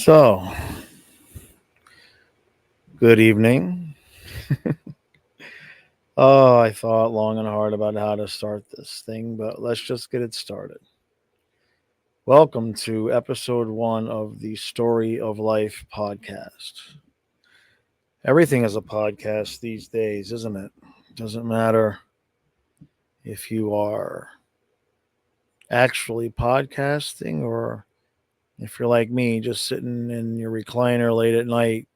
So, good evening. I thought long and hard about how to start this thing, but let's just get it started. Welcome to episode one of the Story of Life podcast. Everything is a podcast these days, isn't it? Doesn't matter if you are actually podcasting or if you're like me, just sitting in your recliner late at night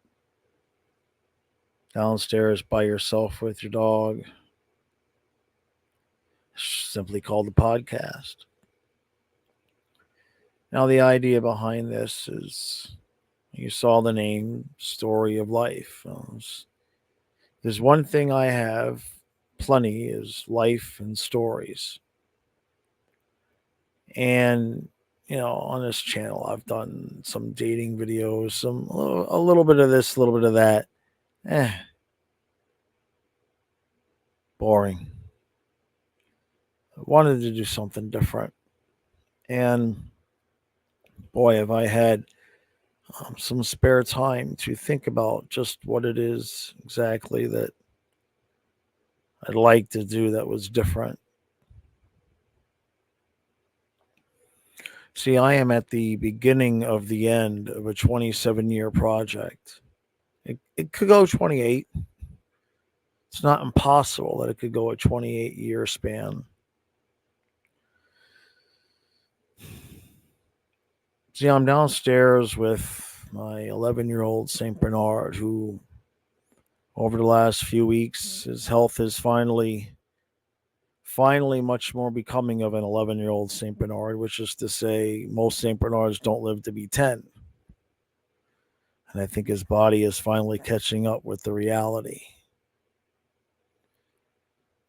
downstairs by yourself with your dog. Simply called the podcast. Now, the idea behind this is you saw the name Story of Life. There's one thing I have plenty is life and stories. And, on this channel, I've done some dating videos, a little bit of this, a little bit of that. Eh, boring. I wanted to do something different. And boy, have I had some spare time to think about just what it is exactly that I'd like to do that was different. See, I am at the beginning of the end of a 27-year project. It could go 28. It's not impossible that it could go a 28-year span. See, I'm downstairs with my 11-year-old St. Bernard, who, over the last few weeks, his health is finally much more becoming of an 11-year-old St. Bernard, which is to say, most St. Bernards don't live to be 10. And I think his body is finally catching up with the reality.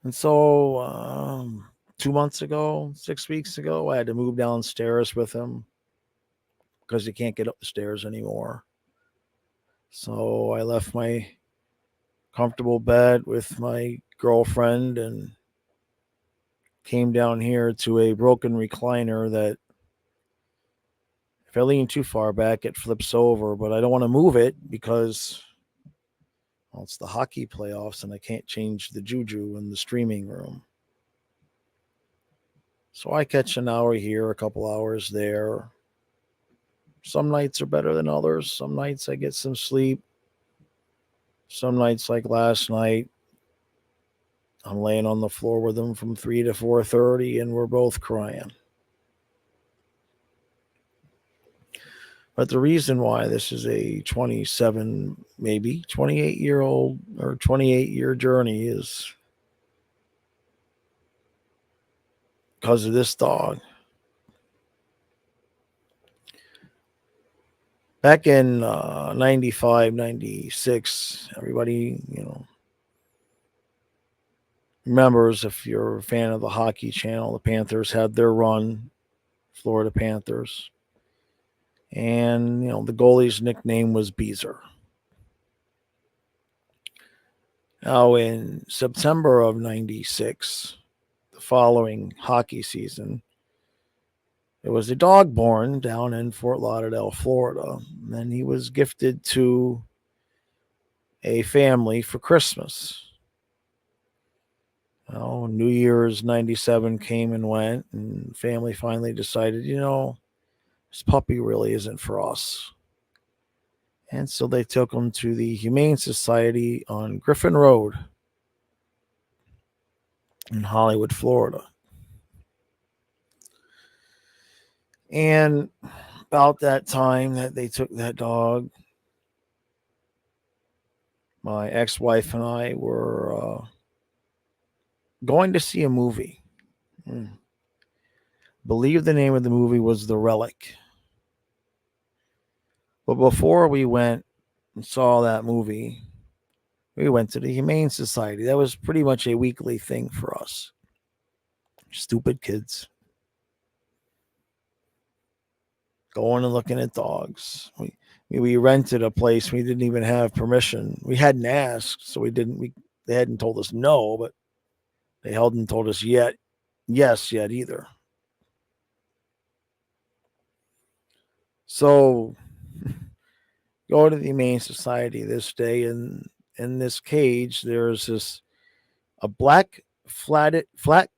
And so, 2 months ago, 6 weeks ago, I had to move downstairs with him because he can't get up the stairs anymore. So I left my comfortable bed with my girlfriend and came down here to a broken recliner that if I lean too far back, it flips over, but I don't want to move it because, well, it's the hockey playoffs and I can't change the juju in the streaming room. So I catch an hour here, a couple hours there. Some nights are better than others. Some nights I get some sleep. Some nights, like last night, I'm laying on the floor with him from 3 to 4:30 and we're both crying. But the reason why this is a 27, maybe 28-year-old or 28-year journey is because of this dog. Back in 95, 96, everybody, remembers, if you're a fan of the hockey channel, the Panthers had their run, Florida Panthers. And, the goalie's nickname was Beezer. Now, in September of 96, the following hockey season, there was a dog born down in Fort Lauderdale, Florida, and he was gifted to a family for Christmas. Well, New Year's 97 came and went, and the family finally decided, this puppy really isn't for us. And so they took him to the Humane Society on Griffin Road in Hollywood, Florida. And about that time that they took that dog, my ex-wife and I were going to see a movie. Believe the name of the movie was The Relic. But before we went and saw that movie, we went to the Humane Society. That was pretty much a weekly thing for us. Stupid kids. Going and looking at dogs. We rented a place. We didn't even have permission. We hadn't asked, so they hadn't told us no, but they hadn't told us yes yet either. So go to the Humane Society this day, and in this cage there's a black flat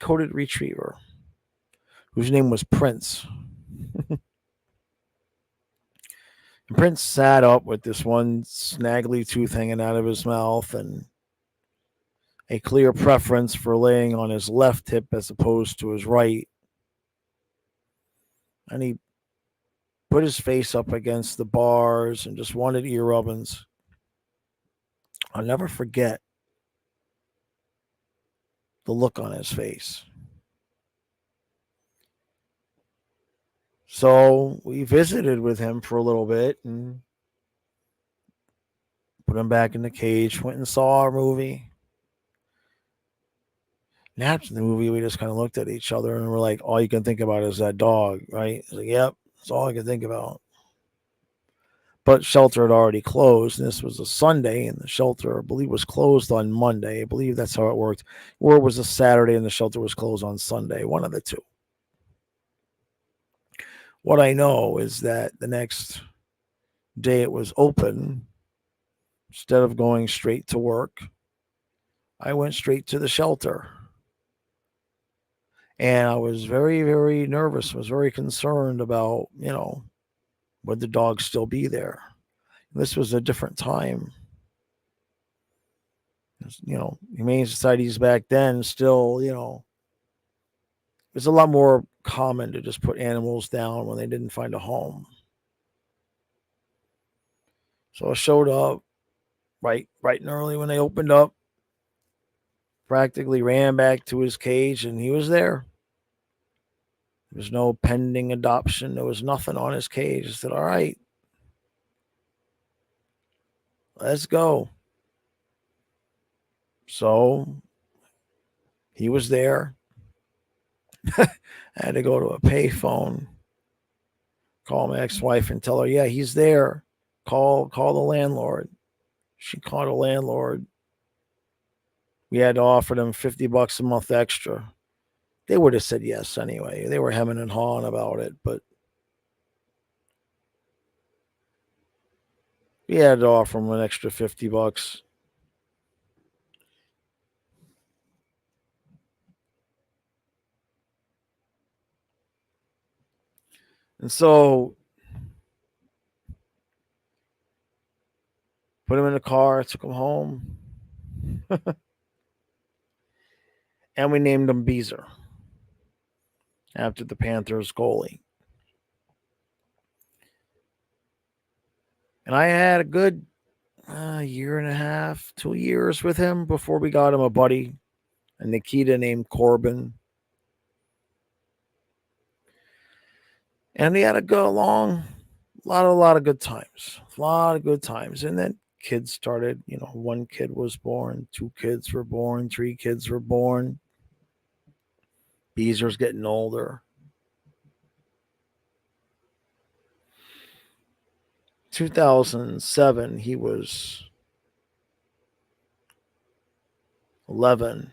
coated retriever whose name was Prince. And Prince sat up with this one snaggly tooth hanging out of his mouth and a clear preference for laying on his left hip as opposed to his right. And he put his face up against the bars and just wanted ear rubbings. I'll never forget the look on his face. So we visited with him for a little bit and put him back in the cage, went and saw our movie. And after the movie, we just kind of looked at each other and we're like, all you can think about is that dog, right? It's like, yep, that's all I can think about. But shelter had already closed, and this was a Sunday, and the shelter, I believe, was closed on Monday. I believe that's how it worked. Or it was a Saturday, and the shelter was closed on Sunday. One of the two. What I know is that the next day it was open, instead of going straight to work, I went straight to the shelter. And I was very, very nervous, was very concerned about, would the dog still be there? This was a different time. Humane societies back then still, it's a lot more common to just put animals down when they didn't find a home. So I showed up right and early when they opened up, practically ran back to his cage, and he was there. There was no pending adoption. There was nothing on his cage. I said, all right, let's go. So he was there. I had to go to a payphone, call my ex-wife and tell her, yeah, he's there. Call the landlord. She called the landlord. We had to offer them $50 a month extra. They would have said yes anyway. They were hemming and hawing about it, but we had to offer them an extra $50. And so put him in the car, took him home, and we named him Beezer after the Panthers goalie. And I had a good year and a half, 2 years with him before we got him a buddy, a Nikita named Corbin. And he had a good long, lot of good times. A lot of good times. And then kids started, one kid was born, 2 kids were born, 3 kids were born. Beezer's getting older. 2007, he was 11.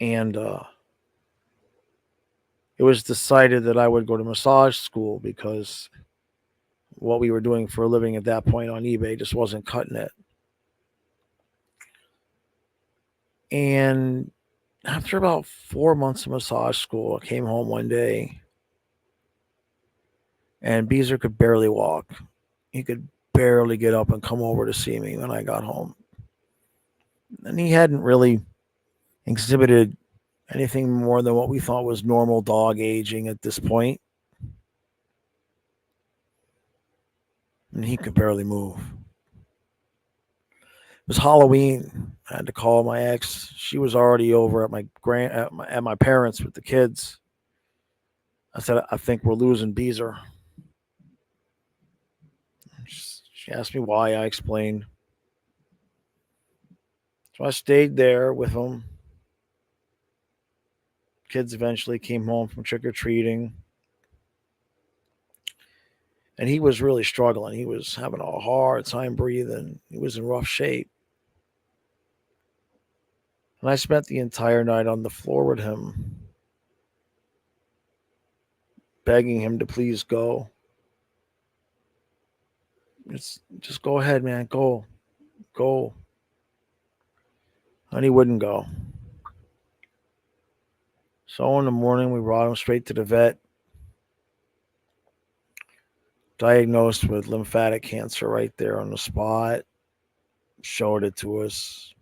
And it was decided that I would go to massage school because what we were doing for a living at that point on eBay just wasn't cutting it. And after about 4 months of massage school, I came home one day and Beezer could barely walk. He could barely get up and come over to see me when I got home. And he hadn't really exhibited anything more than what we thought was normal dog aging at this point. And he could barely move. It was Halloween. I had to call my ex. She was already over at my parents with the kids. I said, I think we're losing Beezer. She asked me why. I explained. So I stayed there with him. Kids eventually came home from trick-or-treating. And he was really struggling. He was having a hard time breathing. He was in rough shape. And I spent the entire night on the floor with him, begging him to please go. Just go ahead, man. Go. And he wouldn't go. So in the morning, we brought him straight to the vet, diagnosed with lymphatic cancer right there on the spot, showed it to us.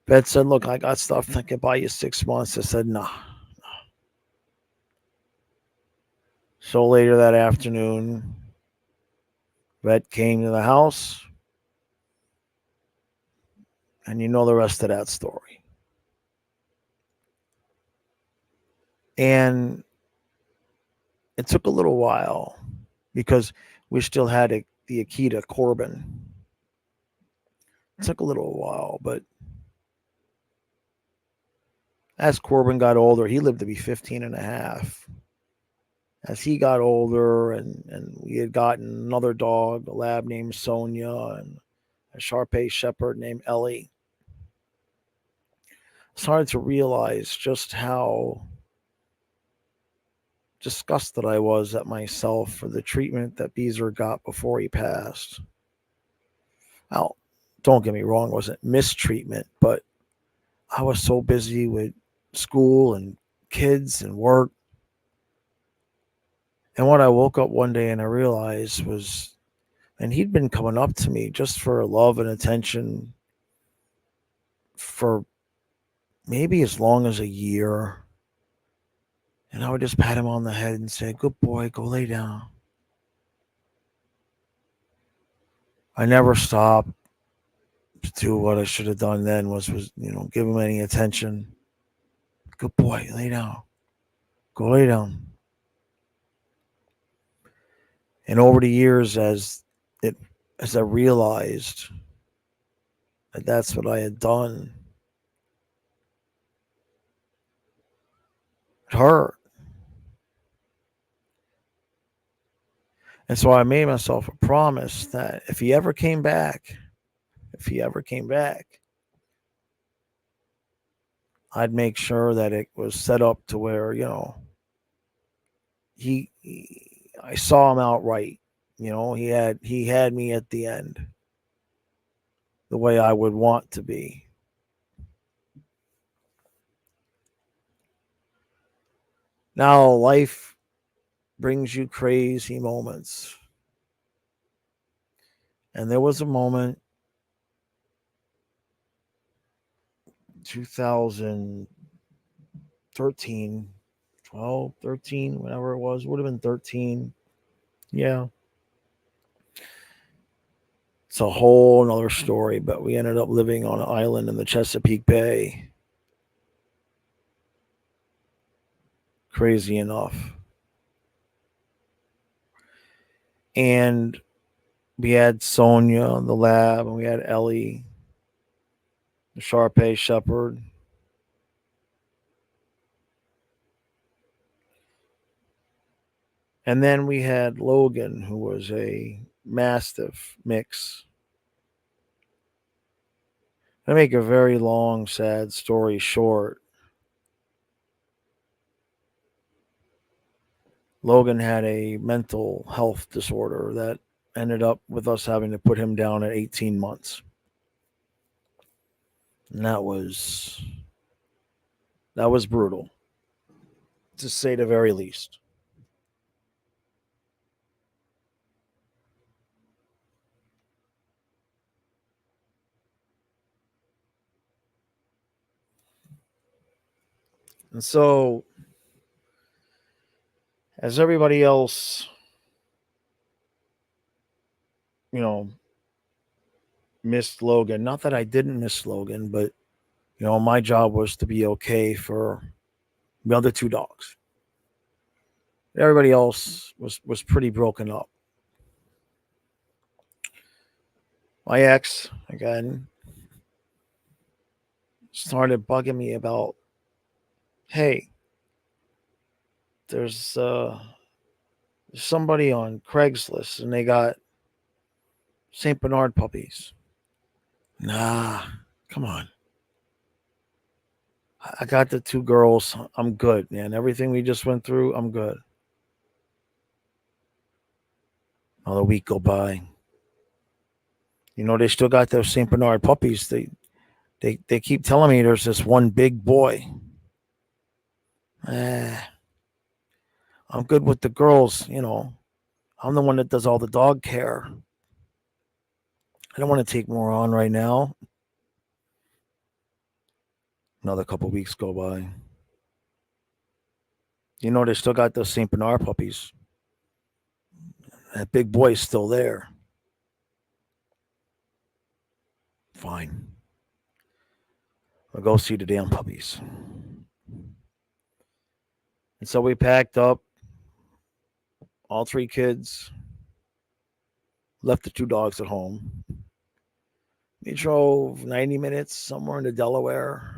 Vet said, "Look, I got stuff that can buy you 6 months." I said, "Nah." So later that afternoon, vet came to the house, and you know the rest of that story. And it took a little while because we still had the Akita Corbin. It took a little while, but as Corbin got older, he lived to be 15 and a half. As he got older, and we had gotten another dog, a lab named Sonia, and a Shar-Pei shepherd named Ellie, started to realize just how disgusted I was at myself for the treatment that Beezer got before he passed. Now, don't get me wrong, it wasn't mistreatment, but I was so busy with school and kids and work. And what I woke up one day and I realized was, and he'd been coming up to me just for love and attention for maybe as long as a year. And I would just pat him on the head and say, "Good boy, go lay down." I never stopped to do what I should have done then was give him any attention. "Good boy, lay down. Go lay down." And over the years, it as I realized that that's what I had done, it hurt. And so I made myself a promise that if he ever came back, I'd make sure that it was set up to where, I saw him outright. He had me at the end the way I would want to be. Now life brings you crazy moments. And there was a moment, 2013, 12, 13, whatever it was, would have been 13. Yeah. It's a whole nother story, but we ended up living on an island in the Chesapeake Bay. Crazy enough. And we had Sonia, the lab, and we had Ellie, the Shar-Pei shepherd. And then we had Logan, who was a Mastiff mix. To make a very long, sad story short, Logan had a mental health disorder that ended up with us having to put him down at 18 months. And that was brutal, to say the very least. And so, as everybody else, you know, missed Logan, not that I didn't miss Logan, but, my job was to be okay for the other two dogs. Everybody else was pretty broken up. My ex, again, started bugging me about, hey, there's somebody on Craigslist and they got St. Bernard puppies. Nah, come on. I got the two girls. I'm good, man. Everything we just went through, I'm good. Another week go by. They still got those Saint Bernard puppies. They keep telling me there's this one big boy. Eh, I'm good with the girls. I'm the one that does all the dog care. I don't want to take more on right now. Another couple weeks go by. They still got those Saint Bernard puppies. That big boy's still there. Fine. I'll go see the damn puppies. And so we packed up, all three kids, left the two dogs at home. We drove 90 minutes somewhere into Delaware.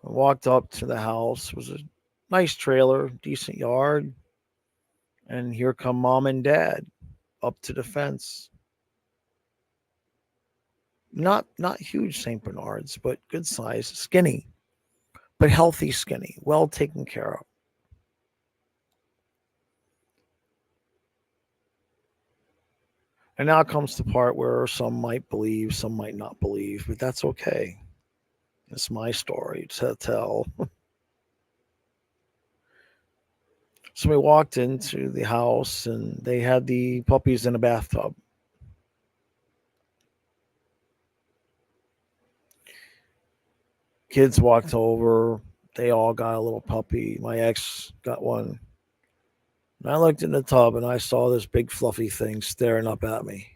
I walked up to the house. It was a nice trailer, decent yard. And here come mom and dad up to the fence. Not huge St. Bernards, but good size, skinny, but healthy skinny, well taken care of. And now comes the part where some might believe, some might not believe, but that's okay. It's my story to tell. So we walked into the house and they had the puppies in a bathtub. Kids walked over. They all got a little puppy. My ex got one. And I looked in the tub and I saw this big fluffy thing staring up at me.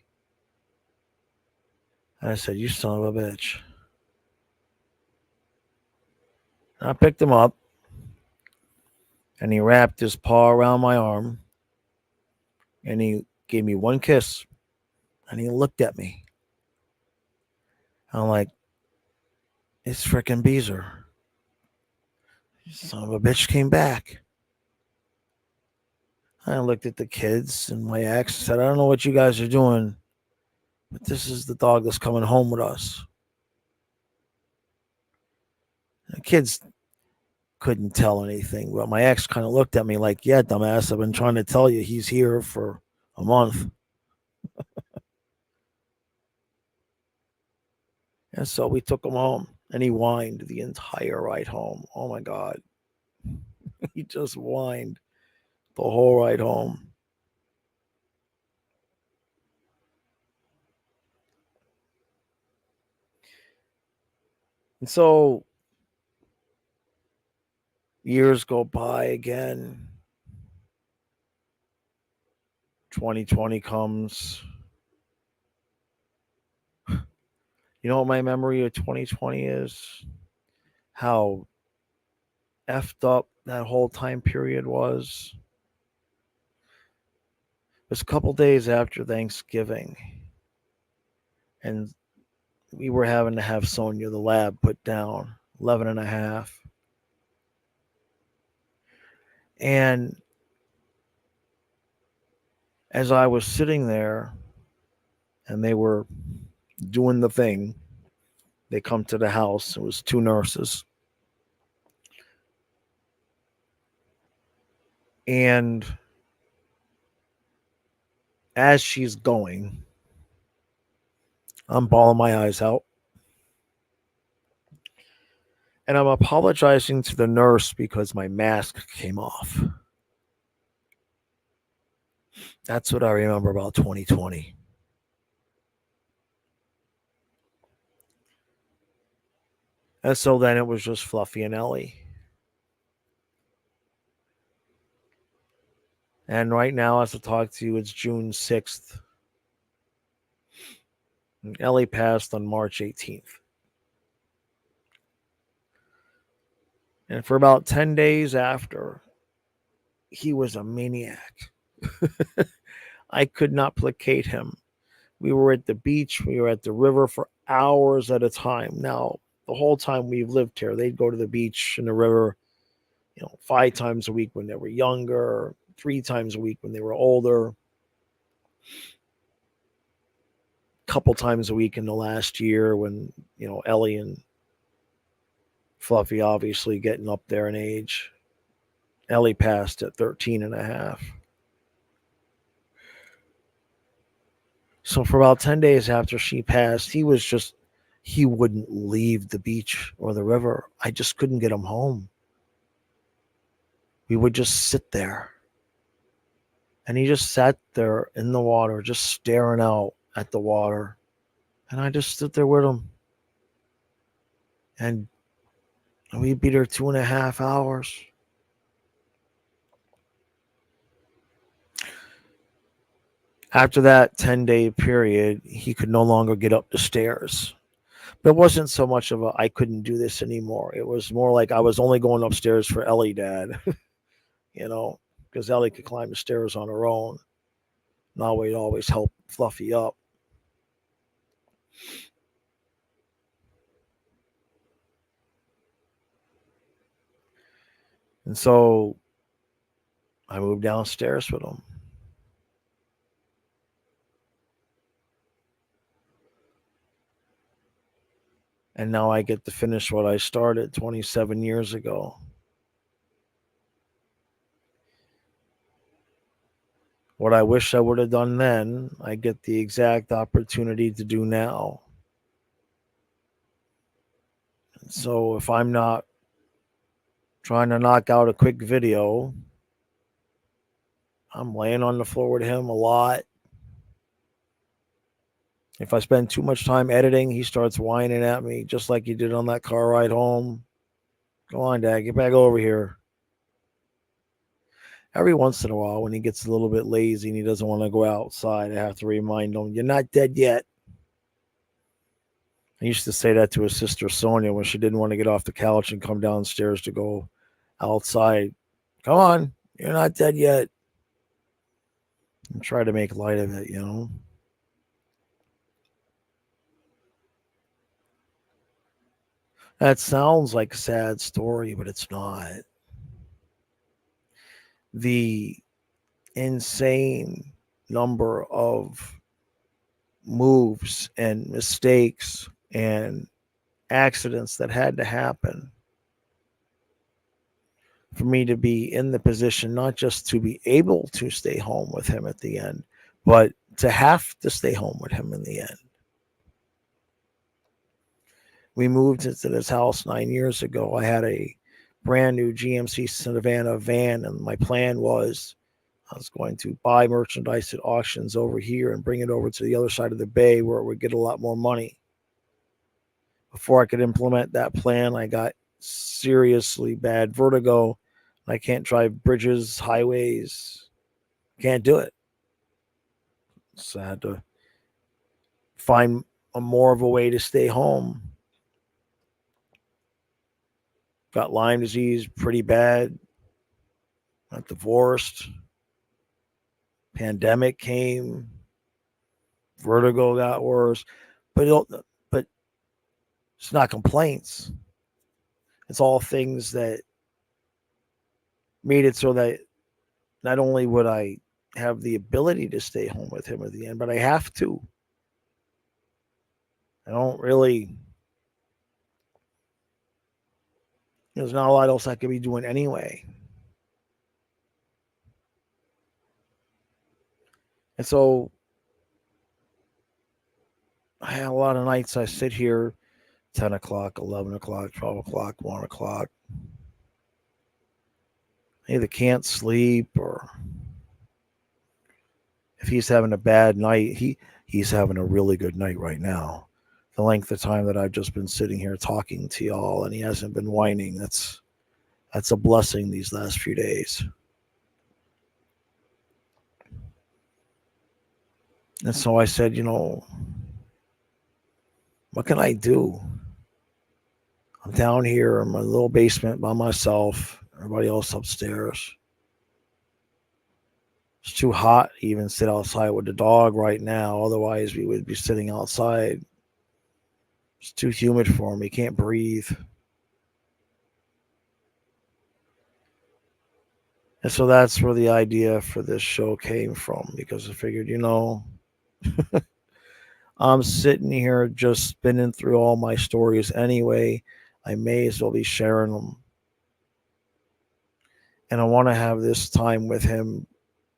And I said, "You son of a bitch." And I picked him up and he wrapped his paw around my arm and he gave me one kiss and he looked at me. I'm like, "It's frickin' Beezer. Son of a bitch came back." I looked at the kids and my ex said, "I don't know what you guys are doing, but this is the dog that's coming home with us." The kids couldn't tell anything, but my ex kind of looked at me like, "Yeah, dumbass, I've been trying to tell you he's here for a month." And so we took him home and he whined the entire ride home. Oh my God. He just whined the whole ride home. And so years go by again. 2020 comes. You know what my memory of 2020 is? How effed up that whole time period was. It was a couple days after Thanksgiving. And we were having to have Sonia, the lab, put down 11 and a half. And as I was sitting there and they were doing the thing, they come to the house. It was two nurses. And as she's going, I'm bawling my eyes out. And I'm apologizing to the nurse because my mask came off. That's what I remember about 2020. And so then it was just Fluffy and Ellie. And right now, as I talk to you, it's June 6th. And Ellie passed on March 18th. And for about 10 days after, he was a maniac. I could not placate him. We were at the beach, we were at the river for hours at a time. Now, the whole time we've lived here, they'd go to the beach and the river, 5 times a week when they were younger, 3 times a week when they were older, a couple times a week in the last year when, Ellie and Fluffy obviously getting up there in age. Ellie passed at 13 and a half. So for about 10 days after she passed, he wouldn't leave the beach or the river. I just couldn't get him home. We would just sit there. And he just sat there in the water, just staring out at the water. And I just stood there with him. And we beat her 2.5 hours. After that 10-day period, he could no longer get up the stairs. But it wasn't so much of a I couldn't do this anymore. It was more like I was only going upstairs for Ellie, Dad, you know, because Ellie could climb the stairs on her own. And I would always help Fluffy up. And so I moved downstairs with him. And now I get to finish what I started 27 years ago. What I wish I would have done then, I get the exact opportunity to do now. So if I'm not trying to knock out a quick video, I'm laying on the floor with him a lot. If I spend too much time editing, he starts whining at me, just like he did on that car ride home. Go on, Dad, get back over here. Every once in a while, when he gets a little bit lazy and he doesn't want to go outside, I have to remind him, you're not dead yet. I used to say that to his sister Sonia when she didn't want to get off the couch and come downstairs to go outside. Come on, you're not dead yet. And try to make light of it, you know. That sounds like a sad story, but it's not. The insane number of moves and mistakes and accidents that had to happen for me to be in the position not just to be able to stay home with him at the end, but to have to stay home with him in the end. We moved into this house 9 years ago. I had a brand new GMC Savannah van, and my plan was I was going to buy merchandise at auctions over here and bring it over to the other side of the bay where it would get a lot more money. Before I could implement that plan, I got seriously bad vertigo. I can't drive bridges, highways, can't do it. So I had to find more of a way to stay home. Got Lyme disease pretty bad. Got divorced. Pandemic came. Vertigo got worse. But it's not complaints. It's all things that made it so that not only would I have the ability to stay home with him at the end, but I have to. I don't really. There's not a lot else I could be doing anyway. And so I have a lot of nights I sit here 10 o'clock, 11 o'clock, 12 o'clock, 1 o'clock. I either can't sleep or if he's having a bad night, he's having a really good night right now. The length of time that I've just been sitting here talking to y'all and he hasn't been whining, that's a blessing these last few days. And so I said, what can I do? I'm down here in my little basement by myself, everybody else upstairs. It's too hot to even sit outside with the dog right now. Otherwise, we would be sitting outside. It's too humid for me. Can't breathe. And so that's where the idea for this show came from because I figured, I'm sitting here just spinning through all my stories anyway. I may as well be sharing them. and I want to have this time with him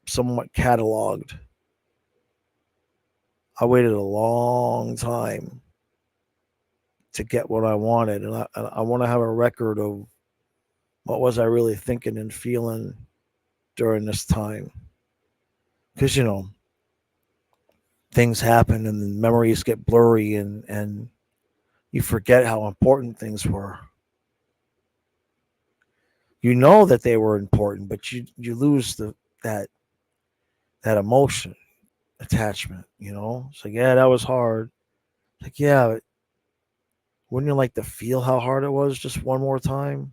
somewhat cataloged. I waited a long time to get what I wanted, and I want to have a record of what was I really thinking and feeling during this time. Because things happen and memories get blurry, and you forget how important things were. You know that they were important, but you lose that that emotion attachment. It's like, yeah, that was hard. It's like, yeah, but wouldn't you like to feel how hard it was just one more time?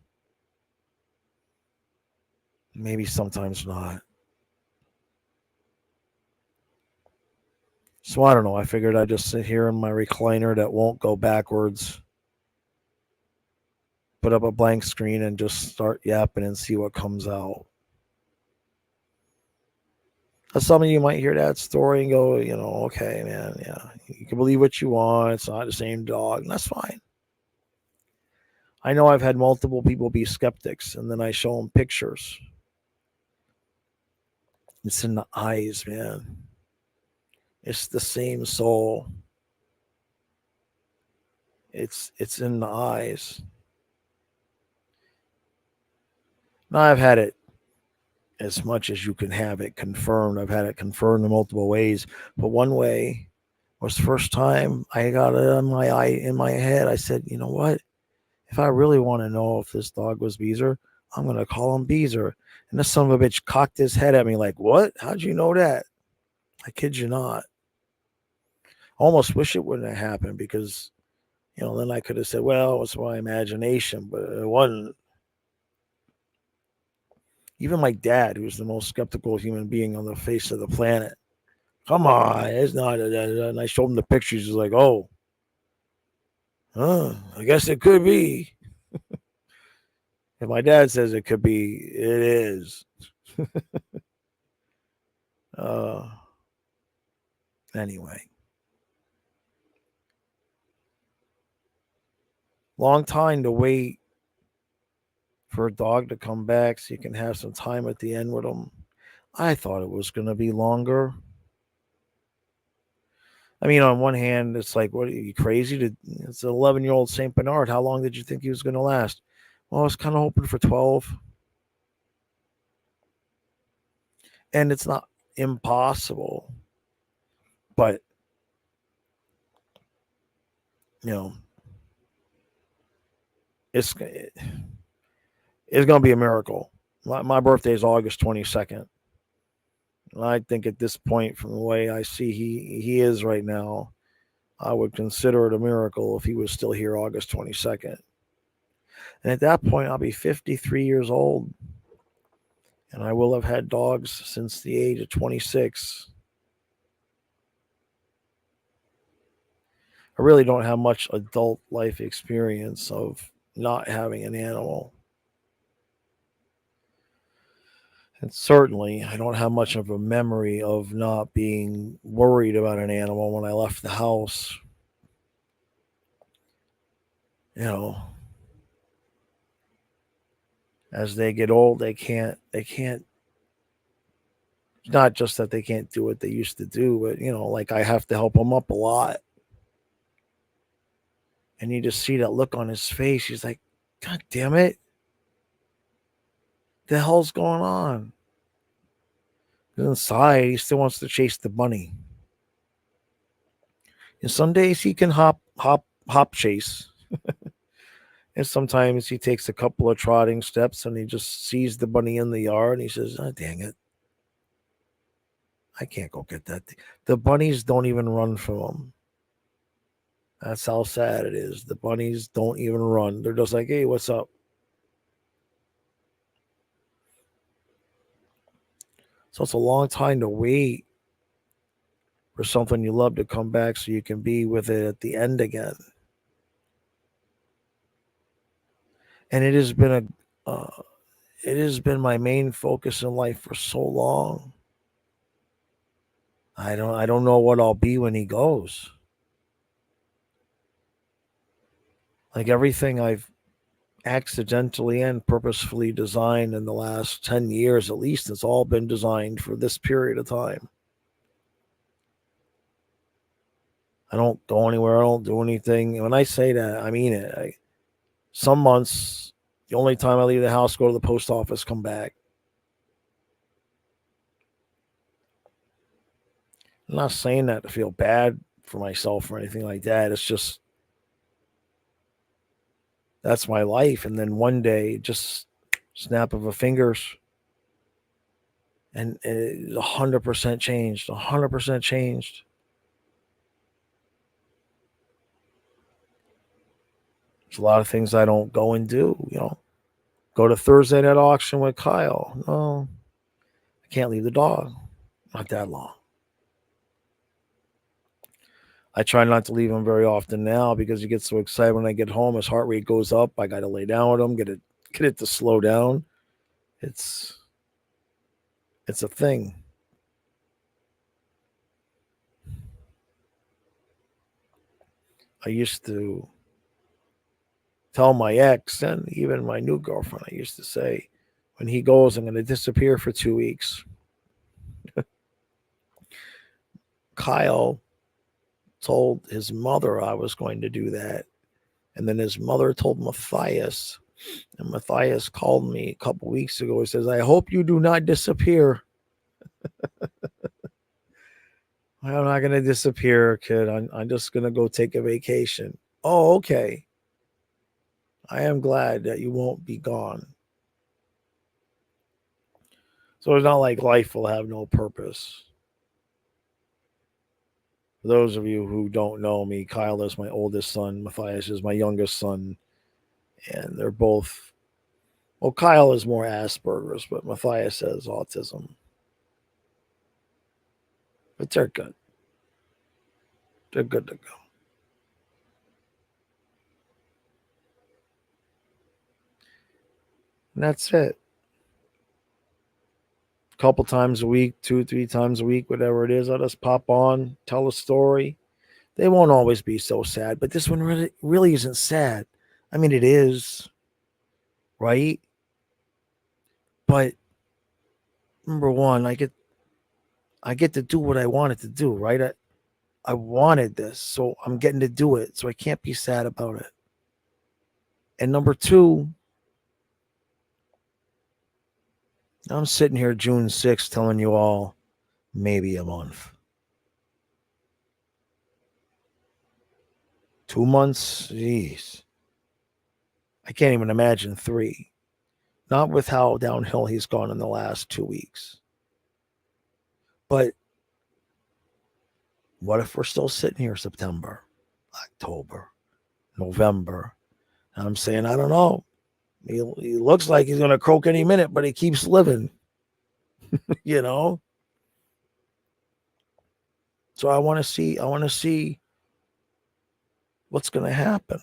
Maybe sometimes not. So I don't know. I figured I'd just sit here in my recliner that won't go backwards, put up a blank screen, and just start yapping and see what comes out. Some of you might hear that story and go, okay, man, yeah, you can believe what you want. It's not the same dog, and that's fine. I know I've had multiple people be skeptics, and then I show them pictures. It's in the eyes, man. It's the same soul. It's in the eyes. Now I've had it as much as you can have it confirmed. I've had it confirmed in multiple ways, but one way was the first time I got it on my eye in my head. I said, you know what? If I really want to know if this dog was Beezer, I'm gonna call him Beezer. And this son of a bitch cocked his head at me like, what? How'd you know that? I kid you not. I almost wish it wouldn't have happened because, then I could have said, well, it was my imagination, but it wasn't. Even my dad, who's the most skeptical human being on the face of the planet, come on, it's not. And I showed him the pictures. He's like, oh, I guess it could be. If my dad says it could be, it is. Uh, anyway, long time to wait for a dog to come back so you can have some time at the end with him. I thought it was going to be longer. I mean, on one hand, it's like, what are you crazy? It's an 11-year-old Saint Bernard. How long did you think he was going to last? Well, I was kind of hoping for 12. And it's not impossible, but, you know, it's going to be a miracle. My birthday is August 22nd. And I think at this point, from the way I see he is right now, I would consider it a miracle if he was still here August 22nd. And at that point, I'll be 53 years old. And I will have had dogs since the age of 26. I really don't have much adult life experience of not having an animal. And certainly, I don't have much of a memory of not being worried about an animal when I left the house. You know, as they get old, they can't, it's not just that they can't do what they used to do, but, like I have to help them up a lot. And you just see that look on his face. He's like, God damn it. The hell's going on? Inside, he still wants to chase the bunny. And some days he can hop chase. And sometimes he takes a couple of trotting steps and he just sees the bunny in the yard and he says, oh, dang it. I can't go get that. The bunnies don't even run from him. That's how sad it is. The bunnies don't even run. They're just like, hey, what's up? So it's a long time to wait for something you love to come back so you can be with it at the end again. And it has been my main focus in life for so long. I don't know what I'll be when he goes. Like everything accidentally and purposefully designed in the last 10 years at least. It's all been designed for this period of time. I don't go anywhere. I don't do anything. And when I say that, I mean it. Some months, the only time I leave the house, go to the post office, come back. I'm not saying that to feel bad for myself or anything like that. It's just that's my life. And then one day, just snap of a fingers, and it 100% changed. 100% changed. There's a lot of things I don't go and do. Go to Thursday night auction with Kyle. No, I can't leave the dog. Not that long. I try not to leave him very often now because he gets so excited when I get home. His heart rate goes up. I got to lay down with him, get it to slow down. It's a thing. I used to tell my ex and even my new girlfriend, I used to say, when he goes, I'm going to disappear for 2 weeks. Kyle told his mother I was going to do that. And then his mother told Matthias. And Matthias called me a couple weeks ago. He says, I hope you do not disappear. I'm not going to disappear, kid. I'm just going to go take a vacation. Oh, okay. I am glad that you won't be gone. So it's not like life will have no purpose. For those of you who don't know me, Kyle is my oldest son. Matthias is my youngest son. And they're both, well, Kyle is more Asperger's, but Matthias has autism. But they're good. They're good to go. And that's it. A couple times a week, 2, 3 times a week, whatever it is, I'll just pop on, tell a story. They won't always be so sad, but this one really isn't sad. I mean, it is, right? But number one, I get to do what I wanted to do, right? I wanted this, so I'm getting to do it, so I can't be sad about it. And number two, I'm sitting here June 6th telling you all maybe a month. 2 months? Jeez. I can't even imagine 3. Not with how downhill he's gone in the last 2 weeks. But what if we're still sitting here September, October, November? And I'm saying, I don't know. He looks like he's going to croak any minute, but he keeps living, you know? So I want to see what's going to happen.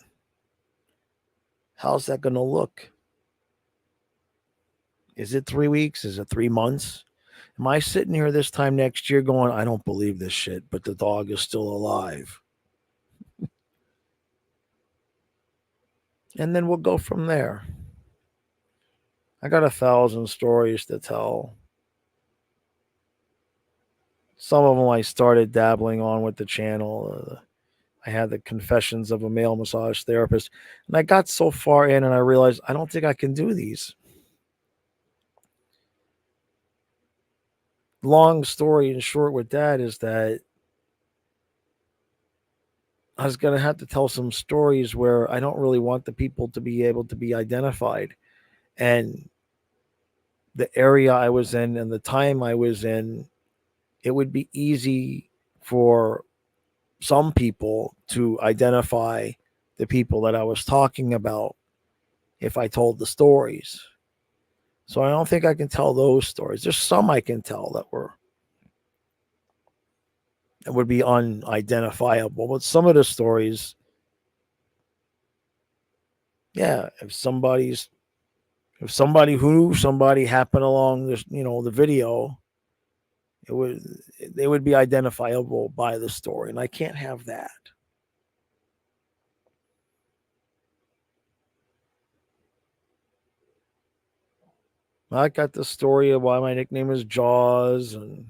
How's that going to look? Is it 3 weeks? Is it 3 months? Am I sitting here this time next year going, I don't believe this shit, but the dog is still alive? And then we'll go from there. I got 1,000 stories to tell. Some of them I started dabbling on with the channel. I had the Confessions of a Male Massage Therapist. And I got so far in and I realized I don't think I can do these. Long story and short with that is that I was going to have to tell some stories where I don't really want the people to be able to be identified. And the area I was in and the time I was in, it would be easy for some people to identify the people that I was talking about if I told the stories. So I don't think I can tell those stories. There's some I can tell that would be unidentifiable. But some of the stories, yeah, if somebody who knew somebody happened along this, the video, they would be identifiable by the story, and I can't have that. I got the story of why my nickname is Jaws, and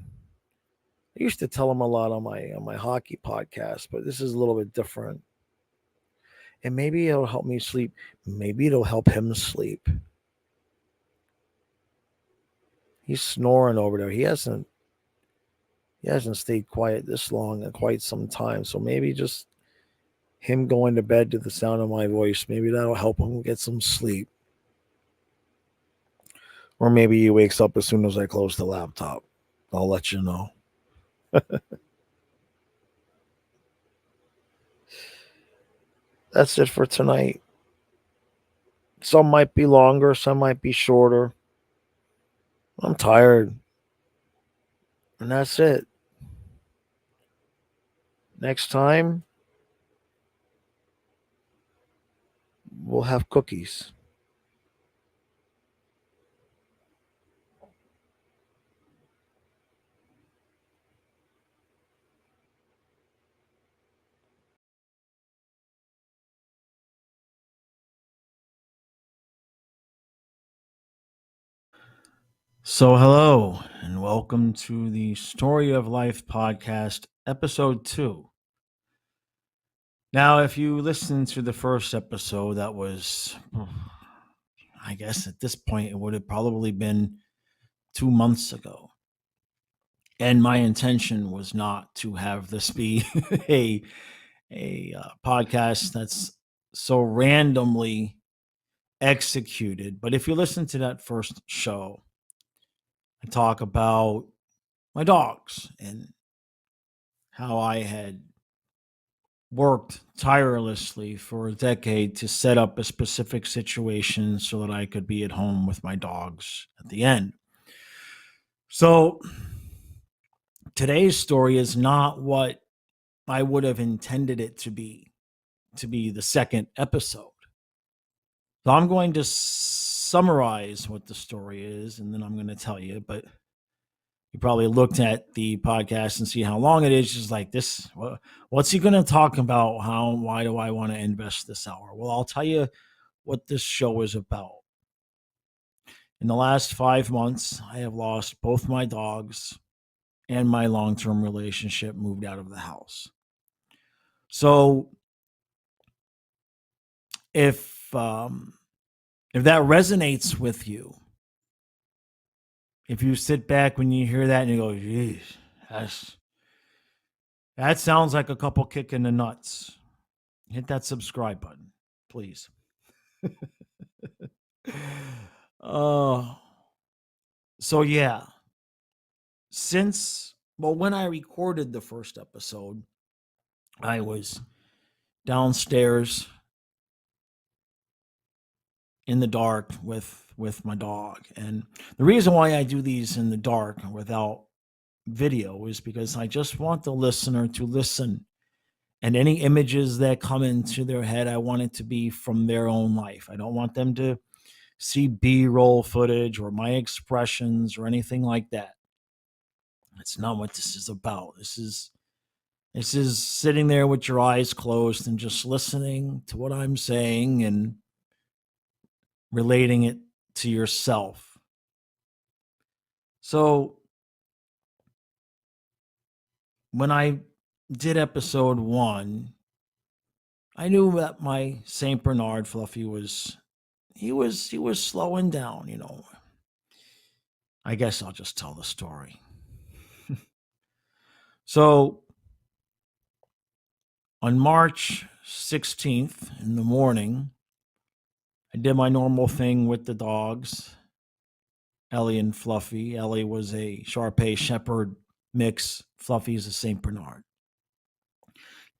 I used to tell him a lot on my hockey podcast, but this is a little bit different. And maybe it'll help me sleep. Maybe it'll help him sleep. He's snoring over there. He hasn't stayed quiet this long in quite some time. So maybe just him going to bed to the sound of my voice, maybe that'll help him get some sleep. Or maybe he wakes up as soon as I close the laptop. I'll let you know. That's it for tonight. Some might be longer, some might be shorter. I'm tired. And that's it. Next time, we'll have cookies. So, hello, and welcome to the Story of Life podcast, episode 2. Now, if you listened to the first episode, that was, I guess at this point, it would have probably been 2 months ago. And my intention was not to have this be a podcast that's so randomly executed. But if you listen to that first show, I talk about my dogs and how I had worked tirelessly for a decade to set up a specific situation so that I could be at home with my dogs at the end. So today's story is not what I would have intended it to be the second episode. So I'm going to summarize what the story is and then I'm going to tell you, but you probably looked at the podcast and see how long it is. Just like this, what's he going to talk about? Why do I want to invest this hour? Well, I'll tell you what this show is about. In the last 5 months, I have lost both my dogs and my long-term relationship moved out of the house. So if that resonates with you, if you sit back when you hear that and you go, geez, that sounds like a couple kick in the nuts. Hit that subscribe button, please. uh, so yeah, when I recorded the first episode, I was downstairs in the dark with my dog. And the reason why I do these in the dark without video is because I just want the listener to listen. And any images that come into their head, I want it to be from their own life. I don't want them to see B-roll footage or my expressions or anything like that. That's not what this is about. This is sitting there with your eyes closed and just listening to what I'm saying and relating it to yourself. So when I did episode 1, I knew that my Saint Bernard Fluffy was slowing down. I guess I'll just tell the story. So on March 16th in the morning, I did my normal thing with the dogs, Ellie and Fluffy. Ellie was a Shar-Pei Shepherd mix. Fluffy is a Saint Bernard.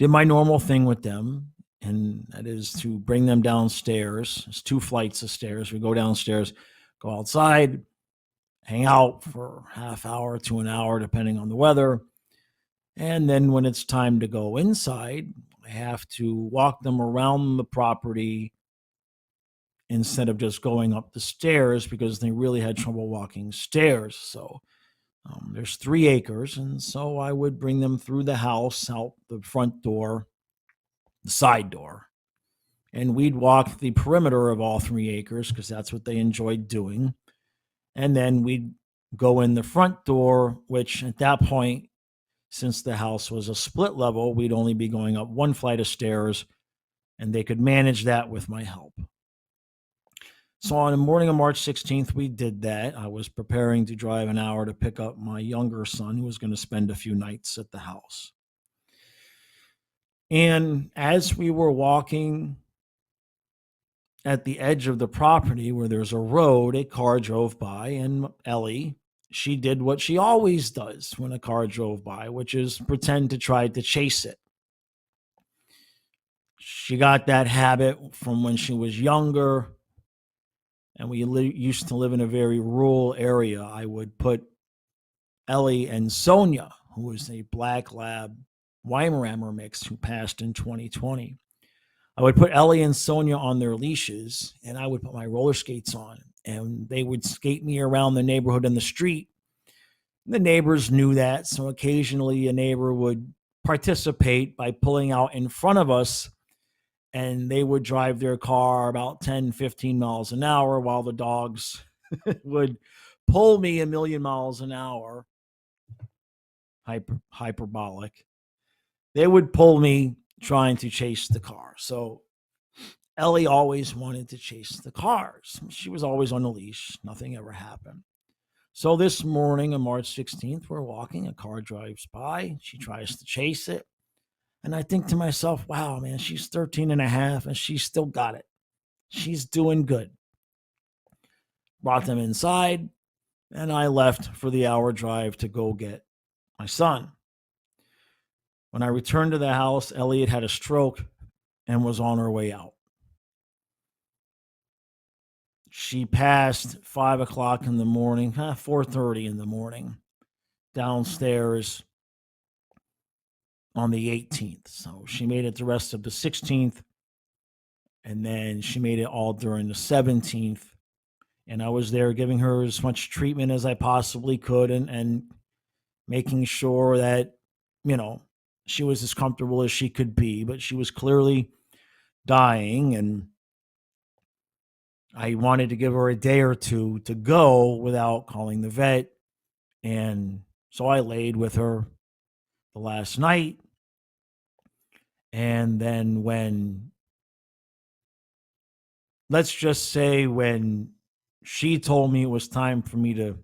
Did my normal thing with them, and that is to bring them downstairs. It's 2 flights of stairs. We go downstairs, go outside, hang out for half hour to an hour, depending on the weather. And then when it's time to go inside, I have to walk them around the property instead of just going up the stairs because they really had trouble walking stairs. So there's 3 acres. And so I would bring them through the house, out the front door, the side door. And we'd walk the perimeter of all 3 acres because that's what they enjoyed doing. And then we'd go in the front door, which at that point, since the house was a split level, we'd only be going up one flight of stairs, and they could manage that with my help. So on the morning of March 16th, we did that. I was preparing to drive an hour to pick up my younger son, who was going to spend a few nights at the house. And as we were walking at the edge of the property where there's a road, a car drove by, and Ellie, she did what she always does when a car drove by, which is pretend to try to chase it. She got that habit from when she was younger, and we used to live in a very rural area. I would put Ellie and Sonia, who was a black lab Weimaraner mix who passed in 2020. I would put Ellie and Sonia on their leashes, and I would put my roller skates on, and they would skate me around the neighborhood and the street. The neighbors knew that, so occasionally a neighbor would participate by pulling out in front of us, and they would drive their car about 10, 15 miles an hour while the dogs would pull me a million miles an hour. Hyperbolic. They would pull me trying to chase the car. So Ellie always wanted to chase the cars. She was always on a leash. Nothing ever happened. So this morning on March 16th, we're walking. A car drives by. She tries to chase it. And I think to myself, wow, man, she's 13 and a half and she's still got it. She's doing good. Brought them inside, and I left for the hour drive to go get my son. When I returned to the house, Elliot had a stroke and was on her way out. She passed 5 o'clock in the morning, 4:30 in the morning, downstairs on the 18th. So she made it the rest of the 16th, and then she made it all during the 17th. And I was there giving her as much treatment as I possibly could, and making sure that, you know, she was as comfortable as she could be, but she was clearly dying, and I wanted to give her a day or two to go without calling the vet. And so I laid with her the last night. And then let's just say, when she told me it was time for me to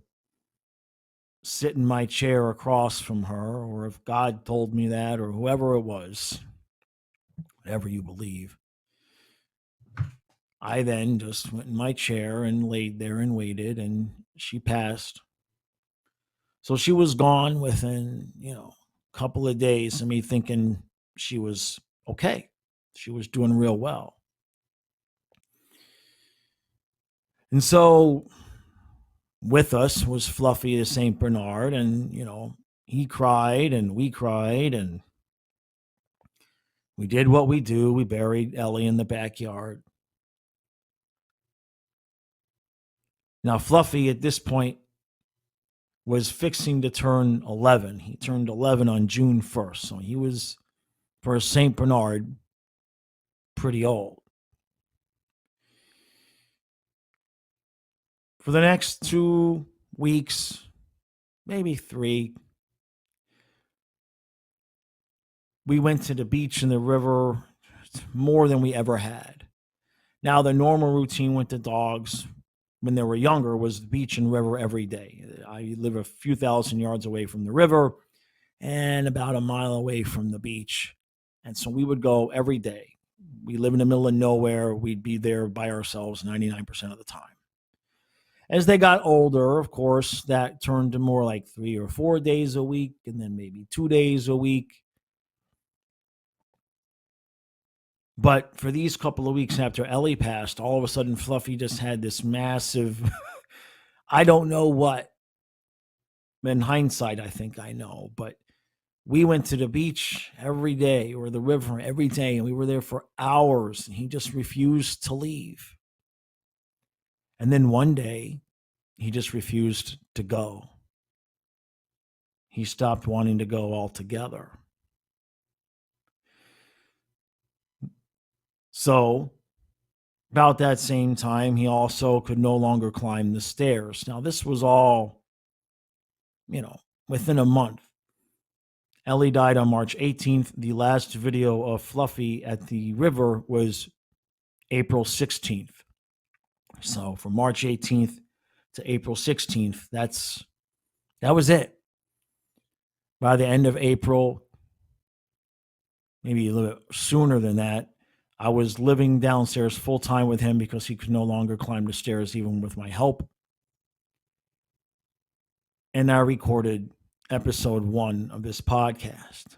sit in my chair across from her, or if God told me that, or whoever it was, whatever you believe, I then just went in my chair and laid there and waited, and she passed. So she was gone within, a couple of days of me thinking she was okay. She was doing real well. And so with us was Fluffy the St. Bernard, and, he cried and we cried, and we did what we do. We buried Ellie in the backyard. Now, Fluffy at this point was fixing to turn 11. He turned 11 on June 1st. So he was, for a St. Bernard, pretty old. For the next 2 weeks, maybe 3, we went to the beach and the river more than we ever had. Now, the normal routine with the dogs when they were younger was the beach and river every day. I live a few thousand yards away from the river and about a mile away from the beach. And so we would go every day. We live in the middle of nowhere. We'd be there by ourselves 99% of the time. As they got older, of course, that turned to more like 3 or 4 days a week, and then maybe 2 days a week. But for these couple of weeks after Ellie passed, all of a sudden Fluffy just had this massive, I don't know what. In hindsight, I think I know, but we went to the beach every day, or the river every day, and we were there for hours, and he just refused to leave. And then one day, he just refused to go. He stopped wanting to go altogether. So About that same time, he also could no longer climb the stairs. Now, this was all, you know, within a month. Ellie died on March 18th. The last video of Fluffy at the river was April 16th. So from March 18th to April 16th, that was it. By the end of April, maybe a little bit sooner than that, I was living downstairs full time with him because he could no longer climb the stairs even with my help. And I recorded episode 1 of this podcast.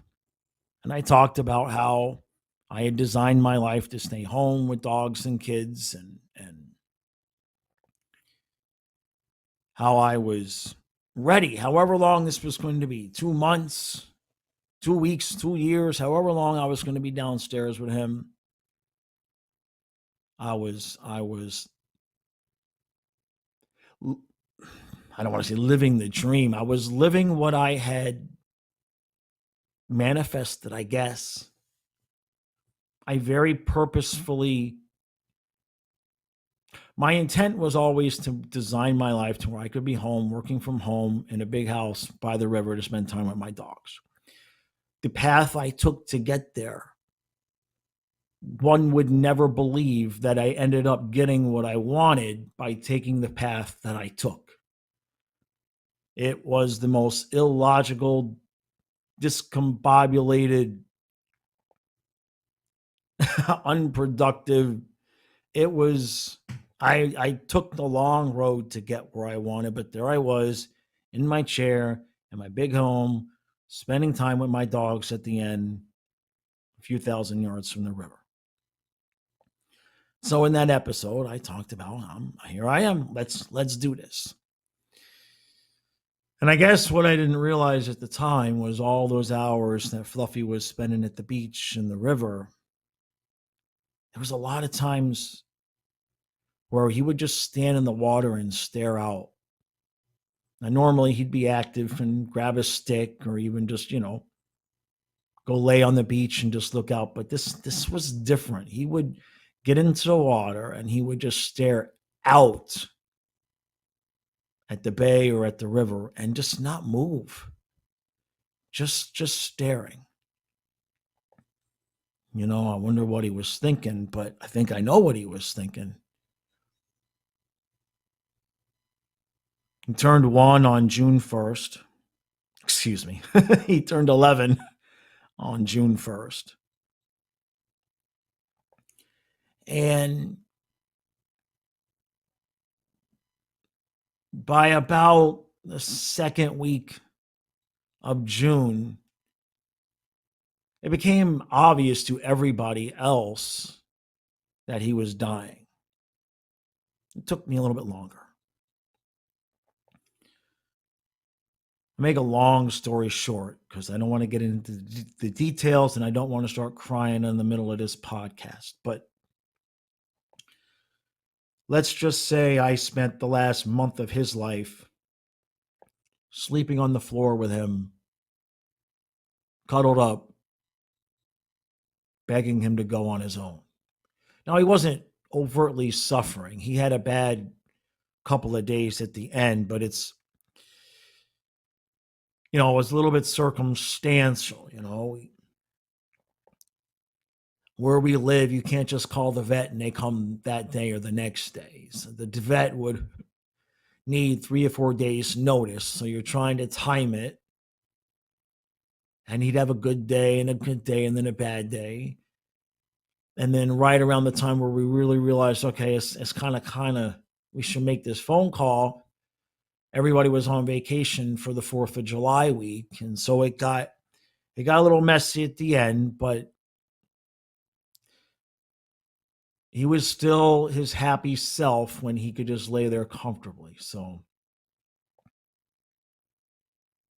And I talked about how I had designed my life to stay home with dogs and kids, and how I was ready, however long this was going to be, 2 months, 2 weeks, 2 years, however long I was going to be downstairs with him. I was I don't want to say living the dream. I was living what I had manifested, I guess. I very purposefully, my intent was always to design my life to where I could be home, working from home in a big house by the river to spend time with my dogs. The path I took to get there, one would never believe that I ended up getting what I wanted by taking the path that I took. It was the most illogical, discombobulated, unproductive. It was, I took the long road to get where I wanted, but there I was in my chair in my big home, spending time with my dogs at the end, a few thousand yards from the river. So in that episode, I talked about, here I am. Let's do this. And I guess what I didn't realize at the time was all those hours that Fluffy was spending at the beach and the river. There was a lot of times where he would just stand in the water and stare out. Now, normally he'd be active and grab a stick or even just, go lay on the beach and just look out. But this was different. He would get into the water and he would just stare out at the bay or at the river and just not move. Just staring. I wonder what he was thinking, but I think I know what he was thinking. He turned 1 on June 1st. Excuse me. He turned 11 on June 1st. And by about the second week of June, it became obvious to everybody else that he was dying. It took me a little bit longer. To make a long story short, because I don't want to get into the details and I don't want to start crying in the middle of this podcast, but let's just say I spent the last month of his life sleeping on the floor with him, cuddled up, begging him to go on his own. Now, he wasn't overtly suffering. He had a bad couple of days at the end, but it was a little bit circumstantial, Where we live, you can't just call the vet and they come that day or the next day. So the vet would need 3 or 4 days notice. So you're trying to time it. And he'd have a good day and then a bad day. And then right around the time where we really realized, okay, it's kind of, we should make this phone call. Everybody was on vacation for the 4th of July week. And so it got a little messy at the end, but he was still his happy self when he could just lay there comfortably. So,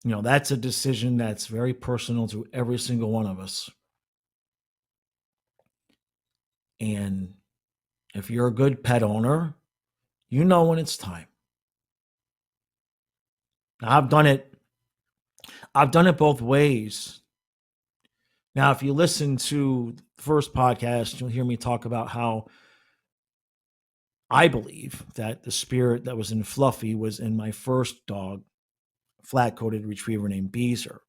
that's a decision that's very personal to every single one of us. And if you're a good pet owner, you know when it's time. Now, I've done it both ways. Now, if you listen to the first podcast, you'll hear me talk about how I believe that the spirit that was in Fluffy was in my first dog, flat coated retriever named Beezer.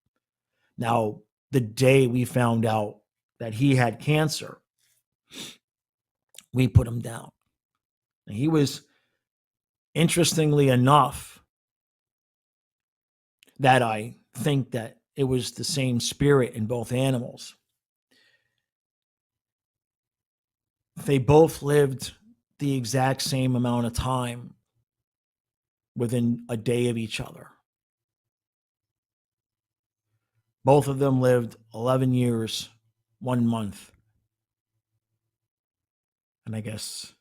Now, the day we found out that he had cancer, we put him down. And he was, interestingly enough, that I think that it was the same spirit in both animals. They both lived the exact same amount of time within a day of each other. Both of them lived 11 years, 1 month, and I guess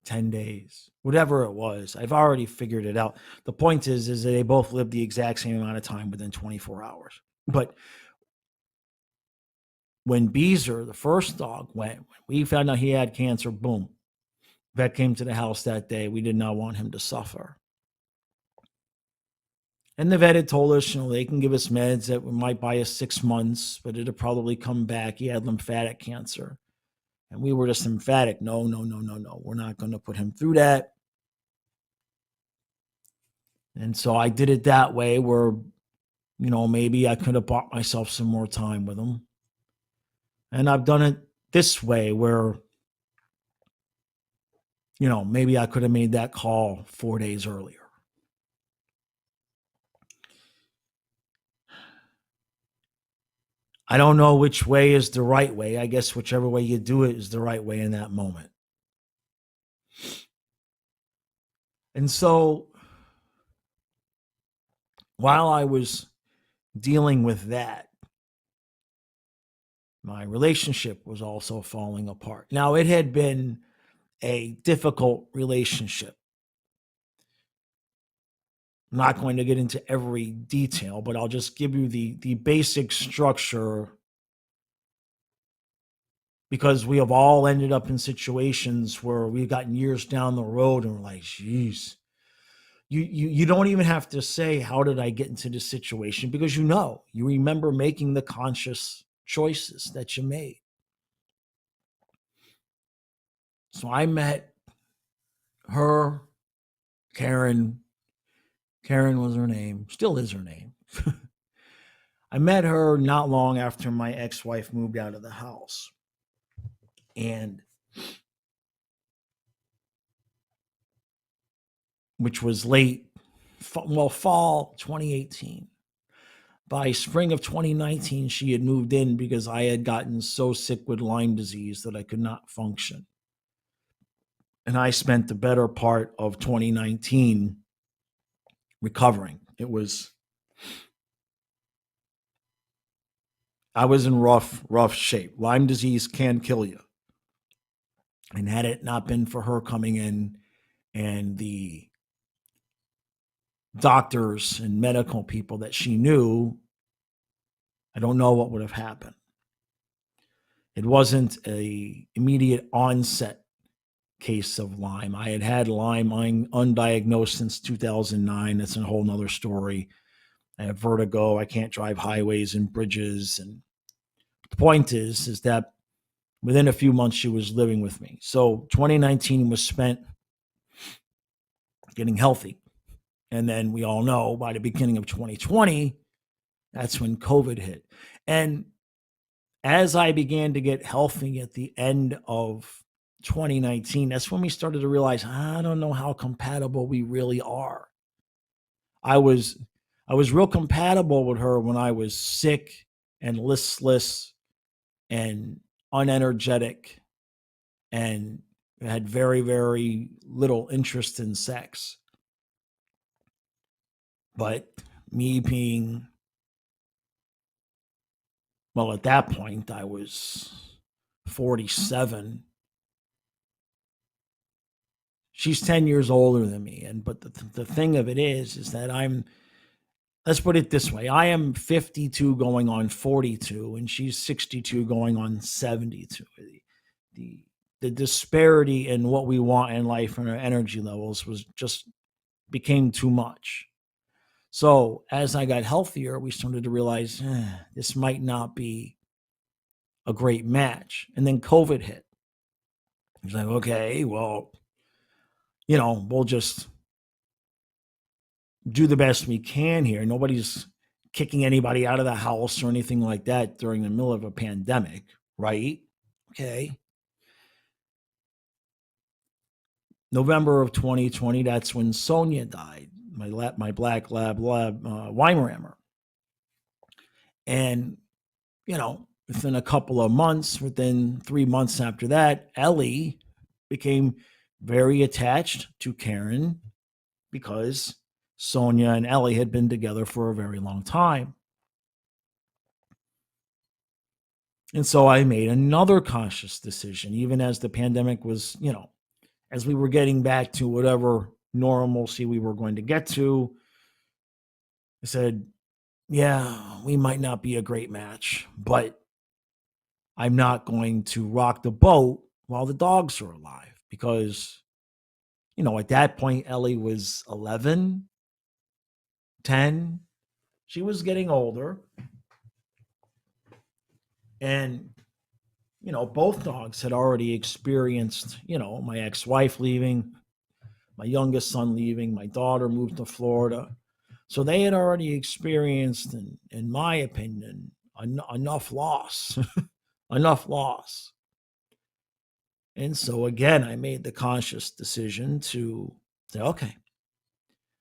10 days, whatever it was. I've already figured it out. The point is that they both lived the exact same amount of time within 24 hours. But when Beezer, the first dog, went, when we found out he had cancer, boom, vet came to the house that day. We did not want him to suffer. And the vet had told us, they can give us meds that might buy us 6 months, but it'll probably come back. He had lymphatic cancer. And we were just emphatic. No. We're not going to put him through that. And so I did it that way where, maybe I could have bought myself some more time with him. And I've done it this way where, maybe I could have made that call 4 days earlier. I don't know which way is the right way. I guess whichever way you do it is the right way in that moment. And so while I was dealing with that, my relationship was also falling apart. Now, it had been a difficult relationship. I'm not going to get into every detail, but I'll just give you the basic structure, because we have all ended up in situations where we've gotten years down the road and we're like, geez, you don't even have to say, how did I get into this situation? Because you remember making the conscious choices that you made. So I met her, Karen was her name, still is her name. I met her not long after my ex-wife moved out of the house. And which was fall 2018. By spring of 2019, she had moved in because I had gotten so sick with Lyme disease that I could not function. And I spent the better part of 2019 recovering. I was in rough shape. Lyme disease can kill you. And had it not been for her coming in and the doctors and medical people that she knew, I don't know what would have happened. It wasn't an immediate onset case of Lyme. I had Lyme undiagnosed since 2009. That's a whole nother story. I have vertigo. I can't drive highways and bridges. And the point is that within a few months, she was living with me. So 2019 was spent getting healthy. And then we all know by the beginning of 2020, that's when COVID hit. And as I began to get healthy at the end of 2019, that's when we started to realize, I don't know how compatible we really are. I was real compatible with her when I was sick and listless and unenergetic and had very, very little interest in sex. But me being, well, at that point, I was 47. She's 10 years older than me. But the thing of it is that let's put it this way. I am 52 going on 42, and she's 62 going on 72. The disparity in what we want in life and our energy levels became too much. So as I got healthier, we started to realize this might not be a great match. And then COVID hit. It's like, okay, well, we'll just do the best we can here. Nobody's kicking anybody out of the house or anything like that during the middle of a pandemic, right? Okay. November of 2020, that's when Sonia died, my black lab Weimaraner. And, within a couple of months, within 3 months after that, Ellie became very attached to Karen because Sonia and Ellie had been together for a very long time. And so I made another conscious decision, even as the pandemic was, as we were getting back to whatever normalcy we were going to get to. I said, yeah, we might not be a great match, but I'm not going to rock the boat while the dogs are alive because, at that point, Ellie was 11, 10. She was getting older. And, both dogs had already experienced, my ex wife leaving, my youngest son leaving, my daughter moved to Florida. So they had already experienced, in my opinion, enough loss, enough loss. And so again, I made the conscious decision to say, okay,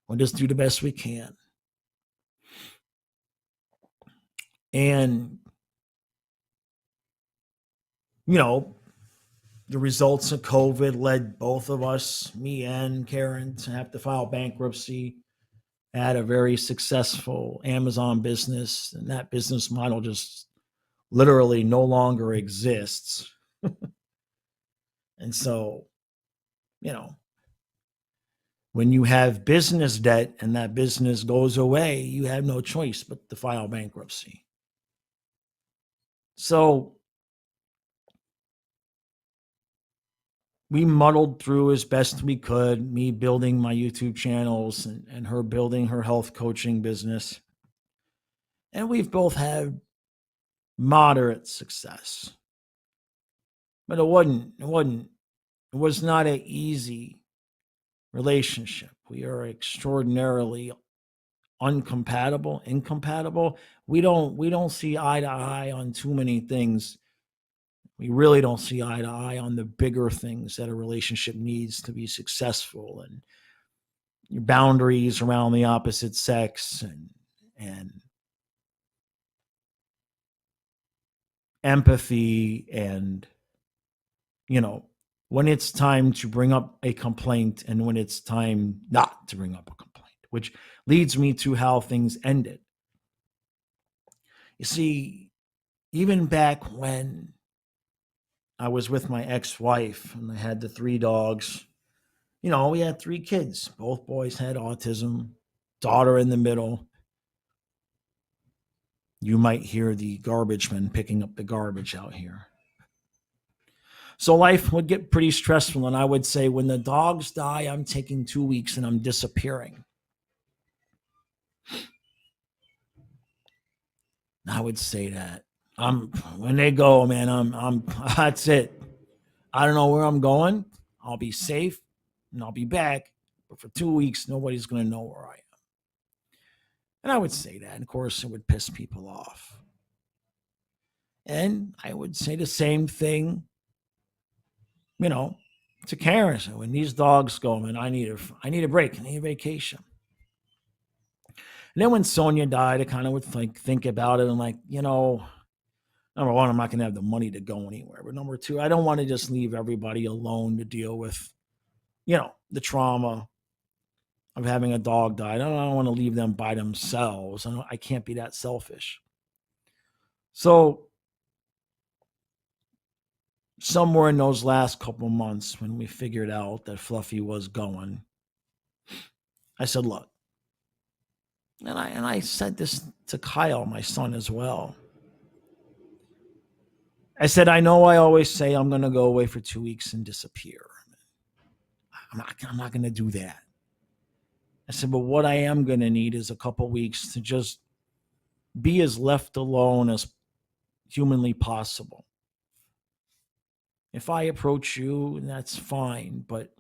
we'll just do the best we can. And, the results of COVID led both of us, me and Karen, to have to file bankruptcy. I had a very successful Amazon business, and that business model just literally no longer exists. And so, you know, when you have business debt and that business goes away, you have no choice but to file bankruptcy. So we muddled through as best we could, me building my YouTube channels and her building her health coaching business. And we've both had moderate success. But it was not an easy relationship. We are extraordinarily incompatible. We don't see eye to eye on too many things. We really don't see eye to eye on the bigger things that a relationship needs to be successful, and your boundaries around the opposite sex, and empathy, and when it's time to bring up a complaint and when it's time not to bring up a complaint, which leads me to how things ended. You see, even back when I was with my ex-wife and I had the 3 dogs, we had 3 kids. Both boys had autism, daughter in the middle. You might hear the garbage men picking up the garbage out here. So life would get pretty stressful. And I would say, when the dogs die, I'm taking 2 weeks and I'm disappearing. I would say that. When they go, man, I'm that's it. I don't know where I'm going. I'll be safe and I'll be back. But for 2 weeks, nobody's going to know where I am. And I would say that. And of course, it would piss people off. And I would say the same thing, to Karen. So when these dogs go, man, I need a break. I need a vacation. And then when Sonia died, I kind of would think about it and number one, I'm not going to have the money to go anywhere. But number two, I don't want to just leave everybody alone to deal with, the trauma of having a dog die. I don't want to leave them by themselves. I can't be that selfish. So somewhere in those last couple months, when we figured out that Fluffy was going, I said, look, and I said this to Kyle, my son, as well. I said, I know I always say I'm going to go away for 2 weeks and disappear. I'm not going to do that. I said, but what I am going to need is a couple weeks to just be as left alone as humanly possible. If I approach you, that's fine, but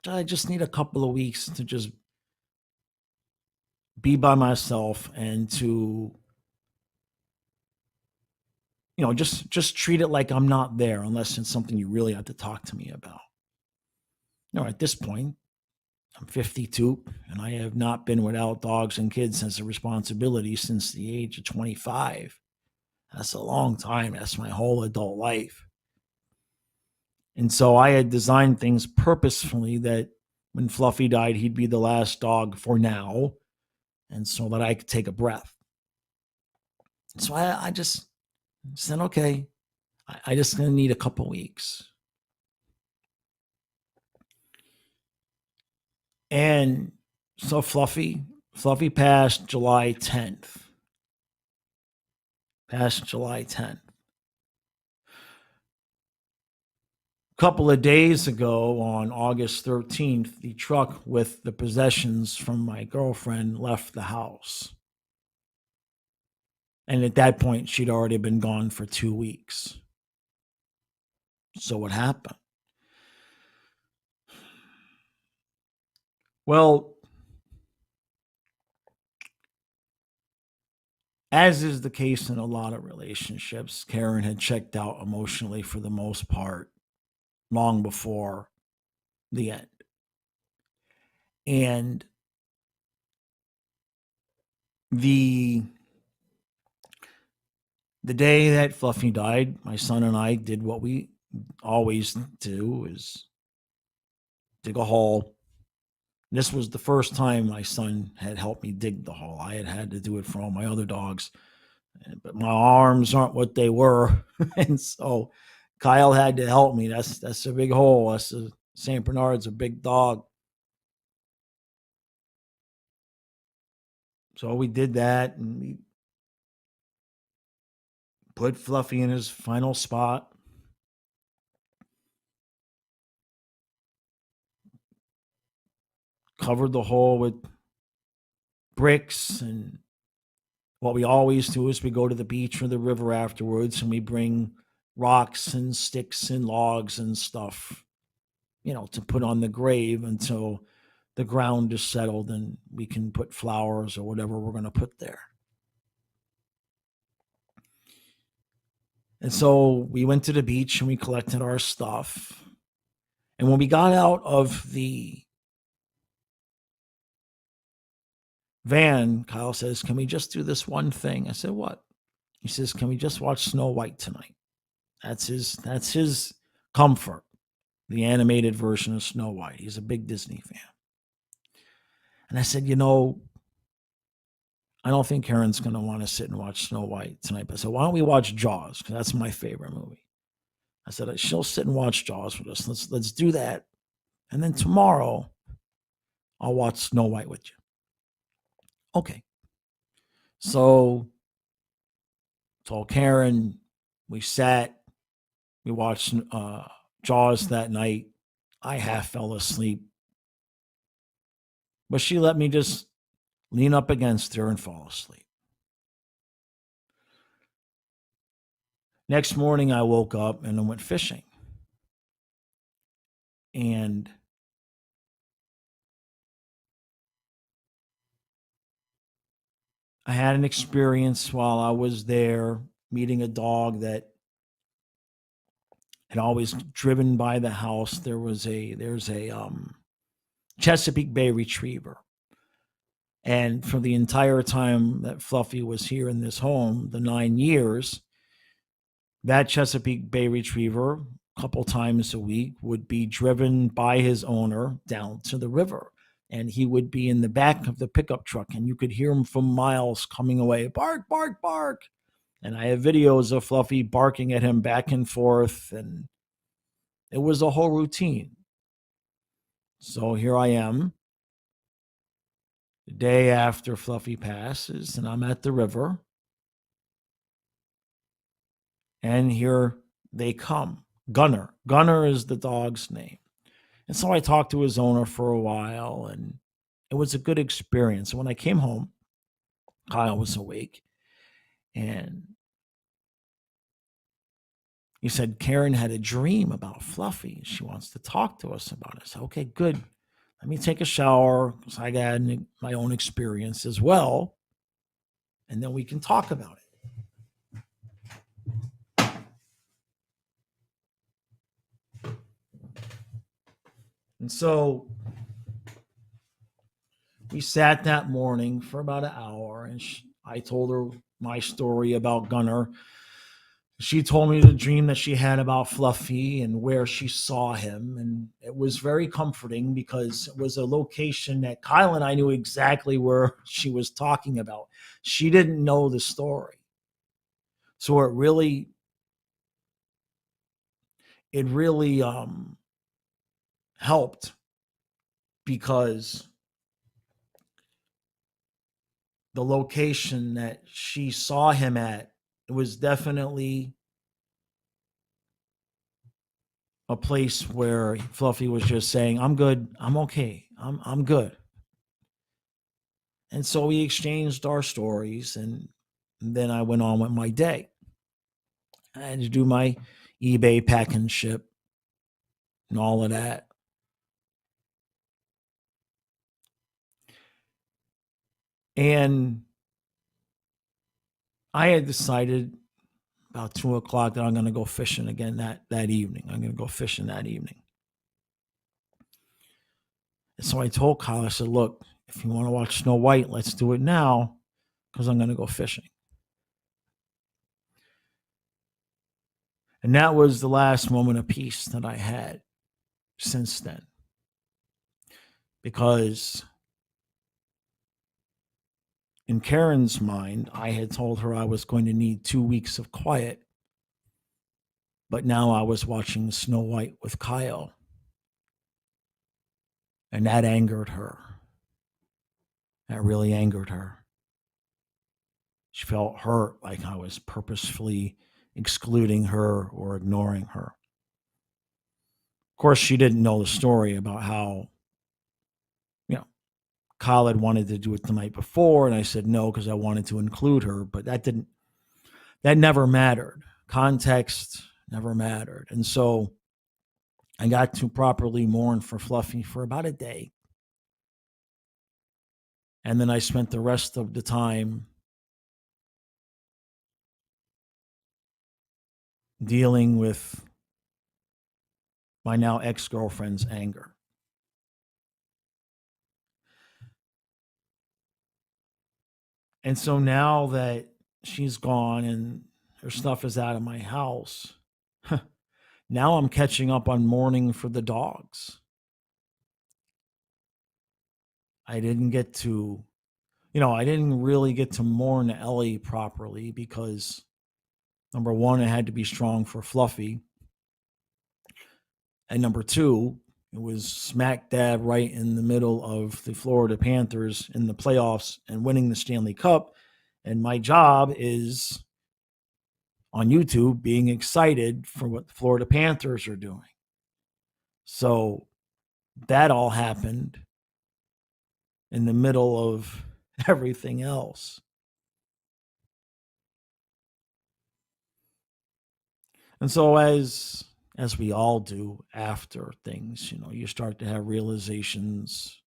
I just need a couple of weeks to just be by myself and to, just treat it like I'm not there unless it's something you really have to talk to me about. At this point, I'm 52 and I have not been without dogs and kids as a responsibility since the age of 25. That's a long time. That's my whole adult life. And so I had designed things purposefully that when Fluffy died, he'd be the last dog for now. And so that I could take a breath. So I just said, okay, I just gonna need a couple weeks. And so Fluffy passed July 10th. Passed July 10th. A couple of days ago on August 13th, the truck with the possessions from my girlfriend left the house. And at that point, she'd already been gone for 2 weeks. So what happened? Well, as is the case in a lot of relationships, Karen had checked out emotionally for the most part long before the end. And the the day that Fluffy died, my son and I did what we always do is dig a hole. This was the first time my son had helped me dig the hole. I had to do it for all my other dogs, but my arms aren't what they were, and so Kyle had to help me. That's a big hole. That's a Saint Bernard's a big dog, so we did that, and we put Fluffy in his final spot. Covered the hole with bricks, and what we always do is we go to the beach or the river afterwards and we bring rocks and sticks and logs and stuff, to put on the grave until the ground is settled and we can put flowers or whatever we're going to put there. And so we went to the beach and we collected our stuff. And when we got out of the van, Kyle says, "Can we just do this one thing?" I said, "What?" He says, "Can we just watch Snow White tonight?" That's his comfort, the animated version of Snow White. He's a big Disney fan. And I said, I don't think Karen's going to want to sit and watch Snow White tonight. But I said, why don't we watch Jaws? Because that's my favorite movie. I said, she'll sit and watch Jaws with us. Let's do that. And then tomorrow, I'll watch Snow White with you. Okay. So told Karen, we sat, we watched Jaws that night. I half fell asleep. But she let me just lean up against her and fall asleep. Next morning, I woke up and I went fishing. And I had an experience while I was there meeting a dog that had always driven by the house. There's a Chesapeake Bay Retriever. And for the entire time that Fluffy was here in this home, the 9 years, that Chesapeake Bay Retriever, a couple times a week, would be driven by his owner down to the river. And he would be in the back of the pickup truck, and you could hear him from miles coming away, bark, bark, bark. And I have videos of Fluffy barking at him back and forth, and it was a whole routine. So here I am, the day after Fluffy passes, and I'm at the river, and here they come. Gunner. Gunner is the dog's name. And so I talked to his owner for a while, and it was a good experience. When I came home, Kyle was awake, and He said, Karen had a dream about Fluffy. She wants to talk to us about it. I said, okay, good. Let me take a shower because I got my own experience as well. And then we can talk about it. And so we sat that morning for about an hour, and I told her my story about Gunner. She told me the dream that she had about Fluffy and where she saw him. And it was very comforting because it was a location that Kyle and I knew exactly where she was talking about. She didn't know the story. So it really helped because the location that she saw him at, it was definitely a place where Fluffy was just saying, I'm good, I'm okay, I'm good. And so we exchanged our stories, and then I went on with my day. I had to do my eBay pack and ship and all of that. And I had decided about 2 o'clock that I'm going to go fishing again that evening. I'm going to go fishing that evening. And so I told Kyle, I said, look, if you want to watch Snow White, let's do it now because I'm going to go fishing. And that was the last moment of peace that I had since then. Because in Karen's mind, I had told her I was going to need 2 weeks of quiet. But now I was watching Snow White with Kyle. And that angered her. That really angered her. She felt hurt, like I was purposefully excluding her or ignoring her. Of course, she didn't know the story about how, Kyle had wanted to do it the night before, and I said no because I wanted to include her, but that never mattered. Context never mattered. And so I got to properly mourn for Fluffy for about a day. And then I spent the rest of the time dealing with my now ex-girlfriend's anger. And so now that she's gone and her stuff is out of my house, now I'm catching up on mourning for the dogs. I didn't get to, I didn't really get to mourn Ellie properly because number one, it had to be strong for Fluffy. And number two, it was smack dab right in the middle of the Florida Panthers in the playoffs and winning the Stanley Cup. And my job is on YouTube being excited for what the Florida Panthers are doing. So that all happened in the middle of everything else. And so as we all do after things, you start to have realizations.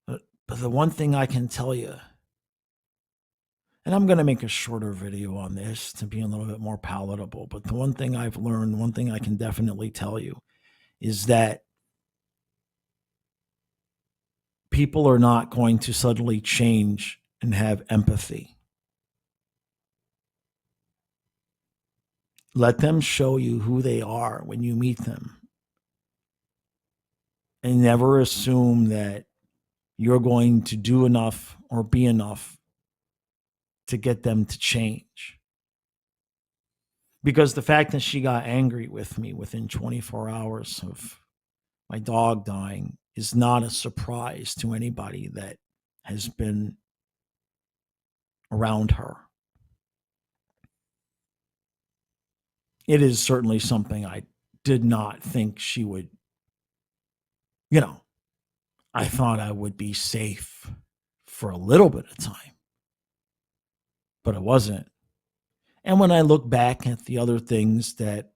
But the one thing I can tell you, and I'm going to make a shorter video on this to be a little bit more palatable, but the one thing I've learned, one thing I can definitely tell you is that people are not going to suddenly change and have empathy. Let them show you who they are when you meet them. And never assume that you're going to do enough or be enough to get them to change. Because the fact that she got angry with me within 24 hours of my dog dying is not a surprise to anybody that has been around her. It is certainly something I did not think she would, I thought I would be safe for a little bit of time, but it wasn't. And when I look back at the other things that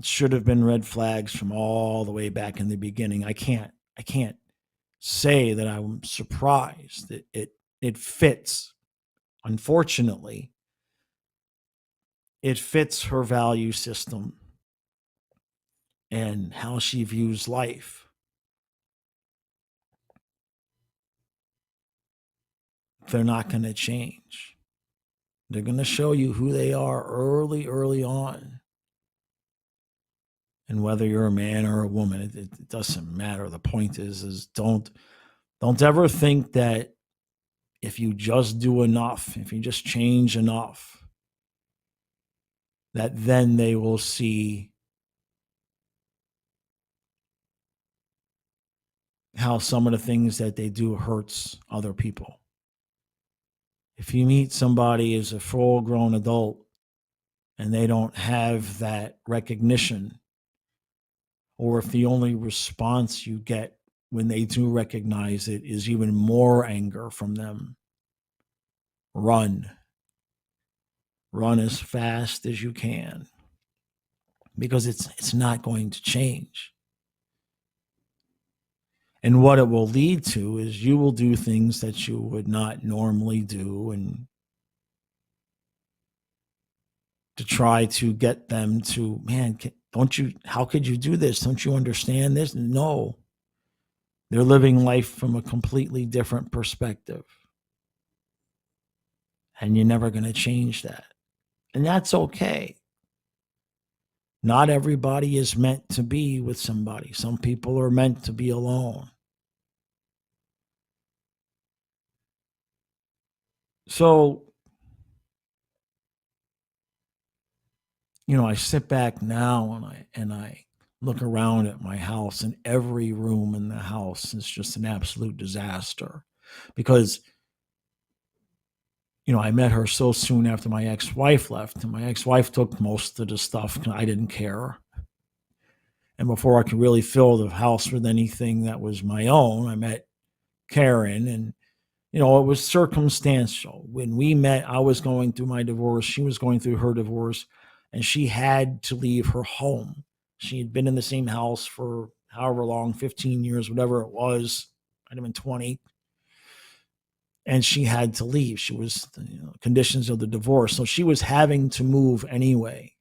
should have been red flags from all the way back in the beginning, I can't say that I'm surprised. It fits. Unfortunately, it fits her value system and how she views life. They're not going to change. They're going to show you who they are early on. And whether you're a man or a woman, it doesn't matter. The point is don't ever think that if you just do enough, if you just change enough, that then they will see how some of the things that they do hurts other people. If you meet somebody as a full grown adult and they don't have that recognition, or if the only response you get when they do recognize it is even more anger from them, run. Run as fast as you can because it's not going to change. And what it will lead to is you will do things that you would not normally do, and to try to get them to, man, don't you, how could you do this? Don't you understand this? No, they're living life from a completely different perspective. And you're never going to change that. And that's okay. Not everybody is meant to be with somebody. Some people are meant to be alone. So, I sit back now and I look around at my house, and every room in the house is just an absolute disaster because I met her so soon after my ex-wife left, and my ex-wife took most of the stuff. I didn't care. And before I could really fill the house with anything that was my own, I met Karen, and it was circumstantial. When we met, I was going through my divorce, she was going through her divorce, and she had to leave her home. She had been in the same house for however long, 15 years, whatever it was, might have been 20, and she had to leave. She was, conditions of the divorce. So she was having to move anyway.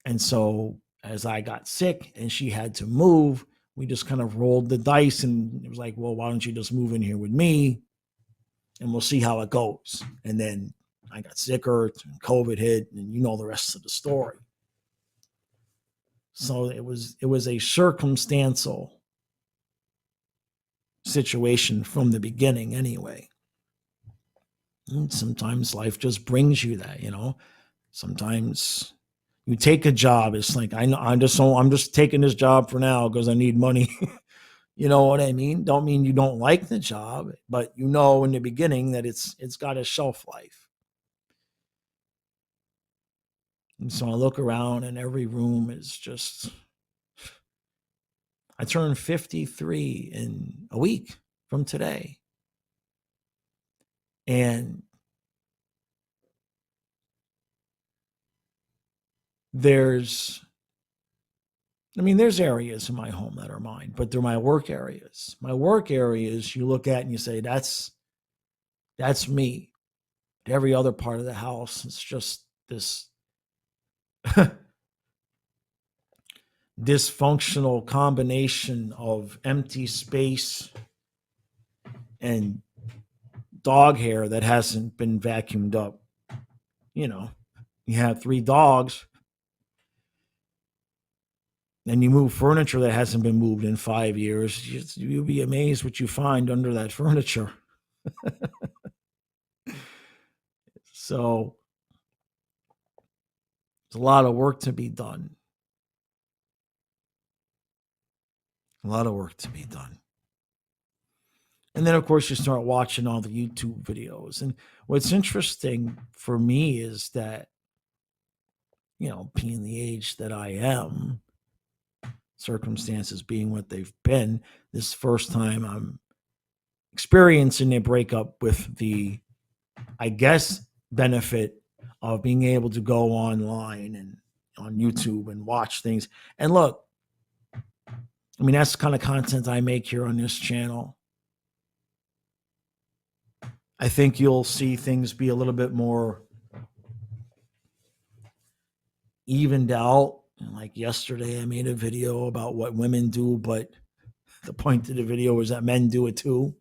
And so as I got sick and she had to move, we just kind of rolled the dice, and it was like, well, why don't you just move in here with me and we'll see how it goes. And then I got sicker, COVID hit, and the rest of the story. So it was a circumstantial situation from the beginning anyway. And sometimes life just brings you that, Sometimes you take a job. It's like, I'm just taking this job for now because I need money. You know what I mean? Don't mean you don't like the job, but in the beginning that it's got a shelf life. And so I look around and every room is just, I turned 53 in a week from today. And there's areas in my home that are mine, but they're my work areas. My work areas you look at and you say, that's me. Every other part of the house, it's just this dysfunctional combination of empty space and dog hair that hasn't been vacuumed up. You have 3 dogs and you move furniture that hasn't been moved in 5 years. You'll be amazed what you find under that furniture. So there's a lot of work to be done. A lot of work to be done. And then, of course, you start watching all the YouTube videos. And what's interesting for me is that, being the age that I am, circumstances being what they've been, this first time I'm experiencing a breakup with the I guess, benefit of being able to go online and on YouTube and watch things. And look, I mean, that's the kind of content I make here on this channel. I think you'll see things be a little bit more evened out. And like yesterday, I made a video about what women do, but the point of the video is that men do it too.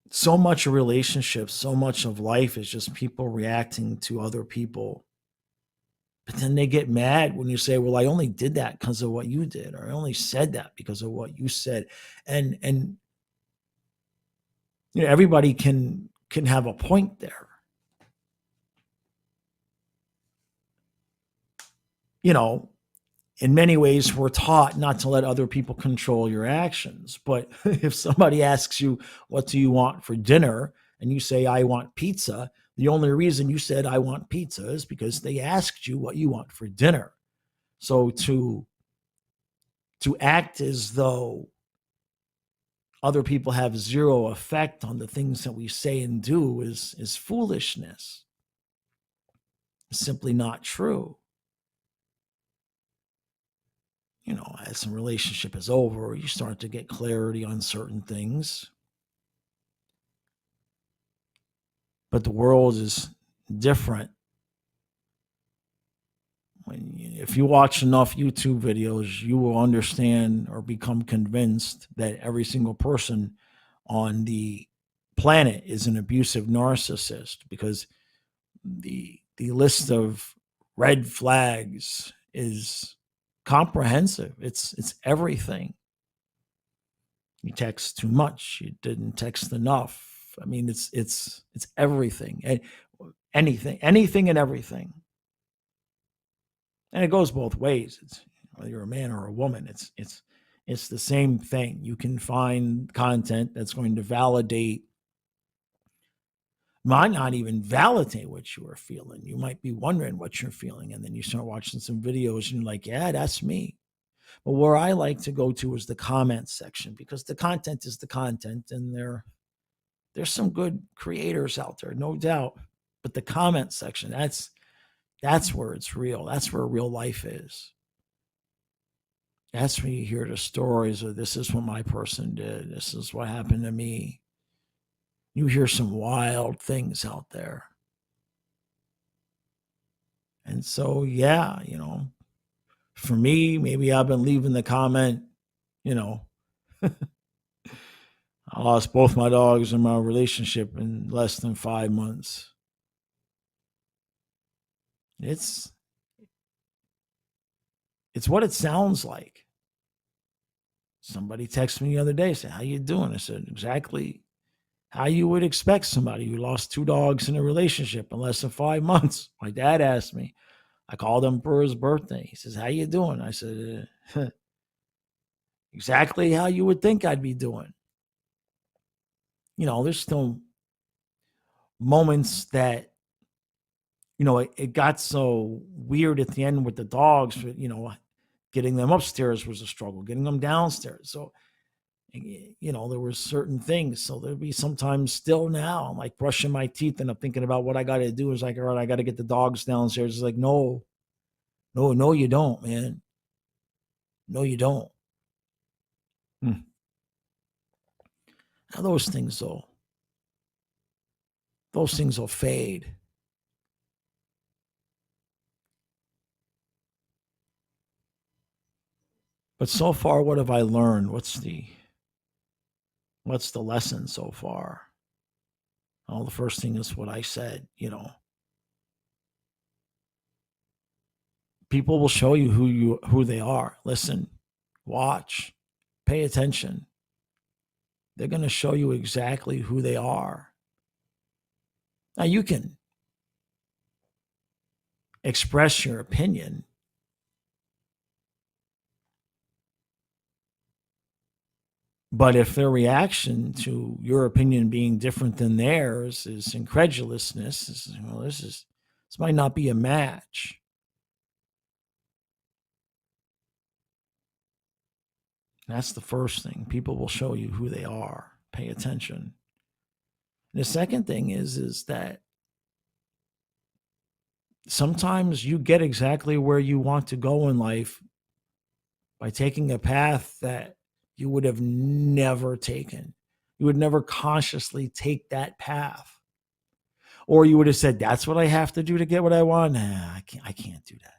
So much of relationships, so much of life is just people reacting to other people. But then they get mad when you say, "Well, I only did that because of what you did," or "I only said that because of what you said." And everybody can have a point there. You know, in many ways, we're taught not to let other people control your actions. But if somebody asks you, "What do you want for dinner?" and you say, "I want pizza," the only reason you said, "I want pizza" is because they asked you what you want for dinner. So to act as though other people have zero effect on the things that we say and do is foolishness. It's simply not true. As a relationship is over, you start to get clarity on certain things. But the world is different. If you watch enough YouTube videos, you will understand or become convinced that every single person on the planet is an abusive narcissist, because the list of red flags is comprehensive. It's everything. You text too much. You didn't text enough. I mean, it's everything. And anything and everything. And it goes both ways. It's whether you're a man or a woman. It's the same thing. You can find content that's going to might not even validate what you are feeling. You might be wondering what you're feeling, and then you start watching some videos and you're like, yeah, that's me. But where I like to go to is the comment section, because the content is the content, and there's some good creators out there, no doubt. But the comment section, that's where it's real. That's where real life is. That's when you hear the stories of, "This is what my person did. This is what happened to me." You hear some wild things out there. And so, yeah, for me, maybe I've been leaving the comment, you know, I lost both my dogs in my relationship in less than 5 months. It's it's what it sounds like. Somebody texted me the other day, said, "How you doing?" I said, "Exactly how you would expect somebody who lost two dogs in a relationship in less than 5 months." My dad asked me. I called him for his birthday. He says, "How you doing?" I said, "Exactly how you would think I'd be doing." There's still moments that, it got so weird at the end with the dogs. Getting them upstairs was a struggle, getting them downstairs. So, there were certain things. So there'd be sometimes still now, I'm like brushing my teeth and I'm thinking about what I got to do. Is like, all right, I got to get the dogs downstairs. It's like, no, no, no, you don't, man. No, you don't. Hmm. Now those things will fade. But so far, what have I learned? What's the lesson so far? Oh, the first thing is what I said. People will show you who they are. Listen, watch, pay attention. They're going to show you exactly who they are. Now you can express your opinion, but if their reaction to your opinion being different than theirs is incredulousness, this might not be a match. That's the first thing. People will show you who they are. Pay attention. And the second thing is that sometimes you get exactly where you want to go in life by taking a path that you would have never taken. You would never consciously take that path. Or you would have said, that's what I have to do to get what I want. Nah, I can't do that.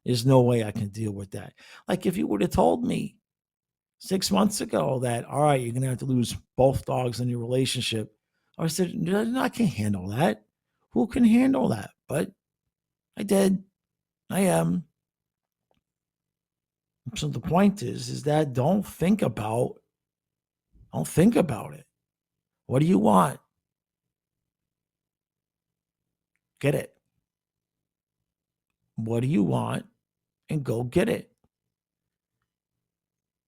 There's no way I can deal with that. Like if you would have told me 6 months ago that, all right, you're going to have to lose both dogs in your relationship, I said, no, I can't handle that. Who can handle that? But I did. I am. So the point is that don't think about it. What do you want? Get it. What do you want? And go get it.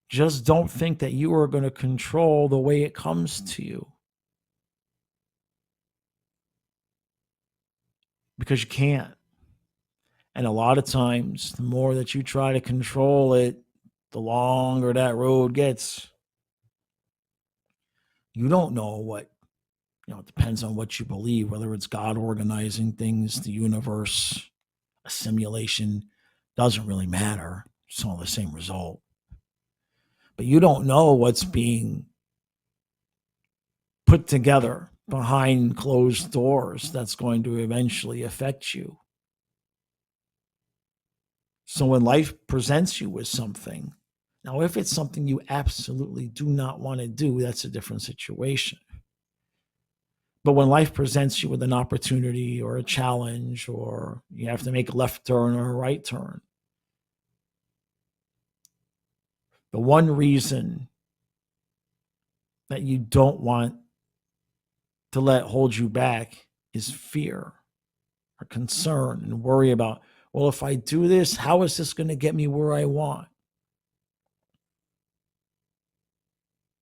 Just don't think that you are going to control the way it comes to you, because you can't. And a lot of times, the more that you try to control it, the longer that road gets. You don't know what, it depends on what you believe, whether it's God organizing things, the universe, a simulation, doesn't really matter. It's all the same result. But you don't know what's being put together behind closed doors that's going to eventually affect you. So when life presents you with something, now if it's something you absolutely do not want to do, that's a different situation. But when life presents you with an opportunity or a challenge, or you have to make a left turn or a right turn, the one reason that you don't want to let hold you back is fear or concern and worry about, well, if I do this, how is this going to get me where I want?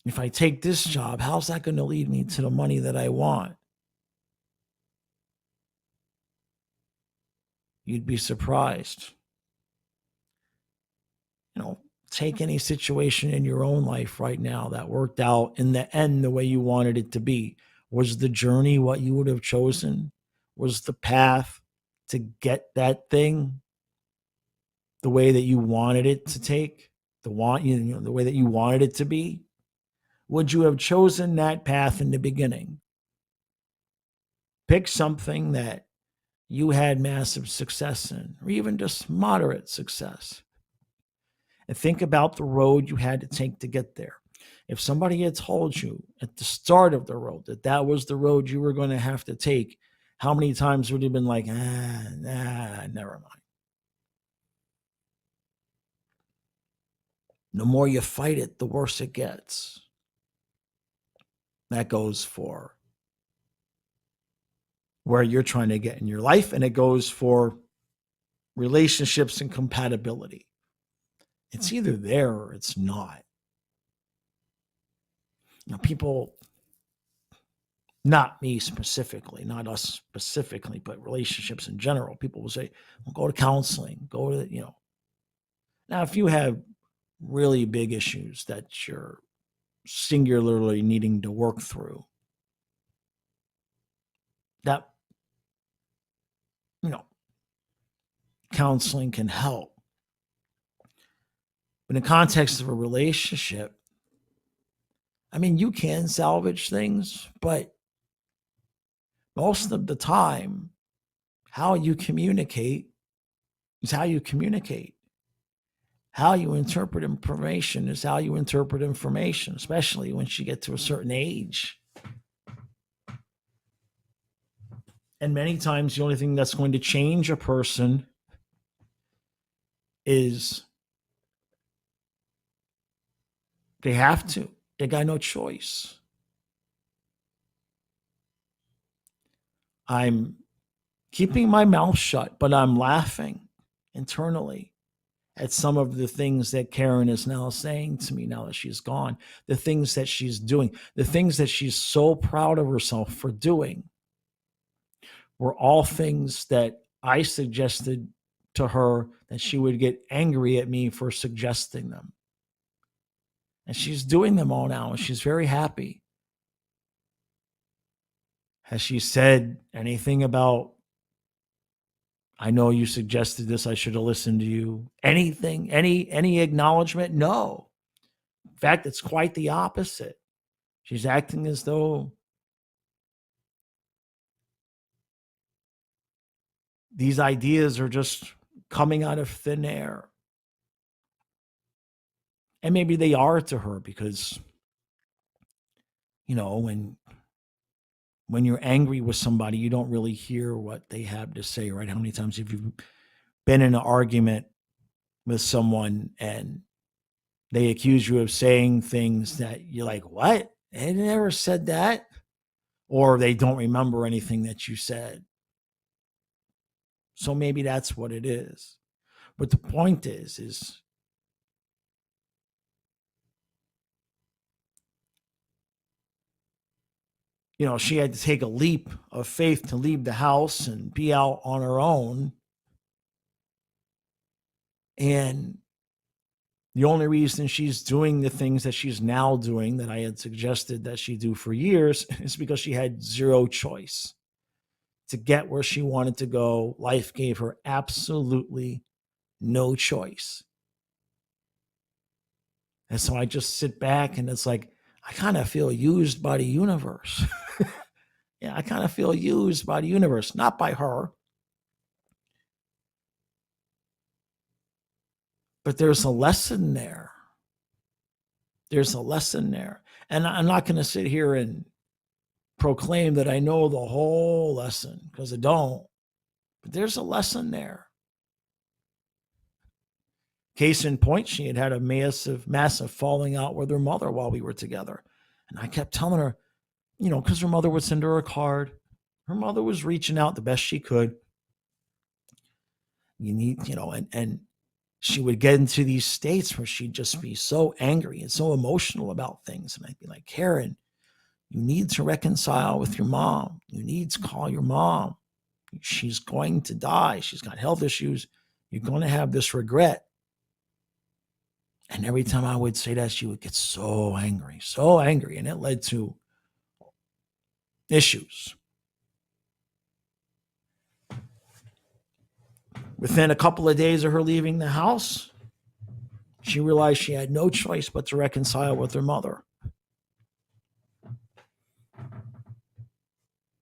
If I take this job, how's that going to lead me to the money that I want? You'd be surprised. Take any situation in your own life right now that worked out in the end the way you wanted it to be. Was the journey what you would have chosen? Was the path to get that thing the way that you wanted it to take? The way that you wanted it to be? Would you have chosen that path in the beginning? Pick something that you had massive success in, or even just moderate success, and think about the road you had to take to get there. If somebody had told you at the start of the road that that was the road you were going to have to take, how many times would you have been like, never mind? The more you fight it, the worse it gets. That goes for where you're trying to get in your life, and it goes for relationships and compatibility. It's either there or it's not. People, not me specifically, not us specifically, but relationships in general, people will say, well, go to counseling, go to. Now, if you have really big issues that you're singularly needing to work through, that, you know, counseling can help. But in the context of a relationship, I mean, you can salvage things, but most of the time, how you communicate is how you communicate. How you interpret information is how you interpret information, especially once you get to a certain age. And many times, the only thing that's going to change a person is they have to. They got no choice. I'm keeping my mouth shut, but I'm laughing internally at some of the things that Karen is now saying to me now that she's gone, the things that she's doing, the things that she's so proud of herself for doing were all things that I suggested to her that she would get angry at me for suggesting them. And she's doing them all now, and she's very happy. Has she said anything about, I know you suggested this, I should have listened to you? Anything, any acknowledgement? No. In fact, it's quite the opposite. She's acting as though these ideas are just coming out of thin air. And maybe they are to her because, when you're angry with somebody, you don't really hear what they have to say, right? How many times have you been in an argument with someone and they accuse you of saying things that you're like, what? I never said that. Or they don't remember anything that you said. So maybe that's what it is. But the point is she had to take a leap of faith to leave the house and be out on her own. And the only reason she's doing the things that she's now doing that I had suggested that she do for years is because she had zero choice. To get where she wanted to go, life gave her absolutely no choice. And so I just sit back and it's like, I kind of feel used by the universe. Yeah, I kind of feel used by the universe, not by her. But there's a lesson there. There's a lesson there. And I'm not going to sit here and proclaim that I know the whole lesson because I don't. But there's a lesson there. Case in point, she had a massive falling out with her mother while we were together. And I kept telling her, because her mother would send her a card. Her mother was reaching out the best she could. You need, and she would get into these states where she'd just be so angry and so emotional about things. And I'd be like, Karen, you need to reconcile with your mom. You need to call your mom. She's going to die. She's got health issues. You're going to have this regret. And every time I would say that, she would get so angry. And it led to issues. Within a couple of days of her leaving the house, she realized she had no choice but to reconcile with her mother.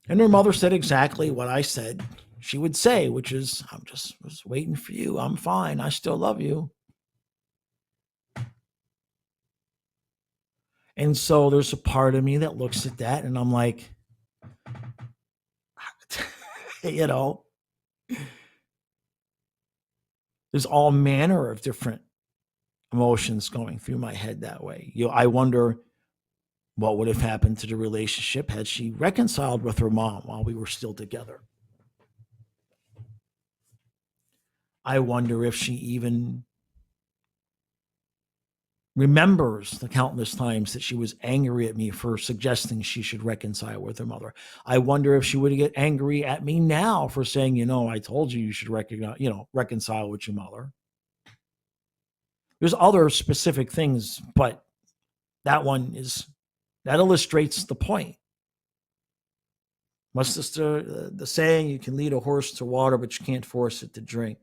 And her mother said exactly what I said she would say, which is, I'm just was waiting for you. I'm fine. I still love you. And so there's a part of me that looks at that and I'm like, there's all manner of different emotions going through my head that way. I wonder what would have happened to the relationship had she reconciled with her mom while we were still together. I wonder if she even remembers the countless times that she was angry at me for suggesting she should reconcile with her mother. I wonder if she would get angry at me now for saying, I told you should reconcile with your mother. There's other specific things, but that illustrates the point. What's this, the saying, you can lead a horse to water, but you can't force it to drink.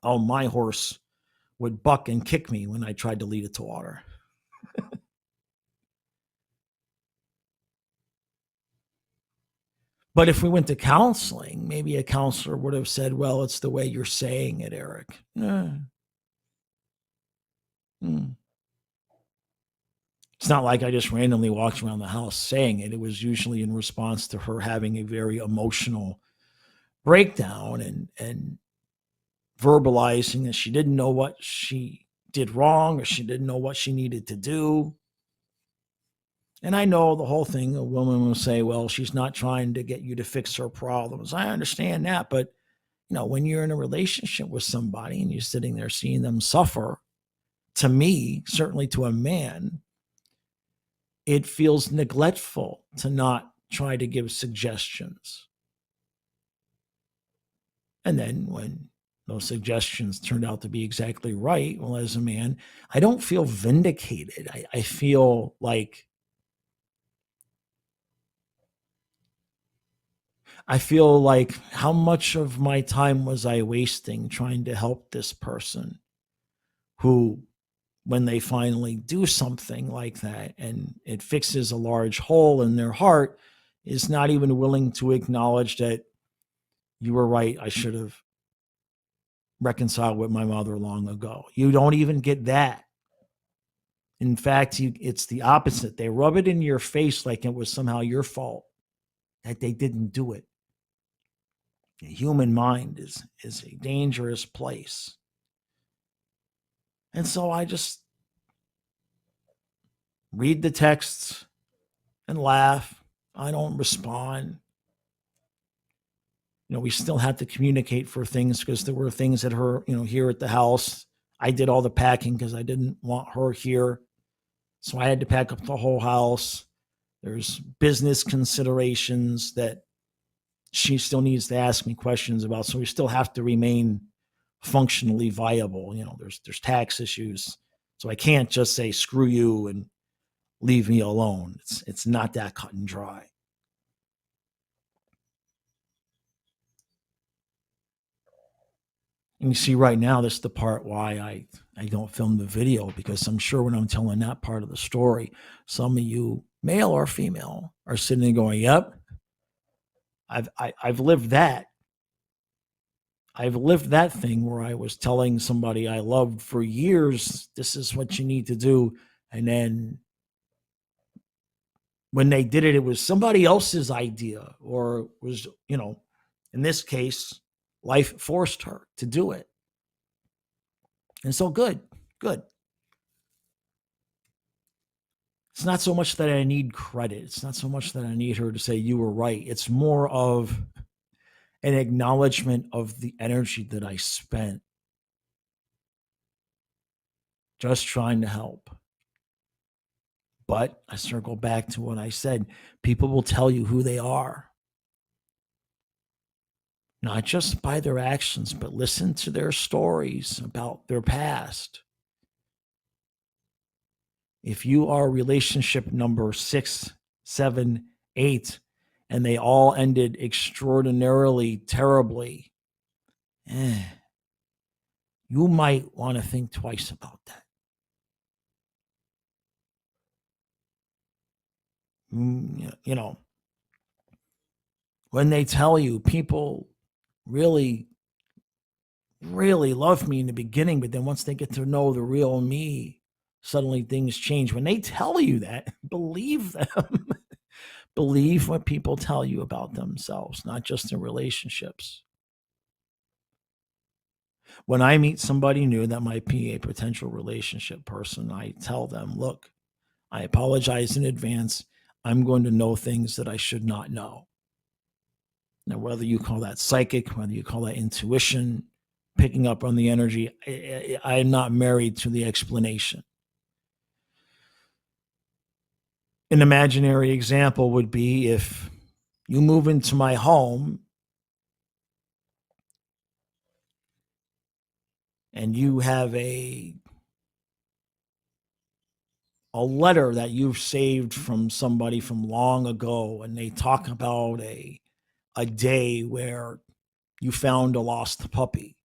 Oh, my horse would buck and kick me when I tried to lead it to water. But if we went to counseling, maybe a counselor would have said, well, it's the way you're saying it, Eric. It's not like I just randomly walked around the house saying it. It was usually in response to her having a very emotional breakdown and verbalizing that she didn't know what she did wrong or she didn't know what she needed to do. And I know the whole thing, a woman will say, well, she's not trying to get you to fix her problems. I understand that. But, when you're in a relationship with somebody and you're sitting there seeing them suffer, to me, certainly to a man, it feels neglectful to not try to give suggestions. And then when those suggestions turned out to be exactly right. Well, as a man, I don't feel vindicated. I feel like how much of my time was I wasting trying to help this person who, when they finally do something like that and it fixes a large hole in their heart, is not even willing to acknowledge that you were right. I should have reconciled with my mother long ago. You don't even get that. In fact, it's the opposite. They rub it in your face like it was somehow your fault that they didn't do it. The human mind is a dangerous place. And so I just read the texts and laugh. I don't respond. We still had to communicate for things because there were things that her, here at the house. I did all the packing because I didn't want her here. So I had to pack up the whole house. There's business considerations that she still needs to ask me questions about. So we still have to remain functionally viable. There's tax issues. So I can't just say screw you and leave me alone. It's not that cut and dry. And you see right now, this is the part why I don't film the video, because I'm sure when I'm telling that part of the story, some of you, male or female, are sitting there going, yep, I've lived that. I've lived that thing where I was telling somebody I loved for years, this is what you need to do. And then when they did it, it was somebody else's idea, or was, in this case, life forced her to do it. And so good. It's not so much that I need credit. It's not so much that I need her to say you were right. It's more of an acknowledgement of the energy that I spent just trying to help. But I circle back to what I said. People will tell you who they are, not just by their actions, but listen to their stories about their past. If you are relationship number 6, 7, 8, and they all ended extraordinarily terribly, you might want to think twice about that. When they tell you people really, really love me in the beginning, but then once they get to know the real me, suddenly things change. When they tell you that, believe them. Believe what people tell you about themselves, not just in relationships. When I meet somebody new that might be a potential relationship person, I tell them, look, I apologize in advance. I'm going to know things that I should not know. Now, whether you call that psychic, whether you call that intuition, picking up on the energy, I am not married to the explanation. An imaginary example would be if you move into my home and you have a letter that you've saved from somebody from long ago, and they talk about a day where you found a lost puppy.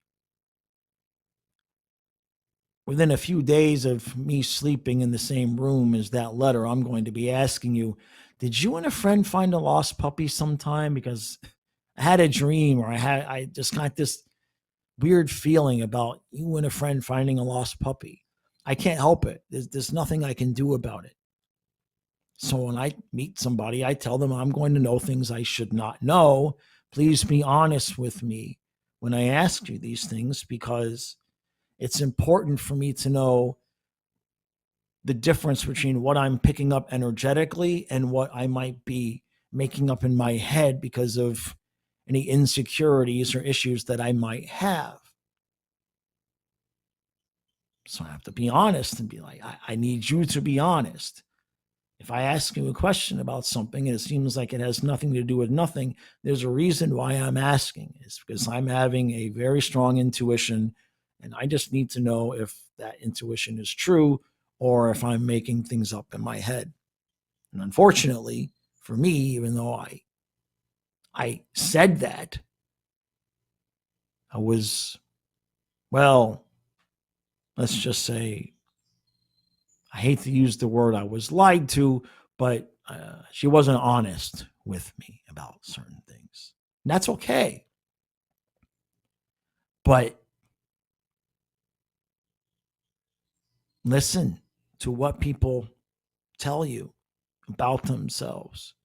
Within a few days of me sleeping in the same room as that letter, I'm going to be asking you, did you and a friend find a lost puppy sometime? Because I had a dream, or I just got this weird feeling about you and a friend finding a lost puppy. I can't help it. There's nothing I can do about it. So when I meet somebody, I tell them I'm going to know things I should not know. Please be honest with me when I ask you these things, because it's important for me to know the difference between what I'm picking up energetically and what I might be making up in my head because of any insecurities or issues that I might have. So I have to be honest and be like, I need you to be honest. If I ask you a question about something and it seems like it has nothing to do with nothing, there's a reason why I'm asking. It's because I'm having a very strong intuition and I just need to know if that intuition is true or if I'm making things up in my head. And unfortunately, for me, even though I said that, I was, well, let's just say, I hate to use the word I was lied to, but she wasn't honest with me about certain things. And that's okay. But listen to what people tell you about themselves.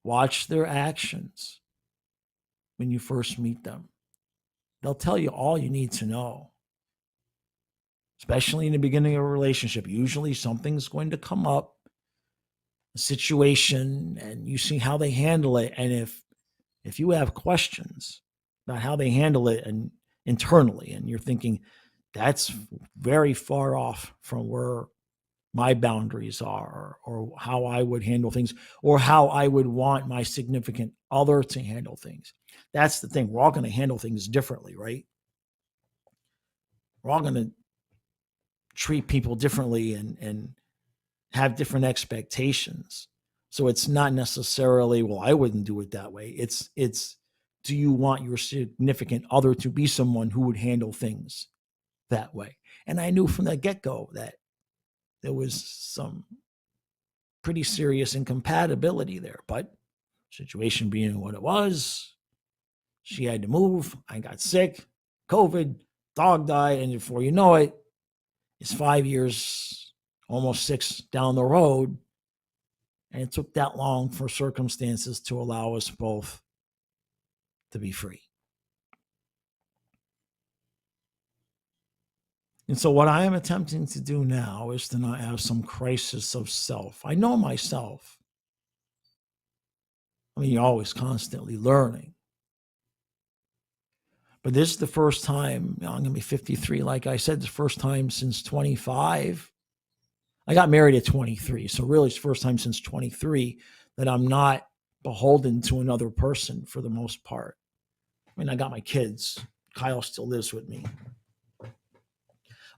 Watch their actions when you first meet them. They'll tell you all you need to know, especially in the beginning of a relationship. Usually something's going to come up, a situation, and you see how they handle it. And if you have questions about how they handle it and internally, and you're thinking that's very far off from where my boundaries are, or how I would handle things, or how I would want my significant other to handle things. That's the thing. We're all going to handle things differently, right? We're all going to treat people differently and have different expectations. So it's not necessarily, well, I wouldn't do it that way. It's do you want your significant other to be someone who would handle things that way? And I knew from the get-go that there was some pretty serious incompatibility there, but situation being what it was, she had to move. I got sick, COVID, dog died, and before you know it, it's 5 years, almost six down the road. And it took that long for circumstances to allow us both to be free. And so, what I am attempting to do now is to not have some crisis of self. I know myself. I mean, you're always constantly learning. But this is the first time, I'm going to be 53, like I said, the first time since 25. I got married at 23. So, really, it's the first time since 23 that I'm not beholden to another person for the most part. I mean, I got my kids. Kyle still lives with me.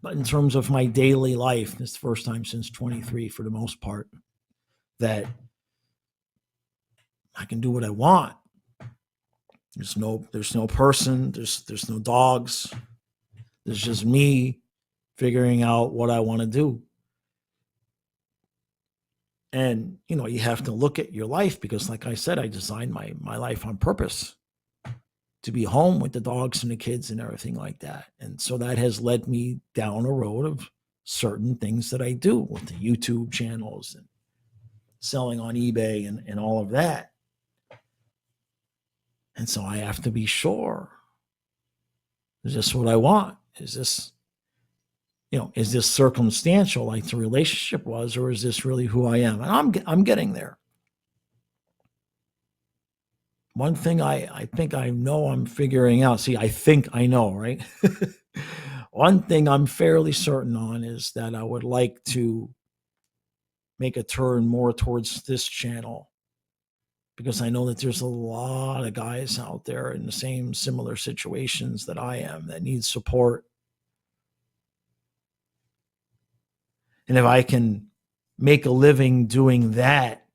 But in terms of my daily life, it's the first time since 23 for the most part that I can do what I want. There's no person, there's no dogs. There's just me figuring out what I want to do. And you have to look at your life because, like I said, I designed my life on purpose to be home with the dogs and the kids and everything like that. And so that has led me down a road of certain things that I do with the YouTube channels and selling on eBay and all of that. And so I have to be sure, is this what I want? Is this circumstantial like the relationship was, or is this really who I am? And I'm getting there. One thing I think I know I'm figuring out. See, I think I know, right? One thing I'm fairly certain on is that I would like to make a turn more towards this channel because I know that there's a lot of guys out there in the same similar situations that I am that need support. And if I can make a living doing that,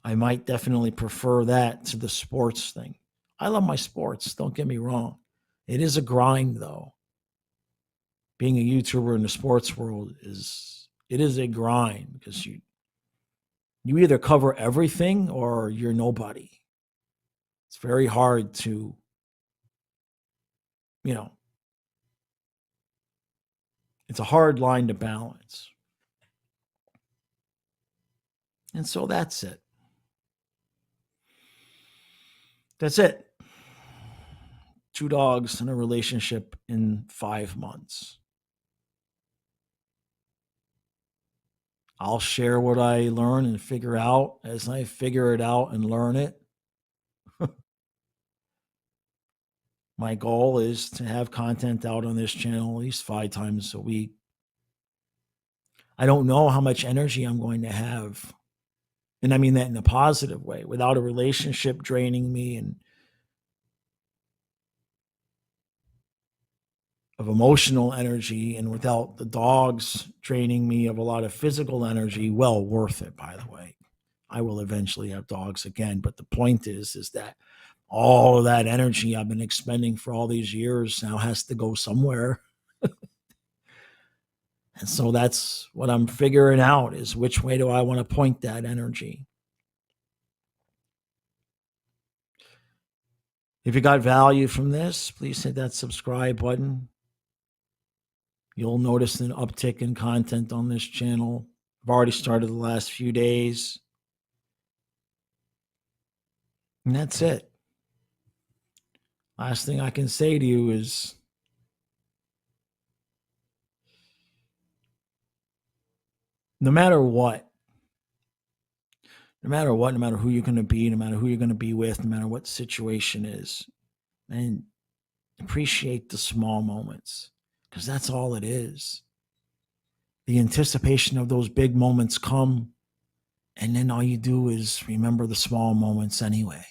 I might definitely prefer that to the sports thing. I love my sports, don't get me wrong. It is a grind though. Being a YouTuber in the sports world is a grind because you either cover everything or you're nobody. It's very hard to, you know, it's a hard line to balance. And so that's it. That's it. 2 dogs in a relationship in 5 months. I'll share what I learn and figure out as I figure it out and learn it. My goal is to have content out on this channel at least 5 times a week. I don't know how much energy I'm going to have. And I mean that in a positive way, without a relationship draining me and of emotional energy, and without the dogs draining me of a lot of physical energy. Well worth it, by the way. I will eventually have dogs again, but the point is that all of that energy I've been expending for all these years now has to go somewhere. And so that's what I'm figuring out, is which way do I want to point that energy. If you got value from this, please hit that subscribe button. You'll notice an uptick in content on this channel. I've already started the last few days. And that's it. Last thing I can say to you is, no matter what, no matter what, no matter who you're going to be, no matter who you're going to be with, no matter what the situation is, and appreciate the small moments, because that's all it is. The anticipation of those big moments come, and then all you do is remember the small moments anyway.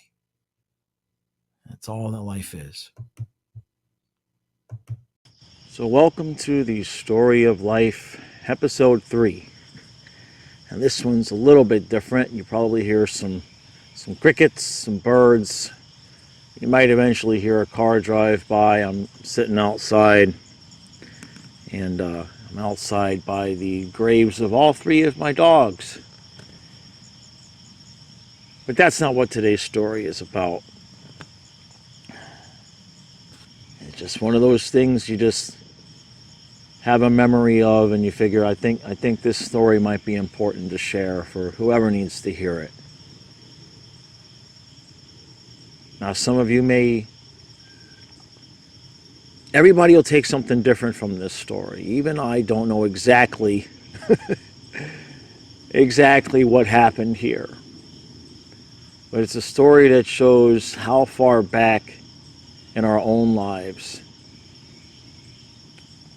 That's all that life is. So welcome to the Story of Life, episode 3. And this one's a little bit different. You probably hear some crickets, some birds. You might eventually hear a car drive by. I'm sitting outside, and I'm outside by the graves of all 3 of my dogs. But that's not what today's story is about. It's just one of those things you just have a memory of, and you figure, I think this story might be important to share for whoever needs to hear it. Now, some of you everybody will take something different from this story. Even I don't know exactly what happened here. But it's a story that shows how far back in our own lives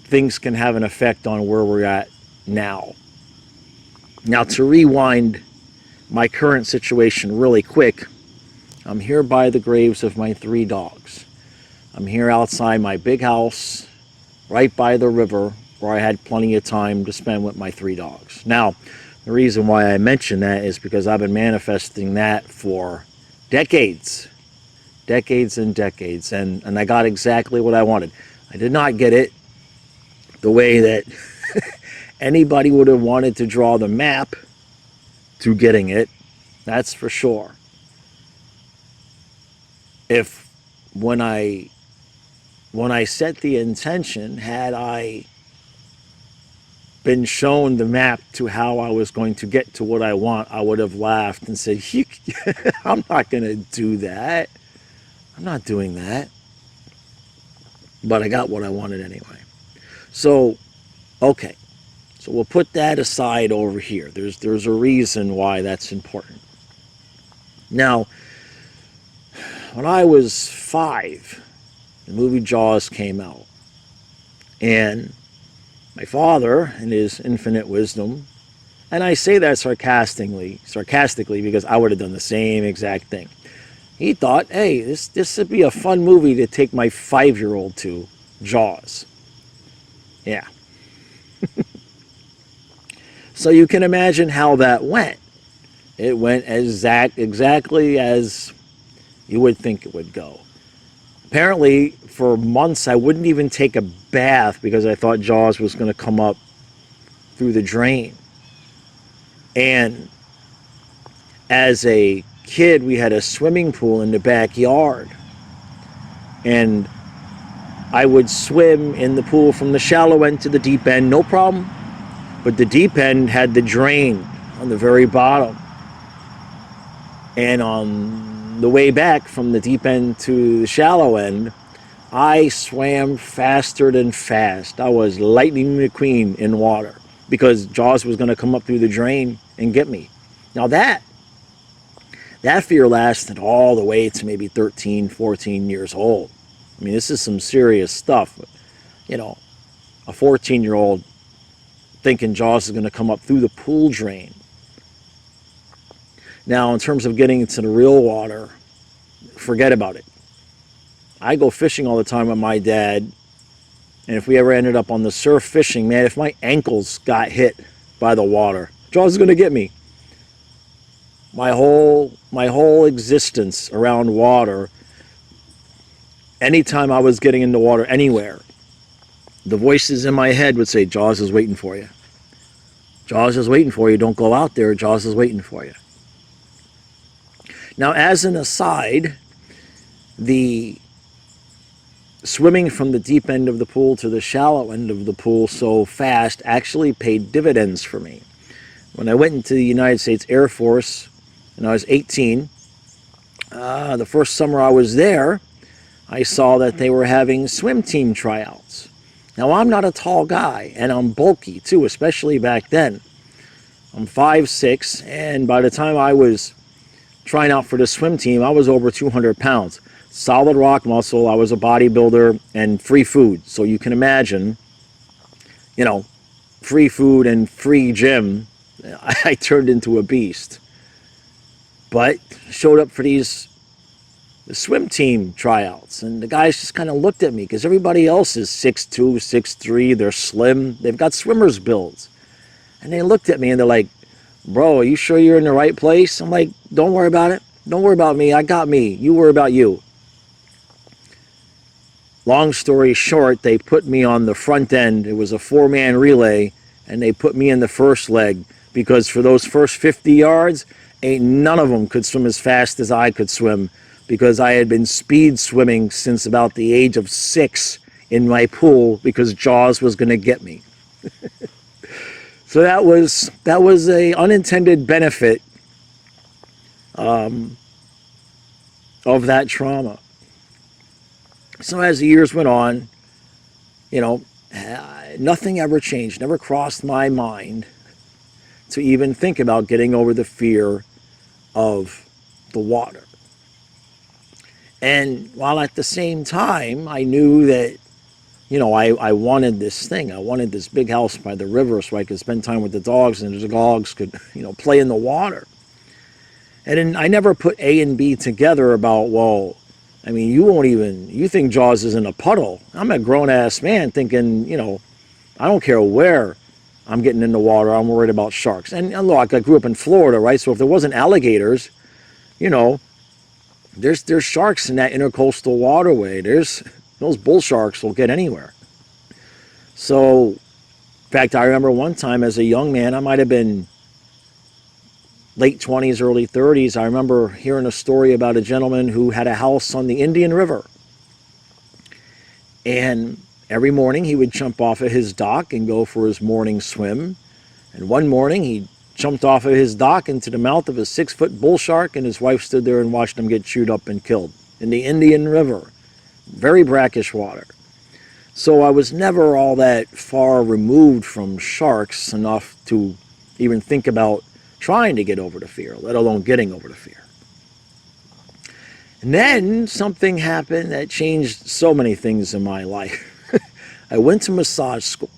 things can have an effect on where we're at now. Now, to rewind my current situation really quick, I'm here by the graves of my 3 dogs. I'm here outside my big house, right by the river, where I had plenty of time to spend with my 3 dogs. Now, the reason why I mention that is because I've been manifesting that for decades and decades, and I got exactly what I wanted. I did not get it the way that anybody would have wanted to draw the map to getting it, that's for sure. If when I set the intention, had I been shown the map to how I was going to get to what I want, I would have laughed and said, I'm not going to do that. I'm not doing that. But I got what I wanted anyway. So, okay. So we'll put that aside over here. There's a reason why that's important. Now, when I was 5, the movie Jaws came out. And my father, in his infinite wisdom, and I say that sarcastically because I would have done the same exact thing. He thought, hey, this would be a fun movie to take my 5-year-old to, Jaws. Yeah. So you can imagine how that went. It went exactly as you would think it would go. Apparently, for months, I wouldn't even take a bath because I thought Jaws was going to come up through the drain. And as a kid, we had a swimming pool in the backyard. And I would swim in the pool from the shallow end to the deep end, no problem. But the deep end had the drain on the very bottom. And on the way back from the deep end to the shallow end, I swam faster than fast. I was Lightning McQueen in water because Jaws was going to come up through the drain and get me. Now that fear lasted all the way to maybe 13, 14 years old. I mean, this is some serious stuff. You know, a 14-year-old thinking Jaws is going to come up through the pool drain. Now, in terms of getting into the real water, forget about it. I go fishing all the time with my dad, and if we ever ended up on the surf fishing, man, if my ankles got hit by the water, Jaws is going to get me. My whole existence around water, anytime I was getting into water anywhere, the voices in my head would say, Jaws is waiting for you. Jaws is waiting for you. Don't go out there. Jaws is waiting for you. Now, as an aside, the swimming from the deep end of the pool to the shallow end of the pool so fast actually paid dividends for me. When I went into the United States Air Force when I was 18, the first summer I was there, I saw that they were having swim team tryouts. Now, I'm not a tall guy, and I'm bulky too, especially back then. I'm 5'6", and by the time I was trying out for the swim team, I was over 200 pounds. Solid rock muscle. I was a bodybuilder and free food. So you can imagine, free food and free gym, I turned into a beast. But showed up for the swim team tryouts, and the guys just kind of looked at me because everybody else is 6'2", 6'3", they're slim, they've got swimmer's builds. And they looked at me and they're like, bro, are you sure you're in the right place? I'm like, don't worry about it. Don't worry about me. I got me. You worry about you. Long story short, they put me on the front end. It was a 4-man relay, and they put me in the first leg because for those first 50 yards, ain't none of them could swim as fast as I could swim because I had been speed swimming since about the age of 6 in my pool because Jaws was going to get me. So that was a unintended benefit of that trauma. So as the years went on, nothing ever changed. Never crossed my mind to even think about getting over the fear of the water. And while at the same time, I knew that I wanted this thing. I wanted this big house by the river so I could spend time with the dogs and the dogs could, play in the water. And then I never put A and B together about, you think Jaws is in a puddle. I'm a grown-ass man thinking, I don't care where I'm getting in the water. I'm worried about sharks. And look, I grew up in Florida, right? So if there wasn't alligators, there's sharks in that intercoastal waterway. Those bull sharks will get anywhere. So, in fact, I remember one time as a young man, I might have been late 20s, early 30s, I remember hearing a story about a gentleman who had a house on the Indian River. And every morning he would jump off of his dock and go for his morning swim. And one morning he jumped off of his dock into the mouth of a 6-foot bull shark, and his wife stood there and watched him get chewed up and killed in the Indian River. Very brackish water. So I was never all that far removed from sharks enough to even think about trying to get over the fear, let alone getting over the fear. And then something happened that changed so many things in my life. I went to massage school.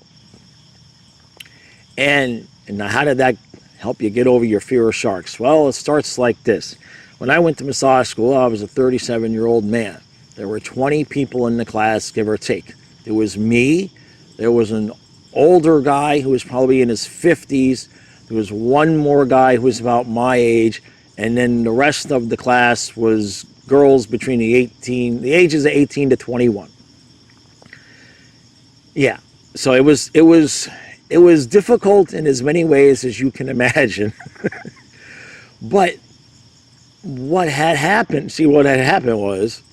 And now how did that help you get over your fear of sharks? Well, it starts like this. When I went to massage school, I was a 37-year-old man. There were 20 people in the class, give or take. It was me. There was an older guy who was probably in his 50s. There was one more guy who was about my age. And then the rest of the class was girls between the ages of 18 to 21. Yeah. So it was difficult in as many ways as you can imagine. But what had happened was,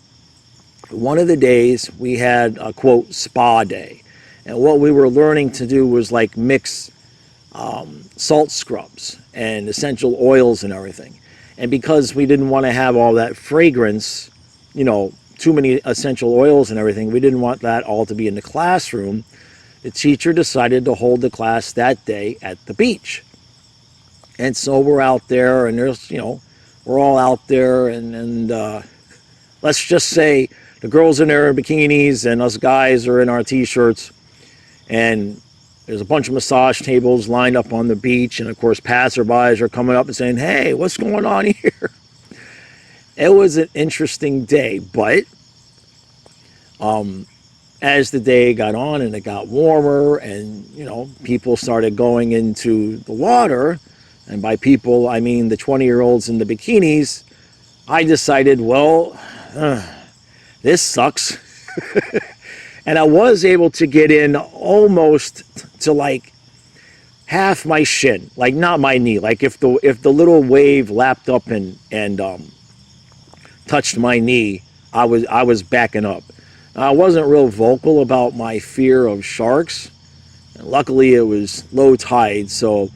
one of the days we had a, quote, spa day. And what we were learning to do was like mix salt scrubs and essential oils and everything. And because we didn't want to have all that fragrance, too many essential oils and everything, we didn't want that all to be in the classroom. The teacher decided to hold the class that day at the beach. And so we're out there, and there's, we're all out there, and let's just say the girls in their bikinis and us guys are in our t-shirts, and there's a bunch of massage tables lined up on the beach, and of course passerbys are coming up and saying, hey, what's going on here? It was an interesting day, but as the day got on and it got warmer, and people started going into the water, and by people I mean the 20-year-olds in the bikinis, I decided, well, this sucks. And I was able to get in almost to like half my shin, like not my knee. Like if the little wave lapped up and touched my knee, I was backing up. I wasn't real vocal about my fear of sharks. Luckily, it was low tide, so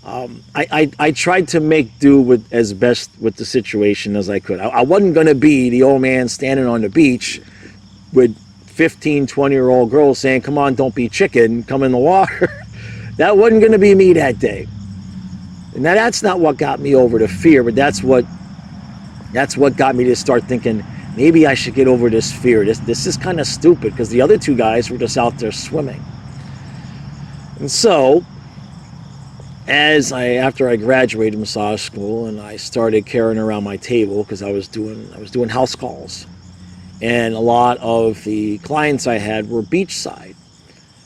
I tried to make do with as best with the situation as I could. I wasn't going to be the old man standing on the beach with 15, 20-year-old girls saying, come on, don't be chicken, come in the water. That wasn't going to be me that day. Now, that's not what got me over the fear, but that's what got me to start thinking, maybe I should get over this fear. This is kind of stupid, because the other two guys were just out there swimming. And so, after I graduated massage school and I started carrying around my table, because I was doing house calls, and a lot of the clients I had were beachside.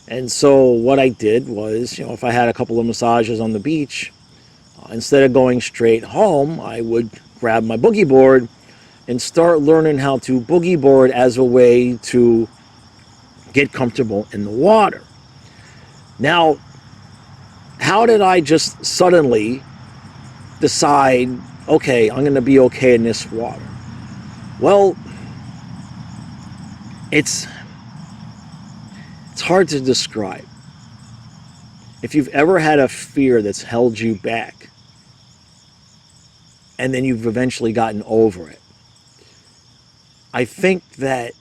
And so what I did was, if I had a couple of massages on the beach, instead of going straight home, I would grab my boogie board and start learning how to boogie board as a way to get comfortable in the water. Now, how did I just suddenly decide, okay, I'm going to be okay in this water? Well, it's hard to describe. If you've ever had a fear that's held you back, and then you've eventually gotten over it, I think that,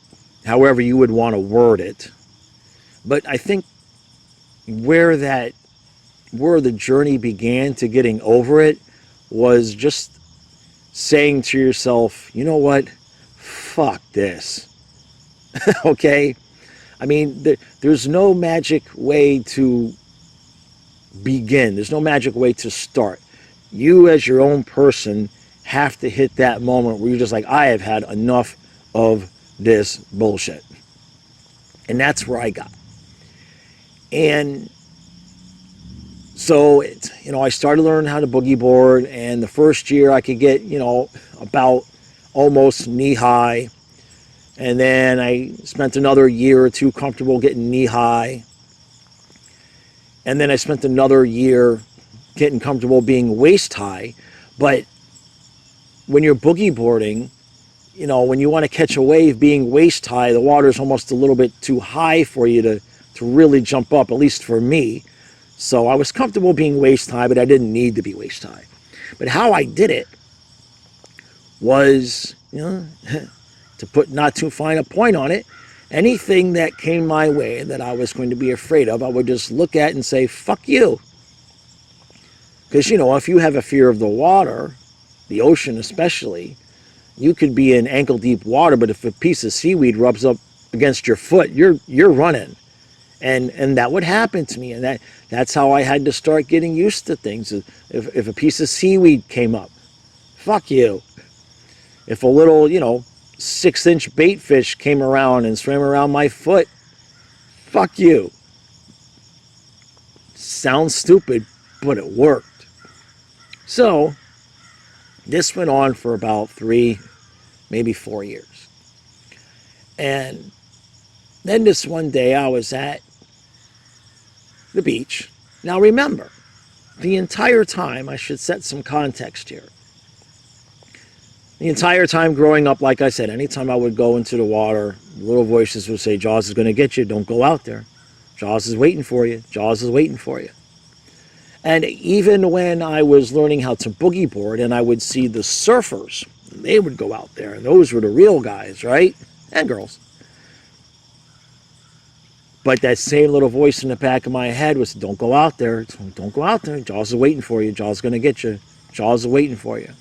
however you would want to word it, but I think where the journey began to getting over it was just saying to yourself, you know what, fuck this. Okay? I mean, there's no magic way to begin. There's no magic way to start. You as your own person have to hit that moment where you're just like, I have had enough of this bullshit. And that's where I got. And so, I started learning how to boogie board, and the first year I could get, about almost knee high. And then I spent another year or two comfortable getting knee high. And then I spent another year getting comfortable being waist high. But when you're boogie boarding, when you want to catch a wave being waist high, the water's almost a little bit too high for you to really jump up, at least for me. So I was comfortable being waist high, but I didn't need to be waist high. But how I did it was, to put not too fine a point on it, anything that came my way that I was going to be afraid of, I would just look at and say, fuck you. Because, if you have a fear of the water, the ocean especially, you could be in ankle deep water, but if a piece of seaweed rubs up against your foot, you're running. And that would happen to me, and that's how I had to start getting used to things. If a piece of seaweed came up, fuck you. If a little, 6-inch bait fish came around and swam around my foot, fuck you. Sounds stupid, but it worked. So, this went on for about 3, maybe 4 years. And then this one day I was at the beach. Now remember, the entire time, I should set some context here. The entire time growing up, like I said, anytime I would go into the water, little voices would say, Jaws is going to get you, don't go out there. Jaws is waiting for you, Jaws is waiting for you. And even when I was learning how to boogie board and I would see the surfers, they would go out there, and those were the real guys, right? And girls. But that same little voice in the back of my head was, don't go out there, don't go out there, Jaws is waiting for you, Jaws is going to get you, Jaws is waiting for you.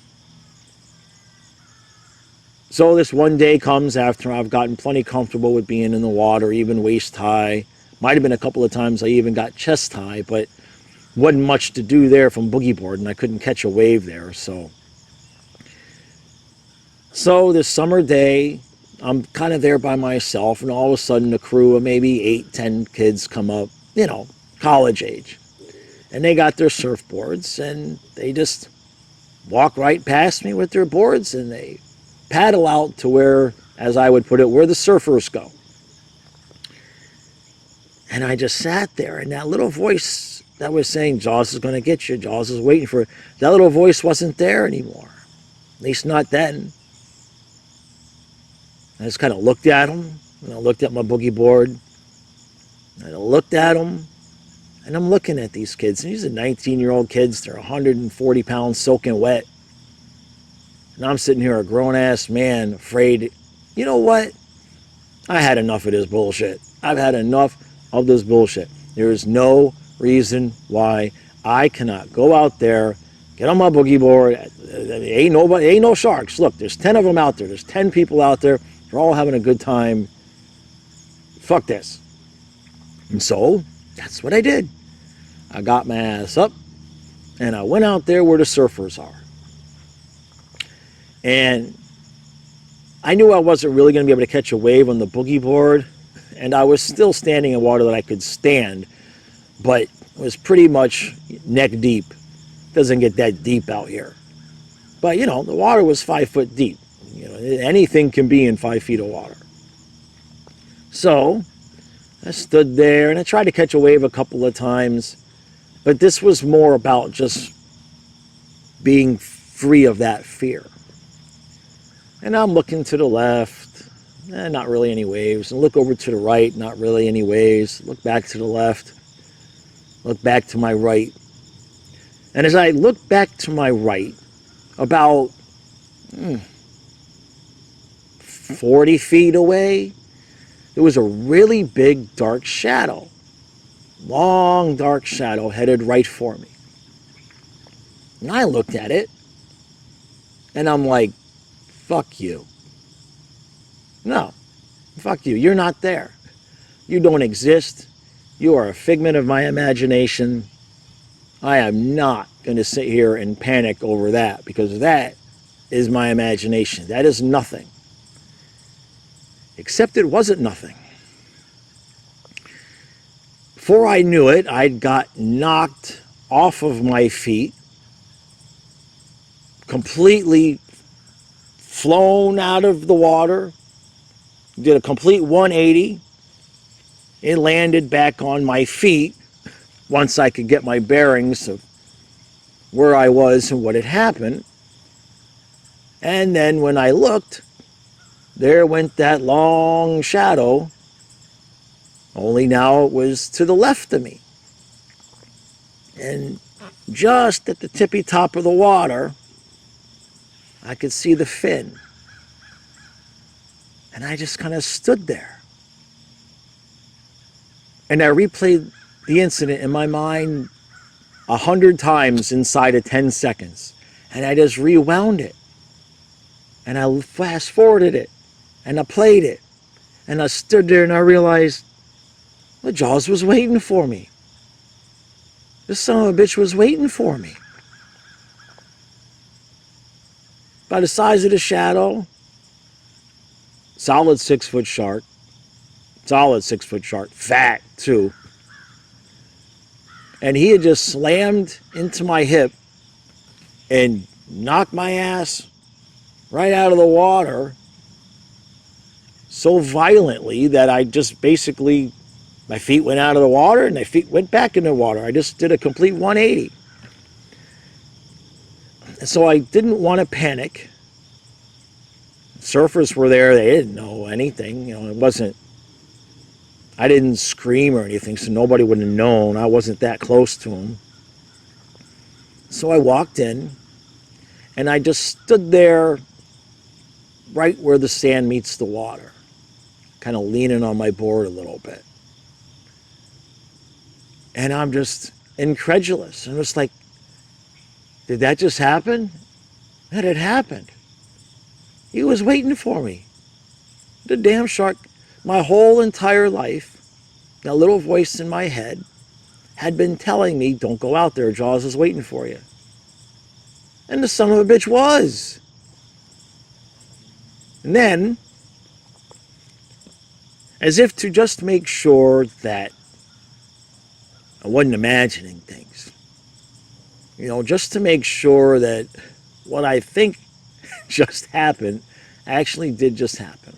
So this one day comes after I've gotten plenty comfortable with being in the water, even waist high, Might have been a couple of times I even got chest high, but wasn't much to do there from boogie board, and I couldn't catch a wave there. So this summer day, I'm kind of there by myself, and all of a sudden a crew of maybe 8, 10 kids come up, college age. And they got their surfboards, and they just walk right past me with their boards, and they paddle out to where, as I would put it, where the surfers go. And I just sat there, and that little voice that was saying, Jaws is going to get you, Jaws is waiting for it, that little voice wasn't there anymore. At least not then. I just kind of looked at him, and I looked at my boogie board, and I looked at him, and I'm looking at these kids, and these are 19-year-old kids, they're 140 pounds soaking wet, and I'm sitting here, a grown-ass man, afraid, you know what? I had enough of this bullshit. I've had enough of this bullshit. There is no reason why I cannot go out there, get on my boogie board. Ain't no sharks. Look, there's 10 of them out there. There's 10 people out there. They're all having a good time. Fuck this. And so that's what I did. I got my ass up and I went out there where the surfers are. And I knew I wasn't really going to be able to catch a wave on the boogie board, and I was still standing in water that I could stand, but it was pretty much neck deep. It doesn't get that deep out here. But, the water was 5 foot deep. Anything can be in 5 feet of water. So I stood there, and I tried to catch a wave a couple of times, but this was more about just being free of that fear. And I'm looking to the left, not really any waves. And look over to the right, not really any waves. Look back to the left, look back to my right. And as I look back to my right, about 40 feet away, there was a really big dark shadow. Long dark shadow headed right for me. And I looked at it, and I'm like, fuck you. No, fuck you. You're not there. You don't exist. You are a figment of my imagination. I am not going to sit here and panic over that, because that is my imagination. That is nothing. Except it wasn't nothing. Before I knew it, I'd got knocked off of my feet, completely flown out of the water, did a complete 180, and landed back on my feet once I could get my bearings of where I was and what had happened. And then when I looked, there went that long shadow, only now it was to the left of me. And just at the tippy top of the water, I could see the fin. And I just kind of stood there. And I replayed the incident in my mind 100 times inside of 10 seconds. And I just rewound it. And I fast forwarded it. And I played it. And I stood there and I realized, well, Jaws was waiting for me. This son of a bitch was waiting for me. By the size of the shadow, solid 6 foot shark. Solid 6 foot shark. Fat, too. And he had just slammed into my hip and knocked my ass right out of the water so violently that I just basically, my feet went out of the water and my feet went back in the water. I just did a complete 180. And so I didn't want to panic. Surfers were there. They didn't know anything. It wasn't, I didn't scream or anything, so nobody would have known. I wasn't that close to them. So I walked in, and I just stood there right where the sand meets the water, kind of leaning on my board a little bit. And I'm just incredulous. I'm just like, did that just happen? That had happened. He was waiting for me. The damn shark, my whole entire life, that little voice in my head had been telling me, don't go out there, Jaws is waiting for you. And the son of a bitch was. And then, as if to just make sure that I wasn't imagining things, just to make sure that what I think just happened actually did just happen.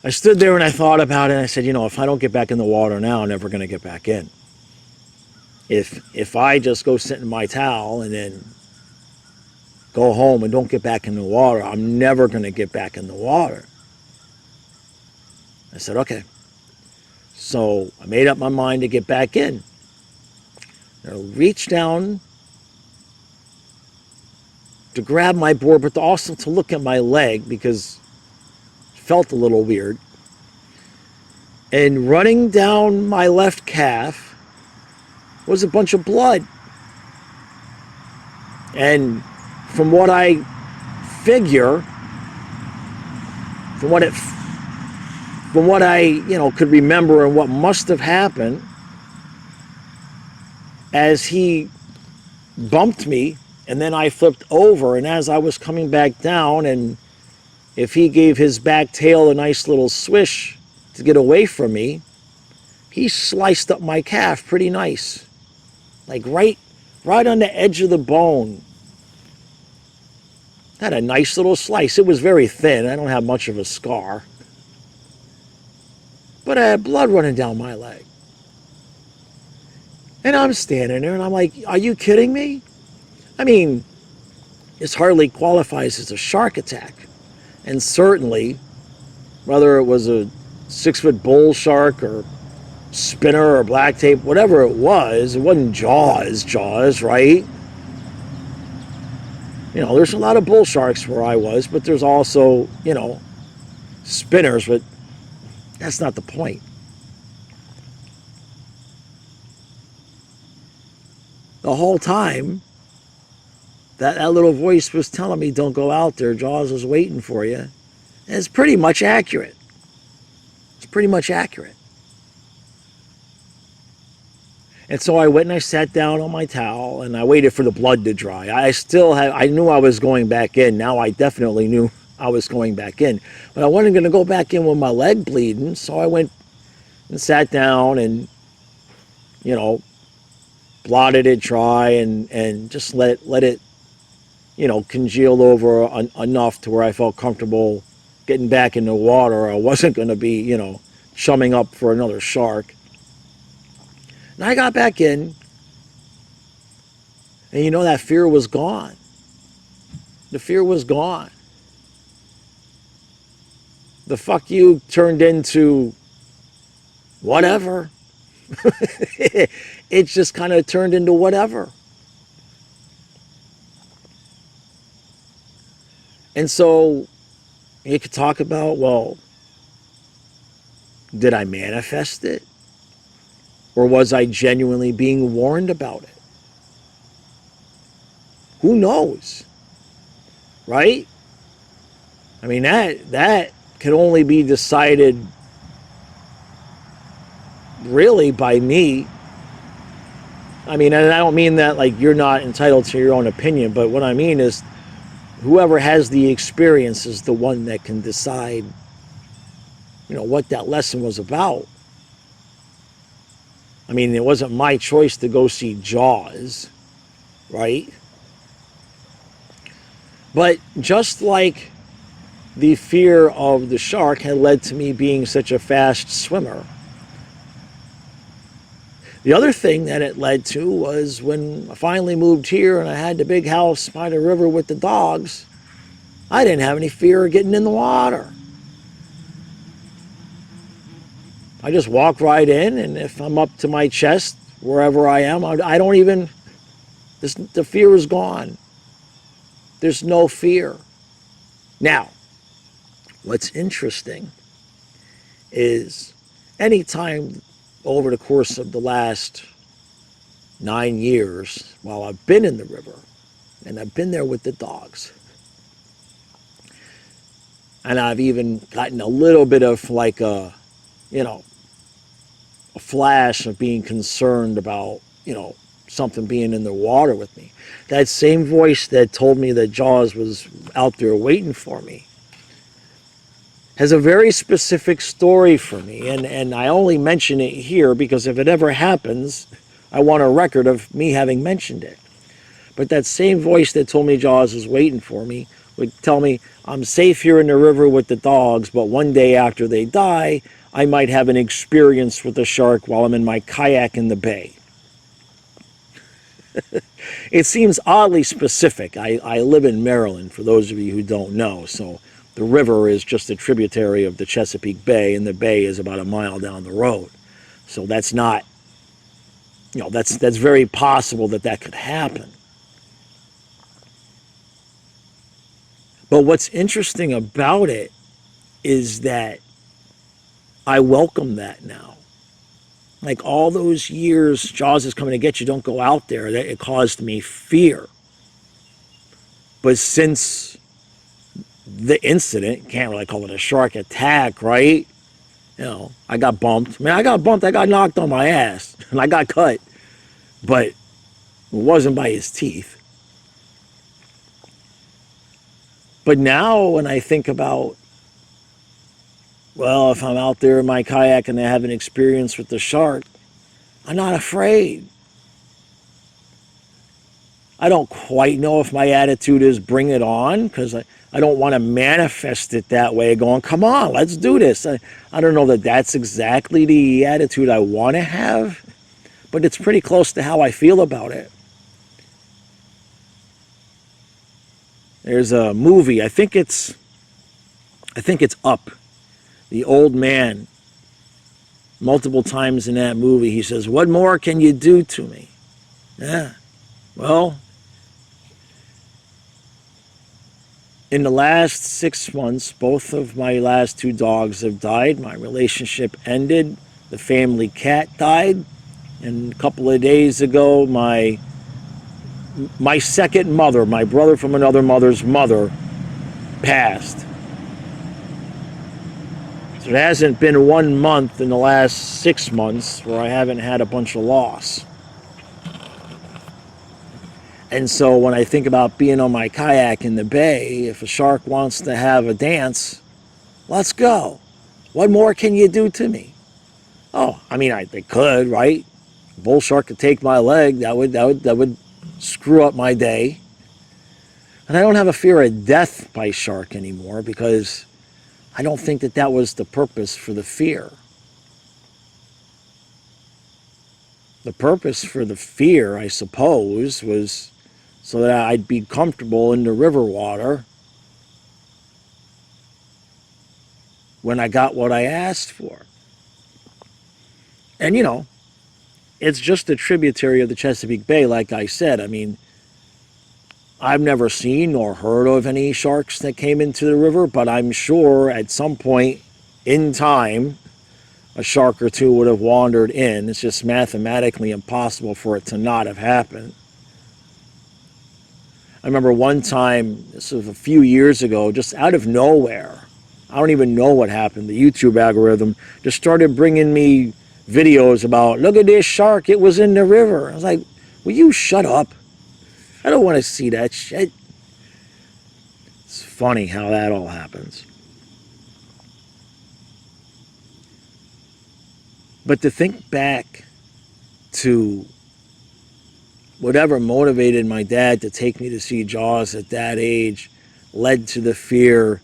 I stood there and I thought about it, and I said, if I don't get back in the water now, I'm never going to get back in. If I just go sit in my towel and then go home and don't get back in the water, I'm never going to get back in the water. I said, okay. So I made up my mind to get back in. I reached down to grab my board, but also to look at my leg because it felt a little weird. And running down my left calf was a bunch of blood. And from what I figure, from what I could remember and what must have happened, as he bumped me and then I flipped over, and as I was coming back down, and if he gave his back tail a nice little swish to get away from me, he sliced up my calf pretty nice, like right on the edge of the bone. Had a nice little slice. It was very thin. I don't have much of a scar, but I had blood running down my leg. And I'm standing there and I'm like, are you kidding me? I mean, this hardly qualifies as a shark attack. And certainly, whether it was a 6-foot bull shark or spinner or black tape, whatever it wasn't Jaws, right? There's a lot of bull sharks where I was, but there's also, spinners, but that's not the point. The whole time, that little voice was telling me, don't go out there, Jaws is waiting for you. And it's pretty much accurate. It's pretty much accurate. And so I went and I sat down on my towel and I waited for the blood to dry. I knew I was going back in. Now I definitely knew I was going back in. But I wasn't going to go back in with my leg bleeding, so I went and sat down and, blotted it dry and just let it, congeal over enough to where I felt comfortable getting back in the water. I wasn't going to be, chumming up for another shark. And I got back in, and that fear was gone. The fear was gone. The fuck you turned into whatever. It just kind of turned into whatever. And so you could talk about, well, did I manifest it? Or was I genuinely being warned about it? Who knows? Right? I mean, that can only be decided really by me. I mean, and I don't mean that like you're not entitled to your own opinion, but what I mean is whoever has the experience is the one that can decide, what that lesson was about. I mean, it wasn't my choice to go see Jaws, right? But just like the fear of the shark had led to me being such a fast swimmer, the other thing that it led to was when I finally moved here and I had the big house by the river with the dogs, I didn't have any fear of getting in the water. I just walk right in, and if I'm up to my chest, wherever I am, I don't even, the fear is gone. There's no fear. Now, what's interesting is anytime over the course of the last 9 years, while I've been in the river, and I've been there with the dogs, and I've even gotten a little bit of like a, a flash of being concerned about, something being in the water with me. That same voice that told me that Jaws was out there waiting for me has a very specific story for me. And I only mention it here because if it ever happens, I want a record of me having mentioned it. But that same voice that told me Jaws was waiting for me would tell me I'm safe here in the river with the dogs, but one day after they die, I might have an experience with a shark while I'm in my kayak in the bay. It seems oddly specific. I live in Maryland, for those of you who don't know, so the river is just a tributary of the Chesapeake Bay, and the bay is about a mile down the road. So that's not, that's very possible that that could happen. But what's interesting about it is that I welcome that now. Like all those years, Jaws is coming to get you, don't go out there, that it caused me fear. But since the incident, can't really call it a shark attack, right? I got bumped. I got knocked on my ass, and I got cut. But it wasn't by his teeth. But now when I think about, well, if I'm out there in my kayak and I have an experience with the shark, I'm not afraid. I don't quite know if my attitude is bring it on, because I don't want to manifest it that way, going, come on, let's do this. I don't know that that's exactly the attitude I want to have, but it's pretty close to how I feel about it. There's a movie, I think it's Up. The old man, multiple times in that movie, he says, what more can you do to me? Yeah, well, in the last 6 months, both of my last 2 dogs have died. My relationship ended. The family cat died. And a couple of days ago, my second mother, my brother from another mother's mother, passed. So it hasn't been 1 month in the last 6 months where I haven't had a bunch of loss. And so when I think about being on my kayak in the bay, if a shark wants to have a dance, let's go. What more can you do to me? Oh, they could, right? A bull shark could take my leg. That would screw up my day. And I don't have a fear of death by shark anymore, because I don't think that was the purpose for the fear. The purpose for the fear, I suppose, was so that I'd be comfortable in the river water when I got what I asked for. And, it's just a tributary of the Chesapeake Bay, like I said. I've never seen or heard of any sharks that came into the river, but I'm sure at some point in time, a shark or two would have wandered in. It's just mathematically impossible for it to not have happened. I remember one time, this was a few years ago, just out of nowhere, I don't even know what happened, the YouTube algorithm just started bringing me videos about, look at this shark, it was in the river. I was like, will you shut up? I don't want to see that shit. It's funny how that all happens. But to think back to whatever motivated my dad to take me to see Jaws at that age led to the fear,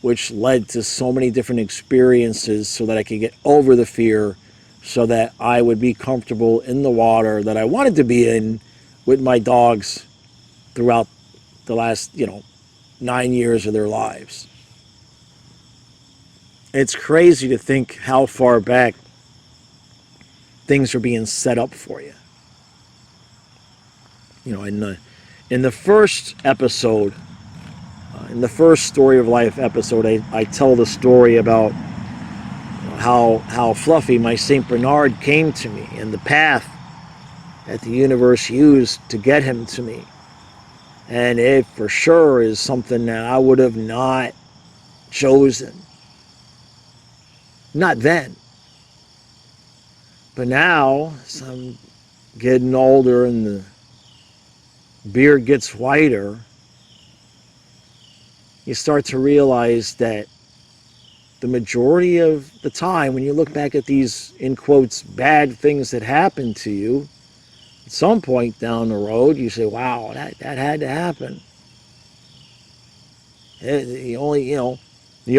which led to so many different experiences so that I could get over the fear, so that I would be comfortable in the water that I wanted to be in with my dogs throughout the last, 9 years of their lives. It's crazy to think how far back things are being set up for you. In the first episode, in the first Story of Life episode, I tell the story about how Fluffy, my St. Bernard, came to me and the path that the universe used to get him to me. And it for sure is something that I would have not chosen. Not then. But now, as I'm getting older and the beard gets whiter, you start to realize that the majority of the time, when you look back at these, in quotes, bad things that happened to you, at some point down the road, you say, wow, that had to happen. The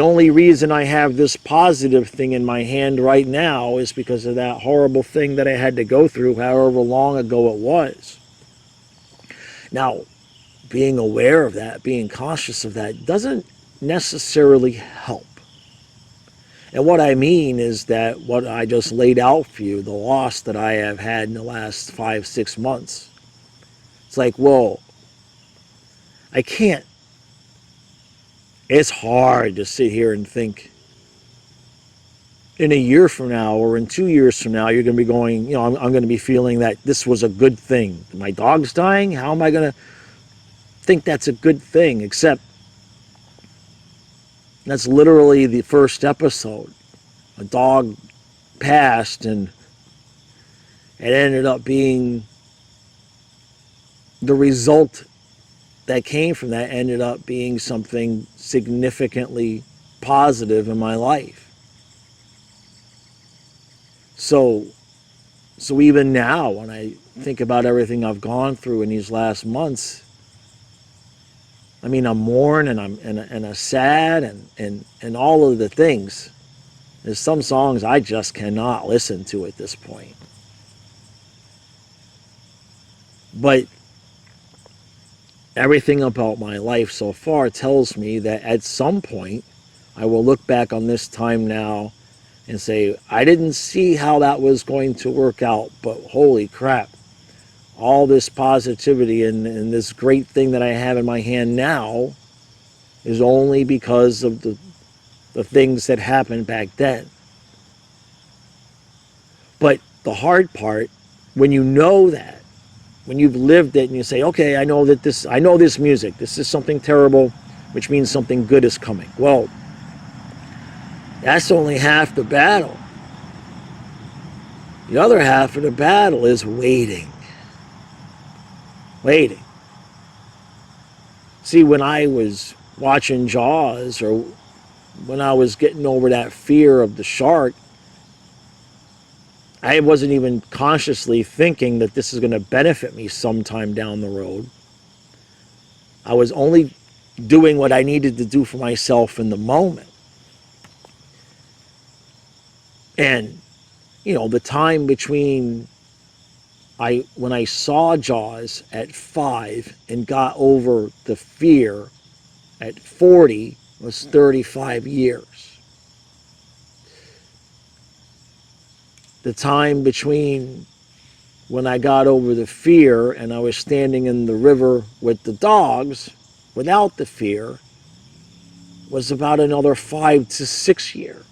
only reason I have this positive thing in my hand right now is because of that horrible thing that I had to go through, however long ago it was. Now, being aware of that, being conscious of that, doesn't necessarily help. And what I mean is that what I just laid out for you, the loss that I have had in the last 5-6 months, it's like, whoa, I can't. It's hard to sit here and think in a year from now or in 2 years from now, you're going to be going, I'm going to be feeling that this was a good thing. My dog's dying? How am I going to think that's a good thing? Except that's literally the first episode. A dog passed, and it ended up being the result that came from that ended up being something significantly positive in my life. So even now, when I think about everything I've gone through in these last months, I mean, I'm mourn and I'm sad and all of the things. There's some songs I just cannot listen to at this point. But everything about my life so far tells me that at some point I will look back on this time now and say, I didn't see how that was going to work out, but holy crap, all this positivity and this great thing that I have in my hand now is only because of the things that happened back then. But the hard part, when you know that, when you've lived it and you say, okay, I know this music, this is something terrible, which means something good is coming. Well, that's only half the battle. The other half of the battle is waiting. Waiting. See, when I was watching Jaws, or when I was getting over that fear of the shark, I wasn't even consciously thinking that this is going to benefit me sometime down the road. I was only doing what I needed to do for myself in the moment. And, the time between when I saw Jaws at 5 and got over the fear at 40 was 35 years. The time between when I got over the fear and I was standing in the river with the dogs without the fear was about another 5 to 6 years.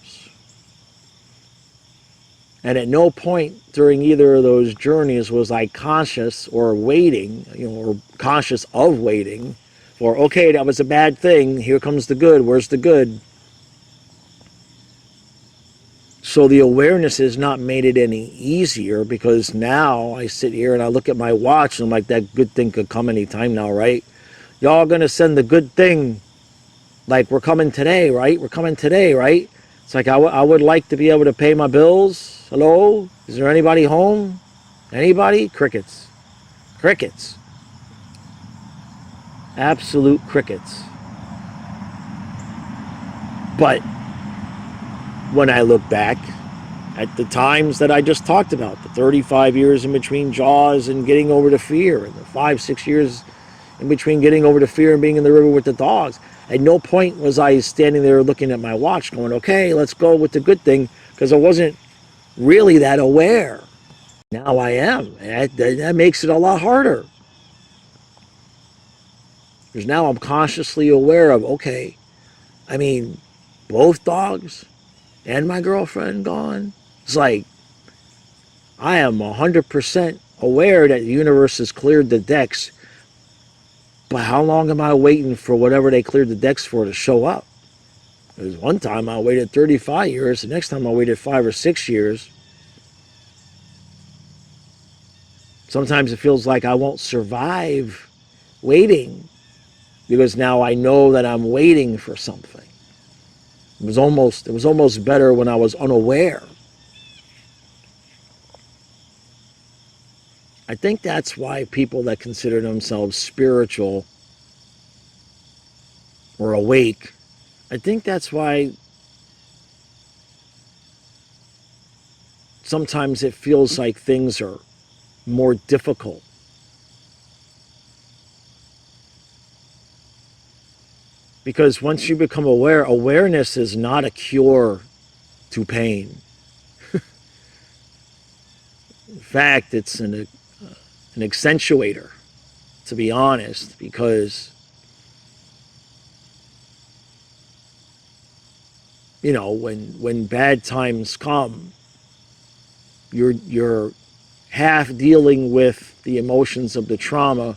And at no point during either of those journeys was I conscious or waiting, or conscious of waiting for, okay, that was a bad thing. Here comes the good. Where's the good? So the awareness has not made it any easier, because now I sit here and I look at my watch and I'm like, that good thing could come anytime now, right? Y'all going to send the good thing like we're coming today, right? We're coming today, right? It's like I would like to be able to pay my bills. Hello? Is there anybody home? Anybody? Crickets. Crickets. Absolute crickets. But when I look back at the times that I just talked about, the 35 years in between Jaws and getting over the fear, and the 5-6 years in between getting over the fear and being in the river with the dogs, at no point was I standing there looking at my watch going, okay, let's go with the good thing, because I wasn't really that aware. Now I am. That makes it a lot harder. Because now I'm consciously aware of, okay, I mean, both dogs and my girlfriend gone. It's like, I am 100% aware that the universe has cleared the decks, but how long am I waiting for whatever they cleared the decks for to show up? There was one time I waited 35 years, the next time I waited 5 or 6 years. Sometimes it feels like I won't survive waiting because now I know that I'm waiting for something. It was almost better when I was unaware. I think that's why people that consider themselves spiritual or awake, I think that's why sometimes it feels like things are more difficult. Because once you become aware, awareness is not a cure to pain. In fact, it's an accentuator, to be honest, because, when bad times come, you're half dealing with the emotions of the trauma,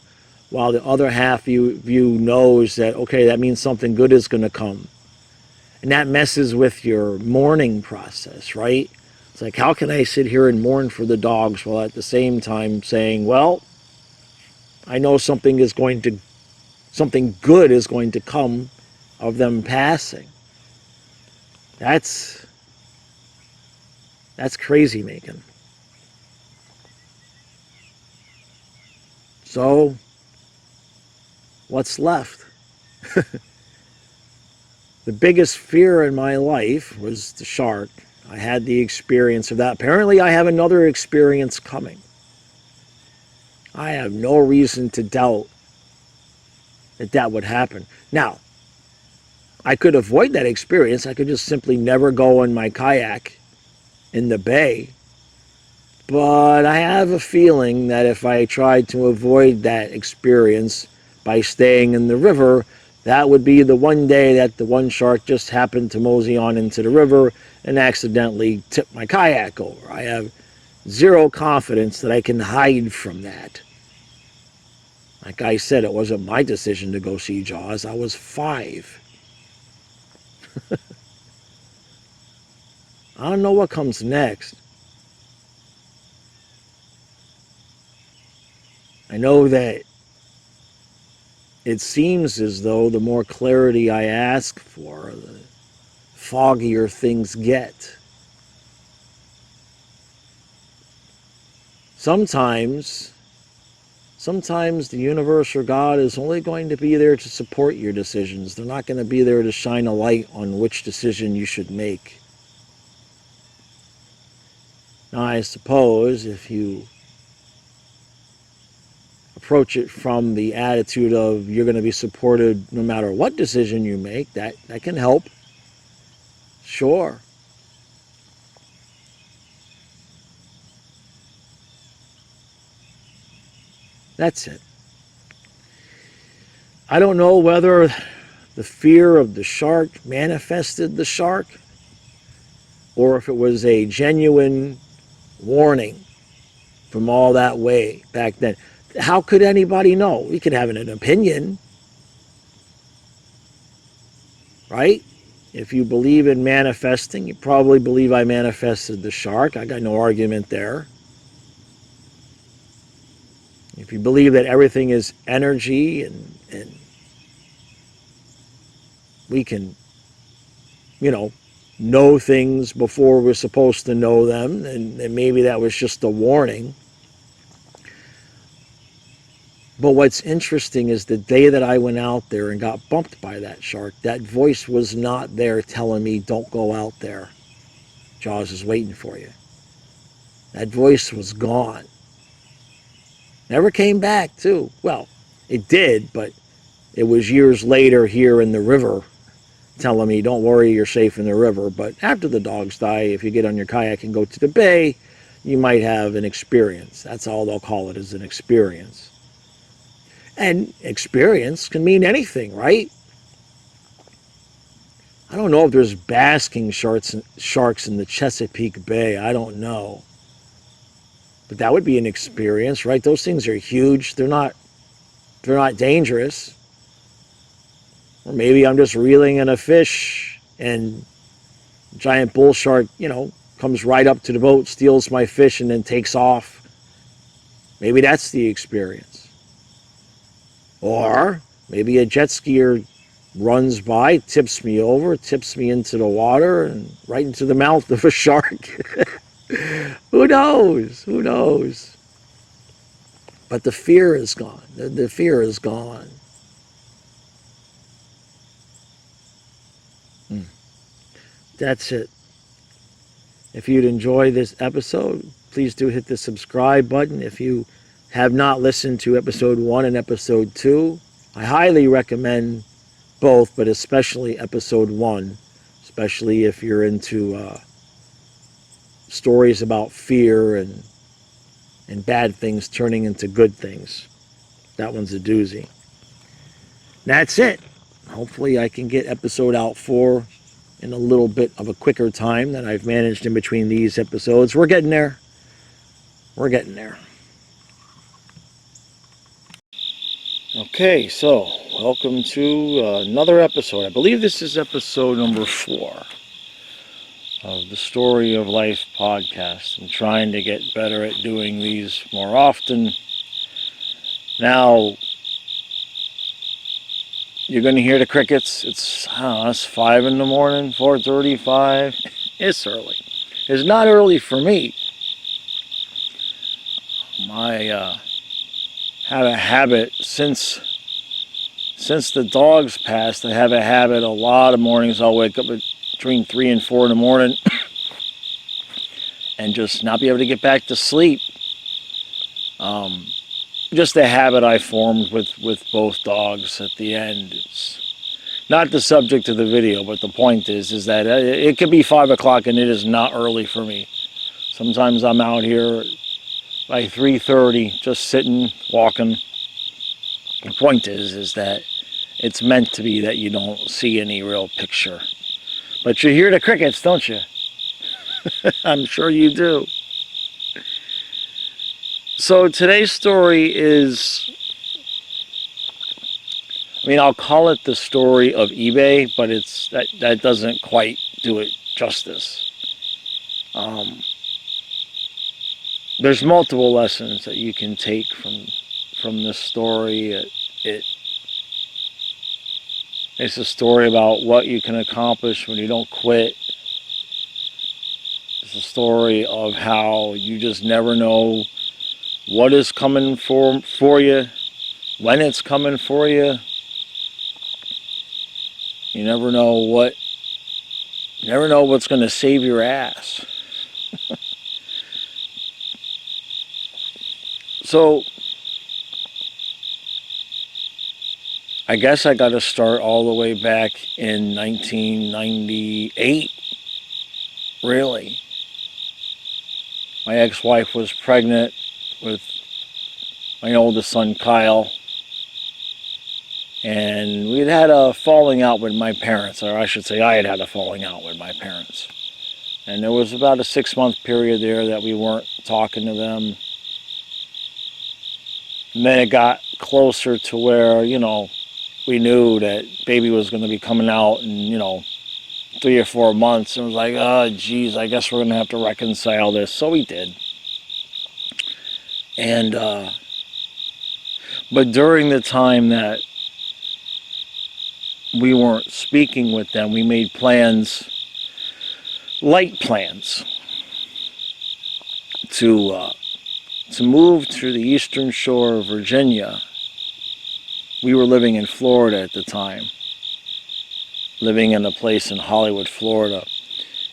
while the other half you knows that, okay, that means something good is going to come. And that messes with your mourning process, right? It's like, how can I sit here and mourn for the dogs while at the same time saying, well, I know something good is going to come of them passing. That's crazy making. So, what's left? The biggest fear in my life was the shark. I had the experience of that. Apparently, I have another experience coming. I have no reason to doubt that would happen. Now, I could avoid that experience. I could just simply never go in my kayak in the bay. But I have a feeling that if I tried to avoid that experience by staying in the river, that would be the one day that the one shark just happened to mosey on into the river and accidentally tip my kayak over. I have zero confidence that I can hide from that. Like I said, it wasn't my decision to go see Jaws. I was 5. I don't know what comes next. I know that it seems as though the more clarity I ask for, the foggier things get. Sometimes the universe or God is only going to be there to support your decisions. They're not going to be there to shine a light on which decision you should make. Now, I suppose if you approach it from the attitude of you're going to be supported no matter what decision you make, that can help. Sure. That's it. I don't know whether the fear of the shark manifested the shark or if it was a genuine warning from all that way back then. How could anybody know? We could have an opinion, right? If you believe in manifesting, you probably believe I manifested the shark. I got no argument there. If you believe that everything is energy and we can, know things before we're supposed to know them, and maybe that was just a warning. But what's interesting is the day that I went out there and got bumped by that shark, that voice was not there telling me, don't go out there. Jaws is waiting for you. That voice was gone. Never came back, too. Well, it did, but it was years later here in the river telling me, don't worry, you're safe in the river. But after the dogs die, if you get on your kayak and go to the bay, you might have an experience. That's all they'll call it, is an experience. And experience can mean anything, right? I don't know if there's basking sharks in the Chesapeake Bay. I don't know. But that would be an experience, right? Those things are huge. They're not dangerous. Or maybe I'm just reeling in a fish and a giant bull shark, comes right up to the boat, steals my fish, and then takes off. Maybe that's the experience. Or maybe a jet skier runs by, tips me over, tips me into the water and right into the mouth of a shark. Who knows? Who knows? But the fear is gone. The fear is gone. That's it. If you'd enjoy this episode, please do hit the subscribe button. If you have not listened to episode 1 and episode 2, I highly recommend both, but especially episode 1, especially if you're into stories about fear and bad things turning into good things. That one's a doozy. That's it. Hopefully I can get episode out 4 in a little bit of a quicker time than I've managed in between these episodes. We're getting there. We're getting there. Okay, so welcome to another episode. I believe this is episode number 4 of the Story of Life podcast. I'm trying to get better at doing these more often. Now, you're going to hear the crickets. It's 5 in the morning, 4:35. It's early. It's not early for me. I have a habit since the dogs passed. I have a habit. A lot of mornings I'll wake up between 3 and 4 in the morning and just not be able to get back to sleep. Just a habit I formed with both dogs at the end. It's not the subject of the video, but the point is that it could be 5 o'clock and it is not early for me. Sometimes I'm out here by 3:30, just sitting, walking. The point is that it's meant to be that you don't see any real picture. But you hear the crickets, don't you? I'm sure you do. So today's story is, I'll call it the story of eBay, but that doesn't quite do it justice. There's multiple lessons that you can take from this story. It's a story about what you can accomplish when you don't quit. It's a story of how you just never know what is coming for you, when it's coming for you. You never know what's going to save your ass. So, I guess I got to start all the way back in 1998, really. My ex-wife was pregnant with my oldest son, Kyle, and we'd had a falling out with my parents, or I should say I had a falling out with my parents. And there was about a 6-month period there that we weren't talking to them. And then it got closer to where, we knew that baby was going to be coming out in, 3 or 4 months. And it was like, oh, geez, I guess we're going to have to reconcile this. So we did. And, but during the time that we weren't speaking with them, we made plans, light plans, to move to the eastern shore of Virginia. We were living in Florida at the time, living in a place in Hollywood, Florida.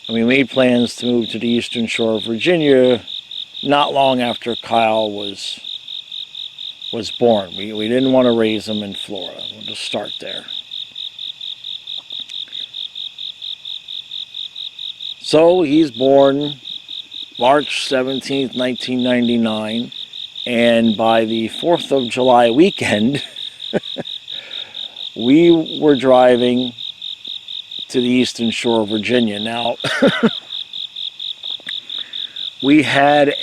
And we made plans to move to the eastern shore of Virginia not long after Kyle was born. We didn't want to raise him in Florida. We'll just start there. So he's born March 17th, 1999, and by the 4th of July weekend, we were driving to the eastern shore of Virginia. Now, we had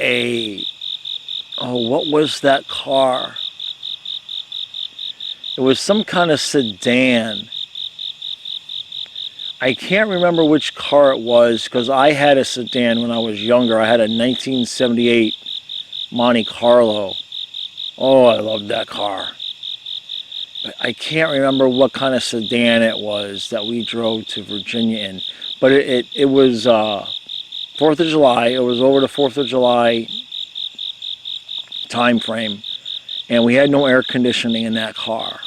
what was that car? It was some kind of sedan. I can't remember which car it was because I had a sedan when I was younger. I had a 1978 Monte Carlo, Oh, I loved that car. But I can't remember what kind of sedan it was that we drove to Virginia in. But it was 4th of July. It was over the 4th of July time frame. And we had no air conditioning in that car.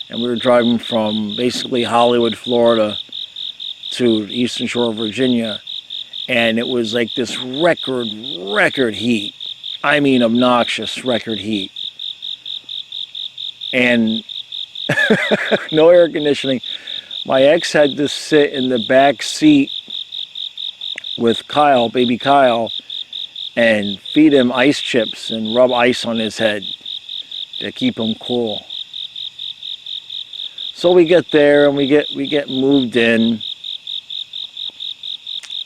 And we were driving from basically Hollywood, Florida to the Eastern Shore of Virginia. And it was like this record heat. I mean, obnoxious record heat. And no air conditioning. My ex had to sit in the back seat with Kyle, baby Kyle, and feed him ice chips and rub ice on his head to keep him cool. So we get there and we get moved in,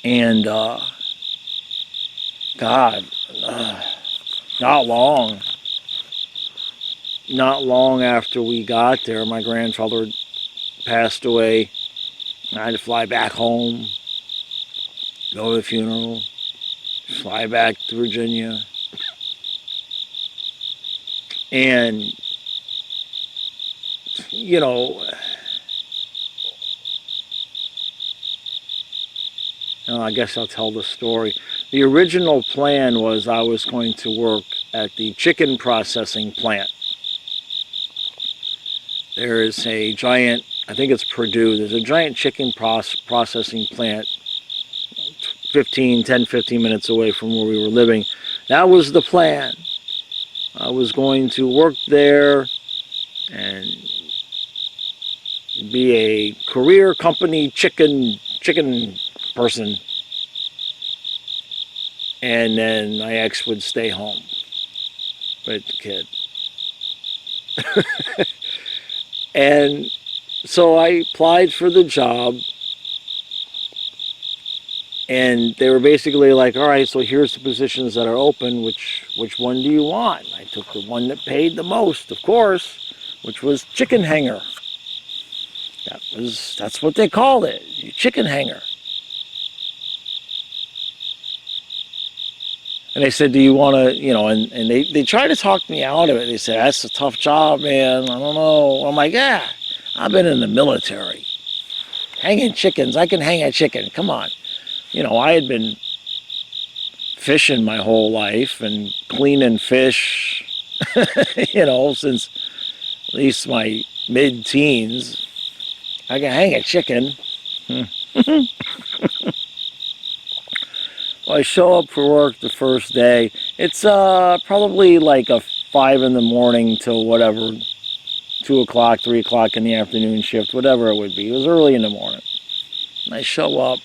and God, not long after we got there, my grandfather passed away. I had to fly back home, go to the funeral, fly back to Virginia, and you know, I guess I'll tell the story. The original plan was I was going to work at the chicken processing plant. There is a giant, I think it's Purdue, there's a giant chicken processing plant 10, 15 minutes away from where we were living. That was the plan. I was going to work there and be a career company chicken person, and then my ex would stay home with the kid. And so I applied for the job, and they were basically like, all right, so here's the positions that are open, which one do you want? I took the one that paid the most, of course, which was chicken hanger. That's what they called it, chicken hanger. And they said, do you want to, and they tried to talk me out of it. They said, that's a tough job, man. I don't know. I'm like, yeah, I've been in the military. Hanging chickens. I can hang a chicken. Come on. I had been fishing my whole life and cleaning fish, since at least my mid-teens. I can hang a chicken. Well, I show up for work the first day. It's probably like a 5 in the morning till whatever, 2 o'clock, 3 o'clock in the afternoon shift, whatever it would be. It was early in the morning. And I show up.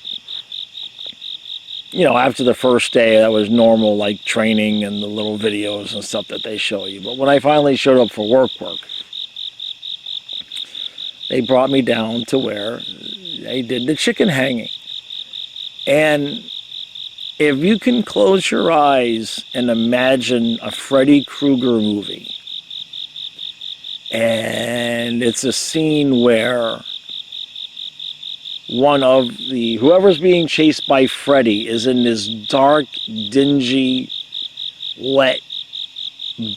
After the first day, that was normal, like training and the little videos and stuff that they show you. But when I finally showed up for work, they brought me down to where they did the chicken hanging. And if you can close your eyes and imagine a Freddy Krueger movie, and it's a scene where whoever's being chased by Freddy is in this dark, dingy, wet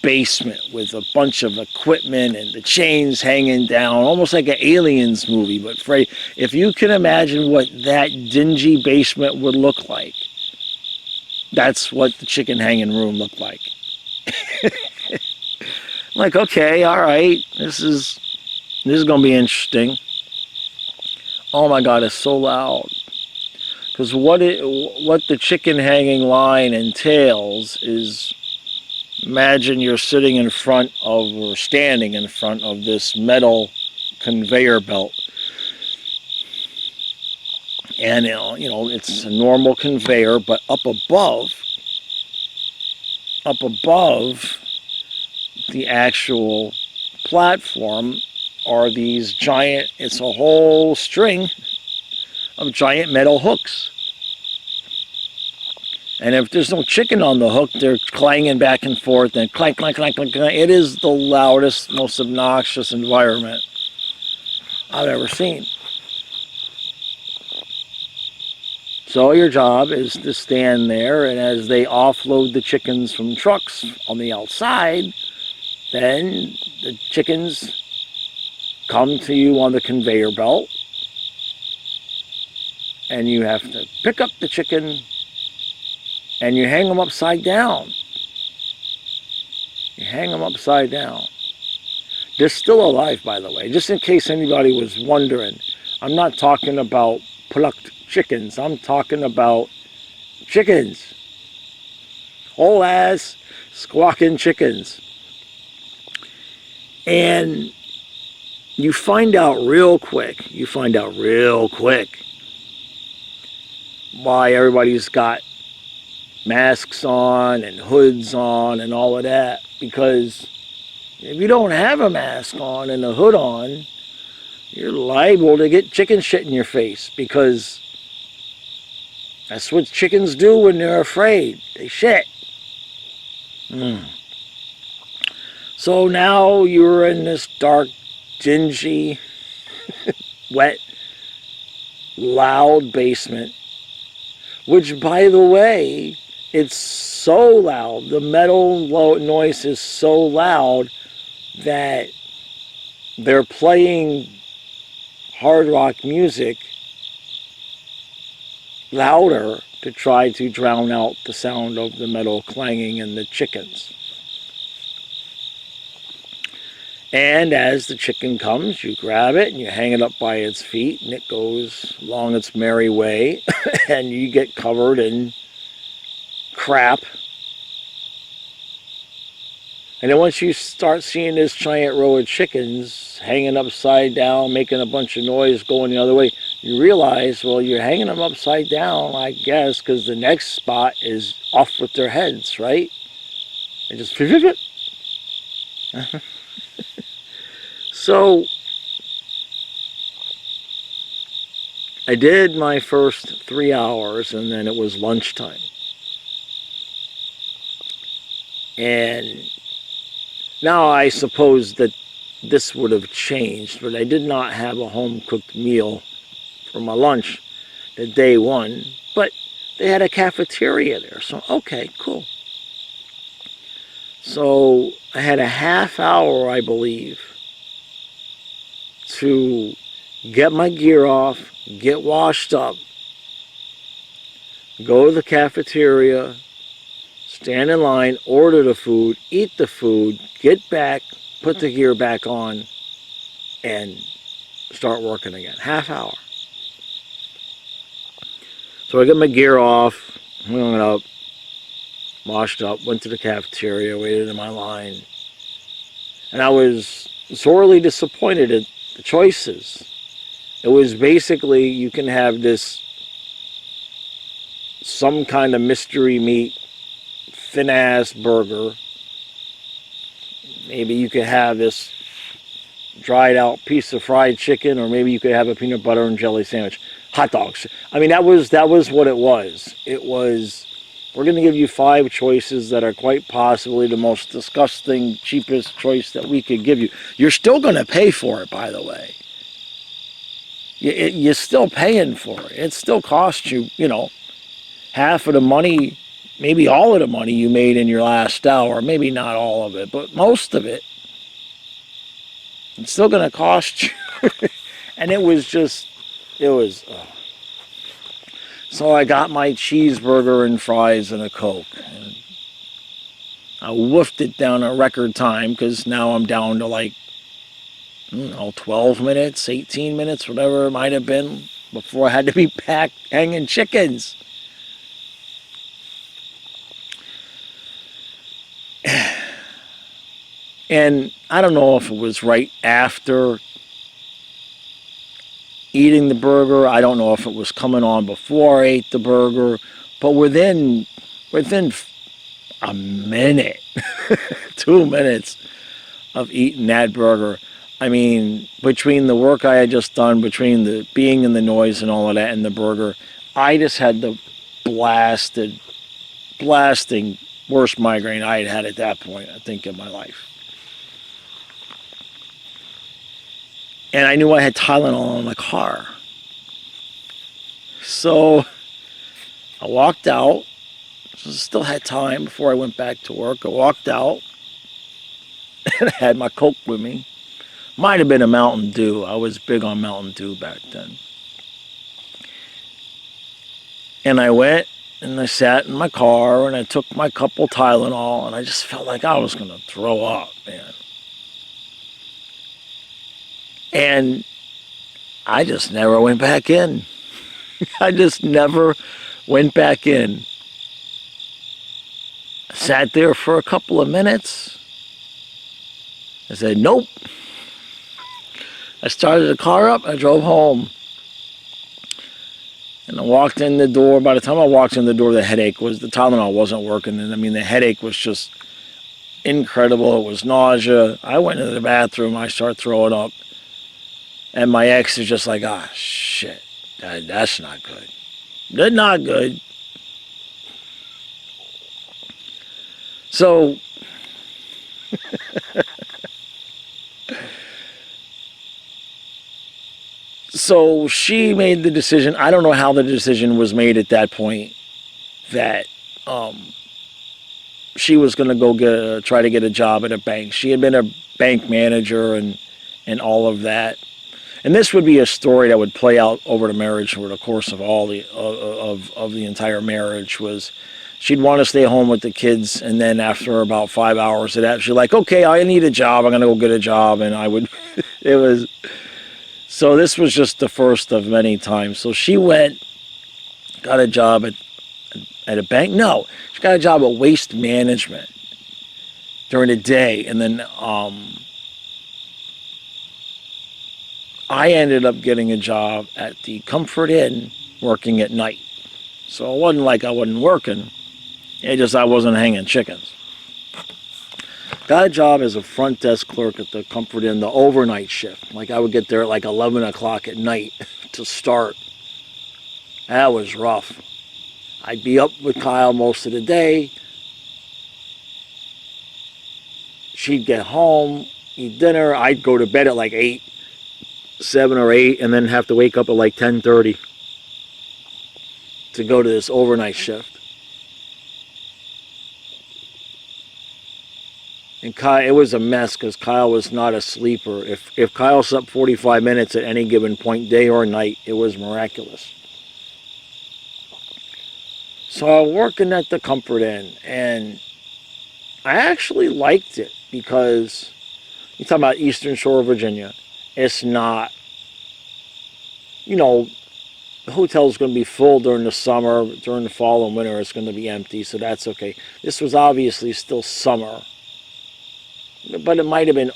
basement with a bunch of equipment and the chains hanging down, almost like an Aliens movie. But Freddy, if you can imagine what that dingy basement would look like, that's what the chicken hanging room looked like. Like, okay, all right, this is gonna be interesting. Oh my God, it's so loud. Because what the chicken hanging line entails is, imagine you're sitting in front of, or standing in front of, this metal conveyor belt. And it's a normal conveyor, but up above the actual platform are these giant, it's a whole string of giant metal hooks. And if there's no chicken on the hook, they're clanging back and forth and clank, clank, clank, clank, clank. It is the loudest, most obnoxious environment I've ever seen. So your job is to stand there, and as they offload the chickens from trucks on the outside, Then the chickens come to you on the conveyor belt, and you have to pick up the chicken and you hang them upside down. You hang them upside down. They're still alive, by the way, just in case anybody was wondering. I'm not talking about plucked chickens. I'm talking about chickens. Whole ass squawking chickens. And you find out real quick why everybody's got masks on and hoods on and all of that. Because if you don't have a mask on and a hood on, you're liable to get chicken shit in your face, because that's what chickens do when they're afraid. They shit. So now you're in this dark, dingy, wet, loud basement, which, by the way, it's so loud. The metal noise is so loud that they're playing hard rock music louder to try to drown out the sound of the metal clanging and the chickens. And as the chicken comes, you grab it and you hang it up by its feet, and it goes along its merry way, and you get covered in crap. And then once you start seeing this giant row of chickens hanging upside down, making a bunch of noise, going the other way, you realize, well, you're hanging them upside down, I guess, because the next spot is off with their heads, right? And just... So, I did my first 3 hours, and then it was lunchtime. And now I suppose that this would have changed, but I did not have a home-cooked meal for my lunch the day one, but they had a cafeteria there, so okay, cool. So I had a half hour, I believe, to get my gear off, get washed up, go to the cafeteria, stand in line, order the food, eat the food, get back, put the gear back on, and start working again. Half hour. So I got my gear off, hung it up, washed up, went to the cafeteria, waited in my line, and I was sorely disappointed at the choices. It was basically, you can have this, some kind of mystery meat, thin-ass burger. Maybe you could have this dried out piece of fried chicken, or maybe you could have a peanut butter and jelly sandwich. Hot dogs. I mean, that was what it was. It was, we're going to give you 5 choices that are quite possibly the most disgusting, cheapest choice that we could give you. You're still going to pay for it, by the way. You're still paying for it. It still costs you, you know, half of the money, maybe all of the money you made in your last hour. Maybe not all of it, but most of it. It's still going to cost you. And it was just, it was... So I got my cheeseburger and fries and a Coke. And I woofed it down a record time, because now I'm down to like, I don't know, 12 minutes, 18 minutes, whatever it might have been, before I had to be back hanging chickens. And I don't know if it was right after eating the burger. I don't know if it was coming on before I ate the burger. But within a minute, 2 minutes of eating that burger, I mean, between the work I had just done, between the being in the noise and all of that and the burger, I just had the blasting worst migraine I had had at that point, I think, in my life. And I knew I had Tylenol in my car. So I walked out. Still had time before I went back to work. I walked out. and I had my Coke with me. Might have been a Mountain Dew. I was big on Mountain Dew back then. And I went and I sat in my car and I took my couple Tylenol and I just felt like I was going to throw up, man. And I just never went back in. I just never went back in. I sat there for a couple of minutes. I said, nope. I started the car up, I drove home. And I walked in the door. By the time I walked in the door, the Tylenol wasn't working. And I mean, the headache was just incredible. It was nausea. I went into the bathroom, I started throwing up. And my ex is just like, ah, shit, that's not good. That's not good. So, so she made the decision. I don't know how the decision was made at that point that she was going to go try to get a job at a bank. She had been a bank manager and all of that. And this would be a story that would play out over the marriage, over the course of all the of the entire marriage. Was she'd want to stay home with the kids, and then after about 5 hours, she'd like, okay, I need a job. I'm gonna go get a job, and I would. It was. So this was just the first of many times. So she went, got a job at a bank. No, she got a job at waste management during the day, and then I ended up getting a job at the Comfort Inn working at night. So it wasn't like I wasn't working. It just I wasn't hanging chickens. Got a job as a front desk clerk at the Comfort Inn, the overnight shift. Like I would get there at like 11 o'clock at night to start. That was rough. I'd be up with Kyle most of the day. She'd get home, eat dinner. I'd go to bed at like 7 or 8, and then have to wake up at like 10:30 to go to this overnight shift. And Kyle, it was a mess because Kyle was not a sleeper. If Kyle slept 45 minutes at any given point, day or night, it was miraculous. So I was working at the Comfort Inn, and I actually liked it because you're talking about Eastern Shore, Virginia. It's not, the hotel's going to be full during the summer. During the fall and winter, it's going to be empty, so that's okay. This was obviously still summer, but it might have been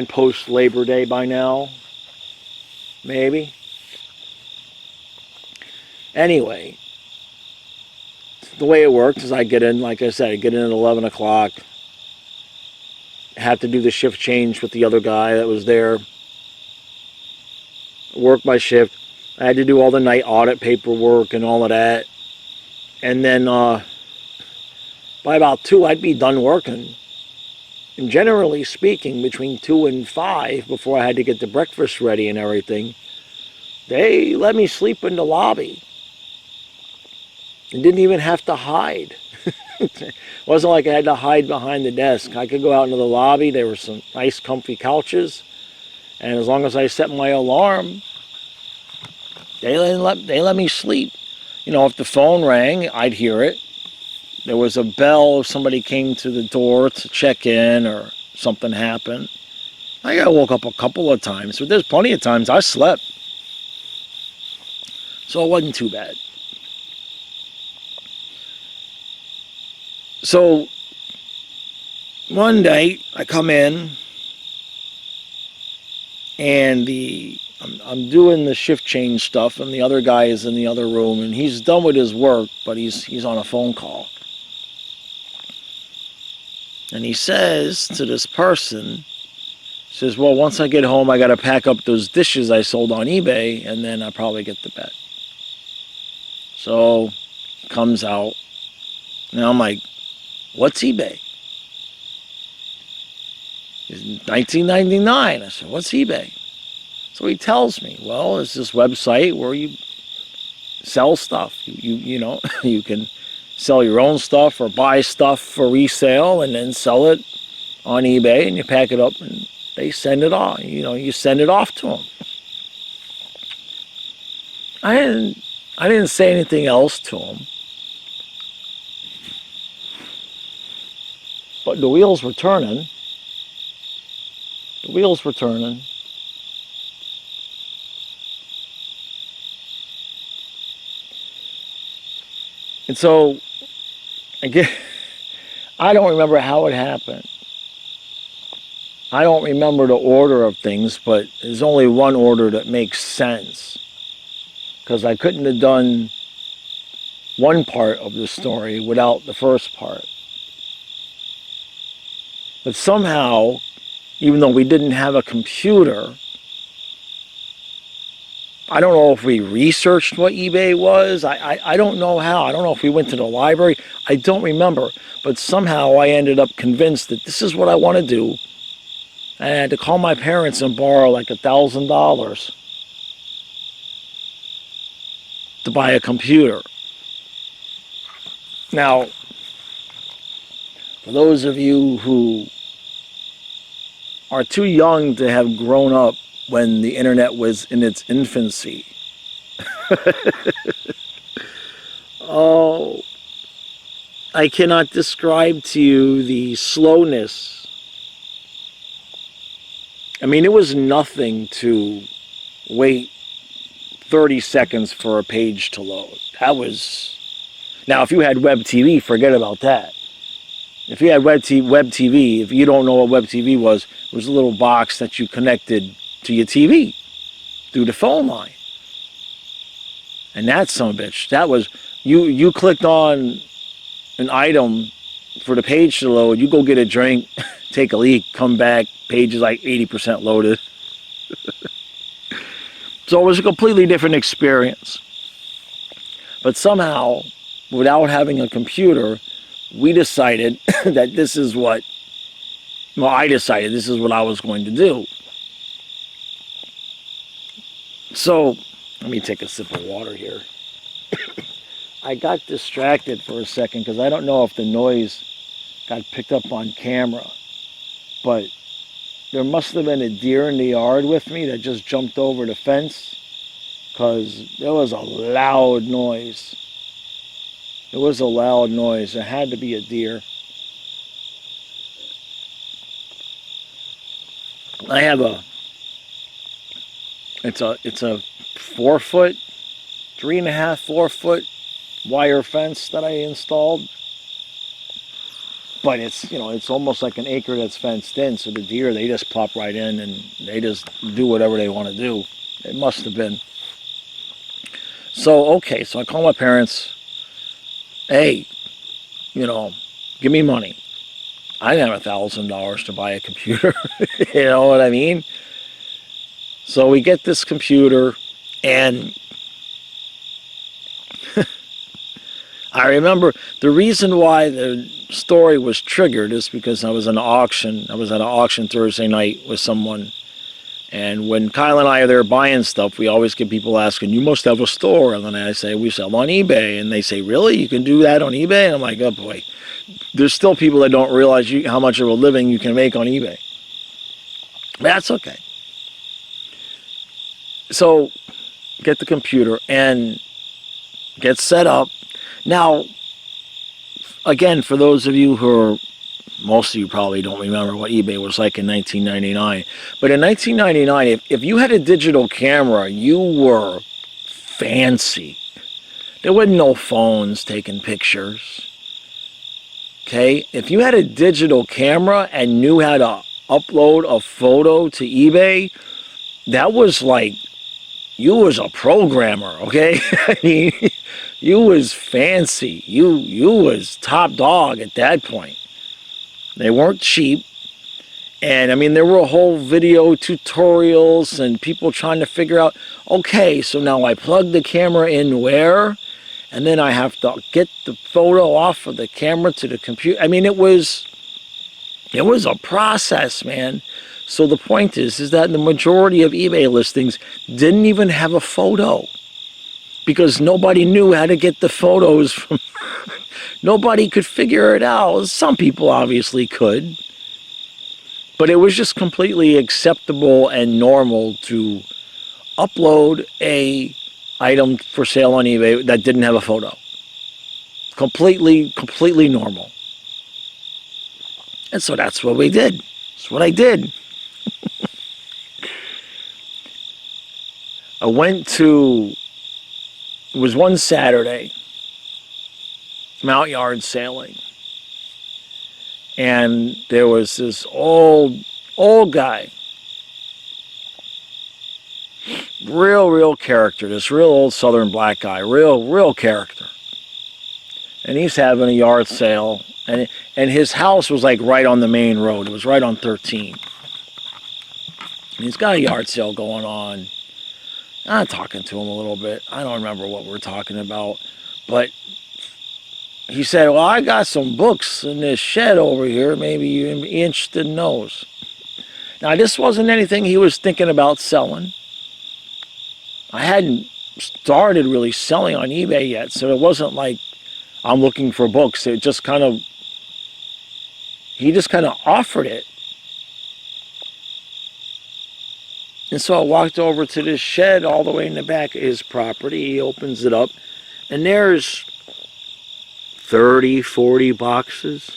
post Labor Day by now, maybe. Anyway, the way it worked is I get in, like I said, I get in at 11 o'clock. Had to do the shift change with the other guy that was there. Work my shift. I had to do all the night audit paperwork and all of that. And then by about 2, I'd be done working. And generally speaking, between 2 and 5, before I had to get the breakfast ready and everything, they let me sleep in the lobby. And didn't even have to hide. It wasn't like I had to hide behind the desk. I could go out into the lobby. There were some nice comfy couches. And as long as I set my alarm, they let me sleep. If the phone rang, I'd hear it. There was a bell if somebody came to the door to check in or something happened. I got woke up a couple of times, but there's plenty of times I slept. So it wasn't too bad. So one day I come in and I'm doing the shift change stuff, and the other guy is in the other room, and he's done with his work, but he's on a phone call. And he says to this person, says, well, once I get home, I got to pack up those dishes I sold on eBay, and then I'll probably get to bed. So he comes out. Now I'm like, what's eBay? It's $19.99. I said, what's eBay? So he tells me, well, it's this website where you sell stuff. You can sell your own stuff or buy stuff for resale and then sell it on eBay, and you pack it up and they send it off. You know, you send it off to them. I didn't say anything else to them. But the wheels were turning. The wheels were turning. And so, again, I don't remember how it happened. I don't remember the order of things, but there's only one order that makes sense. Because I couldn't have done one part of the story without the first part. But somehow, even though we didn't have a computer, I don't know if we researched what eBay was. I don't know how. I don't know if we went to the library. I don't remember. But somehow I ended up convinced that this is what I want to do. And I had to call my parents and borrow like $1,000 to buy a computer. Now, for those of you who are too young to have grown up when the internet was in its infancy, oh, I cannot describe to you the slowness. I mean, it was nothing to wait 30 seconds for a page to load. That was... Now, if you had web TV, forget about that. If you had web TV, if you don't know what web TV was, it was a little box that you connected to your TV through the phone line. And that son of a bitch, that was... You clicked on an item for the page to load, you go get a drink, take a leak, come back, page is like 80% loaded. So it was a completely different experience. But somehow, without having a computer, we decided that this is what, well, I decided this is what I was going to do. So, let me take a sip of water here. I got distracted for a second because I don't know if the noise got picked up on camera, but there must have been a deer in the yard with me that just jumped over the fence, because there was a loud noise. It was a loud noise. It had to be a deer. I have it's a 4 foot, 3.5, 4 foot wire fence that I installed. But it's, you know, it's almost like an acre that's fenced in, so the deer, they just pop right in and they just do whatever they want to do. It must have been. So, okay, so I call my parents. Hey, you know, give me money. I didn't have $1,000 to buy a computer. You know what I mean? So we get this computer, and I remember the reason why the story was triggered is because I was at an auction. I was at an auction Thursday night with someone. And when Kyle and I are there buying stuff, we always get people asking, you must have a store. And then I say, we sell on eBay. And they say, really? You can do that on eBay? And I'm like, oh boy. There's still people that don't realize how much of a living you can make on eBay. That's okay. So, get the computer and get set up. Now, again, for those of you who are, most of you probably don't remember what eBay was like in 1999. But in 1999, if you had a digital camera, you were fancy. There wasn't no phones taking pictures. Okay? If you had a digital camera and knew how to upload a photo to eBay, that was like, you was a programmer, okay? I mean, you was fancy. You was top dog at that point. They weren't cheap. And I mean, there were whole video tutorials and people trying to figure out, okay, so now I plug the camera in where? And then I have to get the photo off of the camera to the computer. I mean, it was a process, man. So the point is that the majority of eBay listings didn't even have a photo, because nobody knew how to get the photos from. Nobody could figure it out. Some people obviously could, but it was just completely acceptable and normal to upload a item for sale on eBay that didn't have a photo. Completely normal. And so that's what we did. That's what I did. I went to, it was one Saturday, Mount Yard sailing. And there was this old guy, real character, this real old southern black guy, real character. And he's having a yard sale, and his house was like right on the main road. It was right on 13. And he's got a yard sale going on. I'm talking to him a little bit. I don't remember what we're talking about, but he said, well, I got some books in this shed over here. Maybe you're interested in those. Now, this wasn't anything he was thinking about selling. I hadn't started really selling on eBay yet, so it wasn't like I'm looking for books. It just kind of, he just kind of offered it. And so I walked over to this shed all the way in the back of his property. He opens it up, and there's 30, 40 boxes.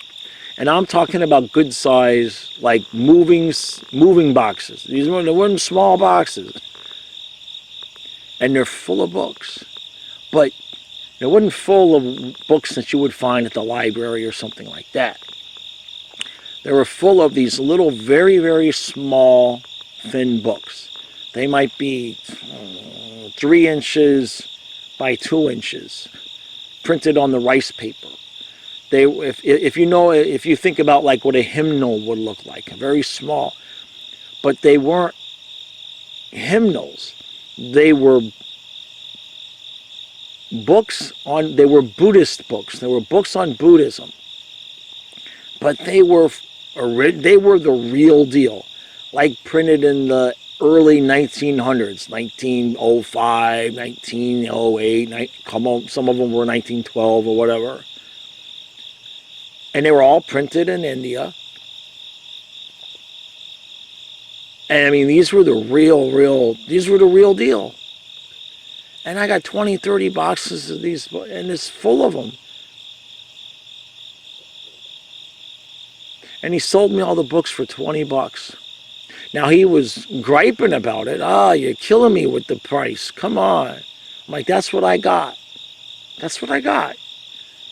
And I'm talking about good size, like moving boxes. These weren't small boxes. And they're full of books. But it wasn't full of books that you would find at the library or something like that. They were full of these little, very small, thin books. They might be 3 inches by 2 inches, printed on the rice paper. They, if you think about like what a hymnal would look like, very small, but they weren't hymnals. They were books on. They were Buddhist books. They were books on Buddhism, but they were the real deal, like printed in the early 1900s, 1905, 1908. Some of them were 1912 or whatever. And they were all printed in India. And I mean, these were the real deal. And I got 20, 30 boxes of these, and it's full of them. And he sold me all the books for $20. Now, he was griping about it. You're killing me with the price. Come on. I'm like, that's what I got. That's what I got.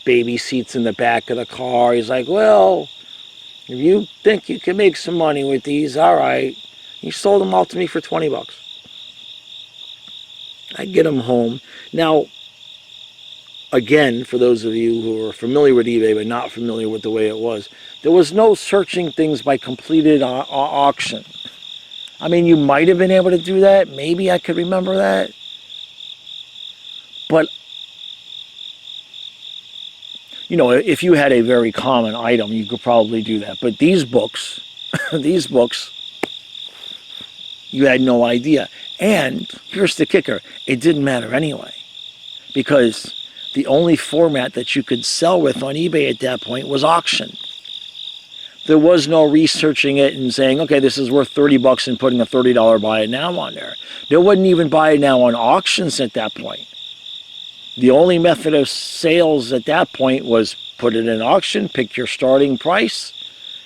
Baby seats in the back of the car. He's like, well, if you think you can make some money with these, all right. He sold them all to me for $20. I get them home. Now, again, for those of you who are familiar with eBay but not familiar with the way it was, there was no searching things by completed auction. I mean, you might have been able to do that. Maybe I could remember that. But, you know, if you had a very common item, you could probably do that. But these books, you had no idea. And here's the kicker. It didn't matter anyway. Because the only format that you could sell with on eBay at that point was auction. There was no researching it and saying, okay, this is worth $30 and putting a $30 buy it now on there. There wasn't even buy it now on auctions at that point. The only method of sales at that point was put it in auction, pick your starting price,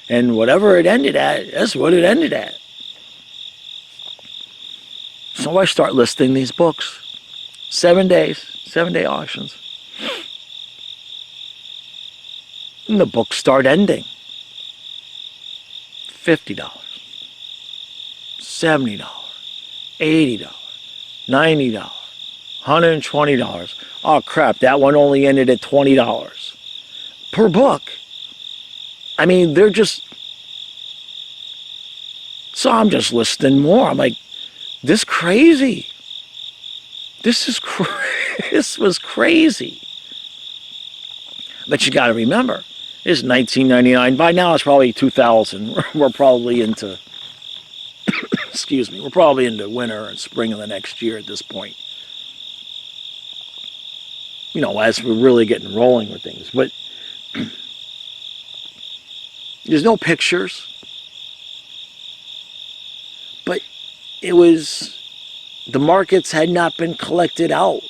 and whatever it ended at, that's what it ended at. So I start listing these books. 7 days, 7-day auctions. And the books start ending. $50, $70, $80, $90, $120. Oh crap, that one only ended at $20 per book. I mean, they're just... So I'm just listing more. I'm like, this crazy. This was crazy. But you got to remember, it's 1999. By now it's probably 2000. We're probably into, excuse me, we're probably into winter and spring of the next year at this point. as we're really getting rolling with things. But there's no pictures. But it was, the markets had not been collected out,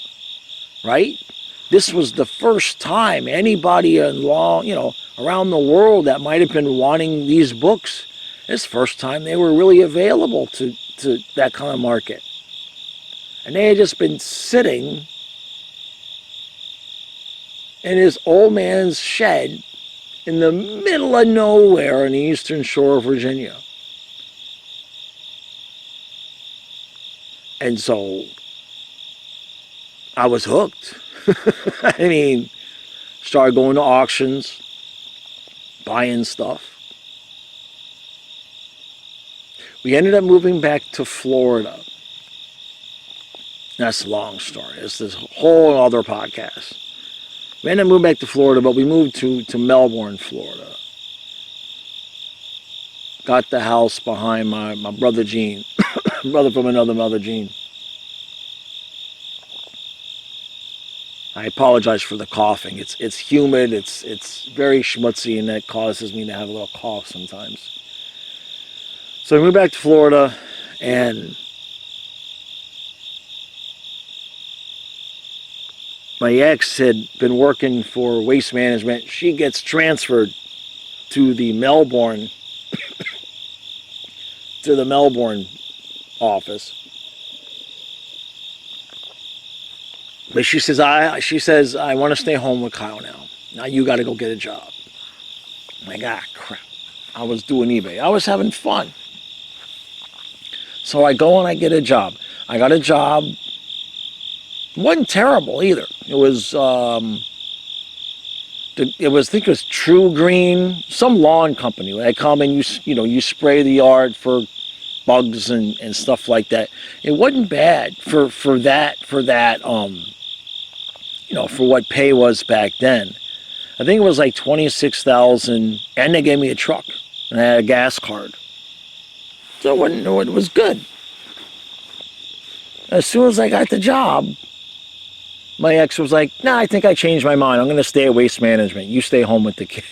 right? This was the first time anybody around the world that might have been wanting these books, this first time they were really available to that kind of market. And they had just been sitting in his old man's shed in the middle of nowhere on the eastern shore of Virginia. And so I was hooked. I mean, started going to auctions, buying stuff. We ended up moving back to Florida. That's a long story. It's this whole other podcast. We ended up moving back to Florida, but we moved to Melbourne, Florida. Got the house behind my brother Gene. Brother from another mother, Gene. I apologize for the coughing. It's humid. It's very schmutzy, and that causes me to have a little cough sometimes. So we moved back to Florida, and my ex had been working for Waste Management. She gets transferred to the Melbourne office. But she says, I want to stay home with Kyle now. Now you got to go get a job. I'm like, crap. I was doing eBay. I was having fun. So I go and I get a job. I got a job. It wasn't terrible either. It was, I think it was True Green, some lawn company. They come and you spray the yard for bugs and stuff like that. It wasn't bad for what pay was back then. I think it was like $26,000, and they gave me a truck, and I had a gas card. So it was good. As soon as I got the job, my ex was like, nah, I think I changed my mind. I'm going to stay at Waste Management. You stay home with the kid.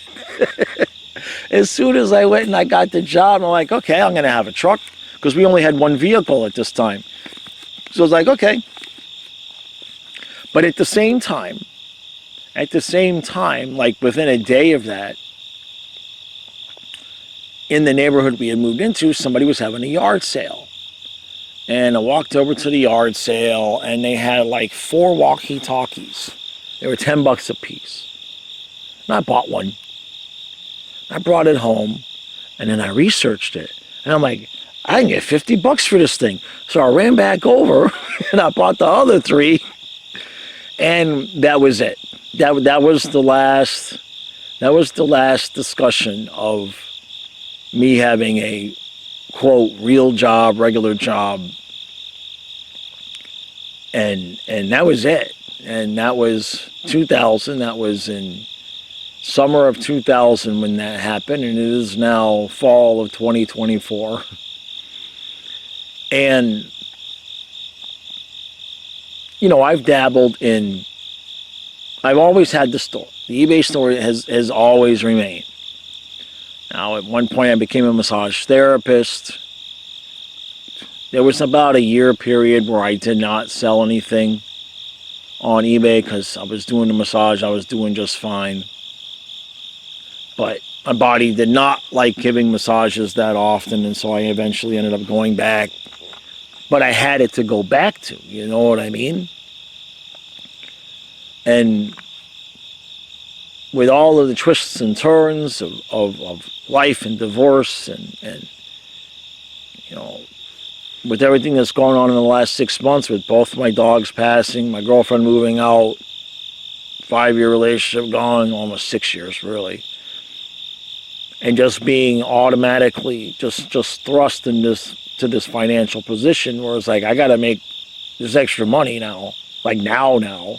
As soon as I went and I got the job, I'm like, okay, I'm going to have a truck, because we only had one vehicle at this time. So I was like, okay. But at the same time, like within a day of that, in the neighborhood we had moved into, somebody was having a yard sale. And I walked over to the yard sale, and they had like 4 walkie-talkies. They were $10 a piece. And I bought one. I brought it home, and then I researched it. And I'm like, I can get $50 for this thing. So I ran back over, and I bought the other 3. And that was it. That was the last discussion of me having a, quote, real job, regular job. And that was it. And that was 2000. That was in summer of 2000 when that happened. And it is now fall of 2024. And I've dabbled in, I've always had the store. The eBay store has always remained. Now, at one point I became a massage therapist. There was about a year period where I did not sell anything on eBay because I was doing the massage, I was doing just fine. But my body did not like giving massages that often, and so I eventually ended up going back. But I had it to go back to, you know what I mean? And with all of the twists and turns of life and divorce and with everything that's going on in the last 6 months, with both my dogs passing, my girlfriend moving out, 5-year relationship gone, almost 6 years really, and just being automatically just thrust in to this financial position where it's like, I got to make this extra money now, like now.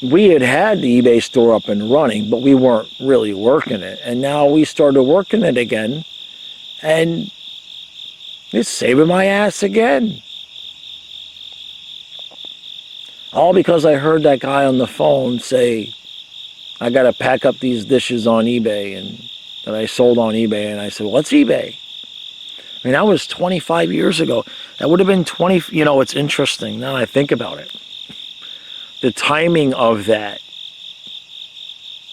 We had the eBay store up and running, but we weren't really working it. And now we started working it again, and it's saving my ass again. All because I heard that guy on the phone say, I got to pack up these dishes on eBay, and that I sold on eBay. And I said, what's eBay? I mean, that was 25 years ago. That would have been 20, you know, it's interesting now I think about it. The timing of that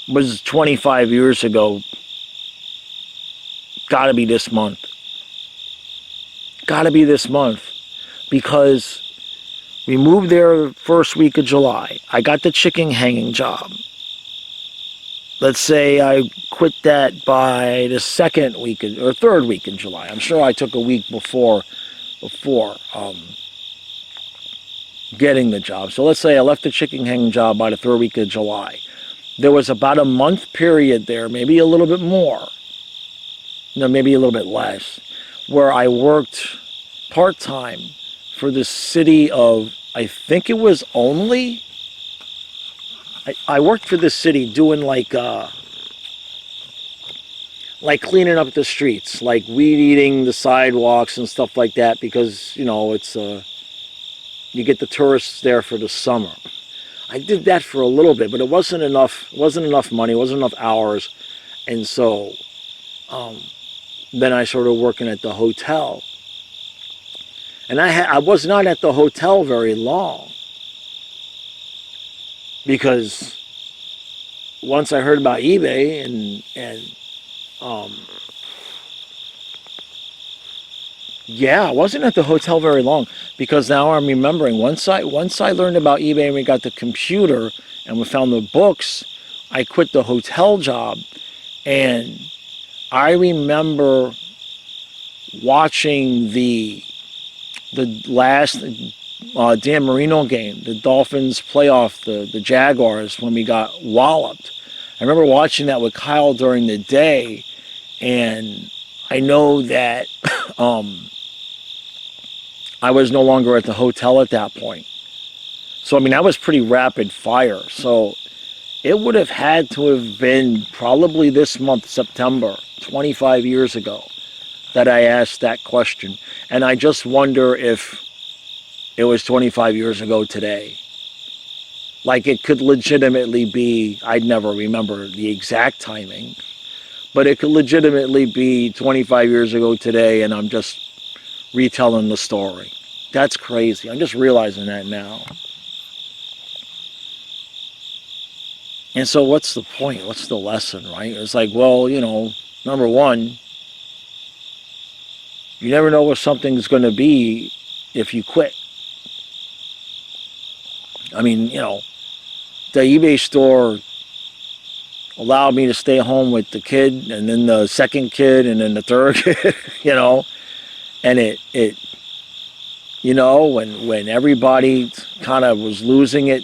was 25 years ago. Gotta be this month. Gotta be this month. Because we moved there first week of July. I got the chicken hanging job. Let's say I quit that by the second week or third week in July. I'm sure I took a week before getting the job. So let's say I left the chicken hanging job by the third week of July. There was about a month period there, maybe a little bit more, no, maybe a little bit less, where I worked part-time for the city of, I think it was only, I worked for the city doing like cleaning up the streets, like weed eating the sidewalks and stuff like that, because, you know, it's, you get the tourists there for the summer. I did that for a little bit, but it wasn't enough money, it wasn't enough hours. And so then I started working at the hotel. And I was not at the hotel very long, because once I heard about eBay yeah, I wasn't at the hotel very long, because now I'm remembering once I learned about eBay and we got the computer and we found the books, I quit the hotel job. And I remember watching the last Dan Marino game, the Dolphins playoff, the Jaguars, when we got walloped. I remember watching that with Kyle during the day, and I know that I was no longer at the hotel at that point. So, I mean, that was pretty rapid fire. So it would have had to have been probably this month, September, 25 years ago, that I asked that question. And I just wonder if it was 25 years ago today. Like, it could legitimately be, I'd never remember the exact timing, but it could legitimately be 25 years ago today, and I'm just retelling the story. That's crazy. I'm just realizing that now. And so what's the point? What's the lesson, right? It's like, well, you know, number one, you never know what something's going to be if you quit. I mean, you know, the eBay store allowed me to stay home with the kid, and then the second kid, and then the third kid, you know. And it you know, when everybody kind of was losing it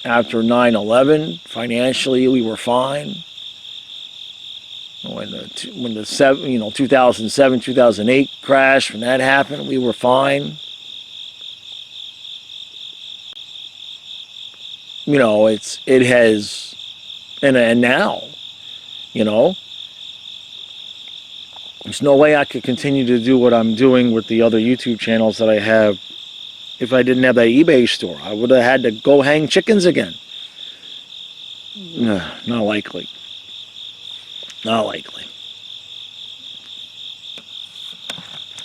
after 9/11, financially we were fine. When the 2007, 2008 crash, when that happened, we were fine. You know, it has, and now, you know, there's no way I could continue to do what I'm doing with the other YouTube channels that I have if I didn't have that eBay store. I would have had to go hang chickens again. Not likely. Not likely.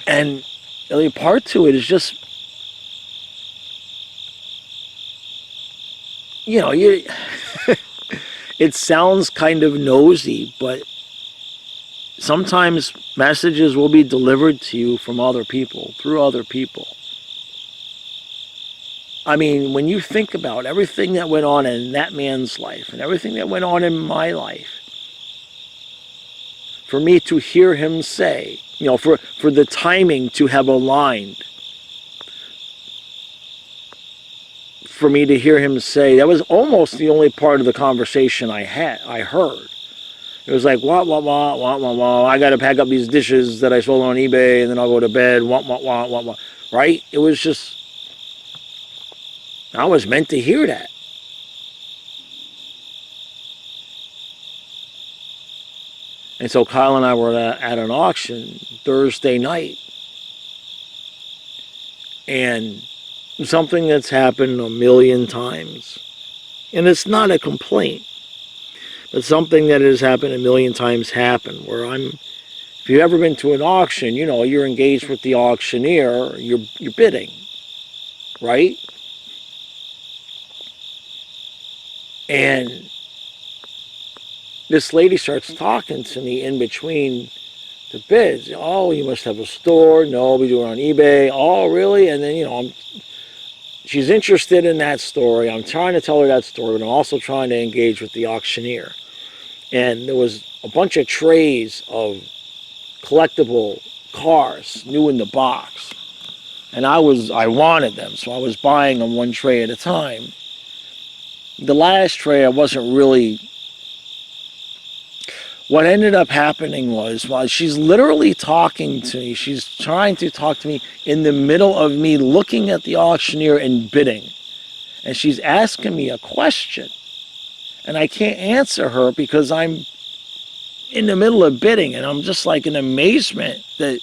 And the part to it is just, you know, it sounds kind of nosy, but sometimes messages will be delivered to you from other people, through other people. I mean, when you think about everything that went on in that man's life and everything that went on in my life, for me to hear him say, you know, for the timing to have aligned, for me to hear him say, that was almost the only part of the conversation I heard. It was like, wah, wah, wah, wah, wah, wah, I got to pack up these dishes that I sold on eBay, and then I'll go to bed, wah, wah, wah, wah, wah, right? It was just, I was meant to hear that. And so Kyle and I were at an auction Thursday night. And, something that's happened a million times. And it's not a complaint, but something that has happened a million times happened where if you've ever been to an auction, you know, you're engaged with the auctioneer, you're bidding, right? And this lady starts talking to me in between the bids. Oh, you must have a store. No, we do it on eBay. Oh, really? And then, you know, she's interested in that story. I'm trying to tell her that story, but I'm also trying to engage with the auctioneer. And there was a bunch of trays of collectible cars, new in the box. And I wanted them, so I was buying them one tray at a time. The last tray, I wasn't really... What ended up happening was, while she's literally talking to me, she's trying to talk to me in the middle of me looking at the auctioneer and bidding. And she's asking me a question. And I can't answer her because I'm in the middle of bidding. And I'm just like in amazement that,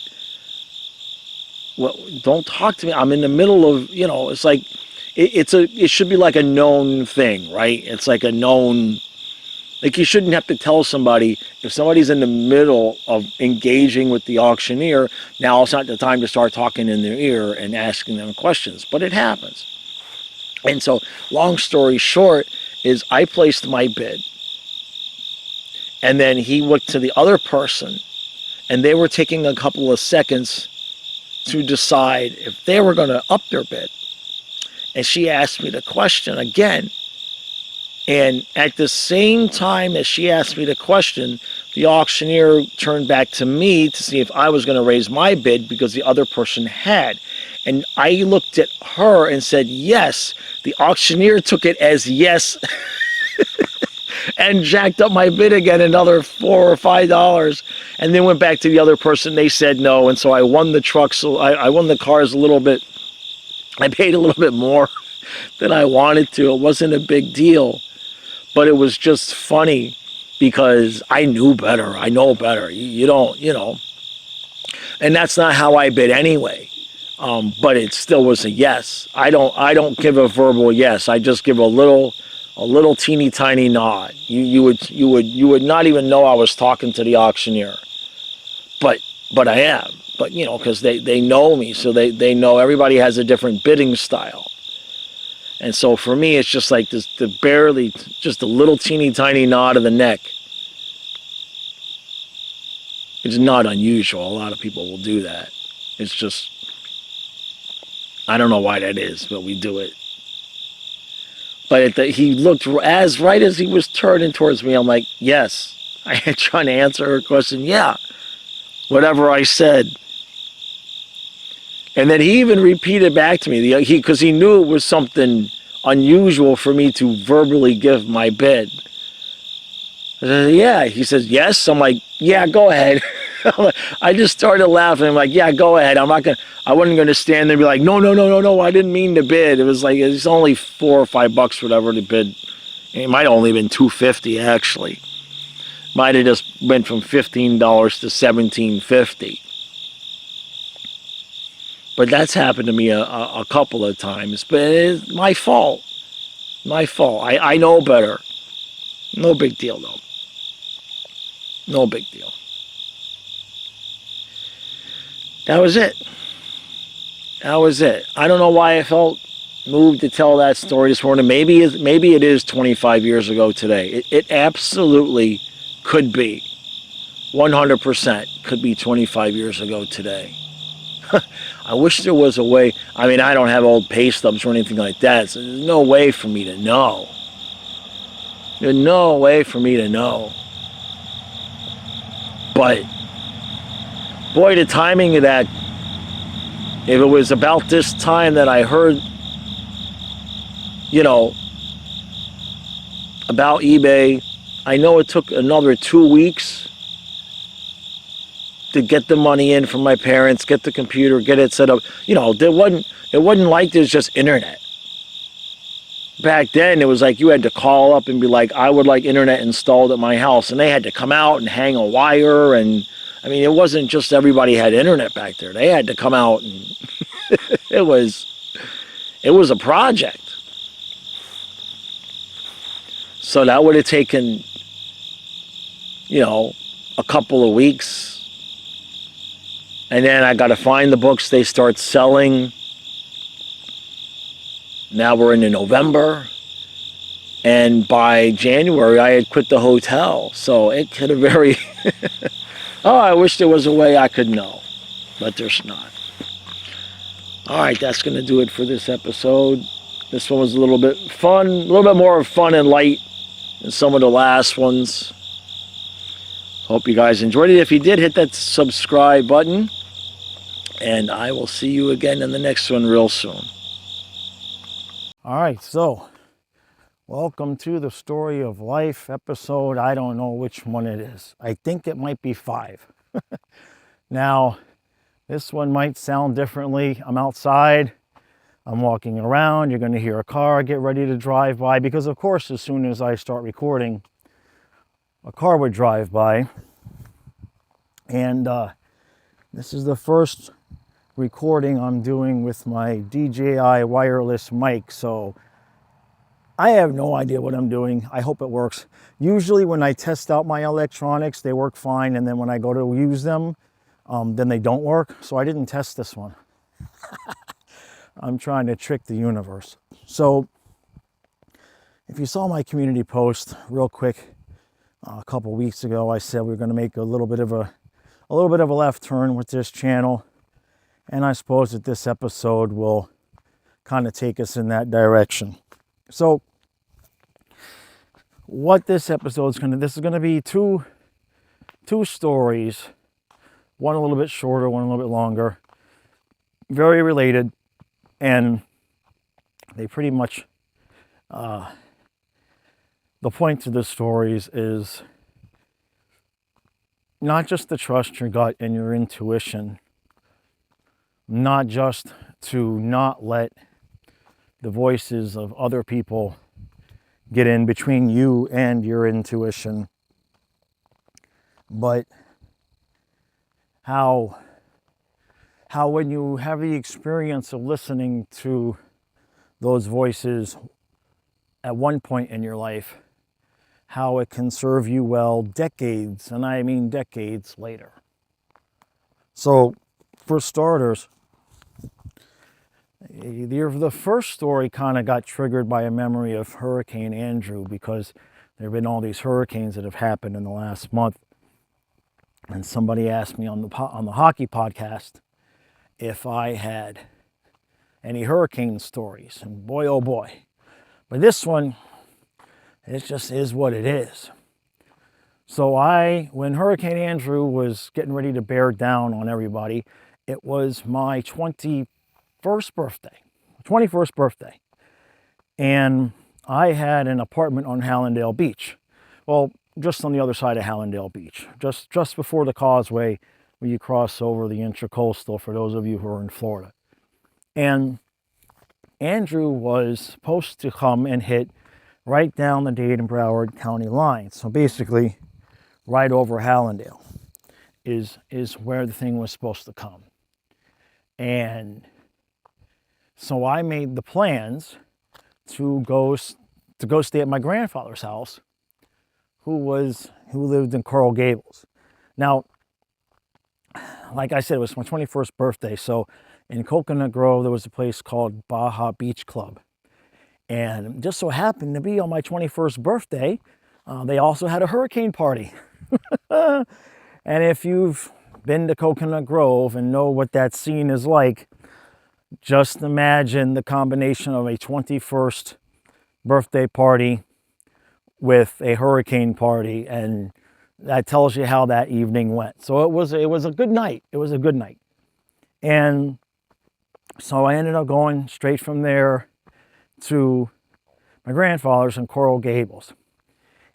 well, don't talk to me. I'm in the middle of, you know, it's like, it should be like a known thing, right? It's like a known... Like, you shouldn't have to tell somebody, if somebody's in the middle of engaging with the auctioneer, now it's not the time to start talking in their ear and asking them questions. But it happens. And so, long story short, is I placed my bid. And then he looked to the other person, and they were taking a couple of seconds to decide if they were going to up their bid. And she asked me the question again. And at the same time as she asked me the question, the auctioneer turned back to me to see if I was going to raise my bid because the other person had. And I looked at her and said, yes. The auctioneer took it as yes and jacked up my bid again another $4 or $5 and then went back to the other person. They said no. And so I won the truck. So I won the cars a little bit. I paid a little bit more than I wanted to. It wasn't a big deal. But it was just funny because I knew better. I know better. You don't, you know. And that's not how I bid anyway. But it still was a yes. I don't give a verbal yes. I just give a little teeny tiny nod. You would not even know I was talking to the auctioneer. But I am. But you know, because they know me, so they know everybody has a different bidding style. And so for me, it's just like this, just a little teeny tiny nod of the neck. It's not unusual. A lot of people will do that. It's just, I don't know why that is, but we do it. But he looked right as he was turning towards me. I'm like, yes. I had trying to answer her question. Yeah. Whatever I said. And then he even repeated back to me, because he knew it was something unusual for me to verbally give my bid. I said, yeah. He says, yes. I'm like, yeah, go ahead. I just started laughing. I'm like, yeah, go ahead. I wasn't going to stand there and be like, no, I didn't mean to bid. It was like, it's only $4 or $5, whatever to bid. It might have only been $2.50 actually. Might have just went from $15 to $17.50. But that's happened to me a couple of times. But it's my fault. My fault. I know better. No big deal, though. No big deal. That was it. That was it. I don't know why I felt moved to tell that story this morning. Maybe it is 25 years ago today. It absolutely could be. 100% could be 25 years ago today. I wish there was a way. I mean, I don't have old pay stubs or anything like that, so there's no way for me to know. There's no way for me to know. But, boy, the timing of that, if it was about this time that I heard, you know, about eBay, I know it took another 2 weeks to get the money in from my parents, get the computer, get it set up. You know, it wasn't like there's just internet. Back then, it was like you had to call up and be like, I would like internet installed at my house. And they had to come out and hang a wire. And, I mean, it wasn't just everybody had internet back there. They had to come out and it was It was a project. So that would have taken, a couple of weeks. And then I got to find the books. They start selling. Now we're into November. And by January, I had quit the hotel. So it could have very... Oh, I wish there was a way I could know. But there's not. All right, that's going to do it for this episode. This one was a little bit fun. A little bit more fun and light than some of the last ones. Hope you guys enjoyed it. If you did, hit that subscribe button. And I will see you again in the next one real soon. All right, so welcome to the Story of Life episode. I don't know which one it is. I think it might be 5. Now, this one might sound differently. I'm outside. I'm walking around. You're going to hear a car get ready to drive by because, of course, as soon as I start recording, a car would drive by. And this is the first recording I'm doing with my DJI wireless mic, so I have no idea what I'm doing. I hope it works. Usually when I test out my electronics, they work fine, and then when I go to use them, then they don't work. So I didn't test this one. I'm trying to trick the universe. So if you saw my community post real quick a couple weeks ago, I said we are going to make a little bit of a left turn with this channel. And I suppose that this episode will kind of take us in that direction. So what this episode is this is going to be two stories, one a little bit shorter, one a little bit longer, very related, and they pretty much, the point of the stories is not just to trust your gut and your intuition, not just to not let the voices of other people get in between you and your intuition, but how when you have the experience of listening to those voices at one point in your life, how it can serve you well decades, and I mean decades later. So, for starters, the first story kind of got triggered by a memory of Hurricane Andrew because there have been all these hurricanes that have happened in the last month. And somebody asked me on the hockey podcast if I had any hurricane stories. And boy, oh boy. But this one, it just is what it is. So when Hurricane Andrew was getting ready to bear down on everybody, it was my 21st birthday. And I had an apartment on Hallandale Beach. Well, just on the other side of Hallandale Beach, just before the causeway where you cross over the Intracoastal for those of you who are in Florida. And Andrew was supposed to come and hit right down the Dade and Broward County line. So basically, right over Hallandale is where the thing was supposed to come. And so I made the plans to go stay at my grandfather's house, who lived in Coral Gables. Now, like I said, it was my 21st birthday. So in Coconut Grove, there was a place called Baja Beach Club. And it just so happened to be on my 21st birthday, they also had a hurricane party. And if you've been to Coconut Grove and know what that scene is like, just imagine the combination of a 21st birthday party with a hurricane party, and that tells you how that evening went. So it was a good night. It was a good night. And so I ended up going straight from there to my grandfather's in Coral Gables.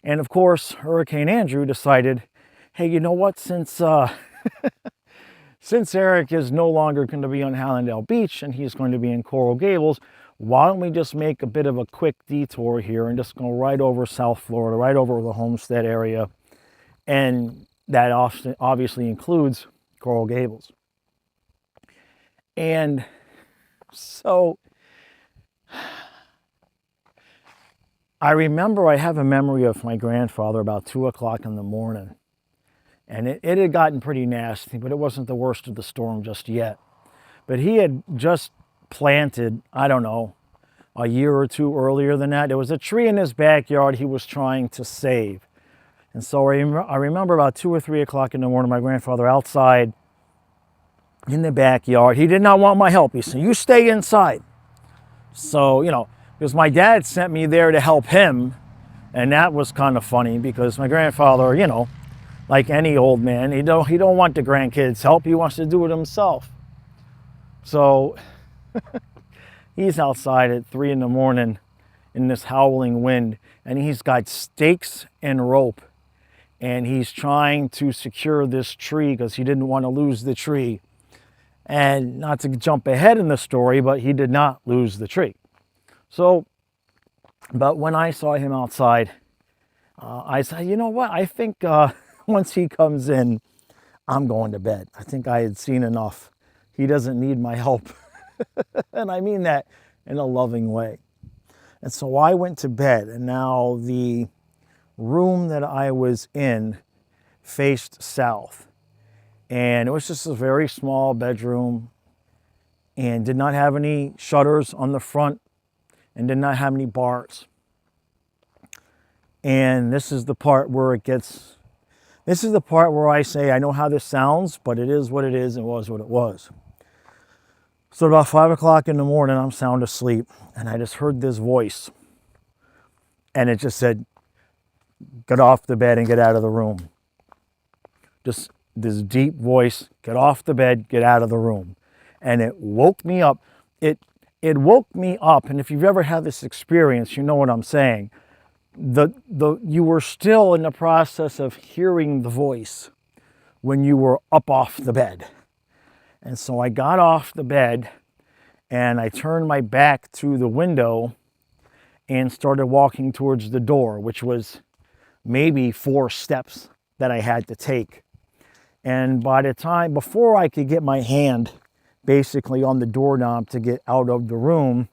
And of course, Hurricane Andrew decided, hey, you know what, since Eric is no longer going to be on Hallandale Beach and he's going to be in Coral Gables, why don't we just make a bit of a quick detour here and just go right over South Florida, right over the Homestead area. And that obviously includes Coral Gables. And so I remember I have a memory of my grandfather about 2 o'clock in the morning. And it had gotten pretty nasty, but it wasn't the worst of the storm just yet. But he had just planted, I don't know, a year or two earlier than that. There was a tree in his backyard he was trying to save. And so I remember about 2 or 3 o'clock in the morning, my grandfather outside in the backyard. He did not want my help. He said, "You stay inside." So, because my dad sent me there to help him. And that was kind of funny because my grandfather, like any old man, he don't want the grandkids' help. He wants to do it himself. So he's outside at 3 in the morning in this howling wind, and he's got stakes and rope, and he's trying to secure this tree because he didn't want to lose the tree. And not to jump ahead in the story, but he did not lose the tree. So, but when I saw him outside, I said, you know what? I think once he comes in, I'm going to bed. I think I had seen enough. He doesn't need my help. And I mean that in a loving way. And so I went to bed, and now the room that I was in faced south. And it was just a very small bedroom and did not have any shutters on the front and did not have any bars. And this is the part where this is the part where I say, I know how this sounds, but it is what it is and was what it was. So about 5 o'clock in the morning, I'm sound asleep, and I just heard this voice. And it just said, "Get off the bed and get out of the room." Just this deep voice, "Get off the bed, get out of the room." And it woke me up. It woke me up, and if you've ever had this experience, you know what I'm saying. You were still in the process of hearing the voice when you were up off the bed. And so I got off the bed and I turned my back to the window and started walking towards the door, which was maybe 4 steps that I had to take. And by the time, before I could get my hand basically on the doorknob to get out of the room,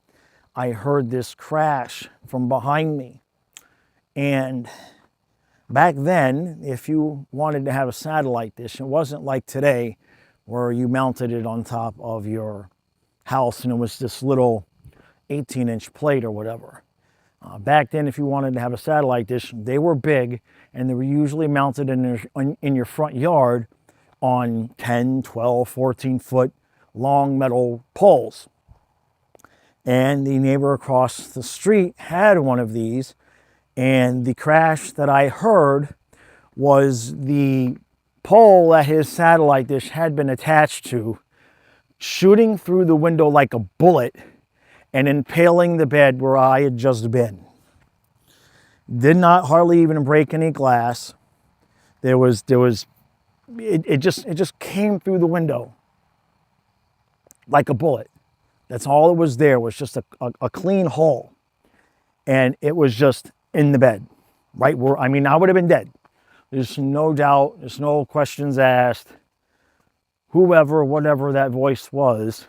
I heard this crash from behind me. And back then, if you wanted to have a satellite dish, it wasn't like today where you mounted it on top of your house and it was this little 18-inch plate or whatever. Back then, if you wanted to have a satellite dish, they were big and they were usually mounted in your front yard on 10, 12, 14-foot long metal poles. And the neighbor across the street had one of these, and the crash that I heard was the pole that his satellite dish had been attached to shooting through the window like a bullet and impaling the bed where I had just been. Did not hardly even break any glass. It just came through the window like a bullet. That's all it was there, was just a clean hole. And it was just in the bed, right where, I would have been dead. There's no doubt, there's no questions asked. Whoever, whatever that voice was,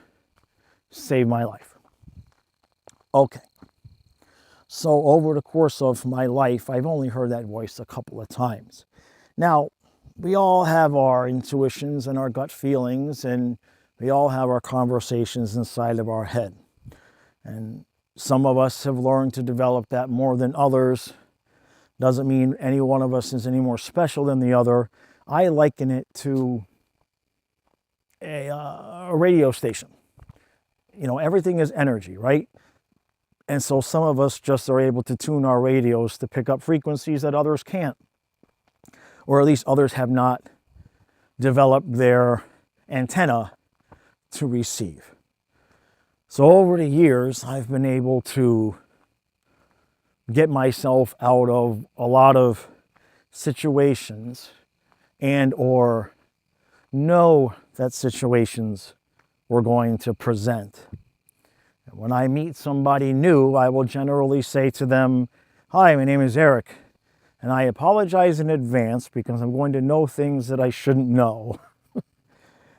saved my life. Okay. So over the course of my life, I've only heard that voice a couple of times. Now, we all have our intuitions and our gut feelings, and we all have our conversations inside of our head. And some of us have learned to develop that more than others. Doesn't mean any one of us is any more special than the other. I liken it to a radio station. Everything is energy, right? And so some of us just are able to tune our radios to pick up frequencies that others can't. Or at least others have not developed their antenna to receive. So over the years, I've been able to get myself out of a lot of situations and or know that situations were going to present. When I meet somebody new, I will generally say to them, "Hi, my name is Eric, and I apologize in advance because I'm going to know things that I shouldn't know."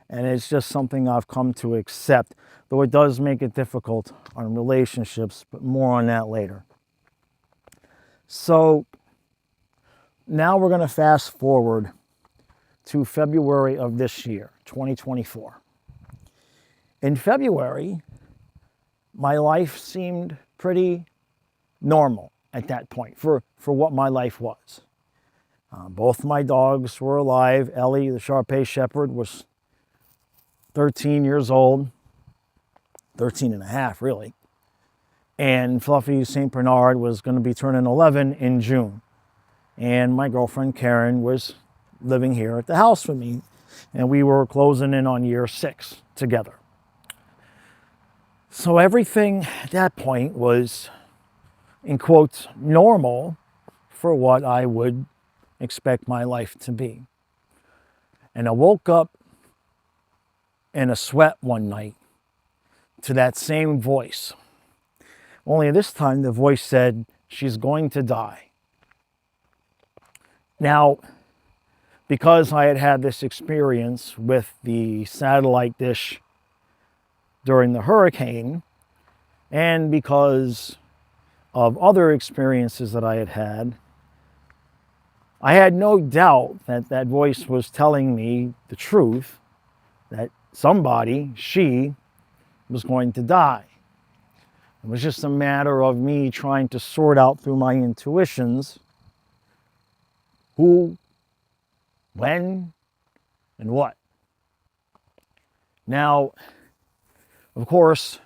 And it's just something I've come to accept, though it does make it difficult on relationships, but more on that later. So now we're going to fast forward to February of this year, 2024. In February, my life seemed pretty normal at that point for what my life was. Both my dogs were alive. Ellie, the Shar-Pei Shepherd, was 13 years old, 13 and a half really. And Fluffy St. Bernard was going to be turning 11 in June. And my girlfriend Karen was living here at the house with me, and we were closing in on year 6 together. So everything at that point was, in quotes, normal for what I would expect my life to be. And I woke up in a sweat one night to that same voice. Only this time the voice said, "She's going to die." Now, because I had had this experience with the satellite dish during the hurricane, and because of other experiences that I had no doubt that that voice was telling me the truth, that somebody, she, was going to die. It was just a matter of me trying to sort out through my intuitions who, when, and what. Now, of course,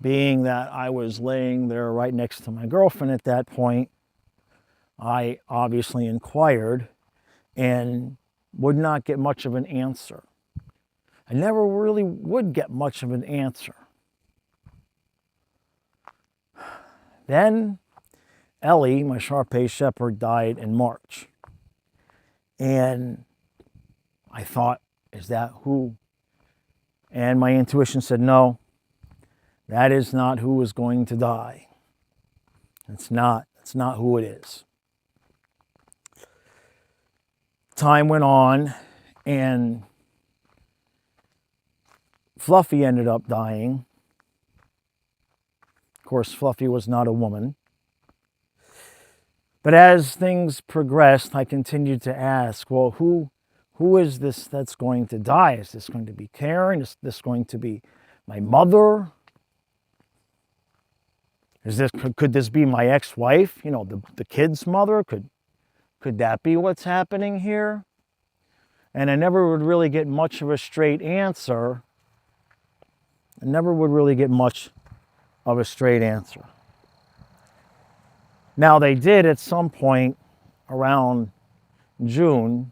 being that I was laying there right next to my girlfriend at that point, I obviously inquired and would not get much of an answer. I never really would get much of an answer. Then Ellie, my Shar-Pei Shepherd, died in March. And I thought, is that who? And my intuition said, no, that is not who is going to die. It's not who it is. Time went on, and Fluffy ended up dying. Of course, Fluffy was not a woman. But as things progressed, I continued to ask, well, who is this that's going to die? Is this going to be Karen? Is this going to be my mother? Could this be my ex-wife? You know, the kid's mother? Could that be what's happening here? And I never would really get much of a straight answer. I never would really get much of a straight answer. Now, they did at some point around June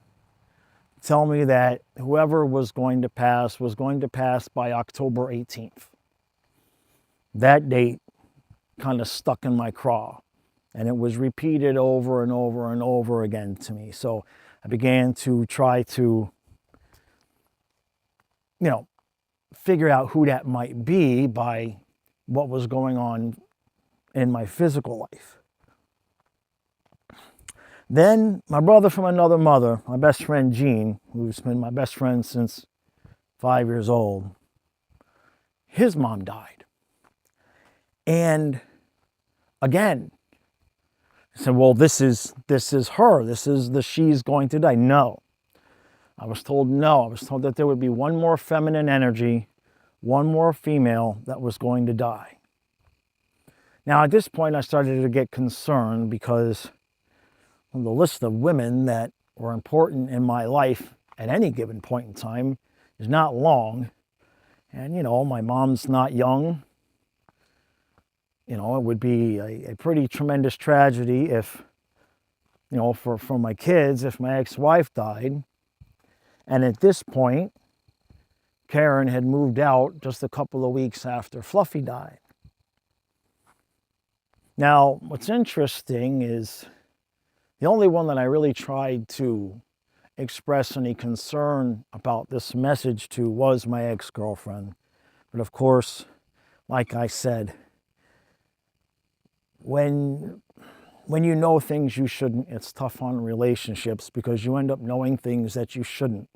tell me that whoever was going to pass by October 18th. That date kind of stuck in my craw, and it was repeated over and over and over again to me. So I began to try to, figure out who that might be by what was going on in my physical life. Then my brother from another mother, my best friend Gene, who's been my best friend since 5 years old, his mom died. And again, I said, well, this is her. This is she's going to die. No. I was told no. I was told that there would be one more feminine energy, one more female that was going to die. Now, at this point, I started to get concerned because the list of women that were important in my life at any given point in time is not long. And, my mom's not young. It would be a pretty tremendous tragedy if, for my kids, if my ex-wife died. And at this point, Karen had moved out just a couple of weeks after Fluffy died. Now, what's interesting is the only one that I really tried to express any concern about this message to was my ex-girlfriend. But of course, like I said, when you know things you shouldn't, it's tough on relationships because you end up knowing things that you shouldn't.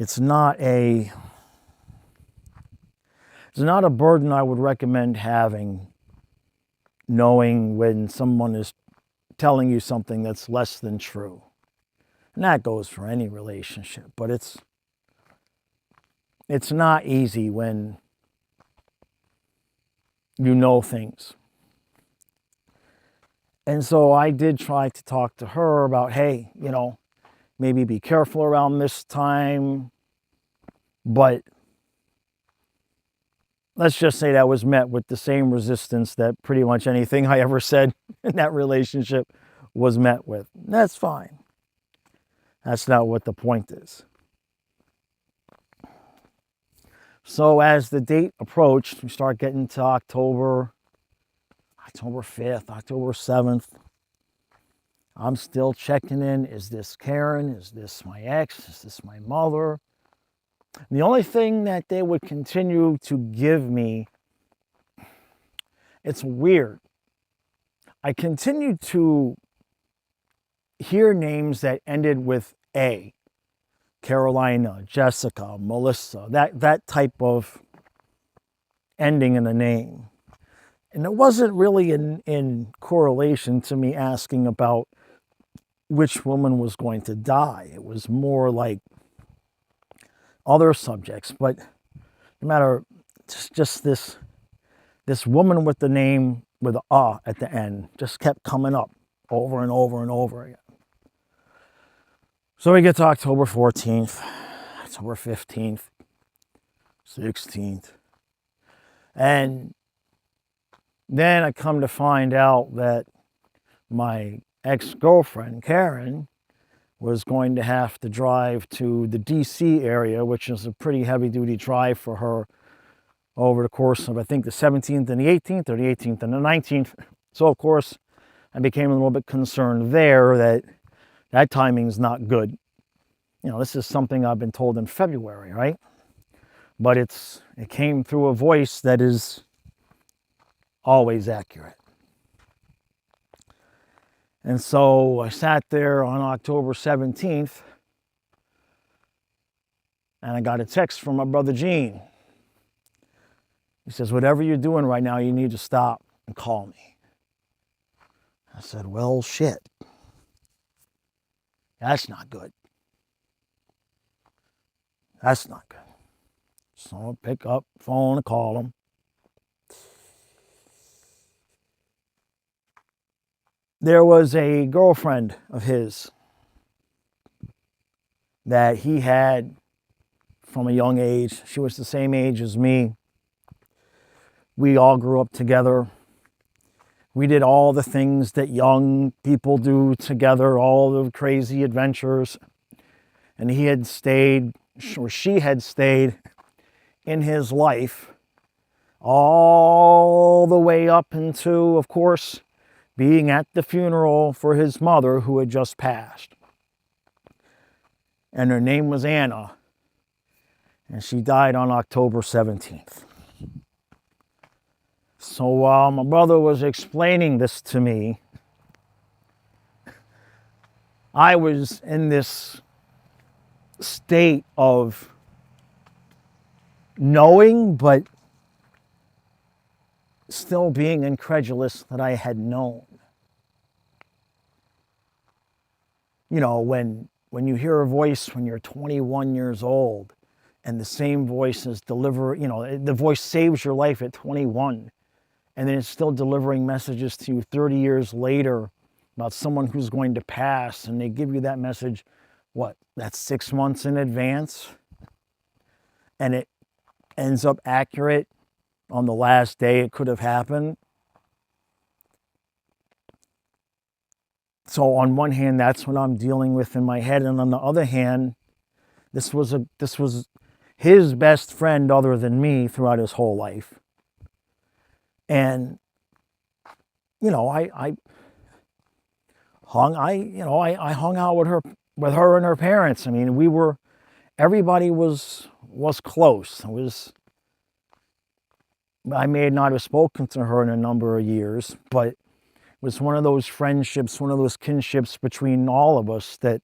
it's not a burden I would recommend having, knowing when someone is telling you something that's less than true. And that goes for any relationship, but it's not easy when you know things. And so I did try to talk to her about, hey, maybe be careful around this time. But let's just say that was met with the same resistance that pretty much anything I ever said in that relationship was met with. That's fine. That's not what the point is. So as the date approached, we start getting to October 5th, October 7th. I'm still checking in. Is this Karen? Is this my ex? Is this my mother? The only thing that they would continue to give me, it's weird. I continued to hear names that ended with A. Carolina, Jessica, Melissa, that type of ending in a name. And it wasn't really in correlation to me asking about which woman was going to die. It was more like other subjects. But no matter, just this woman with the name with a at the end just kept coming up over and over and over again. So we get to October 14th, October 15th, 16th. And then I come to find out that my ex-girlfriend, Karen, was going to have to drive to the DC area, which is a pretty heavy-duty drive for her over the course of, I think, the 17th and the 18th, or the 18th and the 19th. So, of course, I became a little bit concerned there that timing's not good. This is something I've been told in February, right? But it came through a voice that is always accurate. And so I sat there on October 17th, and I got a text from my brother Gene. He says, whatever you're doing right now, you need to stop and call me. I said, well, shit. That's not good. That's not good. So I pick up the phone and call him. There was a girlfriend of his that he had from a young age. She was the same age as me. We all grew up together. We did all the things that young people do together, all the crazy adventures. And he had stayed, or she had stayed in his life all the way up into, of course, being at the funeral for his mother who had just passed. And her name was Anna. And she died on October 17th. So while my brother was explaining this to me, I was in this state of knowing, but still being incredulous that I had known. When you hear a voice when you're 21 years old, and the same voice is the voice saves your life at 21, and then it's still delivering messages to you 30 years later about someone who's going to pass, and they give you that message, that's 6 months in advance, and it ends up accurate on the last day it could have happened. So on one hand, that's what I'm dealing with in my head, and on the other hand, this was his best friend other than me throughout his whole life. And I hung out with her and her parents. I mean, everybody was close. I may not have spoken to her in a number of years, but it was one of those friendships, one of those kinships between all of us that,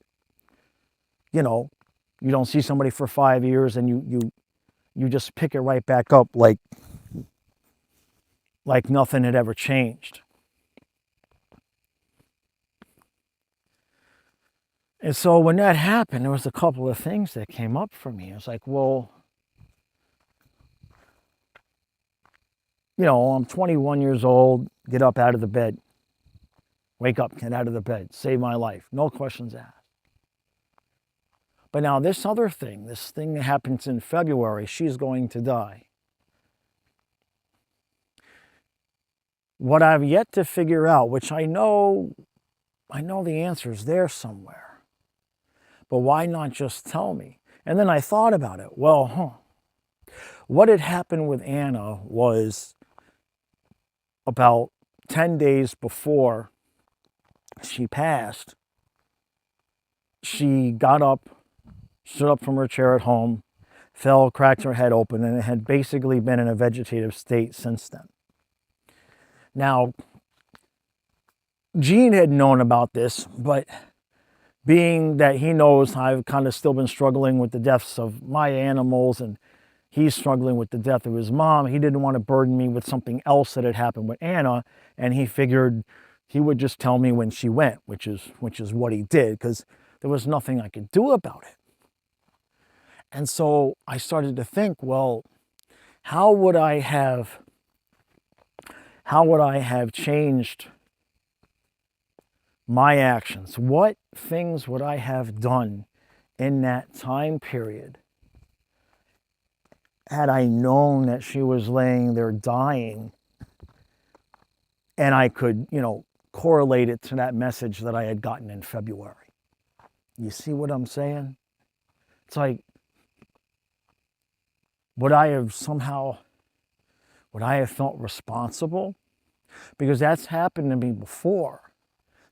You don't see somebody for 5 years and you just pick it right back up like nothing had ever changed. And so when that happened, there was a couple of things that came up for me. It was like, well, I'm 21 years old, get up out of the bed. Wake up, get out of the bed, save my life. No questions asked. But now this other thing, this thing that happens in February, she's going to die. What I've yet to figure out, which I know the answer is there somewhere, but why not just tell me? And then I thought about it. Well, what had happened with Anna was about 10 days before she passed, she got up, stood up from her chair at home, fell, cracked her head open, and it had basically been in a vegetative state since then. Now, Gene had known about this, but being that he knows I've kind of still been struggling with the deaths of my animals and he's struggling with the death of his mom, he didn't want to burden me with something else that had happened with Anna, and he figured he would just tell me when she went, which is what he did, because there was nothing I could do about it. And so I started to think, well, how would I have changed my actions? What things would I have done in that time period had I known that she was laying there dying and I could, correlate it to that message that I had gotten in February? You see what I'm saying? It's like, would I have felt responsible? Because that's happened to me before.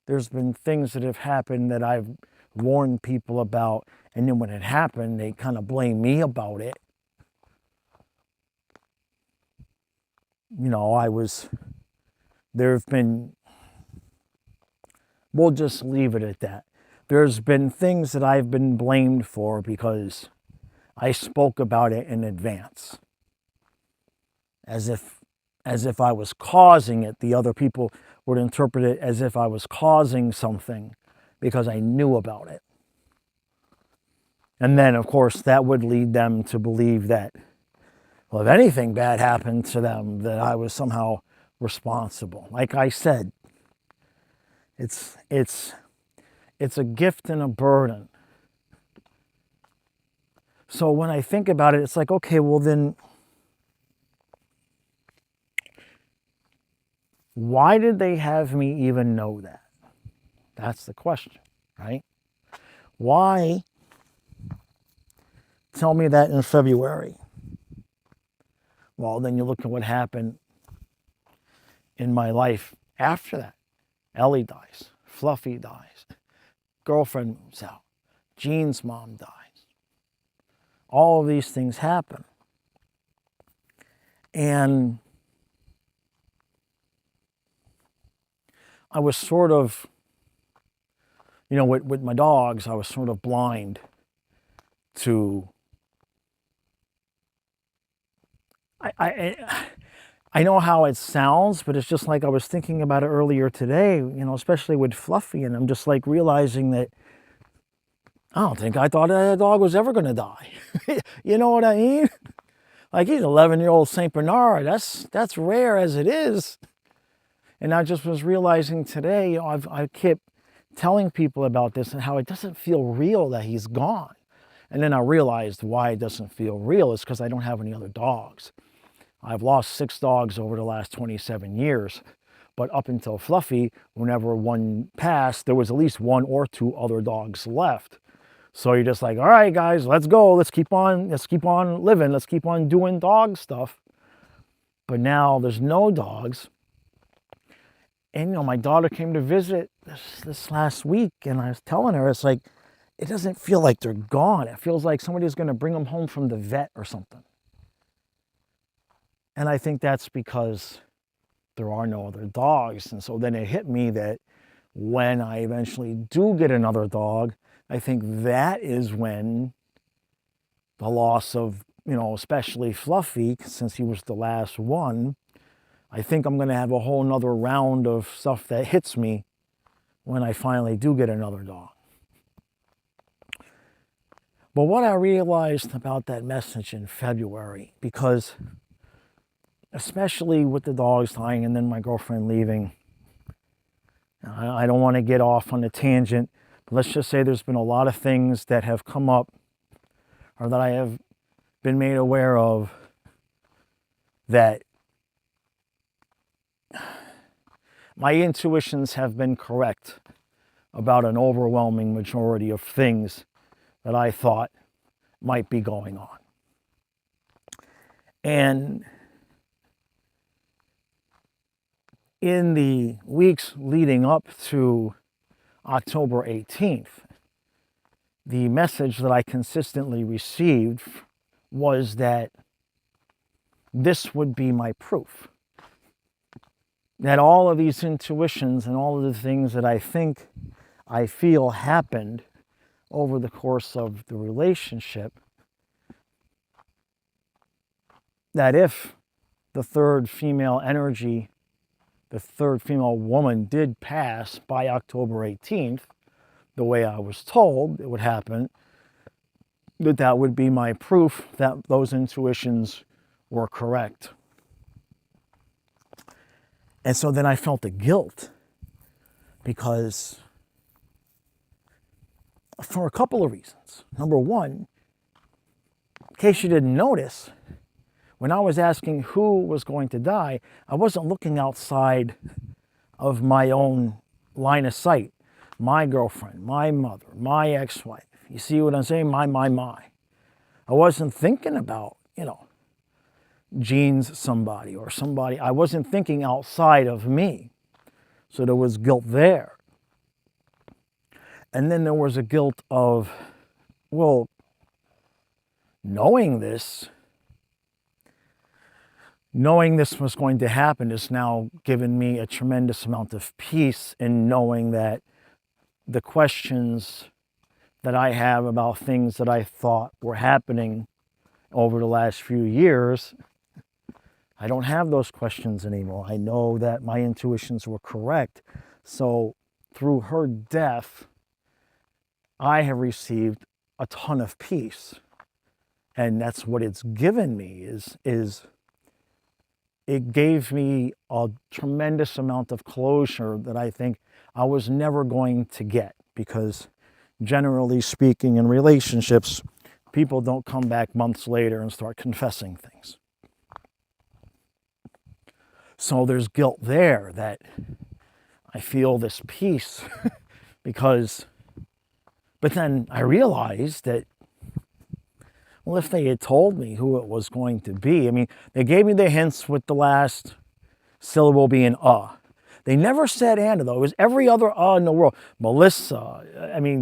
There's been things that have happened that I've warned people about, and then when it happened, they kind of blame me about it. We'll just leave it at that. There's been things that I've been blamed for because I spoke about it in advance. As if I was causing it. The other people would interpret it as if I was causing something because I knew about it. And then, of course, that would lead them to believe that, well, if anything bad happened to them, that I was somehow responsible. Like I said, it's a gift and a burden. So when I think about it, it's like, okay, well then, why did they have me even know that? That's the question, right? Why tell me that in February? Well, then you look at what happened in my life after that. Ellie dies. Fluffy dies. Girlfriend moves out. Jean's mom dies. All of these things happen. And I was sort of, with my dogs, I was sort of blind to, I know how it sounds, but it's just like I was thinking about it earlier today, especially with Fluffy, and I'm just like realizing that I thought that dog was ever going to die. You know what I mean? Like, he's an 11-year-old St. Bernard. That's rare as it is. And I just was realizing today, I kept telling people about this and how it doesn't feel real that he's gone. And then I realized why it doesn't feel real is because I don't have any other dogs. I've lost 6 dogs over the last 27 years. But up until Fluffy, whenever one passed, there was at least 1 or 2 other dogs left. So you're just like, all right, guys, let's go. Let's keep on living. Let's keep on doing dog stuff. But now there's no dogs. And, my daughter came to visit this last week, and I was telling her, it's like, it doesn't feel like they're gone. It feels like somebody's going to bring them home from the vet or something. And I think that's because there are no other dogs. And so then it hit me that when I eventually do get another dog, I think that is when the loss of, especially Fluffy, since he was the last one. I think I'm going to have a whole nother round of stuff that hits me when I finally do get another dog. But what I realized about that message in February, because especially with the dogs dying and then my girlfriend leaving, I don't want to get off on a tangent, but let's just say there's been a lot of things that have come up or that I have been made aware of that my intuitions have been correct about an overwhelming majority of things that I thought might be going on. And in the weeks leading up to October 18th, the message that I consistently received was that this would be my proof. That all of these intuitions and all of the things that I feel happened over the course of the relationship, that if the third female energy, the third female woman did pass by October 18th, the way I was told it would happen, that would be my proof that those intuitions were correct. And so then I felt the guilt, because for a couple of reasons. Number one, in case you didn't notice, when I was asking who was going to die, I wasn't looking outside of my own line of sight. My girlfriend, my mother, my ex-wife. You see what I'm saying? My. I wasn't thinking about, Jean's somebody or somebody. I wasn't thinking outside of me. So there was guilt there. And then there was a guilt of, well, knowing this was going to happen has now given me a tremendous amount of peace in knowing that the questions that I have about things that I thought were happening over the last few years, I don't have those questions anymore. I know that my intuitions were correct. So through her death, I have received a ton of peace. And that's what it's given me, is it gave me a tremendous amount of closure that I think I was never going to get, because generally speaking in relationships, people don't come back months later and start confessing things. So there's guilt there that I feel this peace but then I realized that, well, if they had told me who it was going to be, I mean, they gave me the hints with the last syllable being They never said Anna, though. It was every other in the world. Melissa,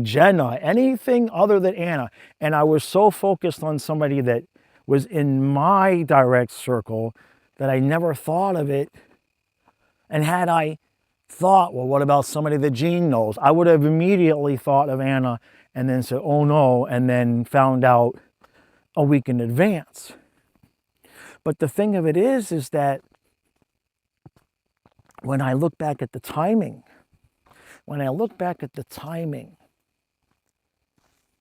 Jenna, anything other than Anna. And I was so focused on somebody that was in my direct circle that I never thought of it. And had I thought, well, what about somebody that Jean knows? I would have immediately thought of Anna and then said, oh no, and then found out a week in advance. But the thing of it is that when I look back at the timing,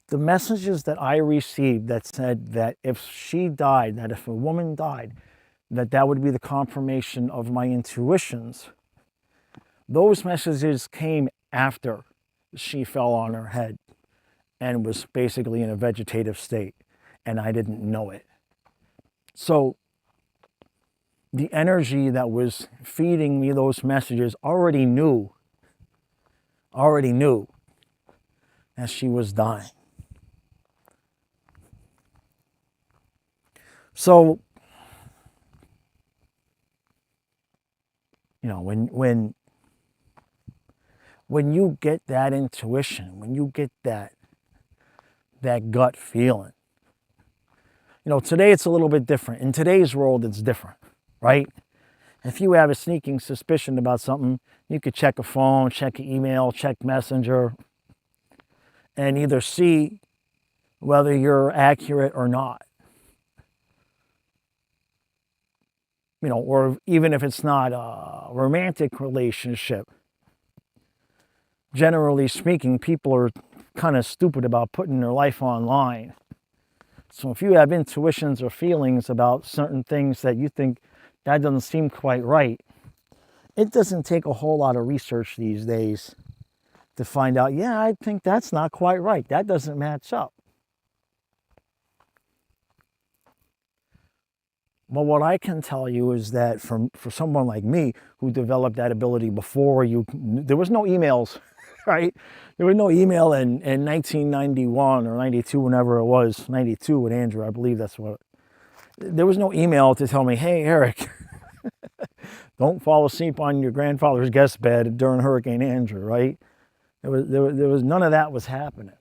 the messages that I received that said that if she died, that if a woman died, that would be the confirmation of my intuitions, those messages came after she fell on her head and was basically in a vegetative state, and I didn't know it. So the energy that was feeding me those messages already knew as she was dying. So, when you get that intuition, when you get that gut feeling, today it's a little bit different. In today's world, it's different, right? If you have a sneaking suspicion about something, you could check a phone, check an email, check Messenger, and either see whether you're accurate or not. Or even if it's not a romantic relationship, generally speaking, people are kind of stupid about putting their life online. So if you have intuitions or feelings about certain things that you think that doesn't seem quite right, it doesn't take a whole lot of research these days to find out, yeah, I think that's not quite right. That doesn't match up. But what I can tell you is that for someone like me who developed that ability before there was no emails, right? There was no email in 1991 or 92, whenever it was, 92 with Andrew, I believe that's what. There was no email to tell me, hey, Eric, don't fall asleep on your grandfather's guest bed during Hurricane Andrew, right? There was none of that was happening.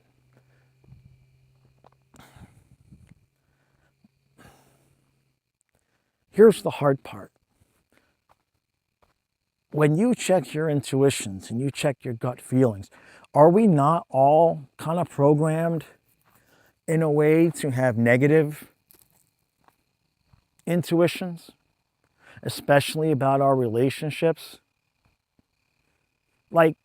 Here's the hard part. When you check your intuitions and you check your gut feelings, are we not all kind of programmed in a way to have negative intuitions, especially about our relationships? Like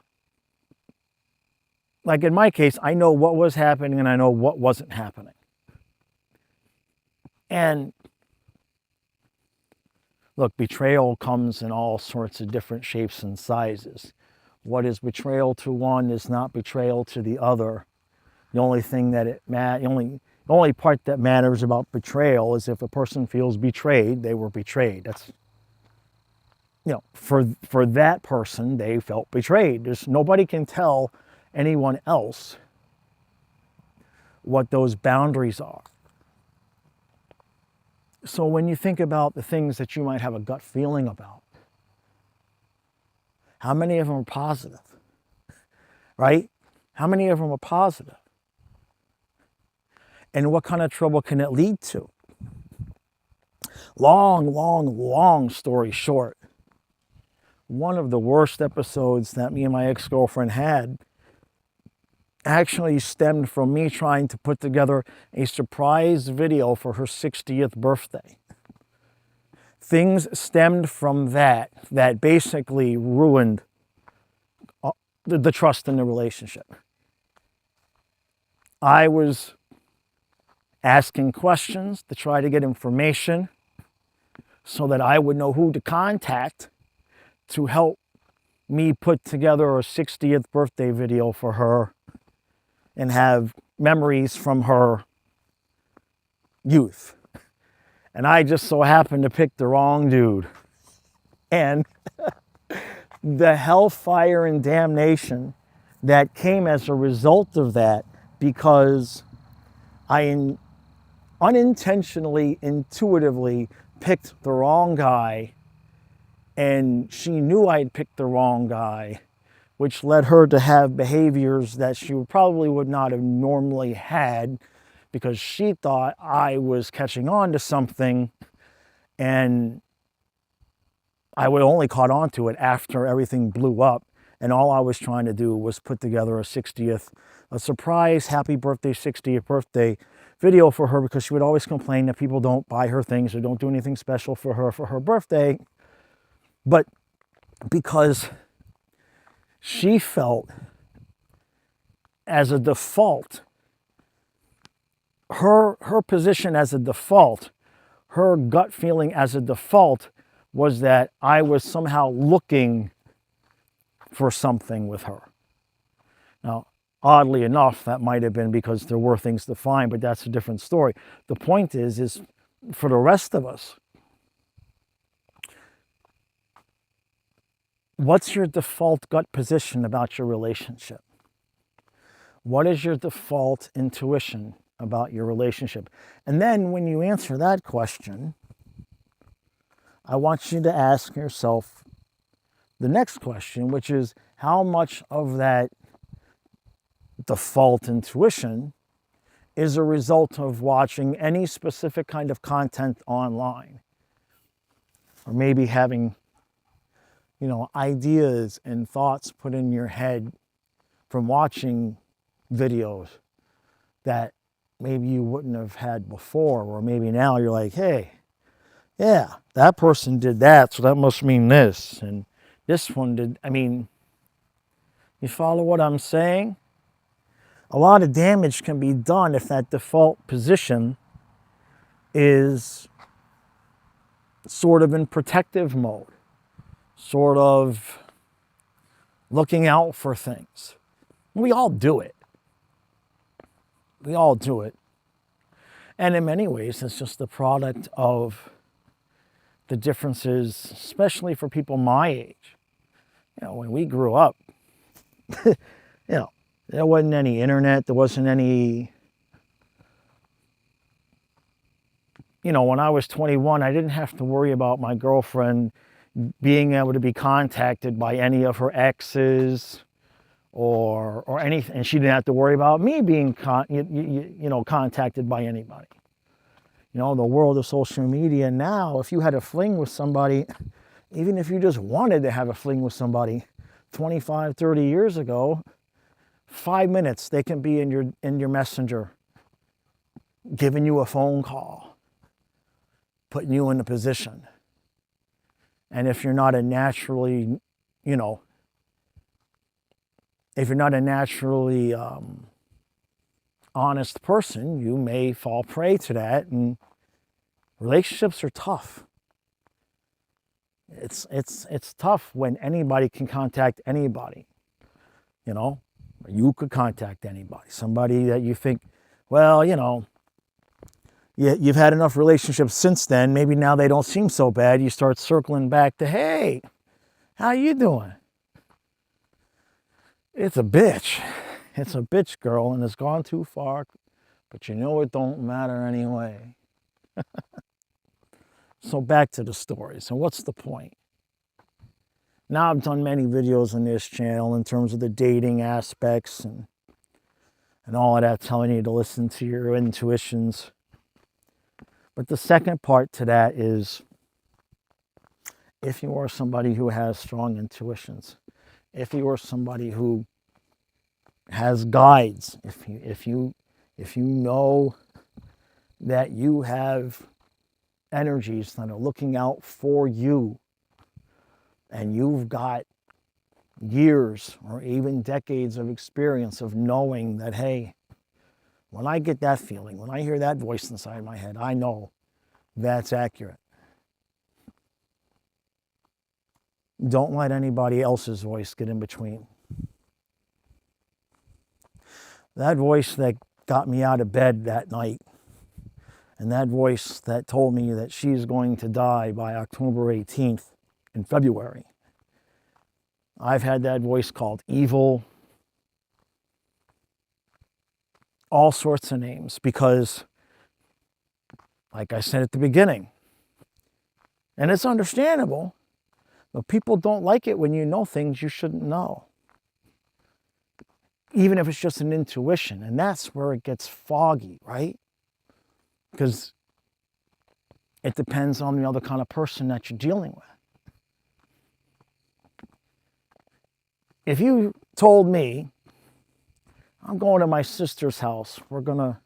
in my case, I know what was happening and I know what wasn't happening. And look, betrayal comes in all sorts of different shapes and sizes. What is betrayal to one is not betrayal to the other. The only thing that the only part that matters about betrayal is if a person feels betrayed, they were betrayed. That's, for that person, they felt betrayed. Nobody can tell anyone else what those boundaries are. So when you think about the things that you might have a gut feeling about, how many of them are positive, right? How many of them are positive? And what kind of trouble can it lead to? Long story short, one of the worst episodes that me and my ex-girlfriend had actually stemmed from me trying to put together a surprise video for her 60th birthday. Things stemmed from that basically ruined the trust in the relationship. I was asking questions to try to get information so that I would know who to contact to help me put together a 60th birthday video for her and have memories from her youth. And I just so happened to pick the wrong dude. And the hellfire and damnation that came as a result of that, because I unintentionally, intuitively picked the wrong guy, and she knew I'd picked the wrong guy, which led her to have behaviors that she probably would not have normally had, because she thought I was catching on to something, and I would only caught on to it after everything blew up, and all I was trying to do was put together a surprise happy birthday, 60th birthday video for her, because she would always complain that people don't buy her things or don't do anything special for her birthday. But because she felt as a default, her position as a default, her gut feeling as a default was that I was somehow looking for something with her. Now, oddly enough, that might have been because there were things to find, but that's a different story. The point is for the rest of us, what's your default gut position about your relationship? What is your default intuition about your relationship? And then when you answer that question, I want you to ask yourself the next question, which is, how much of that default intuition is a result of watching any specific kind of content online? Or maybe having, ideas and thoughts put in your head from watching videos that maybe you wouldn't have had before, or maybe now you're like, hey, yeah, that person did that, so that must mean this, and this one did. I mean, you follow what I'm saying? A lot of damage can be done if that default position is sort of in protective mode, sort of looking out for things. We all do it. We all do it. And in many ways, it's just the product of the differences, especially for people my age. You know, when we grew up, you know, there wasn't any internet, there wasn't any, you know, when I was 21, I didn't have to worry about my girlfriend being able to be contacted by any of her exes or anything, and she didn't have to worry about me being contacted by anybody. You know, the world of social media now, if you had a fling with somebody, even if you just wanted to have a fling with somebody 25, 30 years ago, 5 minutes they can be in your messenger, giving you a phone call, putting you in a position. And if you're not a naturally, if you're not a naturally honest person, you may fall prey to that, and relationships are tough. It's tough when anybody can contact anybody. You know, you could contact anybody, somebody that you think, well, you've had enough relationships since then. Maybe now they don't seem so bad. You start circling back to, hey, how you doing? It's a bitch. It's a bitch, girl, and it's gone too far. But you know it don't matter anyway. So back to the story. So what's the point? Now I've done many videos on this channel in terms of the dating aspects and all of that, telling you to listen to your intuitions. But the second part to that is, if you are somebody who has strong intuitions, if you are somebody who has guides, if you know that you have energies that are looking out for you, and you've got years or even decades of experience of knowing that, hey, when I get that feeling, when I hear that voice inside my head, I know that's accurate. Don't let anybody else's voice get in between. That voice that got me out of bed that night, and that voice that told me that she's going to die by October 18th in February. I've had that voice called evil, all sorts of names, because, like I said at the beginning, and it's understandable, but people don't like it when you know things you shouldn't know. Even if it's just an intuition, and that's where it gets foggy, right? Because it depends on the other kind of person that you're dealing with. If you told me, I'm going to my sister's house, we're gonna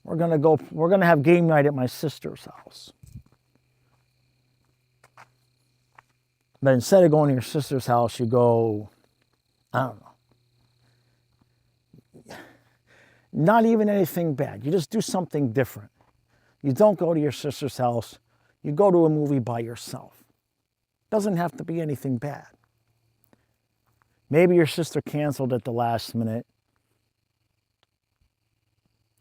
have game night at my sister's house. But instead of going to your sister's house, you go, I don't know, not even anything bad. You just do something different. You don't go to your sister's house. You go to a movie by yourself. Doesn't have to be anything bad. Maybe your sister canceled at the last minute,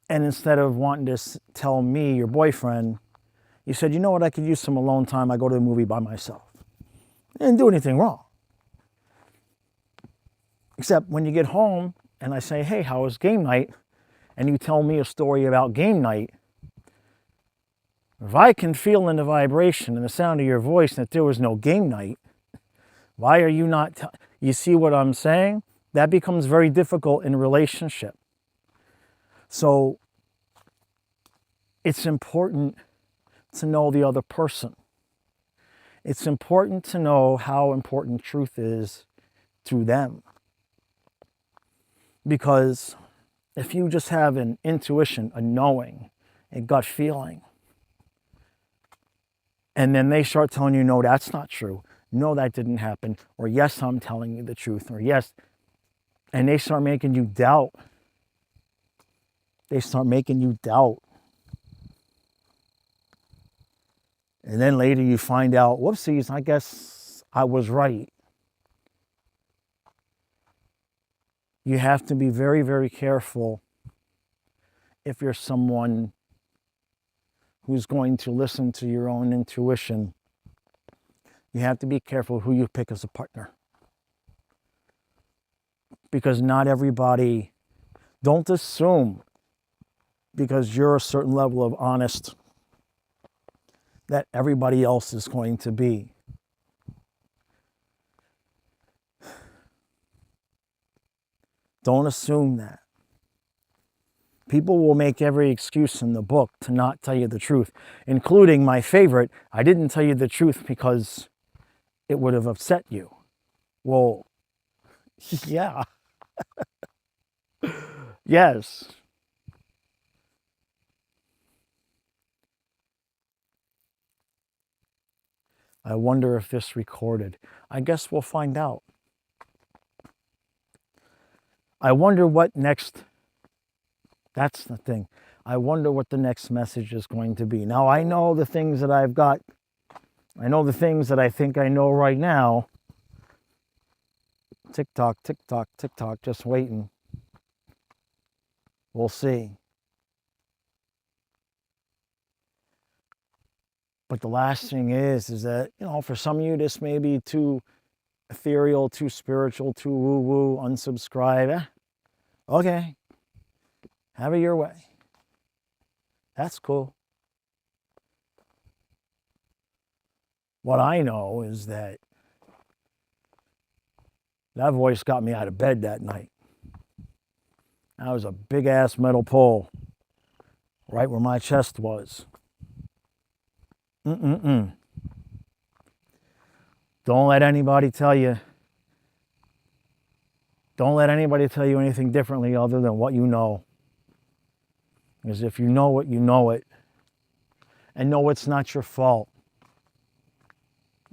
and instead of wanting to tell me, your boyfriend, you said, you know what, I could use some alone time. I go to the movie by myself. I didn't do anything wrong. Except when you get home and I say, hey, how was game night? And you tell me a story about game night. If I can feel in the vibration and the sound of your voice that there was no game night, why are you not, you see what I'm saying? That becomes very difficult in a relationship. So it's important to know the other person. It's important to know how important truth is to them. Because if you just have an intuition, a knowing, a gut feeling, and then they start telling you, no, that's not true. No, that didn't happen. Or yes, I'm telling you the truth. Or yes. And they start making you doubt. They start making you doubt. And then later you find out, whoopsies, I guess I was right. You have to be very, very careful if you're someone who's going to listen to your own intuition. You have to be careful who you pick as a partner. Because not everybody, don't assume because you're a certain level of honest that everybody else is going to be. Don't assume that. People will make every excuse in the book to not tell you the truth, including my favorite, I didn't tell you the truth because it would have upset you. Well, yeah. Yes. I wonder if this recorded. I guess we'll find out. I wonder what next, that's the thing. I wonder what the next message is going to be. Now, I know the things that I've got. I know the things that I think I know right now. Tick tock, tick tock, tick tock, just waiting. We'll see. But the last thing is that, for some of you, this may be too ethereal, too spiritual, too woo-woo, unsubscribe. Okay, have it your way. That's cool. What I know is that voice got me out of bed that night. That was a big-ass metal pole right where my chest was. Don't let anybody tell you. Don't let anybody tell you anything differently other than what you know. Because if you know it, you know it. And know it's not your fault.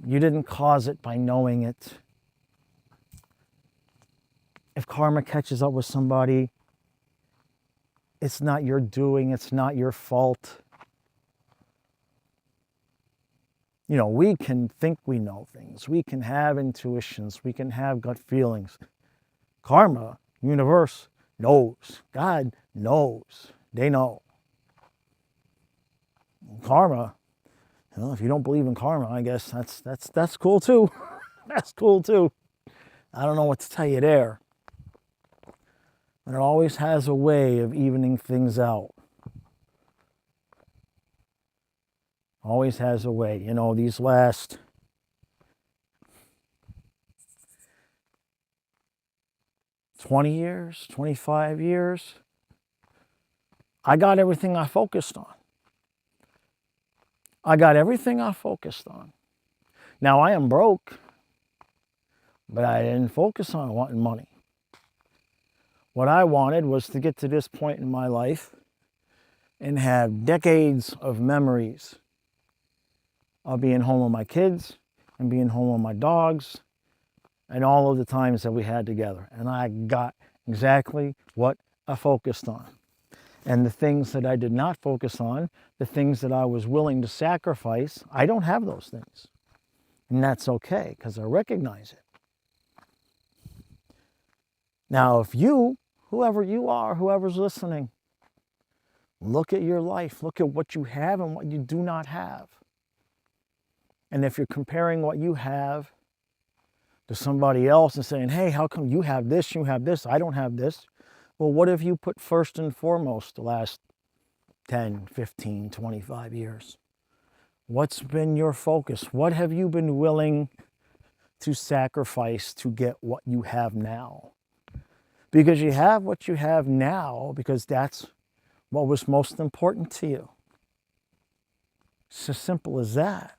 You didn't cause it by knowing it. If karma catches up with somebody, it's not your doing, it's not your fault. We can think we know things. We can have intuitions. We can have gut feelings. Karma, universe, knows. God knows. They know. Karma, if you don't believe in karma, I guess that's cool too. That's cool too. I don't know what to tell you there. But it always has a way of evening things out. Always has a way. These last 20 years, 25 years, I got everything I focused on. Now, I am broke, but I didn't focus on wanting money. What I wanted was to get to this point in my life and have decades of memories of being home with my kids and being home with my dogs and all of the times that we had together. And I got exactly what I focused on. And the things that I did not focus on, the things that I was willing to sacrifice, I don't have those things. And that's okay, because I recognize it. Now, if you, whoever you are, whoever's listening, look at your life, look at what you have and what you do not have. And if you're comparing what you have to somebody else and saying, hey, how come you have this, I don't have this? Well, what have you put first and foremost the last 10, 15, 25 years? What's been your focus? What have you been willing to sacrifice to get what you have now? Because you have what you have now because that's what was most important to you. It's as simple as that.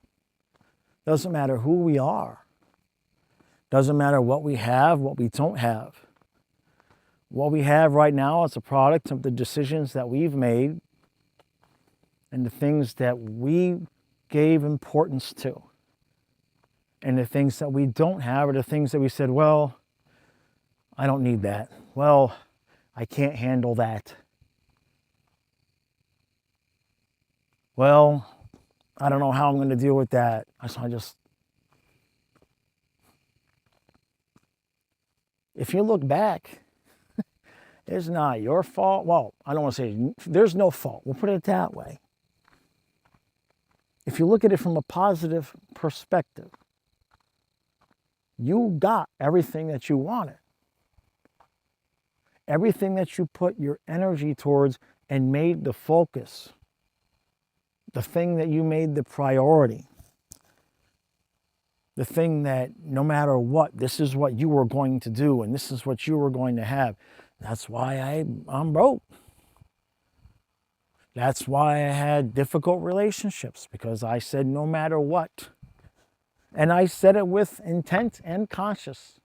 Doesn't matter who we are. Doesn't matter what we have, what we don't have. What we have right now is a product of the decisions that we've made and the things that we gave importance to. And the things that we don't have are the things that we said, well, I don't need that. Well, I can't handle that. Well, I don't know how I'm going to deal with that. If you look back, it's not your fault. Well, I don't want to say there's no fault. We'll put it that way. If you look at it from a positive perspective, you got everything that you wanted. Everything that you put your energy towards and made the focus. The thing that you made the priority. The thing that no matter what, this is what you were going to do and this is what you were going to have. That's why I'm broke. That's why I had difficult relationships, because I said no matter what. And I said it with intent and conscious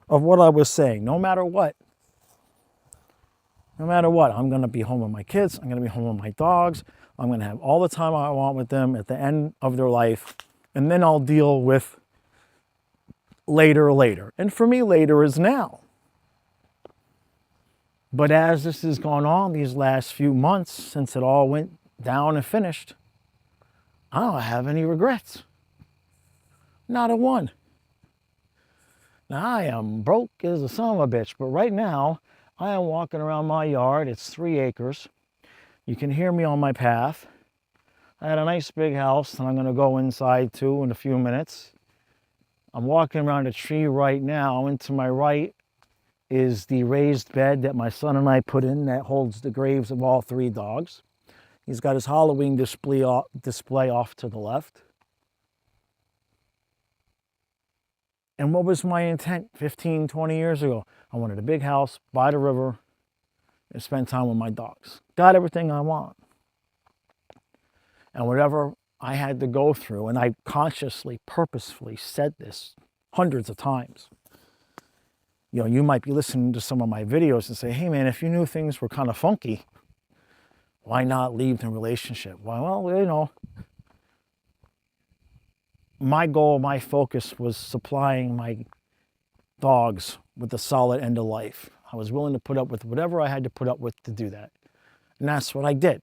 of what I was saying. No matter what. No matter what, I'm going to be home with my kids. I'm going to be home with my dogs. I'm going to have all the time I want with them at the end of their life. And then I'll deal with later. And for me, later is now. But as this has gone on these last few months, since it all went down and finished, I don't have any regrets. Not a one. Now, I am broke as a son of a bitch, but right now, I am walking around my yard. It's 3 acres. You can hear me on my path. I had a nice big house, and I'm going to go inside too in a few minutes. I'm walking around a tree right now, and to my right is the raised bed that my son and I put in that holds the graves of all 3 dogs. He's got his Halloween display off to the left. And what was my intent 15, 20 years ago? I wanted a big house by the river and spend time with my dogs. Got everything I want. And whatever I had to go through, and I consciously, purposefully said this hundreds of times. You know, you might be listening to some of my videos and say, hey man, if you knew things were kind of funky, why not leave the relationship? Well, you know, my goal, my focus was supplying my dogs with a solid end of life. I was willing to put up with whatever I had to put up with to do that. And that's what I did.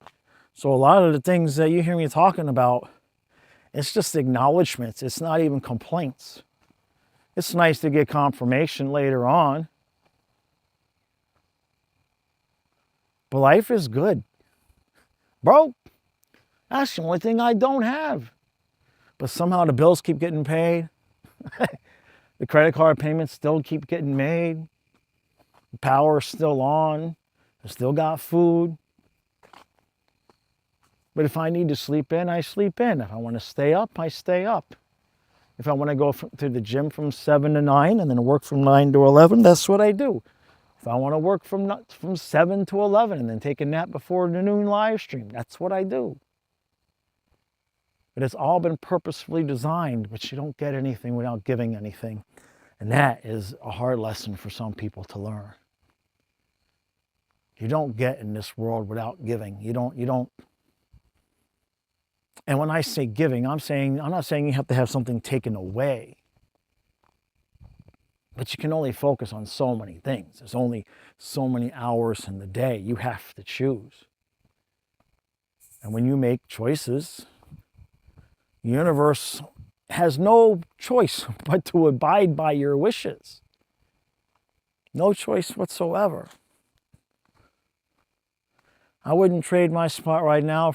So a lot of the things that you hear me talking about, it's just acknowledgments. It's not even complaints. It's nice to get confirmation later on. But life is good. Bro, that's the only thing I don't have. But somehow the bills keep getting paid. The credit card payments still keep getting made. The power's still on. I still got food. But if I need to sleep in, I sleep in. If I want to stay up, I stay up. If I want to go to the gym from 7 to 9 and then work from 9 to 11, that's what I do. If I want to work from 7 to 11 and then take a nap before the noon live stream, that's what I do. But it's all been purposefully designed, but you don't get anything without giving anything. And that is a hard lesson for some people to learn. You don't get in this world without giving. You don't. And when I say giving, I'm not saying you have to have something taken away. But you can only focus on so many things. There's only so many hours in the day. You have to choose. And when you make choices, the universe has no choice but to abide by your wishes. No choice whatsoever. I wouldn't trade my spot right now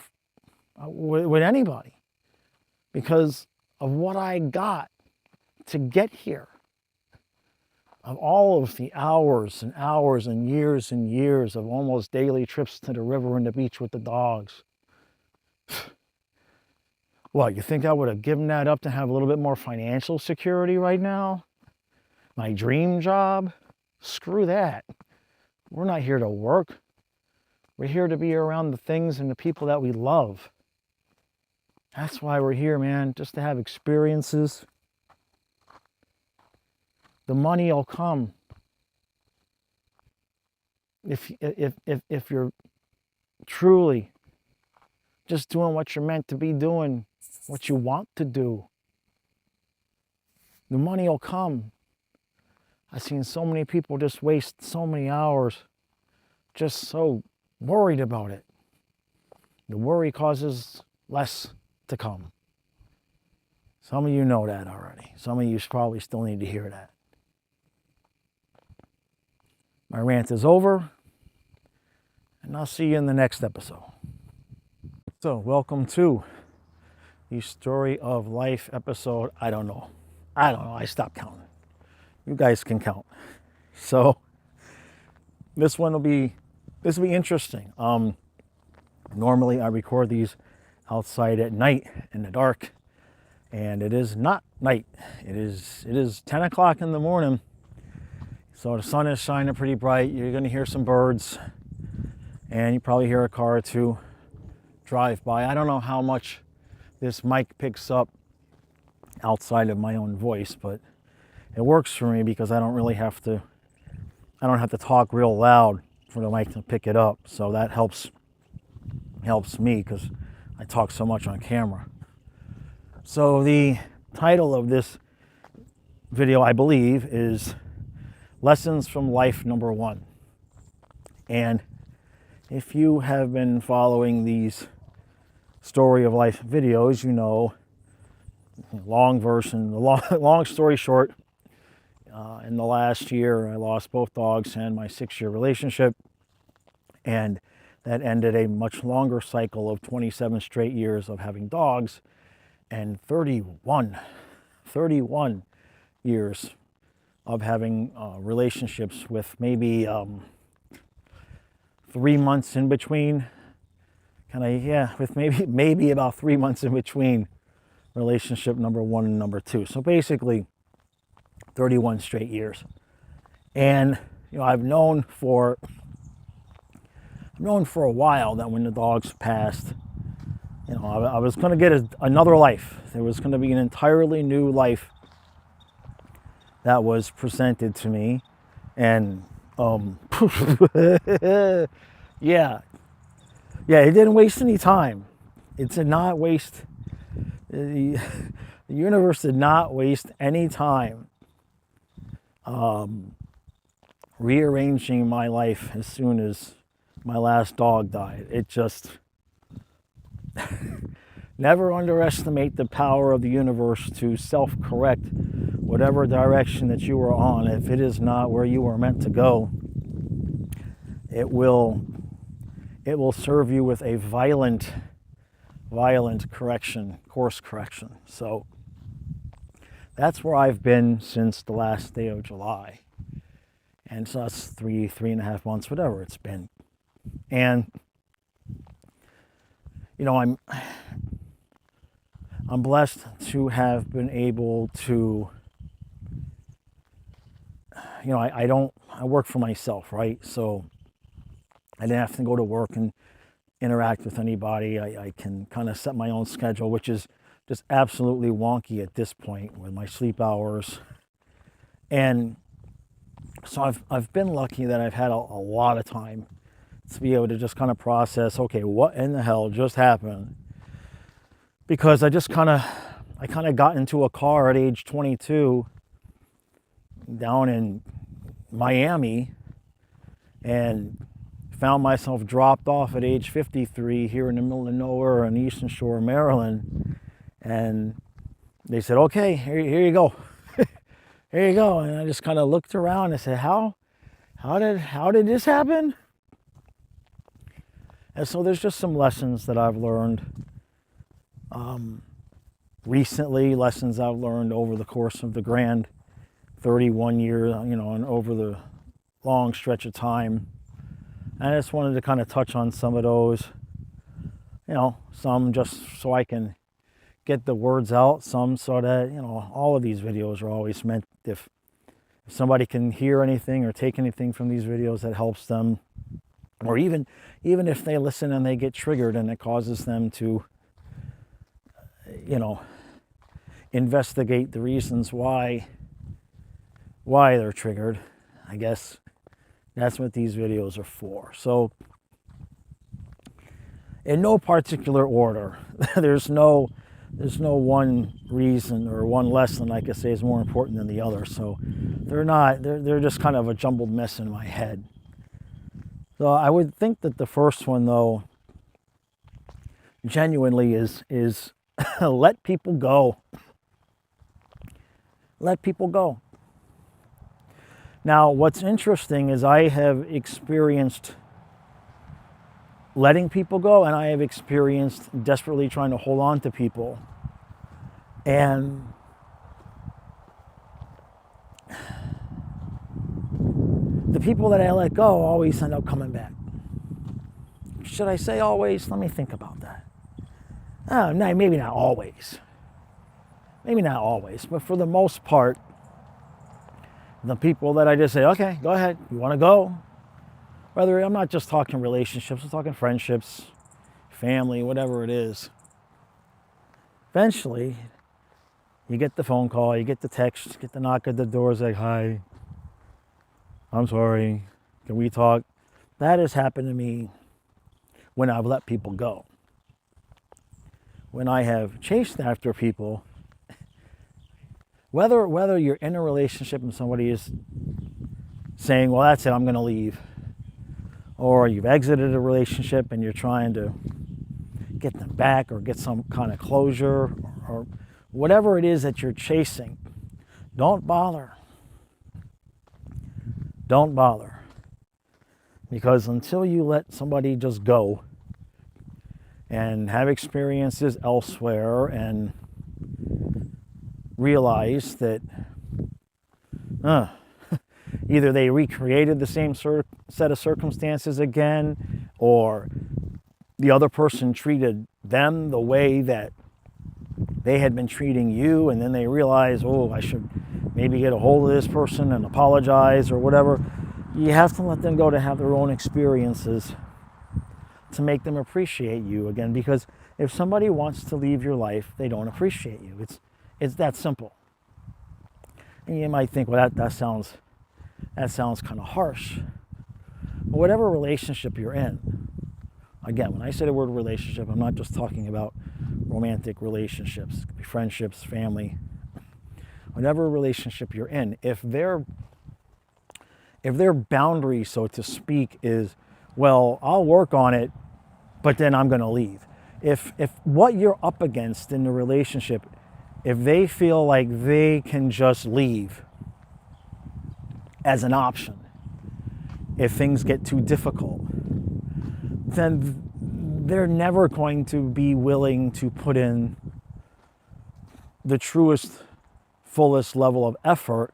with anybody because of what I got to get here. Of all of the hours and hours and years of almost daily trips to the river and the beach with the dogs. What, you think I would have given that up to have a little bit more financial security right now? My dream job? Screw that. We're not here to work. We're here to be around the things and the people that we love. That's why we're here, man, just to have experiences. The money will come. if you're truly just doing what you're meant to be doing, what you want to do, the money will come. I've seen so many people just waste so many hours just so worried about it. The worry causes less to come. Some of you know that already. Some of you probably still need to hear that. My rant is over, and I'll see you in the next episode. So, welcome to the Story of Life episode. I don't know. I stopped counting. You guys can count. So, this will be interesting. Normally, I record these outside at night in the dark, and it is not night. It is 10 o'clock in the morning. So the sun is shining pretty bright. You're going to hear some birds, and you probably hear a car or two drive by. I don't know how much this mic picks up outside of my own voice, but it works for me because I don't have to talk real loud for the mic to pick it up. So that helps me because I talk so much on camera. So the title of this video, I believe, is Lessons from Life number 1. And if you have been following these Story of Life videos, you know, long story short, in the last year, I lost both dogs and my 6-year relationship. And that ended a much longer cycle of 27 straight years of having dogs and 31 years of having relationships with maybe 3 months in between. With maybe about 3 months in between relationship number 1 and number 2. So basically 31 straight years. And I've known for a while that when the dogs passed, I was going to get another life. There was going to be an entirely new life that was presented to me. And yeah, it didn't waste any time. It did not waste, the universe did not waste any time rearranging my life as soon as my last dog died. It just, never underestimate the power of the universe to self-correct whatever direction that you are on. If it is not where you are meant to go, it will serve you with a violent course correction. So that's where I've been since the last day of July. And so that's 3.5 months, whatever it's been. And I'm blessed to have been able to, I work for myself, right? So I didn't have to go to work and interact with anybody. I can kind of set my own schedule, which is just absolutely wonky at this point with my sleep hours. And so I've been lucky that I've had a lot of time to be able to just kind of process, okay, what in the hell just happened? Because I kind of got into a car at age 22 down in Miami and found myself dropped off at age 53 here in the middle of nowhere on Eastern Shore, Maryland. And they said, okay, here you go. Here you go. And I just kind of looked around and said, how did this happen? And so there's just some lessons that I've learned recently, lessons I've learned over the course of the grand 31 years, and over the long stretch of time. And I just wanted to kind of touch on some of those, some just so I can get the words out, some so that, all of these videos are always meant, if somebody can hear anything or take anything from these videos that helps them, or even if they listen and they get triggered and it causes them to, investigate the reasons why they're triggered. I guess That's what these videos are for. So in no particular order, there's no one reason or one lesson I could say is more important than the other. So they're just kind of a jumbled mess in my head. So I would think that the first one, though, genuinely is let people go. Let people go. Now, what's interesting is I have experienced letting people go, and I have experienced desperately trying to hold on to people. And the people that I let go always end up coming back. Should I say always? Let me think about that. Oh, no, maybe not always. Maybe not always, but for the most part, the people that I just say, okay, go ahead, you want to go? Whether I'm not just talking relationships, I'm talking friendships, family, whatever it is. Eventually, you get the phone call, you get the text, get the knock at the door, it's like, hi, I'm sorry, can we talk? That has happened to me when I've let people go. When I have chased after people, whether you're in a relationship and somebody is saying, well, that's it, I'm going to leave, or you've exited a relationship and you're trying to get them back or get some kind of closure, or whatever it is that you're chasing, don't bother. Don't bother. Because until you let somebody just go and have experiences elsewhere and realize that either they recreated the same set of circumstances again, or the other person treated them the way that they had been treating you, and then they realize, oh, I should maybe get a hold of this person and apologize or whatever. You have to let them go to have their own experiences to make them appreciate you again, because if somebody wants to leave your life, they don't appreciate you. It's that simple. And you might think, well, that sounds kind of harsh. But whatever relationship you're in, again, when I say the word relationship, I'm not just talking about romantic relationships, friendships, family. Whatever relationship you're in, if their boundary, so to speak, is, well, I'll work on it, but then I'm going to leave. If what you're up against in the relationship, if they feel like they can just leave as an option, if things get too difficult, then they're never going to be willing to put in the truest, fullest level of effort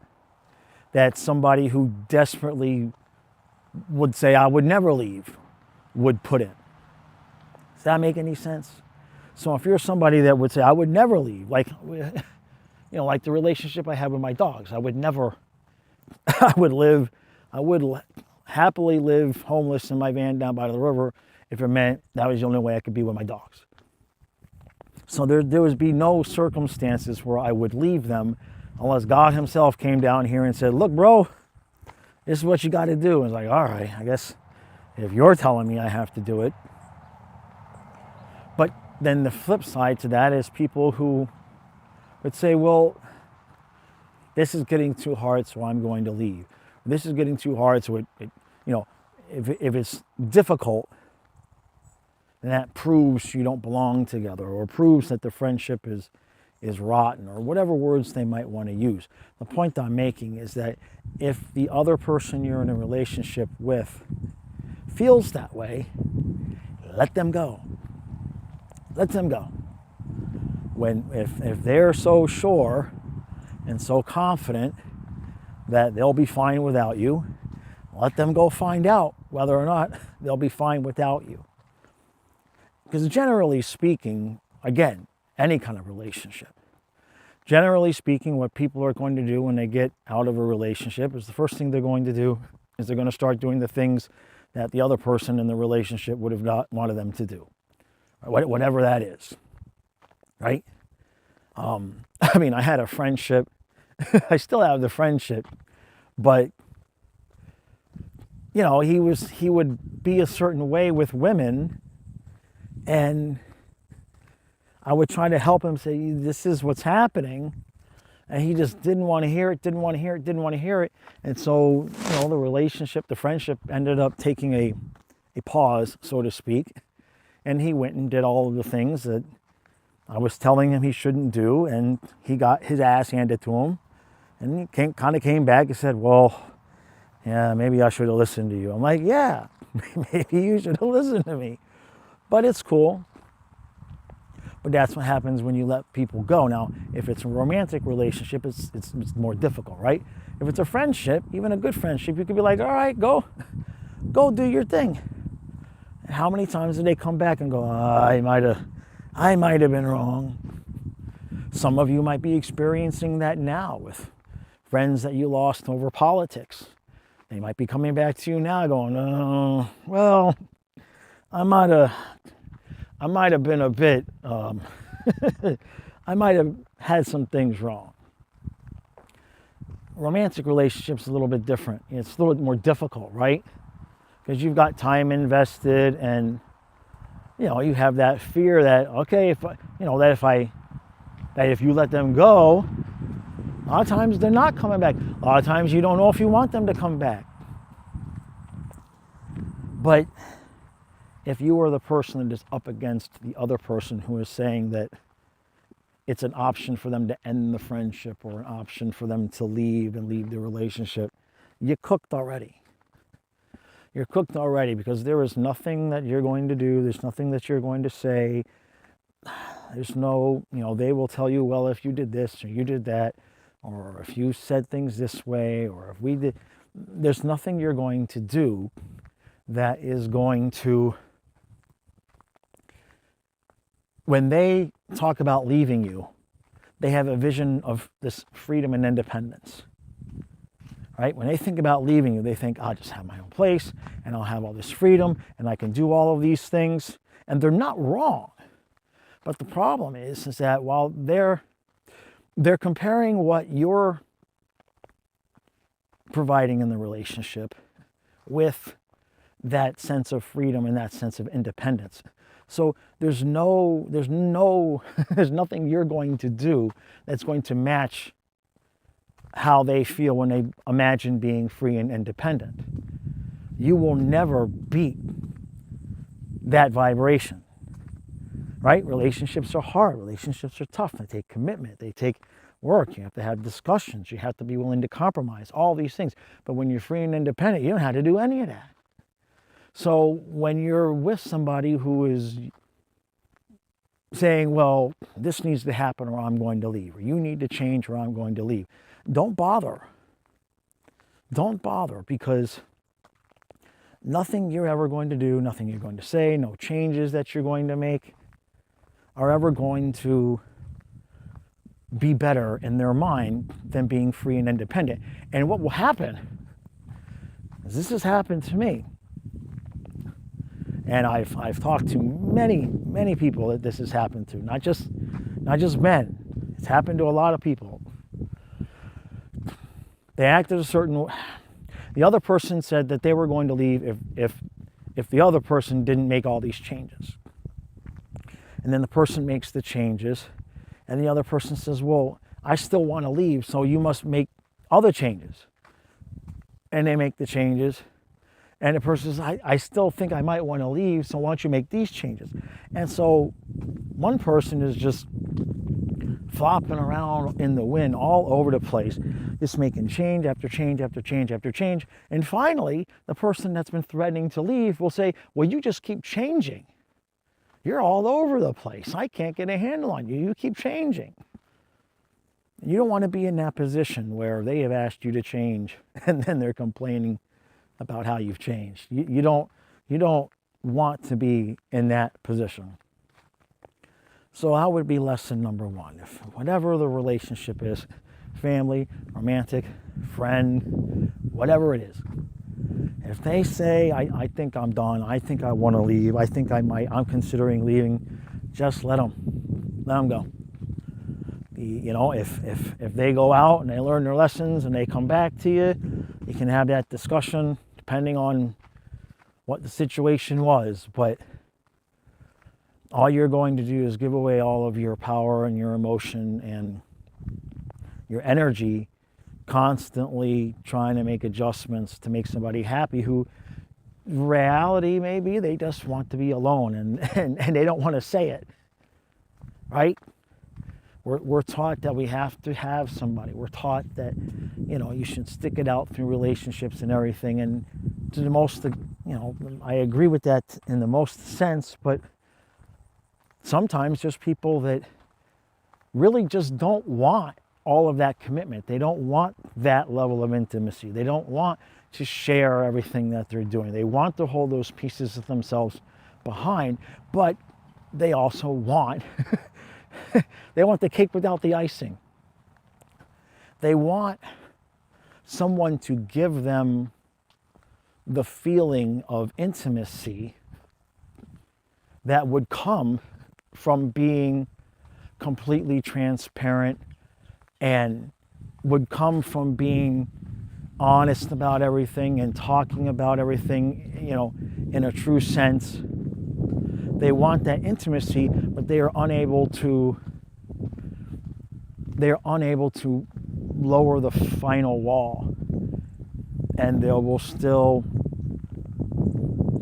that somebody who desperately would say, I would never leave, would put in. Does that make any sense? So if you're somebody that would say, I would never leave, like the relationship I have with my dogs, I would never, I would happily live homeless in my van down by the river if it meant that was the only way I could be with my dogs. So there would be no circumstances where I would leave them unless God himself came down here and said, look, bro, this is what you got to do. And it's like, all right, I guess if you're telling me I have to do it. But then the flip side to that is people who would say, well, this is getting too hard, so I'm going to leave. This is getting too hard, so if it's difficult, then that proves you don't belong together, or proves that the friendship is rotten, or whatever words they might want to use. The point I'm making is that if the other person you're in a relationship with feels that way, let them go. Let them go. If they're so sure and so confident that they'll be fine without you, let them go find out whether or not they'll be fine without you. Because generally speaking, again, any kind of relationship, generally speaking, what people are going to do when they get out of a relationship is the first thing they're going to do is they're going to start doing the things that the other person in the relationship would have not wanted them to do, whatever that is, right? I mean, I had a friendship, I still have the friendship, but he would be a certain way with women, and I would try to help him say, this is what's happening. And he just didn't want to hear it, didn't want to hear it, didn't want to hear it. And so, the relationship, the friendship ended up taking a pause, so to speak. And he went and did all of the things that I was telling him he shouldn't do. And he got his ass handed to him. And he kind of came back and said, well, yeah, maybe I should have listened to you. I'm like, yeah, maybe you should have listened to me. But it's cool. But that's what happens when you let people go. Now, if it's a romantic relationship, it's more difficult, right? If it's a friendship, even a good friendship, you could be like, all right, go do your thing. And how many times did they come back and go, I might have been wrong? Some of you might be experiencing that now with friends that you lost over politics. They might be coming back to you now going, oh, well, I might have been a bit, I might have had some things wrong. Romantic relationships a little bit different. It's a little bit more difficult, right? Because you've got time invested, and you have that fear that, okay, if you let them go, a lot of times they're not coming back. A lot of times you don't know if you want them to come back. But if you are the person that is up against the other person who is saying that it's an option for them to end the friendship or an option for them to leave and leave the relationship, you're cooked already. You're cooked already, because there is nothing that you're going to do. There's nothing that you're going to say. There's no, they will tell you, well, if you did this or you did that, or if you said things this way, or if we did, there's nothing you're going to do that is going to, when they talk about leaving you, they have a vision of this freedom and independence, right? When they think about leaving you, they think, I'll just have my own place and I'll have all this freedom and I can do all of these things. And they're not wrong. But the problem is that while they're comparing what you're providing in the relationship with that sense of freedom and that sense of independence. So there's nothing you're going to do that's going to match how they feel when they imagine being free and independent. You will never beat that vibration, right? Relationships are hard. Relationships are tough. They take commitment. They take work. You have to have discussions. You have to be willing to compromise, all these things. But when you're free and independent, you don't have to do any of that. So when you're with somebody who is saying, well, this needs to happen or I'm going to leave, or you need to change or I'm going to leave, don't bother. Don't bother, because nothing you're ever going to do, nothing you're going to say, no changes that you're going to make are ever going to be better in their mind than being free and independent. And what will happen is, this has happened to me. And I've talked to many people that this has happened to, not just men. It's happened to a lot of people. They acted a certain way. The other person said that they were going to leave if the other person didn't make all these changes. And then the person makes the changes, and the other person says, well, I still want to leave, so you must make other changes. And they make the changes. And the person says, I still think I might want to leave, so why don't you make these changes? And so one person is just flopping around in the wind all over the place, just making change after change after change after change. And finally, the person that's been threatening to leave will say, well, you just keep changing. You're all over the place. I can't get a handle on you. You keep changing. You don't want to be in that position where they have asked you to change and then they're complaining about how you've changed. You don't want to be in that position. So that would be lesson number one. If whatever the relationship is, family, romantic, friend, whatever it is, if they say, I think I'm done, I think I want to leave, I think I'm considering leaving, just let them go. If they go out and they learn their lessons and they come back to you, you can have that discussion depending on what the situation was. But all you're going to do is give away all of your power and your emotion and your energy, constantly trying to make adjustments to make somebody happy who, reality, maybe they just want to be alone, and they don't want to say it, right? We're taught that we have to have somebody. We're taught that, you should stick it out through relationships and everything. And to the most, I agree with that in the most sense, but sometimes there's people that really just don't want all of that commitment. They don't want that level of intimacy. They don't want to share everything that they're doing. They want to hold those pieces of themselves behind, but they also want they want the cake without the icing. They want someone to give them the feeling of intimacy that would come from being completely transparent and would come from being honest about everything and talking about everything, in a true sense. They want that intimacy, but they're unable to lower the final wall, and they will still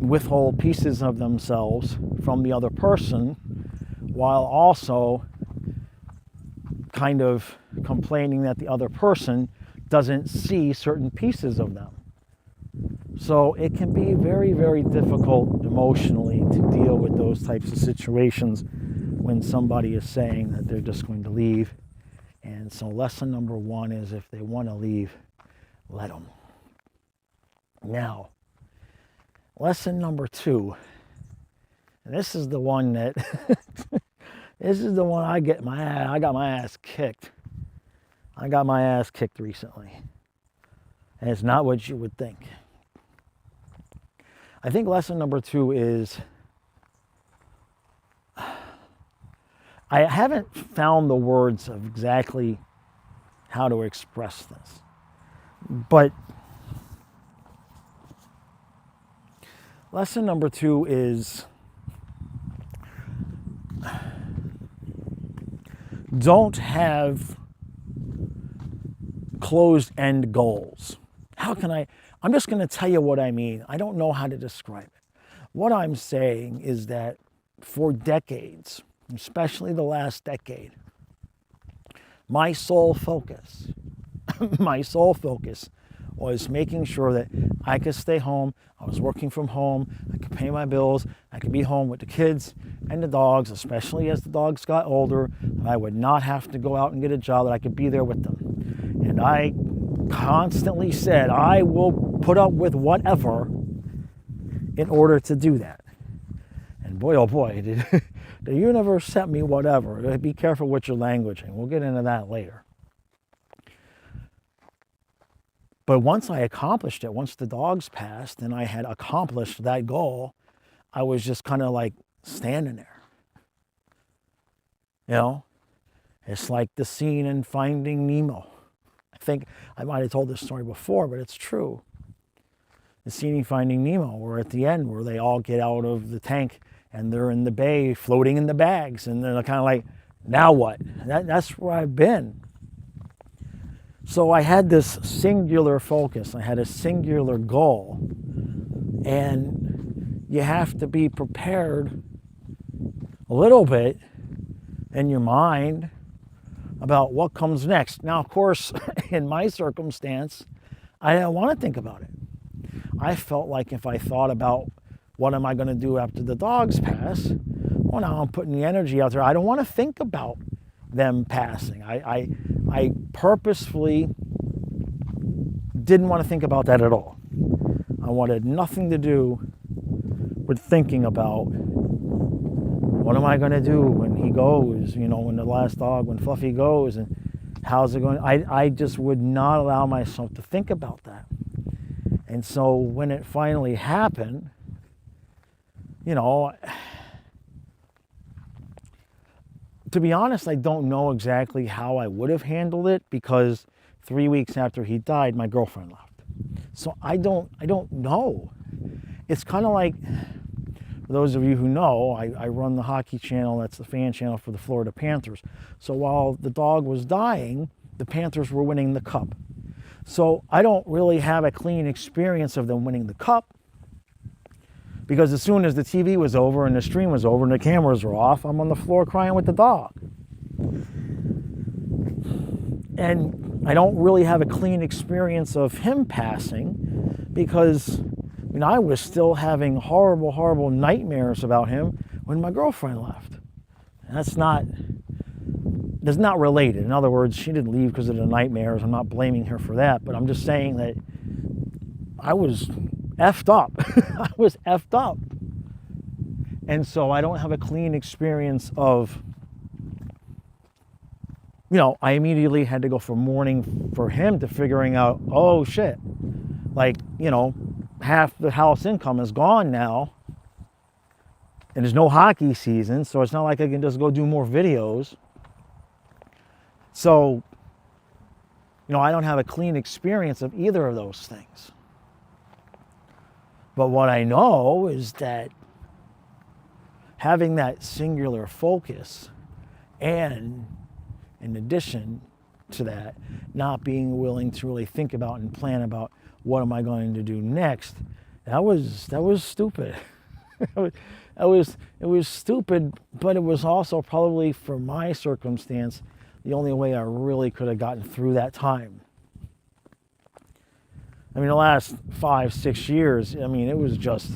withhold pieces of themselves from the other person, while also kind of complaining that the other person doesn't see certain pieces of them. So it can be very, very difficult emotionally to deal with those types of situations when somebody is saying that they're just going to leave. And so lesson number one is, if they want to leave, let them. Now, lesson number two, and this is the one that this is the one I got my ass kicked. I got my ass kicked recently. And it's not what you would think. I think lesson number two is, I haven't found the words of exactly how to express this, but lesson number two is, don't have closed-end goals. I'm just going to tell you what I mean. I don't know how to describe it. What I'm saying is that for decades, especially the last decade, my sole focus was making sure that I could stay home. I was working from home. I could pay my bills. I could be home with the kids and the dogs, especially as the dogs got older. And I would not have to go out and get a job, that I could be there with them. And I constantly said, I will put up with whatever in order to do that. And boy, oh boy, did the universe sent me whatever. Be careful with your language, and we'll get into that later. But once I accomplished it, once the dogs passed and I had accomplished that goal, I was just kind of like standing there. It's like the scene in Finding Nemo. I think I might have told this story before, but it's true. The scene in Finding Nemo, where at the end, where they all get out of the tank and they're in the bay floating in the bags, and they're kind of like, now what? That's where I've been. So I had this singular focus. I had a singular goal. And you have to be prepared a little bit in your mind about what comes next. Now, of course, in my circumstance, I didn't want to think about it. I felt like if I thought about what am I going to do after the dogs pass, well, now I'm putting the energy out there. I don't want to think about them passing. I purposefully didn't want to think about that at all. I wanted nothing to do with thinking about what am I going to do when he goes, when the last dog, when Fluffy goes, and how's it going? I just would not allow myself to think about that. And so when it finally happened, to be honest, I don't know exactly how I would have handled it, because 3 weeks after he died, my girlfriend left. So I don't know. It's kind of like, for those of you who know, I run the hockey channel, that's the fan channel for the Florida Panthers. So while the dog was dying, the Panthers were winning the cup. So I don't really have a clean experience of them winning the cup, because as soon as the TV was over and the stream was over and the cameras were off, I'm on the floor crying with the dog. And I don't really have a clean experience of him passing, because I was still having horrible, horrible nightmares about him when my girlfriend left. And that's not related. In other words, she didn't leave because of the nightmares. I'm not blaming her for that, but I'm just saying that I was effed up. I was effed up. And so I don't have a clean experience of, I immediately had to go from mourning for him to figuring out, oh shit, like, half the house income is gone now, and there's no hockey season, so it's not like I can just go do more videos. So, I don't have a clean experience of either of those things. But what I know is that having that singular focus, and in addition to that, not being willing to really think about and plan about what am I going to do next, that was stupid. it was stupid, but it was also probably, for my circumstance, the only way I really could have gotten through that time. The last 5-6 years, it was just,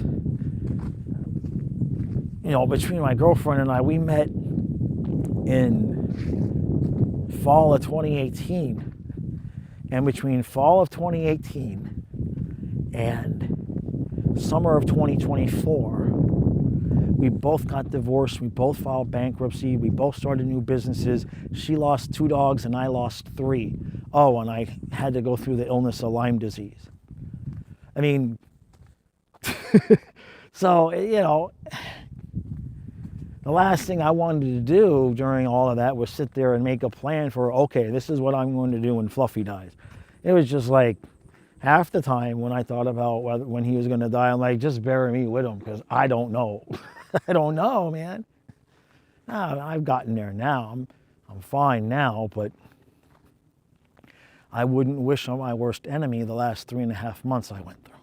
between my girlfriend and I, we met in fall of 2018. And between fall of 2018 and summer of 2024, we both got divorced, we both filed bankruptcy, we both started new businesses. She lost 2 dogs and I lost 3. Oh, and I had to go through the illness of Lyme disease. So, the last thing I wanted to do during all of that was sit there and make a plan for, okay, this is what I'm going to do when Fluffy dies. It was just like, half the time when I thought about when he was going to die, I'm like, just bury me with him, because I don't know. I don't know, man. I've gotten there now. I'm fine now, but I wouldn't wish on my worst enemy the last 3.5 months I went through.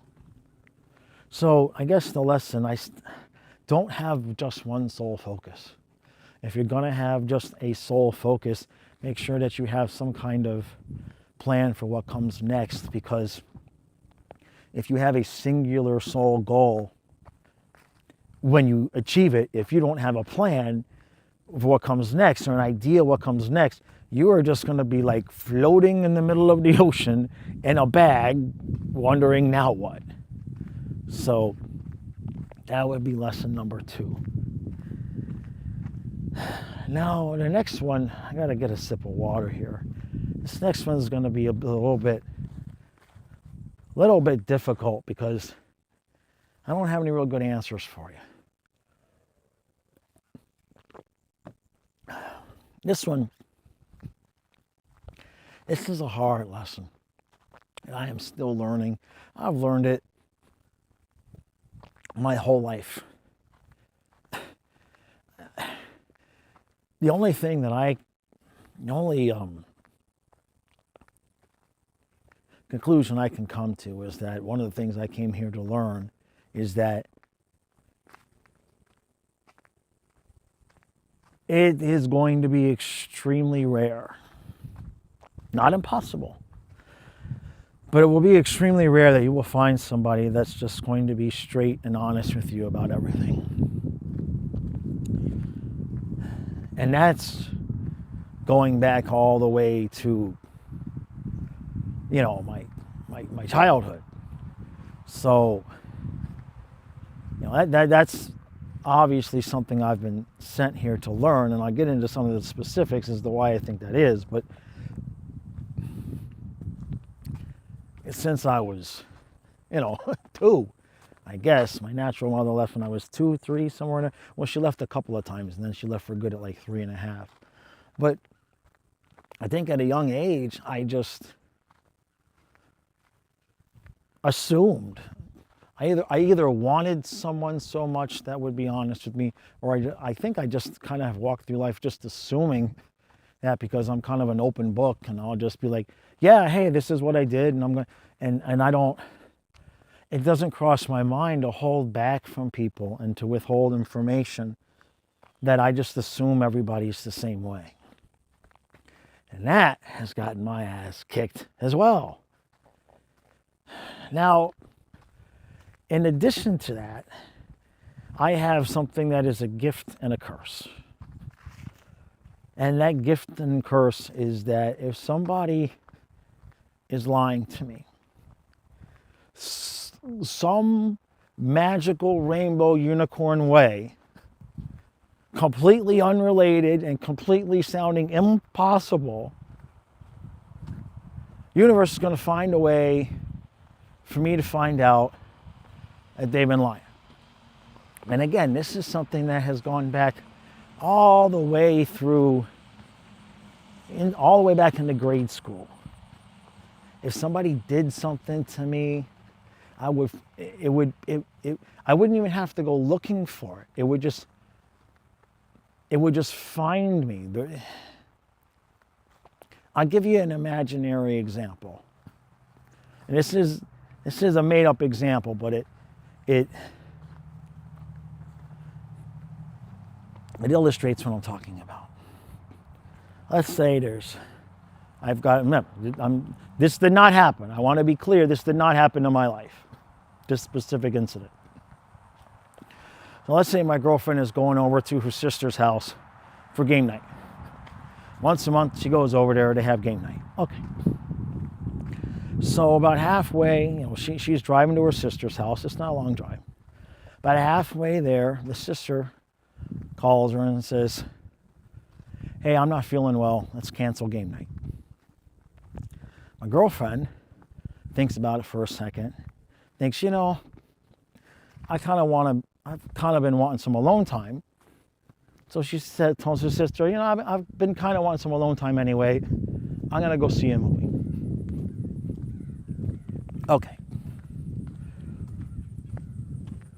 So I guess the lesson, don't have just one sole focus. If you're going to have just a sole focus, make sure that you have some kind of plan for what comes next, because if you have a singular sole goal, when you achieve it, if you don't have a plan for what comes next or an idea what comes next, you are just going to be like floating in the middle of the ocean in a bag, wondering now what. So that would be lesson number 2. Now, the next one, I got to get a sip of water here. This next one is going to be a little bit difficult, because I don't have any real good answers for you. This is a hard lesson, and I am still learning. I've learned it my whole life. The only conclusion I can come to is that one of the things I came here to learn is that it is going to be extremely rare. Not impossible, but it will be extremely rare that you will find somebody that's just going to be straight and honest with you about everything. And that's going back all the way to, my childhood. So, that's obviously something I've been sent here to learn, and I'll get into some of the specifics as to why I think that is. But since I was, 2, I guess, my natural mother left when I was 2, 3, somewhere in there. Well, she left a couple of times, and then she left for good at like 3.5. But I think at a young age, I just assumed. I either wanted someone so much that would be honest with me, or I think I just kind of have walked through life just assuming that, because I'm kind of an open book, and I'll just be like, yeah, hey, this is what I did, and I'm going, and I don't, it doesn't cross my mind to hold back from people and to withhold information, that I just assume everybody's the same way. And that has gotten my ass kicked as well. Now, in addition to that, I have something that is a gift and a curse. And that gift and curse is that if somebody is lying to me, some magical rainbow unicorn way, completely unrelated and completely sounding impossible, the universe is going to find a way for me to find out that they've been lying. And again, this is something that has gone back all the way through, all the way back into grade school. If somebody did something to me, I wouldn't even have to go looking for it. It would just find me. I'll give you an imaginary example. And this is a made-up example, but it illustrates what I'm talking about. Let's say this did not happen. I want to be clear, this did not happen in my life, this specific incident. So let's say my girlfriend is going over to her sister's house for game night. Once a month, she goes over there to have game night. Okay. So about halfway, she's driving to her sister's house. It's not a long drive. About halfway there, the sister calls her and says, hey, I'm not feeling well. Let's cancel game night. My girlfriend thinks about it for a second, thinks, I've kind of been wanting some alone time. So she tells her sister, I've been kind of wanting some alone time anyway. I'm going to go see a movie. Okay.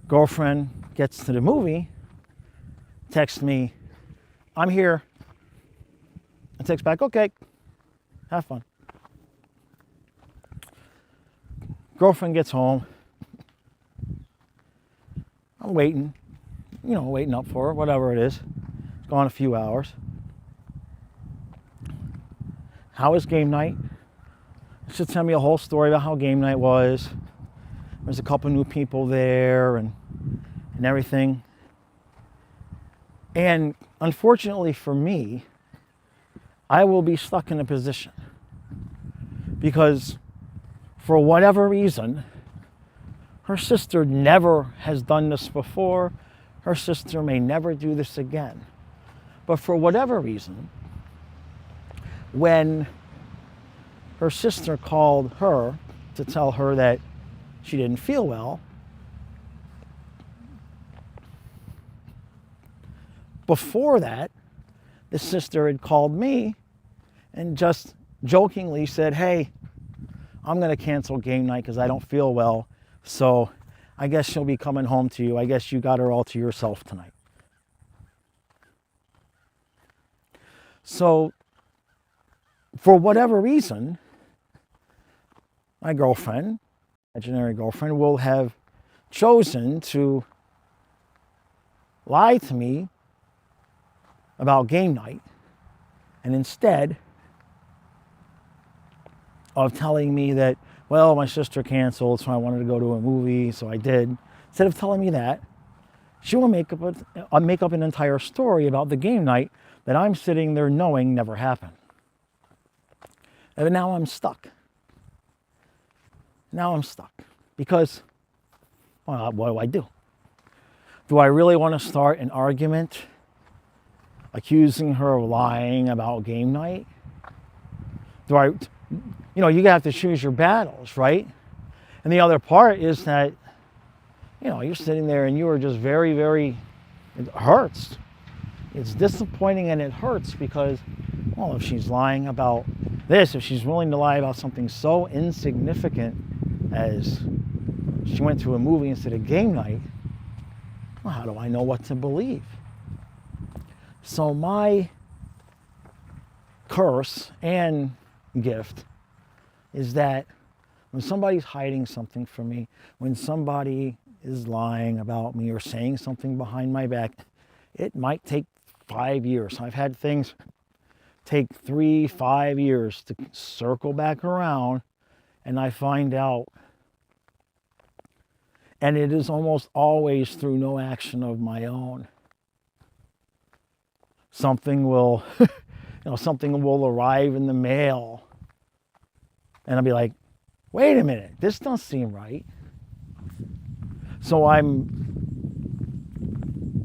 Girlfriend gets to the movie, texts me, I'm here. I text back, okay, have fun. Girlfriend gets home. I'm waiting, waiting up for her, whatever it is. It's gone a few hours. How was game night? She'll tell me a whole story about how game night was. There's a couple new people there and everything. And unfortunately for me, I will be stuck in a position because for whatever reason, her sister never has done this before. Her sister may never do this again. But for whatever reason, when her sister called her to tell her that she didn't feel well, before that, the sister had called me and just jokingly said, hey, I'm going to cancel game night because I don't feel well. So I guess she'll be coming home to you. I guess you got her all to yourself tonight. So for whatever reason, my girlfriend, imaginary girlfriend, will have chosen to lie to me about game night, and instead of telling me that, well, my sister canceled, so I wanted to go to a movie, so I did. Instead of telling me that, she will make up an entire story about the game night that I'm sitting there knowing never happened. And now I'm stuck. Because, well, what do? Do I really want to start an argument accusing her of lying about game night? You have to choose your battles, right? And the other part is that, you're sitting there and you are just very, very, it hurts. It's disappointing and it hurts because, well, if she's lying about this, if she's willing to lie about something so insignificant, as she went to a movie instead of game night, well, how do I know what to believe? So my curse and gift is that when somebody's hiding something from me, when somebody is lying about me or saying something behind my back, it might take 5 years. I've had things take 3, 5 years to circle back around, and I find out. And it is almost always through no action of my own. Something will, something will arrive in the mail, and I'll be like, wait a minute, this doesn't seem right. So I'm,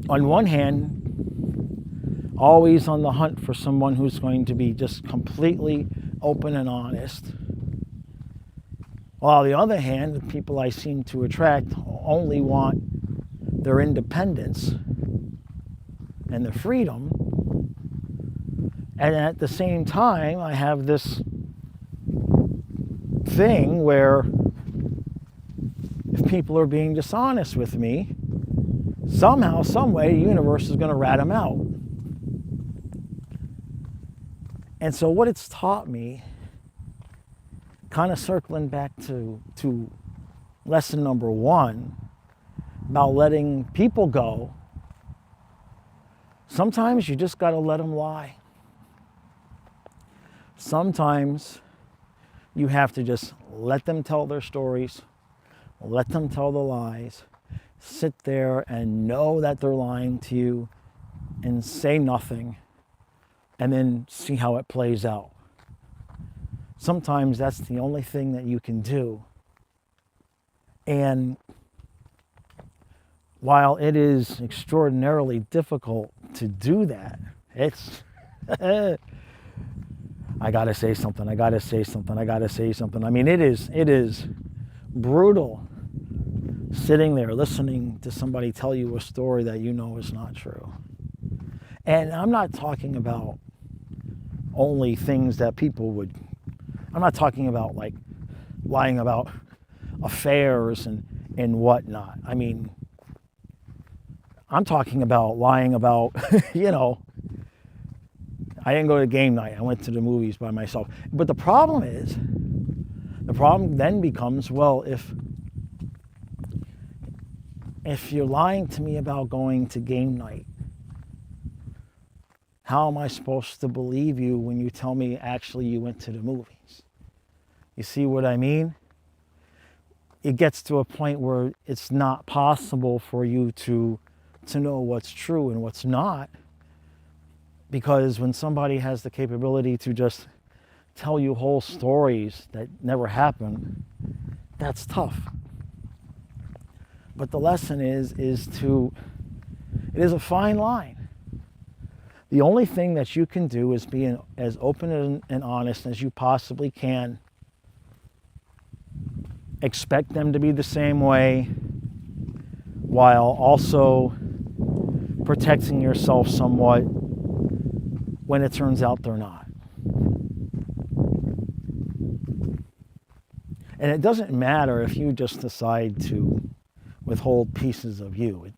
on one hand, always on the hunt for someone who's going to be just completely open and honest. While on the other hand, the people I seem to attract only want their independence and their freedom. And at the same time, I have this thing where if people are being dishonest with me, somehow, some way, the universe is going to rat them out. And so what it's taught me, kind of circling back to lesson number 1, about letting people go, sometimes you just got to let them lie. Sometimes you have to just let them tell their stories, let them tell the lies, sit there and know that they're lying to you and say nothing, and then see how it plays out. Sometimes that's the only thing that you can do. And while it is extraordinarily difficult to do that, it's I gotta say something, I gotta say something, I gotta say something. I mean, it is brutal sitting there listening to somebody tell you a story that you know is not true. And I'm not talking about only things that people would, I'm not talking about like lying about affairs and whatnot. I mean, I'm talking about lying about, I didn't go to game night. I went to the movies by myself. But the problem then becomes, well, if you're lying to me about going to game night, how am I supposed to believe you when you tell me actually you went to the movies? You see what I mean? It gets to a point where it's not possible for you to know what's true and what's not. Because when somebody has the capability to just tell you whole stories that never happened, that's tough. But the lesson is it is a fine line. The only thing that you can do is be as open and honest as you possibly can. Expect them to be the same way, while also protecting yourself somewhat when it turns out they're not. And it doesn't matter if you just decide to withhold pieces of you.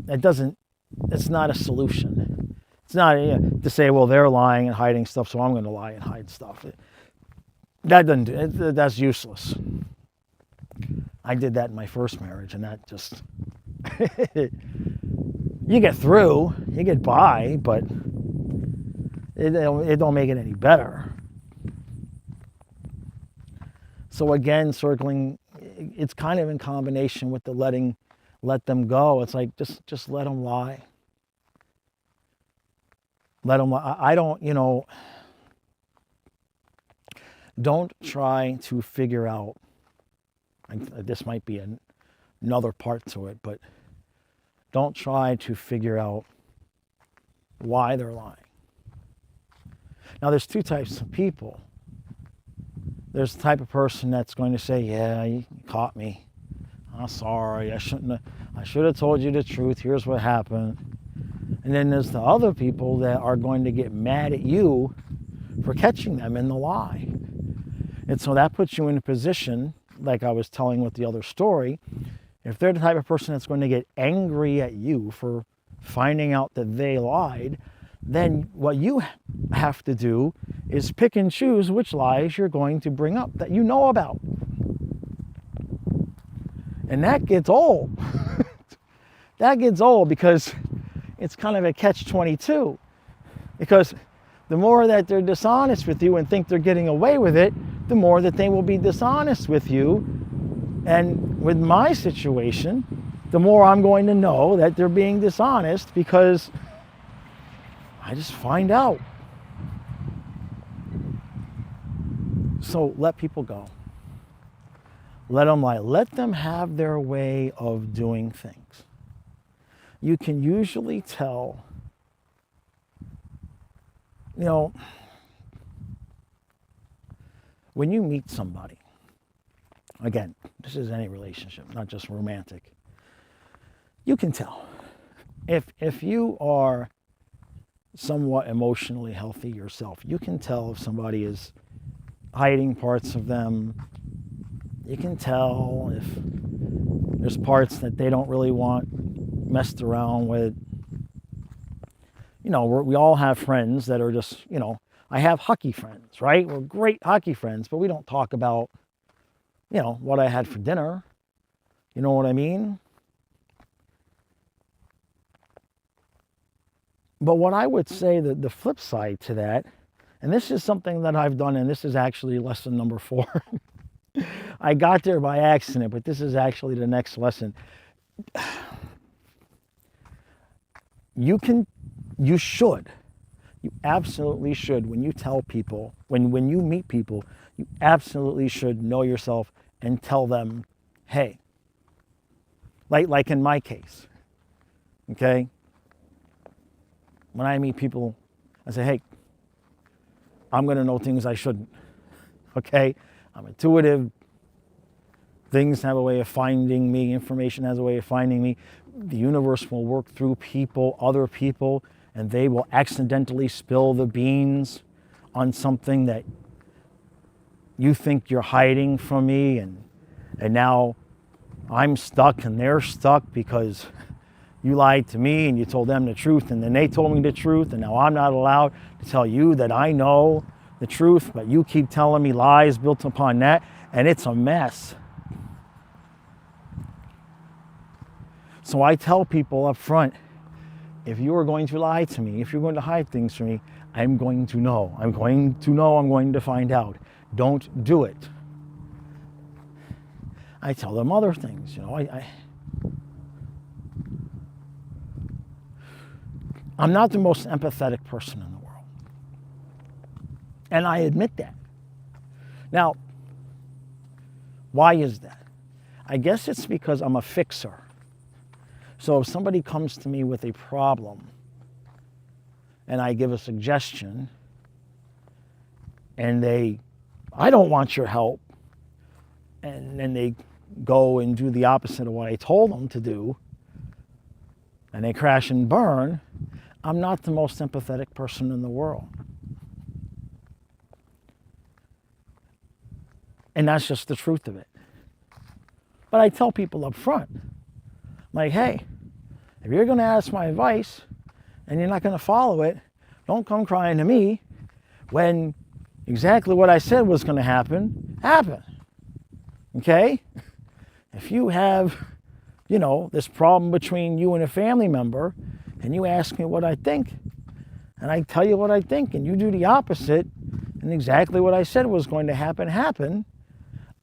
It's not a solution. It's not to say, well, they're lying and hiding stuff, so I'm going to lie and hide stuff. That's useless. I did that in my first marriage, and that just you get through, you get by, but it don't make it any better. So again, circling, it's kind of in combination with the let them go. It's like just let them lie. Let them lie. I don't, don't try to figure out. This might be another part to it, but don't try to figure out why they're lying. Now, there's 2 types of people. There's the type of person that's going to say, yeah, you caught me. I'm sorry. I should have told you the truth. Here's what happened. And then there's the other people that are going to get mad at you for catching them in the lie. And so that puts you in a position, like I was telling with the other story, if they're the type of person that's going to get angry at you for finding out that they lied, then what you have to do is pick and choose which lies you're going to bring up that you know about. And that gets old. That gets old because it's kind of a catch-22. Because the more that they're dishonest with you and think they're getting away with it, the more that they will be dishonest with you. And with my situation, the more I'm going to know that they're being dishonest because I just find out. So let people go. Let them lie. Let them have their way of doing things. You can usually tell, you know, when you meet somebody, again, this is any relationship, not just romantic, you can tell. If you are somewhat emotionally healthy yourself, you can tell if somebody is hiding parts of them. You can tell if there's parts that they don't really want messed around with. You know, we all have friends that are just, you know, I have hockey friends, right? We're great hockey friends, but we don't talk about, you know, what I had for dinner. You know what I mean? But what I would say that the flip side to that, and this is something that I've done, and this is actually lesson number 4. I got there by accident, but this is actually the next lesson. You absolutely should, when you tell people, when you meet people, you absolutely should know yourself and tell them, hey, like in my case, okay? When I meet people, I say, hey, I'm going to know things I shouldn't, okay? I'm intuitive. Things have a way of finding me. Information has a way of finding me. The universe will work through people, other people, and they will accidentally spill the beans on something that you think you're hiding from me, and now I'm stuck and they're stuck because you lied to me and you told them the truth, and then they told me the truth, and now I'm not allowed to tell you that I know the truth, but you keep telling me lies built upon that, and it's a mess. So I tell people up front, if you are going to lie to me, if you're going to hide things from me, I'm going to know. I'm going to find out. Don't do it. I tell them other things, you know. I'm not the most empathetic person in the world. And I admit that. Now, why is that? I guess it's because I'm a fixer. So if somebody comes to me with a problem and I give a suggestion and I don't want your help, and then they go and do the opposite of what I told them to do, and they crash and burn, I'm not the most empathetic person in the world. And that's just the truth of it. But I tell people up front, like, hey, if you're going to ask my advice and you're not going to follow it, don't come crying to me when exactly what I said was going to happen, happened. Okay? If you have, you know, this problem between you and a family member, and you ask me what I think, and I tell you what I think, and you do the opposite, and exactly what I said was going to happen,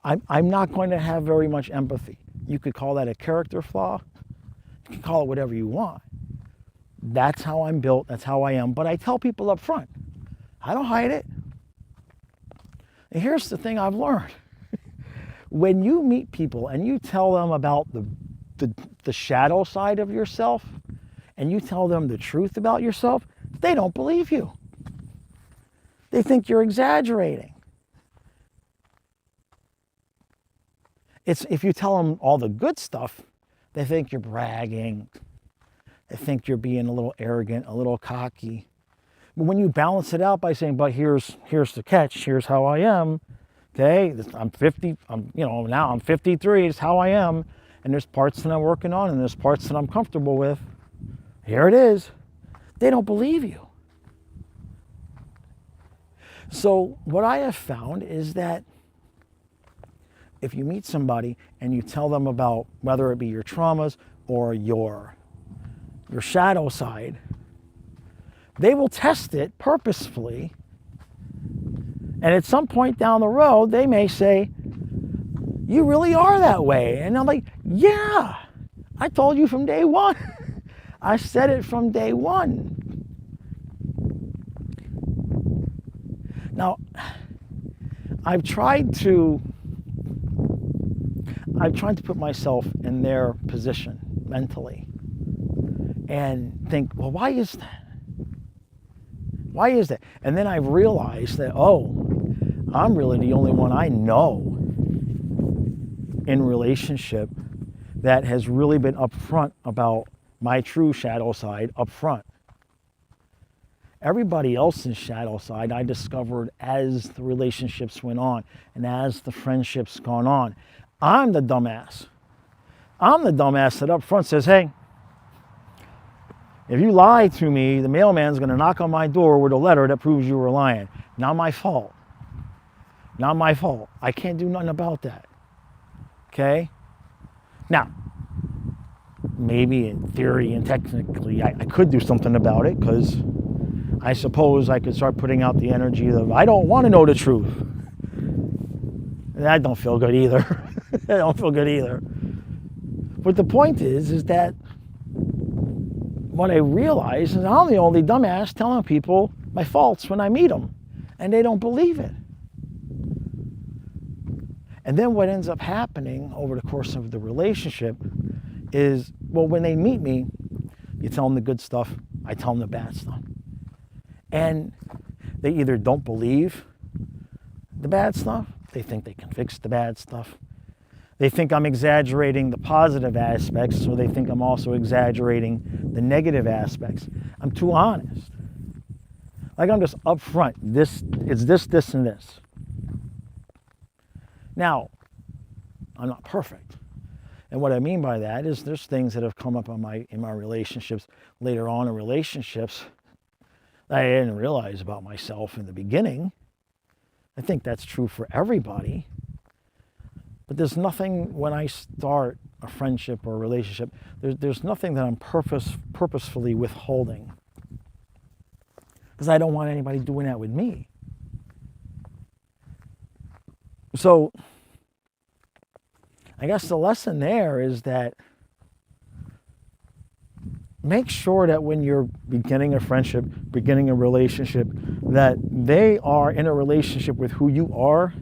I'm not going to have very much empathy. You could call that a character flaw. You can call it whatever you want. That's how I'm built. That's how I am. But I tell people up front. I don't hide it. And here's the thing I've learned. When you meet people and you tell them about the shadow side of yourself, and you tell them the truth about yourself, they don't believe you. They think you're exaggerating. If you tell them all the good stuff, they think you're bragging. They think you're being a little arrogant, a little cocky. But when you balance it out by saying, but here's the catch, here's how I am, Okay, I'm 50, now I'm 53, it's how I am, and there's parts that I'm working on and there's parts that I'm comfortable with. Here it is. They don't believe you. So what I have found is that if you meet somebody and you tell them about whether it be your traumas or your shadow side, they will test it purposefully. And at some point down the road, they may say, you really are that way. And I'm like, yeah, I told you from day one. I said it from day one. Now, I've tried to put myself in their position mentally and think, well, why is that? Why is that? And then I've realized that, I'm really the only one I know in relationship that has really been upfront about my true shadow side up front. Everybody else's shadow side I discovered as the relationships went on and as the friendships gone on. I'm the dumbass. I'm the dumbass that up front says, hey, if you lie to me, the mailman's going to knock on my door with a letter that proves you were lying. Not my fault. Not my fault. I can't do nothing about that. Okay? Now, maybe in theory and technically I could do something about it, because I suppose I could start putting out the energy of, I don't want to know the truth. That don't feel good either. That don't feel good either. But the point is that what I realize is I'm the only dumbass telling people my faults when I meet them, and they don't believe it. And then what ends up happening over the course of the relationship is, well, when they meet me, you tell them the good stuff, I tell them the bad stuff. And they either don't believe the bad stuff, they think they can fix the bad stuff. They think I'm exaggerating the positive aspects, or they think I'm also exaggerating the negative aspects. I'm too honest. Like, I'm just upfront. It's this, and this. Now, I'm not perfect. And what I mean by that is there's things that have come up in my relationships later on in relationships that I didn't realize about myself in the beginning. I think that's true for everybody. But there's nothing, when I start a friendship or a relationship, there's nothing that I'm purposefully withholding, because I don't want anybody doing that with me. So I guess the lesson there is that make sure that when you're beginning a friendship, beginning a relationship, that they are in a relationship with who you are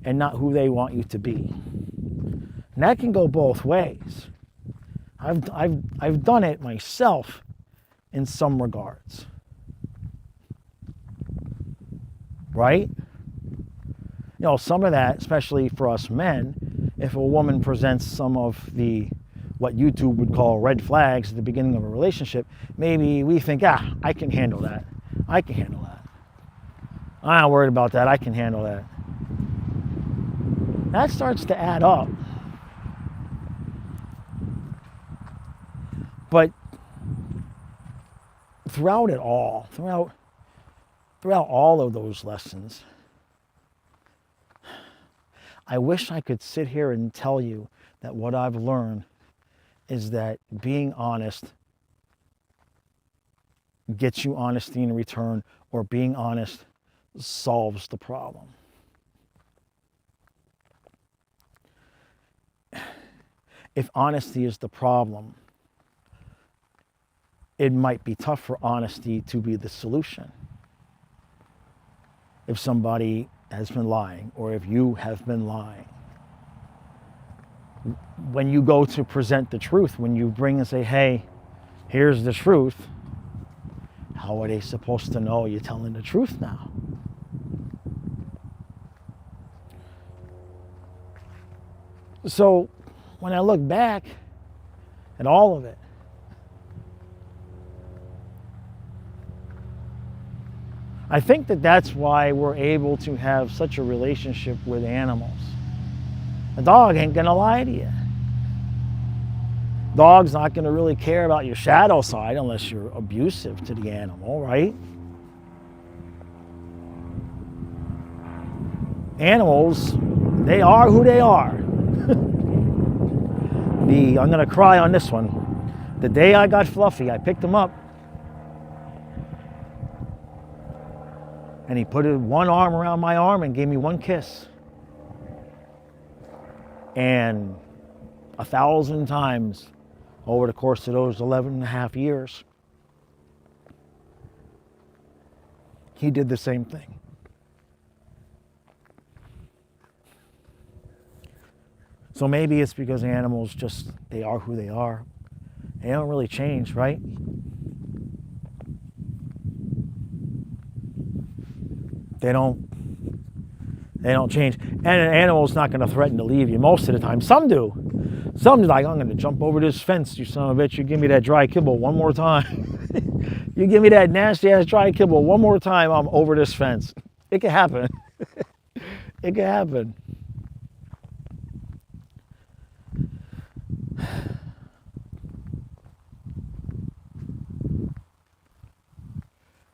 and not who they want you to be. And that can go both ways. I've done it myself in some regards. Right? Some of that, especially for us men, if a woman presents some of the what YouTube would call red flags at the beginning of a relationship, maybe we think, I can handle that. I can handle that. I'm not worried about that. I can handle that. That starts to add up. But throughout it all, throughout all of those lessons, I wish I could sit here and tell you that what I've learned is that being honest gets you honesty in return, or being honest solves the problem. If honesty is the problem, it might be tough for honesty to be the solution. If somebody has been lying, or if you have been lying, when you go to present the truth, when you bring and say, hey, here's the truth, how are they supposed to know you're telling the truth now? So when I look back at all of it, I think that that's why we're able to have such a relationship with animals. A dog ain't gonna lie to you. Dog's not gonna really care about your shadow side unless you're abusive to the animal, right? Animals, they are who they are. I'm gonna cry on this one. The day I got Fluffy, I picked him up and he put one arm around my arm and gave me one kiss. And 1,000 times over the course of those 11 and a half years, he did the same thing. So maybe it's because animals just, they are who they are. They don't really change, right? They don't change. And an animal's not going to threaten to leave you most of the time. Some do. Some are like, I'm going to jump over this fence, you son of a bitch. You give me that dry kibble one more time. You give me that nasty ass dry kibble one more time, I'm over this fence. It can happen. It can happen.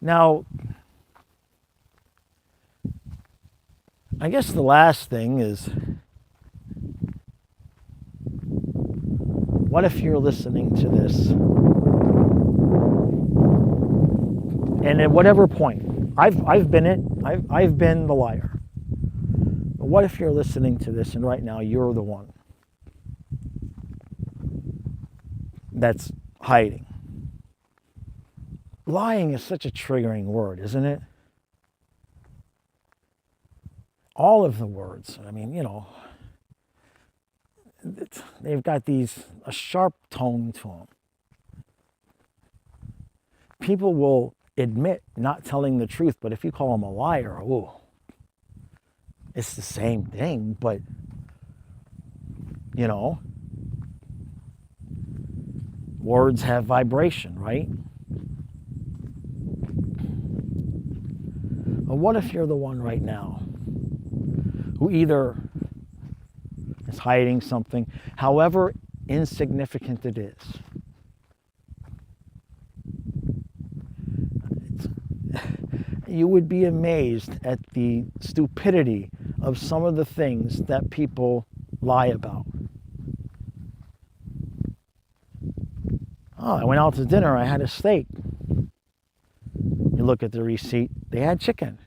Now, I guess the last thing is, what if you're listening to this? And at whatever point, I've been it. I've been the liar. But what if you're listening to this and right now you're the one that's hiding? Lying is such a triggering word, isn't it? All of the words, I mean, you know, they've got a sharp tone to them. People will admit not telling the truth, but if you call them a liar, ooh, it's the same thing, but, you know, words have vibration, right? But what if you're the one right now who either is hiding something, however insignificant it is? You would be amazed at the stupidity of some of the things that people lie about. Oh, I went out to dinner, I had a steak. You look at the receipt, they had chicken.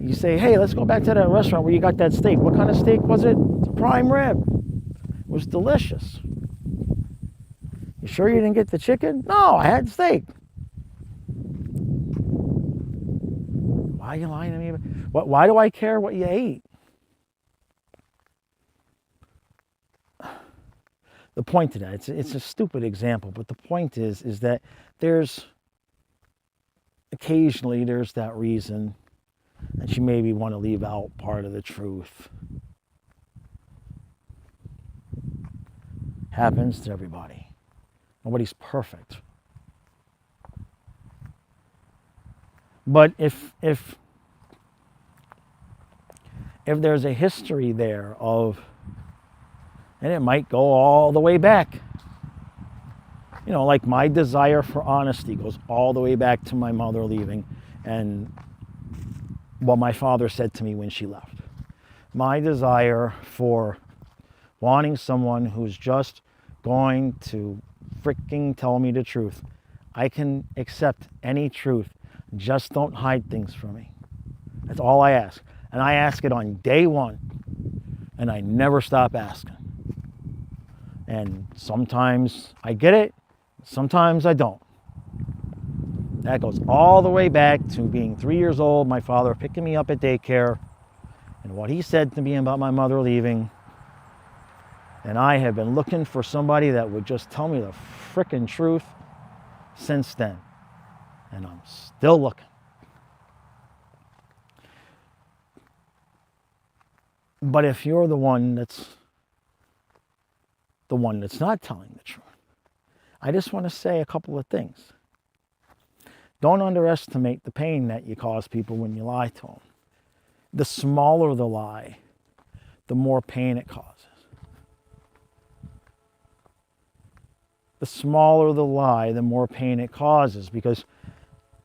You say, hey, let's go back to that restaurant where you got that steak. What kind of steak was it? It's a prime rib. It was delicious. You sure you didn't get the chicken? No, I had steak. Why are you lying to me? Why do I care what you ate? The point to that, it's a stupid example, but the point is that occasionally there's that reason that you maybe want to leave out part of the truth. Happens to everybody. Nobody's perfect. But if there's a history there of, and it might go all the way back, you know, like my desire for honesty goes all the way back to my mother leaving and what my father said to me when she left. My desire for wanting someone who's just going to freaking tell me the truth. I can accept any truth. Just don't hide things from me. That's all I ask. And I ask it on day one. And I never stop asking. And sometimes I get it. Sometimes I don't. That goes all the way back to being 3 years old, my father picking me up at daycare, and what he said to me about my mother leaving. And I have been looking for somebody that would just tell me the frickin' truth since then. And I'm still looking. But if you're the one that's not telling the truth, I just want to say a couple of things. Don't underestimate the pain that you cause people when you lie to them. The smaller the lie, the more pain it causes. The smaller the lie, the more pain it causes, because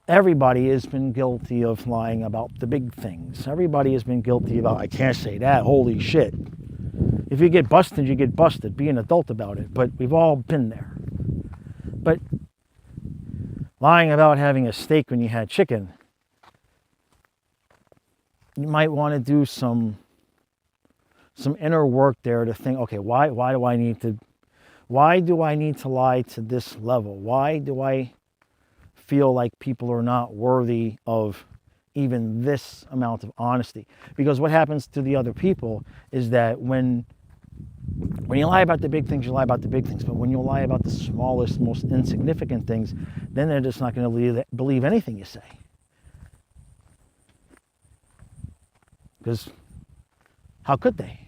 everybody has been guilty of lying about the big things. Everybody has been guilty about, I can't say that, holy shit. If you get busted, you get busted. Be an adult about it. But we've all been there. But lying about having a steak when you had chicken, you might want to do some inner work there to think, okay, why do I need to lie to this level? Why do I feel like people are not worthy of even this amount of honesty? Because what happens to the other people is that when you lie about the big things, you lie about the big things. But when you lie about the smallest, most insignificant things, then they're just not going to believe anything you say. Because how could they?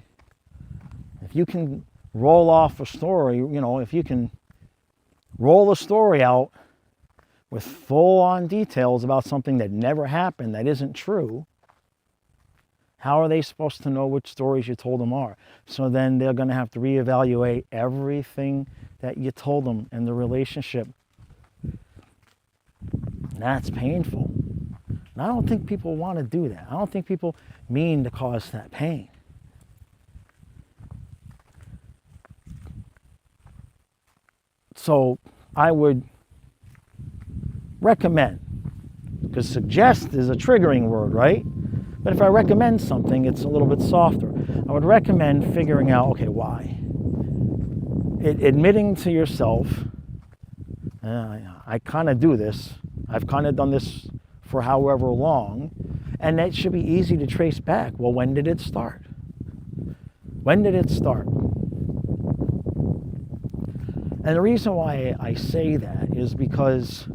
If you can roll off a story, if you can roll a story out with full-on details about something that never happened, that isn't true, how are they supposed to know which stories you told them are? So then they're going to have to reevaluate everything that you told them in the relationship. That's painful. And I don't think people want to do that. I don't think people mean to cause that pain. So I would recommend, because suggest is a triggering word, right? But if I recommend something, it's a little bit softer. I would recommend figuring out, okay, why? Admitting to yourself, I kind of do this. I've kind of done this for however long, and that should be easy to trace back. Well, when did it start? When did it start? And the reason why I say that is because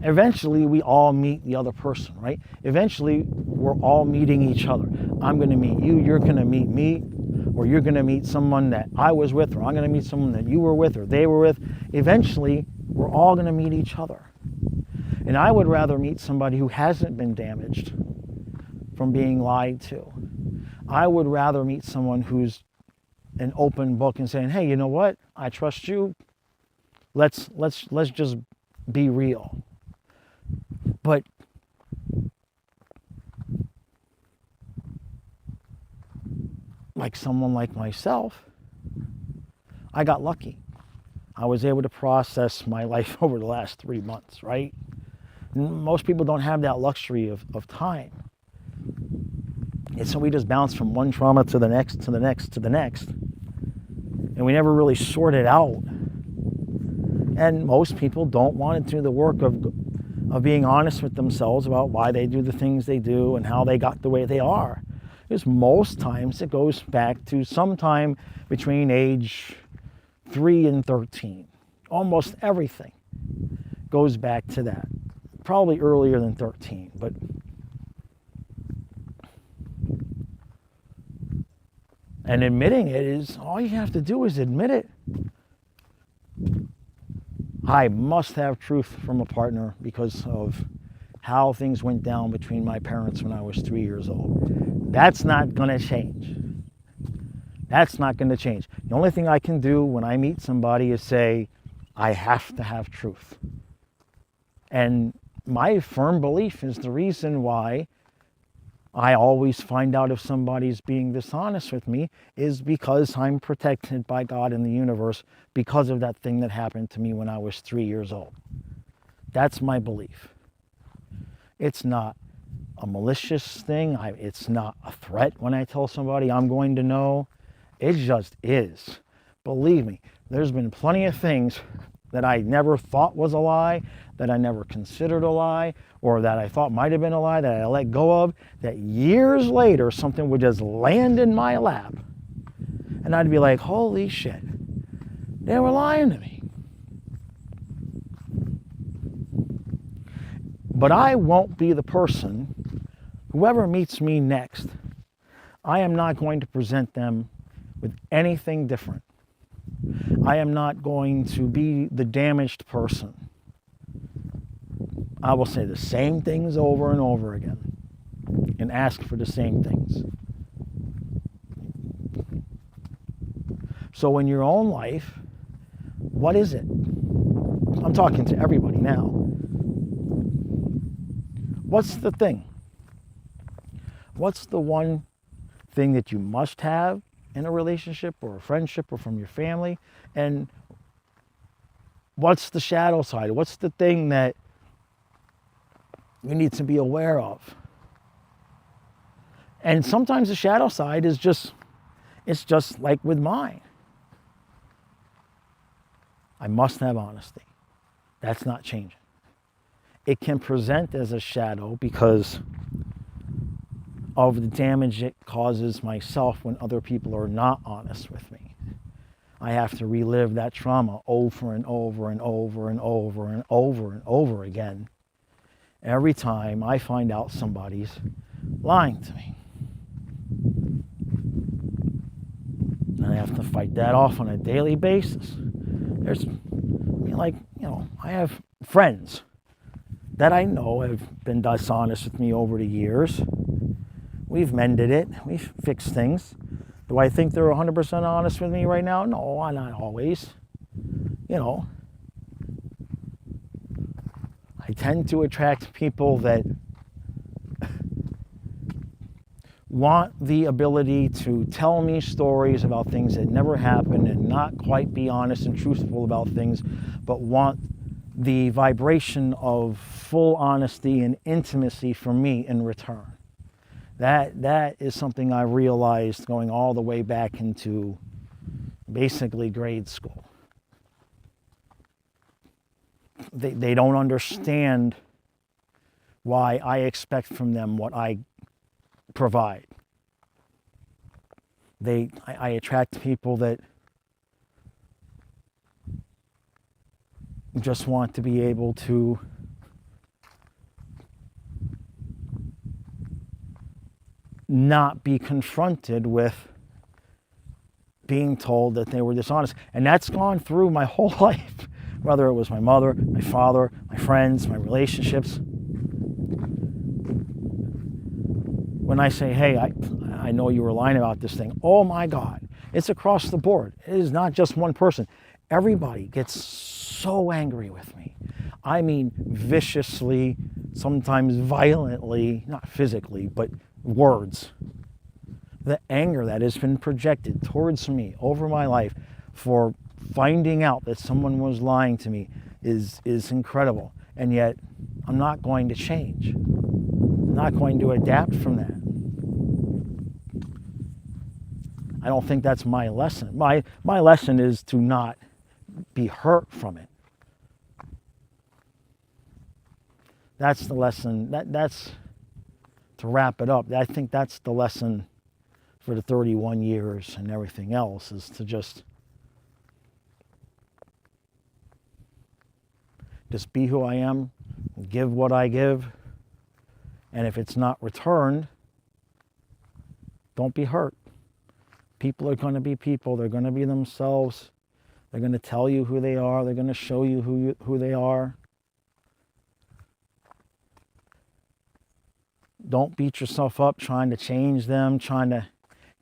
eventually we all meet the other person, right? Eventually we're all meeting each other. I'm going to meet you, you're going to meet me, or you're going to meet someone that I was with, or I'm going to meet someone that you were with, or they were with. Eventually we're all going to meet each other. And I would rather meet somebody who hasn't been damaged from being lied to. I would rather meet someone who's an open book and saying, hey, you know what? I trust you. Let's just be real. But like someone like myself, I got lucky. I was able to process my life over the last 3 months, right? Most people don't have that luxury of time. And so we just bounce from one trauma to the next, to the next, to the next. And we never really sort it out. And most people don't want to do the work of being honest with themselves about why they do the things they do and how they got the way they are. Because most times it goes back to sometime between age 3 and 13. Almost everything goes back to that. Probably earlier than 13, but and admitting it is, all you have to do is admit it. I must have truth from a partner because of how things went down between my parents when I was 3 years old. That's not going to change. That's not going to change. The only thing I can do when I meet somebody is say, I have to have truth. And my firm belief is the reason why I always find out if somebody's being dishonest with me is because I'm protected by God and the universe because of that thing that happened to me when I was 3 years old. That's my belief. It's not a malicious thing. It's not a threat when I tell somebody I'm going to know. It just is. Believe me, there's been plenty of things that I never thought was a lie, that I never considered a lie, or that I thought might have been a lie that I let go of, that years later something would just land in my lap. And I'd be like, holy shit, they were lying to me. But I won't be the person, whoever meets me next, I am not going to present them with anything different. I am not going to be the damaged person. I will say the same things over and over again and ask for the same things. So in your own life, what is it? I'm talking to everybody now. What's the thing? What's the one thing that you must have in a relationship or a friendship or from your family? And what's the shadow side? What's the thing that you need to be aware of? And sometimes the shadow side is just, it's just like with mine. I must have honesty. That's not changing. It can present as a shadow because of the damage it causes myself when other people are not honest with me. I have to relive that trauma over and over and over and over and over and over again every time I find out somebody's lying to me. And I have to fight that off on a daily basis. I have friends that I know have been dishonest with me over the years. We've mended it. We've fixed things. Do I think they're 100% honest with me right now? No, not always. I tend to attract people that want the ability to tell me stories about things that never happened and not quite be honest and truthful about things, but want the vibration of full honesty and intimacy from me in return. That is something I realized going all the way back into basically grade school. They don't understand why I expect from them what I provide. I attract people that just want to be able to not be confronted with being told that they were dishonest. And that's gone through my whole life, whether it was my mother, my father, my friends, my relationships. When I say, hey, I know you were lying about this thing, oh my God, it's across the board. It is not just one person. Everybody gets so angry with me. I mean, viciously, sometimes violently, not physically, but words. The anger that has been projected towards me over my life for finding out that someone was lying to me is incredible. And yet, I'm not going to change. I'm not going to adapt from that. I don't think that's my lesson. My lesson is to not be hurt from it. That's the lesson. That's to wrap it up. I think that's the lesson for the 31 years and everything else, is to just be who I am, give what I give, and if it's not returned, don't be hurt. People are going to be people. They're going to be themselves. They're going to tell you who they are. They're going to show you who they are. Don't beat yourself up trying to change them, trying to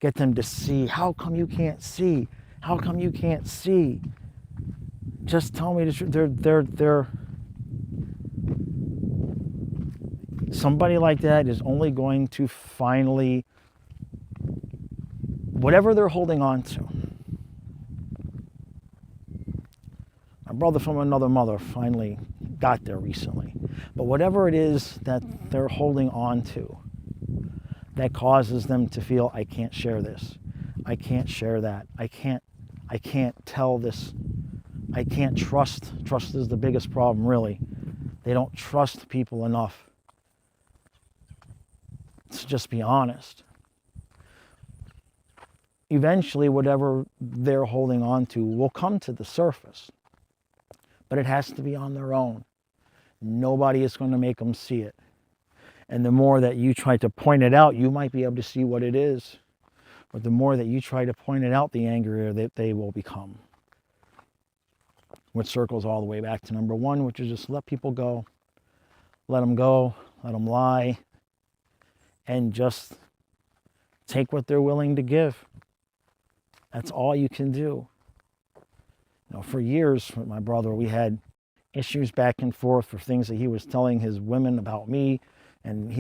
get them to see. How come you can't see? How come you can't see? Just tell me the truth. They're somebody like that is only going to finally, whatever they're holding on to. My brother from another mother finally got there recently. But whatever it is that they're holding on to that causes them to feel, I can't share this, I can't share that, I can't tell this, I can't trust. Trust is the biggest problem, really. They don't trust people enough to just be honest. Eventually, whatever they're holding on to will come to the surface, but it has to be on their own. Nobody is going to make them see it. And the more that you try to point it out, you might be able to see what it is. But the more that you try to point it out, the angrier that they will become. Which circles all the way back to number one, which is just let people go. let them go, let them lie, and just take what they're willing to give. That's all you can do. You know, for years with my brother, we had issues back and forth for things that he was telling his women about me, and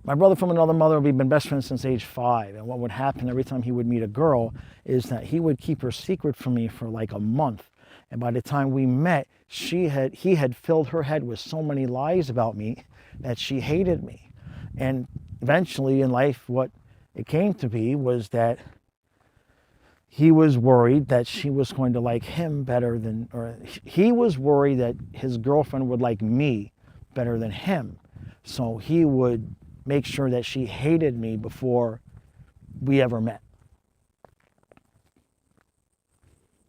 my brother from another mother, we've been best friends since age 5, and what would happen every time he would meet a girl is that he would keep her secret from me for like a month. And by the time we met, he had filled her head with so many lies about me that she hated me. And eventually in life, what it came to be was that he was worried that she was going to like him better than, or he was worried that his girlfriend would like me better than him. So he would make sure that she hated me before we ever met.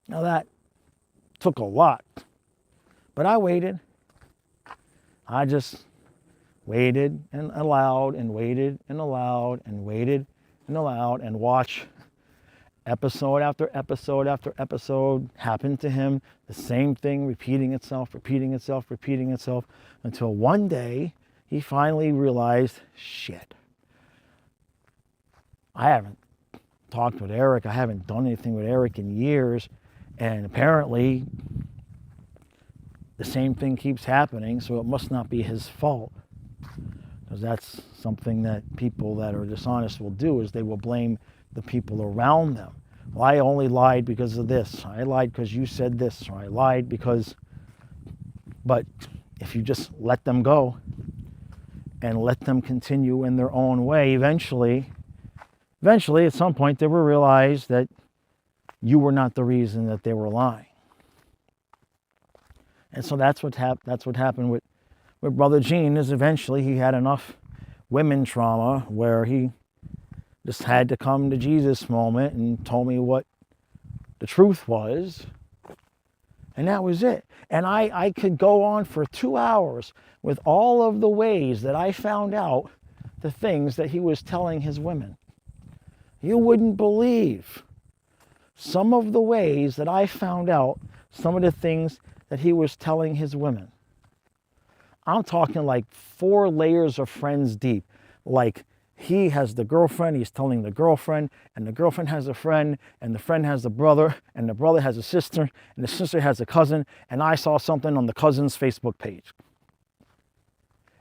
Now that took a lot, but I waited. I just waited and allowed and waited and allowed and waited and allowed and watched episode after episode after episode happen to him. The same thing repeating itself, repeating itself, repeating itself, until one day he finally realized, shit, I haven't talked with Eric. I haven't done anything with Eric in years. And apparently the same thing keeps happening, so it must not be his fault. Because that's something that people that are dishonest will do, is they will blame the people around them. Well, I only lied because of this. I lied because you said this. Or I lied because... But if you just let them go and let them continue in their own way, eventually at some point they will realize that you were not the reason that they were lying. And so that's what happened with Brother Gene, is eventually he had enough women trauma where he just had to come to Jesus moment and told me what the truth was. And that was it. And I could go on for 2 hours with all of the ways that I found out the things that he was telling his women. You wouldn't believe some of the ways that I found out some of the things that he was telling his women. I'm talking like 4 layers of friends deep. Like, he has the girlfriend, he's telling the girlfriend, and the girlfriend has a friend, and the friend has a brother, and the brother has a sister, and the sister has a cousin, and I saw something on the cousin's Facebook page.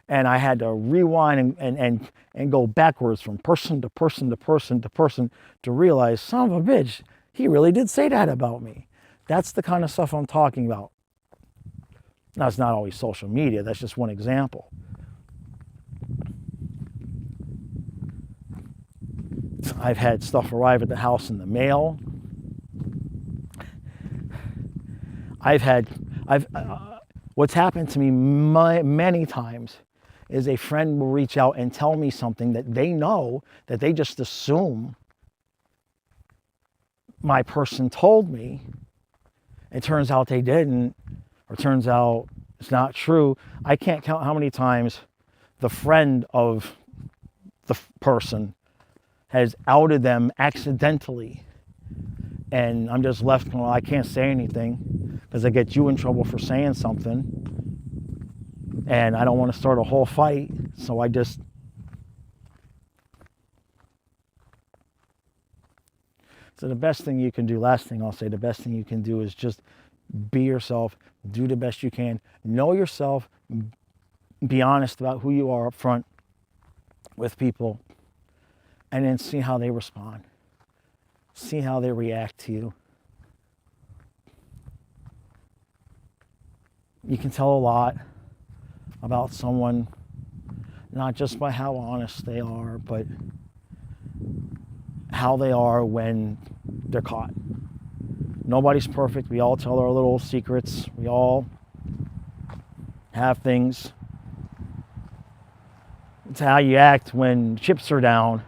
And I had to rewind and go backwards from person to person to person to person to realize, son of a bitch, he really did say that about me. That's the kind of stuff I'm talking about. Now, it's not always social media, that's just one example. I've had stuff arrive at the house in the mail. What's happened to me many times is a friend will reach out and tell me something that they know, that they just assume my person told me. It turns out they didn't, or turns out it's not true. I can't count how many times the friend of the person has outed them accidentally, and I'm just left going, well, I can't say anything because I get you in trouble for saying something, and I don't want to start a whole fight, so I just... So the best thing you can do, last thing I'll say, the best thing you can do is just be yourself, do the best you can, know yourself, be honest about who you are up front with people, and then see how they respond. See how they react to you. You can tell a lot about someone, not just by how honest they are, but how they are when they're caught. Nobody's perfect. We all tell our little secrets. We all have things. It's how you act when chips are down.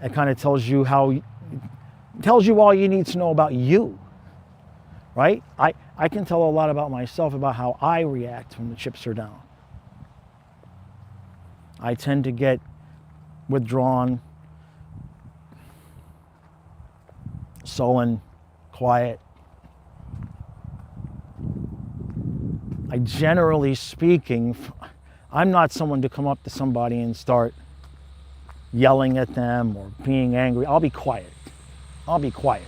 It kind of tells you all you need to know about you, right? I can tell a lot about myself, about how I react when the chips are down. I tend to get withdrawn, sullen, quiet. generally speaking, I'm not someone to come up to somebody and start yelling at them or being angry. I'll be quiet. I'll be quiet.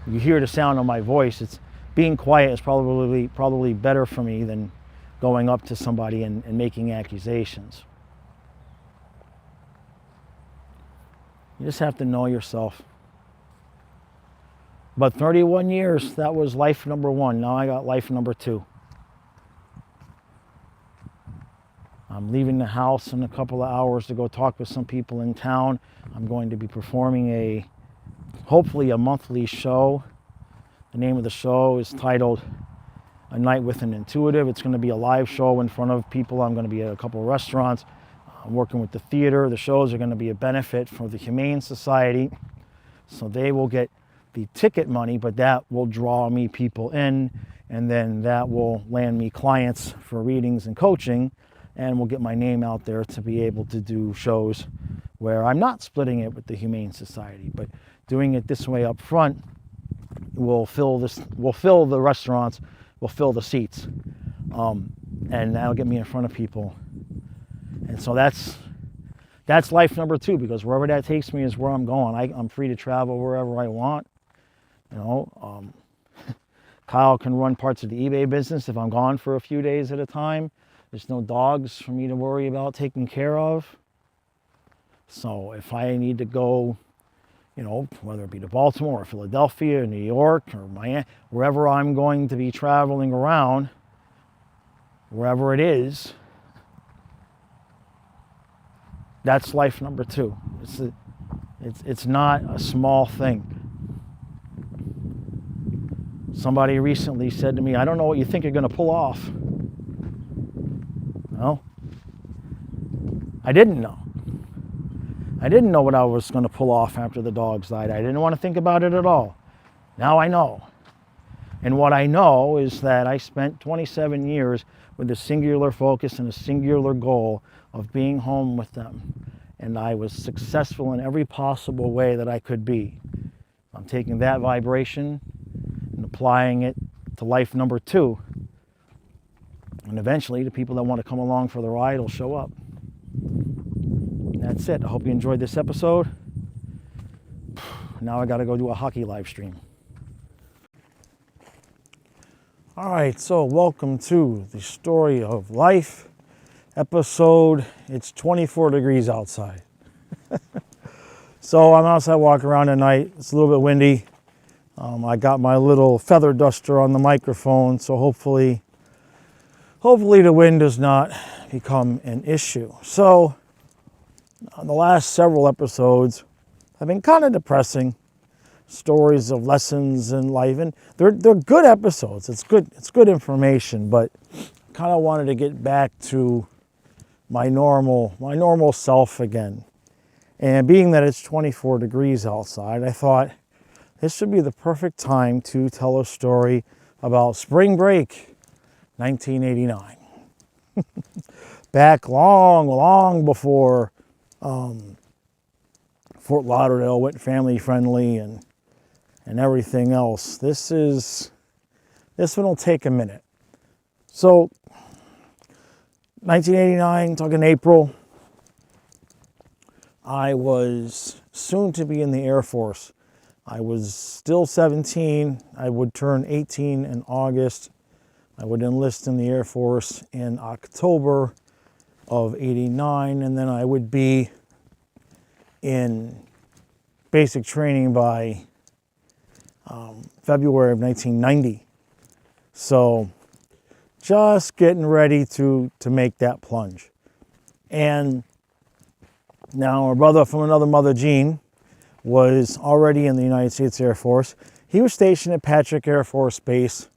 You hear the sound of my voice. It's being quiet is probably better for me than going up to somebody and making accusations. You just have to know yourself. But 31 years, that was life number one. Now I got life number two. I'm leaving the house in a couple of hours to go talk with some people in town. I'm going to be performing hopefully a monthly show. The name of the show is titled A Night with an Intuitive. It's going to be a live show in front of people. I'm going to be at a couple of restaurants. I'm working with the theater. The shows are going to be a benefit for the Humane Society. So they will get the ticket money, but that will draw me people in, and then that will land me clients for readings and coaching, and will get my name out there to be able to do shows where I'm not splitting it with the Humane Society, but doing it this way up front will fill the restaurants, will fill the seats, and that'll get me in front of people. And so that's life number two, because wherever that takes me is where I'm going. I'm free to travel wherever I want. Kyle can run parts of the eBay business if I'm gone for a few days at a time. There's no dogs for me to worry about taking care of. So if I need to go, whether it be to Baltimore or Philadelphia or New York or Miami, wherever I'm going to be traveling around, wherever it is, that's life number two. It's not a small thing. Somebody recently said to me, I don't know what you think you're going to pull off. Well, I didn't know. I didn't know what I was going to pull off after the dogs died. I didn't want to think about it at all. Now I know. And what I know is that I spent 27 years with a singular focus and a singular goal of being home with them. And I was successful in every possible way that I could be. I'm taking that vibration and applying it to life number two. And eventually the people that want to come along for the ride will show up. That's it. I hope you enjoyed this episode. Now I got to go do a hockey live stream. All right, so welcome to the Story of Life episode. It's 24 degrees outside. So I'm outside walking around at night. It's a little bit windy. I got my little feather duster on the microphone, so hopefully the wind does not become an issue. So the last several episodes have been kind of depressing. Stories of lessons in life, and they're good episodes. It's good information, but kind of wanted to get back to my normal self again. And being that it's 24 degrees outside, I thought this should be the perfect time to tell a story about spring break 1989. Back long before Fort Lauderdale went family friendly and everything else. This one will take a minute. So 1989, talking April, I was soon to be in the Air Force. I was still 17. I would turn 18 in August. I would enlist in the Air Force in October of 89, and then I would be in basic training by February of 1990. So just getting ready to make that plunge. And now our brother from another mother, Gene, was already in the United States Air Force. He was stationed at Patrick Air Force Base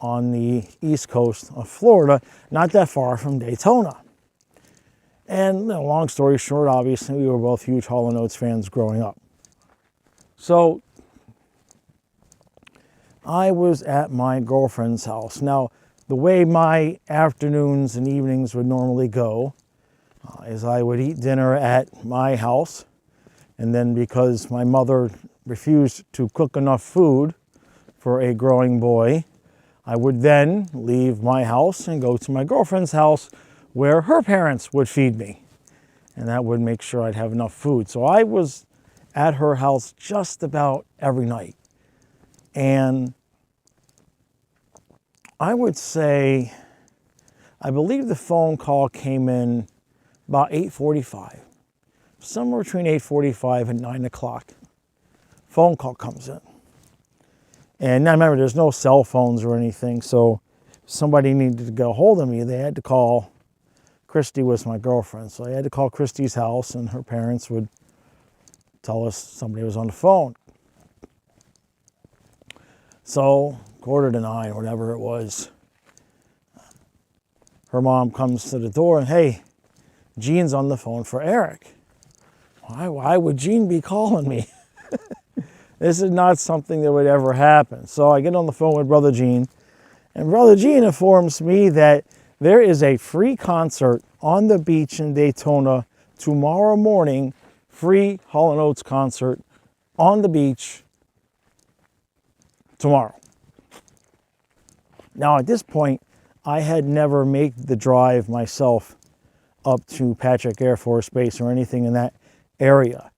on the east coast of Florida, not that far from Daytona. And long story short, obviously, we were both huge Hall & Oates fans growing up. So I was at my girlfriend's house. Now, the way my afternoons and evenings would normally go is I would eat dinner at my house, and then because my mother refused to cook enough food for a growing boy, I would then leave my house and go to my girlfriend's house where her parents would feed me. And that would make sure I'd have enough food. So I was at her house just about every night. And I would say, I believe the phone call came in about 8:45. Somewhere between 8:45 and 9 o'clock. Phone call comes in. And now remember, there's no cell phones or anything, so if somebody needed to get a hold of me, they had to call. Christy was my girlfriend, so I had to call Christy's house, and her parents would tell us somebody was on the phone. So 8:45, whatever it was, her mom comes to the door and, hey, Gene's on the phone for Eric. Why would Gene be calling me? This is not something that would ever happen. So I get on the phone with Brother Gene, and Brother Gene informs me that there is a free concert on the beach in Daytona tomorrow morning, free Hall & Oates concert on the beach tomorrow. Now at this point, I had never made the drive myself up to Patrick Air Force Base or anything in that area.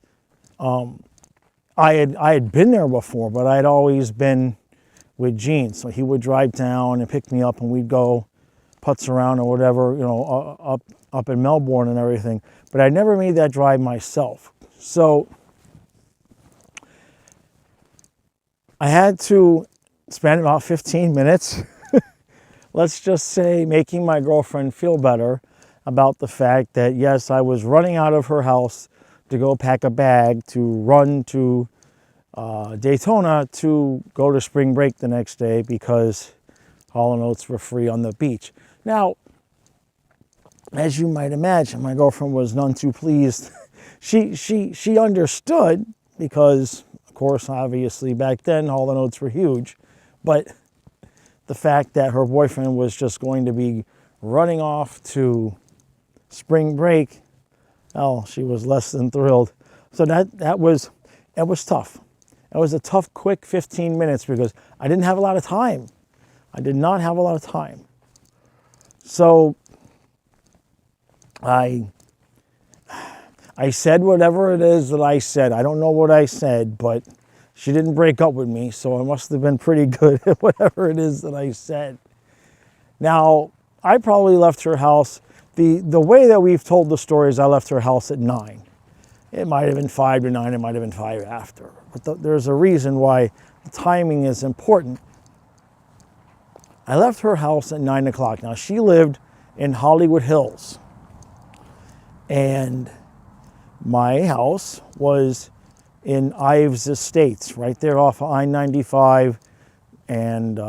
I had been there before, but I'd always been with Gene. So he would drive down and pick me up, and we'd go putz around or whatever, you know, up in Melbourne and everything. But I never made that drive myself. So I had to spend about 15 minutes, let's just say, making my girlfriend feel better about the fact that, yes, I was running out of her house to go pack a bag to run to Daytona to go to spring break the next day because Hall & Oates were free on the beach. Now, as you might imagine, my girlfriend was none too pleased. She understood because, of course, obviously back then Hall & Oates were huge, but the fact that her boyfriend was just going to be running off to spring break, oh, she was less than thrilled. So it was tough. It was a tough, quick 15 minutes because I didn't have a lot of time. I did not have a lot of time. So I said whatever it is that I said. I don't know what I said, but she didn't break up with me, so I must have been pretty good at whatever it is that I said. Now, I probably left her house. The way that we've told the story is I left her house at 9. It might have been 5 to 9, it might have been 5 after. But there's a reason why the timing is important. I left her house at 9 o'clock. Now, she lived in Hollywood Hills. And my house was in Ives Estates, right there off of I-95, and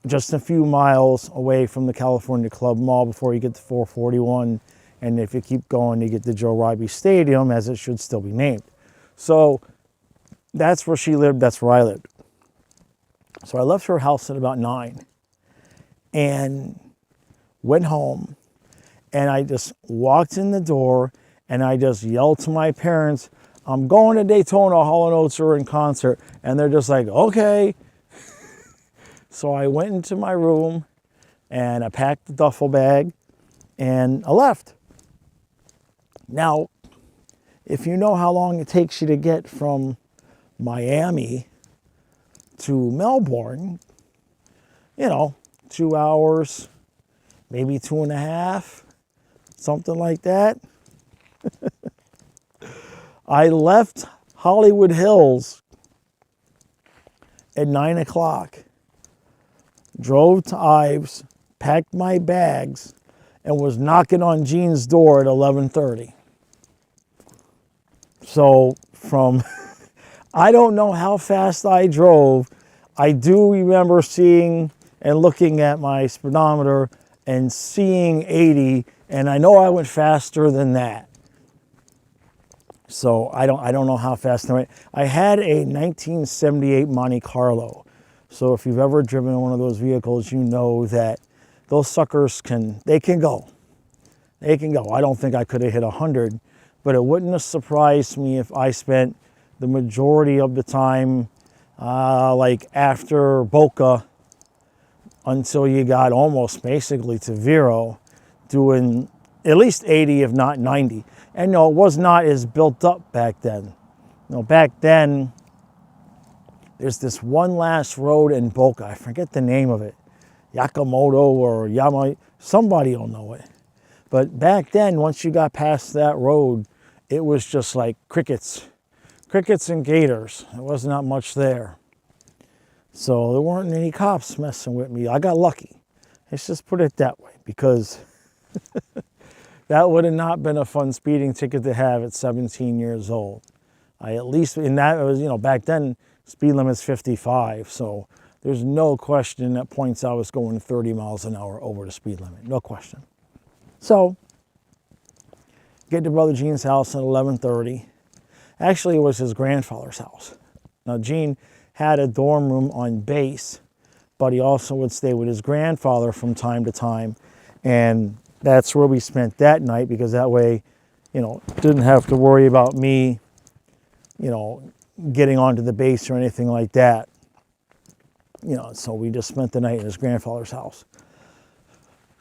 just a few miles away from the California Club Mall before you get to 441. And if you keep going, you get to Joe Ribey Stadium, as it should still be named. So that's where she lived, that's where I lived. So I left her house at about 9 and went home, and I just walked in the door and I just yelled to my parents, I'm going to Daytona, Hall & Oates are in concert. And they're just like, okay. So I went into my room and I packed the duffel bag and I left. Now, if you know how long it takes you to get from Miami to Melbourne, 2 hours, maybe 2.5, something like that. I left Hollywood Hills at 9 o'clock, drove to Ives, packed my bags, and was knocking on Gene's door at 11:30. So I don't know how fast I drove. I do remember seeing and looking at my speedometer and seeing 80, and I know I went faster than that. So I don't know how fast I went. I had a 1978 Monte Carlo. So if you've ever driven one of those vehicles, you know that those suckers can go. They can go. I don't think I could have hit 100, but it wouldn't have surprised me if I spent the majority of the time, like after Boca, until you got almost basically to Vero, doing at least 80, if not 90. And no, it was not as built up back then. Back then, there's this one last road in Boca. I forget the name of it. Yakamoto or Yama, somebody will know it. But back then, once you got past that road, it was just like crickets and gators. There was not much there. So there weren't any cops messing with me. I got lucky. Let's just put it that way, because that would have not been a fun speeding ticket to have at 17 years old. At least in that, it was, back then, speed limit's 55. So there's no question at points I was going 30 miles an hour over the speed limit. No question. So, get to Brother Gene's house at 11:30. Actually, it was his grandfather's house. Now, Gene had a dorm room on base, but he also would stay with his grandfather from time to time. And that's where we spent that night, because that way, didn't have to worry about me, getting onto the base or anything like that. So we just spent the night in his grandfather's house.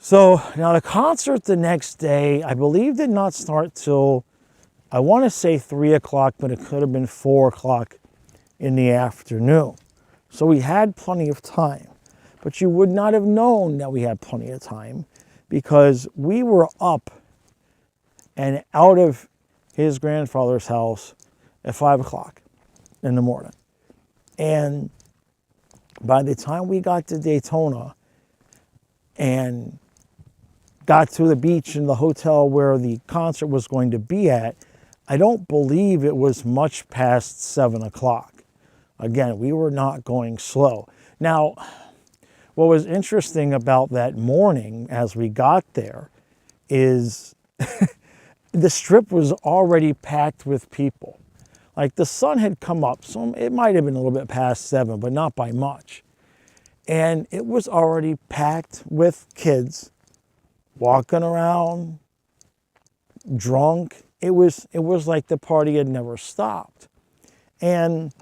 So now the concert the next day, I believe, did not start till, I want to say 3 o'clock, but it could have been 4 o'clock in the afternoon. So we had plenty of time. But you would not have known that we had plenty of time, because we were up and out of his grandfather's house at 5 o'clock in the morning. And by the time we got to Daytona and got to the beach and the hotel where the concert was going to be at, I don't believe it was much past 7 o'clock. Again, we were not going slow. Now, what was interesting about that morning as we got there is the strip was already packed with people. Like, the sun had come up, so it might have been a little bit past 7, but not by much. And it was already packed with kids walking around, drunk. It was like the party had never stopped. And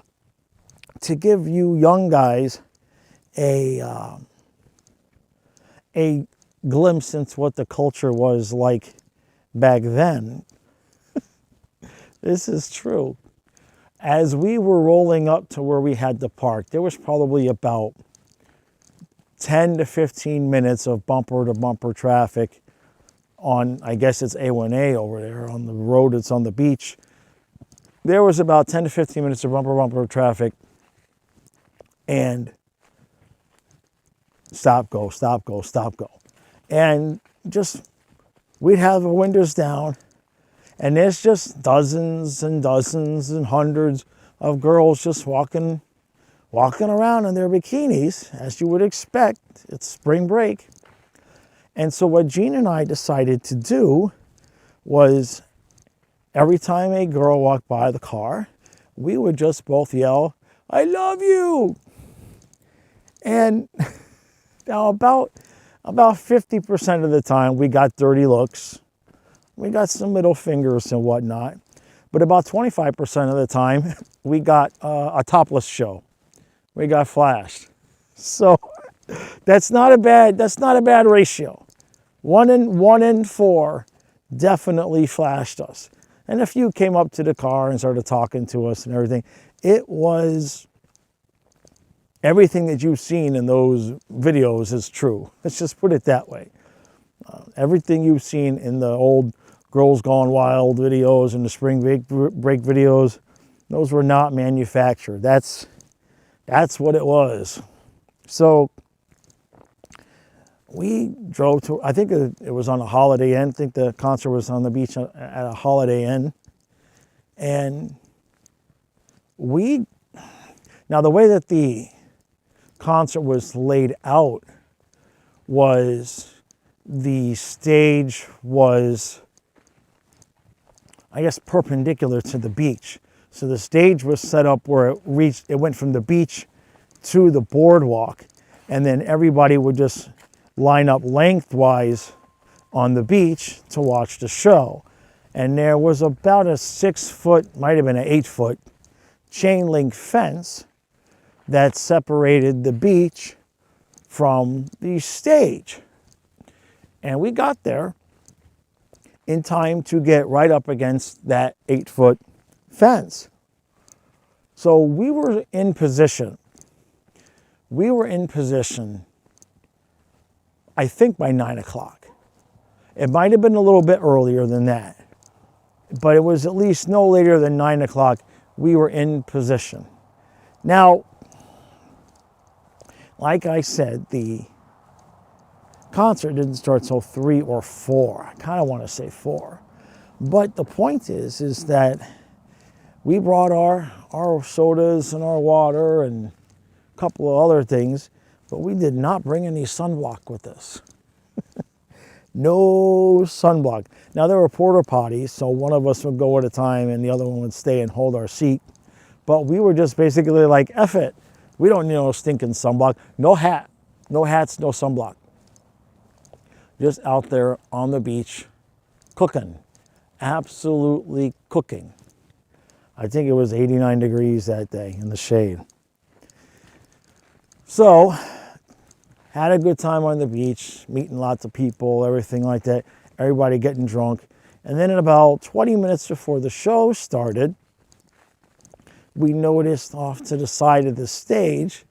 to give you young guys a glimpse into what the culture was like back then, this is true. As we were rolling up to where we had to park, there was probably about 10 to 15 minutes of bumper-to-bumper traffic on, I guess it's A1A over there, on the road that's on the beach. There was about 10 to 15 minutes of bumper-to-bumper traffic, and stop, go, stop, go, stop, go. And just, we'd have the windows down, and there's just dozens and dozens and hundreds of girls just walking around in their bikinis, as you would expect. It's spring break. And so what Gene and I decided to do was, every time a girl walked by the car, we would just both yell, "I love you!" And now about 50% of the time, we got dirty looks. We got some middle fingers and whatnot. But about 25% of the time, we got a topless show. We got flashed. So that's not a bad ratio. 1 in 4 definitely flashed us. And a few came up to the car and started talking to us and everything. It was everything that you've seen in those videos is true. Let's just put it that way. Everything you've seen in the old Girls Gone Wild videos and the spring break videos, those were not manufactured. That's what it was. So we drove to, I think it was on a Holiday Inn. I think the concert was on the beach at a Holiday Inn. And now the way that the concert was laid out was, the stage was, I guess, perpendicular to the beach. So the stage was set up where it went from the beach to the boardwalk, and then everybody would just line up lengthwise on the beach to watch the show. And there was about a 6 foot, might have been an 8 foot chain link fence that separated the beach from the stage. And we got there in time to get right up against that 8-foot fence. So we were in position. We were in position, I think, by 9 o'clock. It might have been a little bit earlier than that, but it was at least no later than 9 o'clock. We were in position. Now, like I said, the concert didn't start till 3 or 4. I kind of want to say 4. But the point is that we brought our sodas and our water and a couple of other things, but we did not bring any sunblock with us. No sunblock. Now, there were porta potties, so one of us would go at a time and the other one would stay and hold our seat. But we were just basically like, F it. We don't need no stinking sunblock. No hat, no hats, no sunblock. Just out there on the beach, cooking. Absolutely cooking. I think it was 89 degrees that day in the shade. So, had a good time on the beach, meeting lots of people, everything like that. Everybody getting drunk. And then at about 20 minutes before the show started, we noticed off to the side of the stage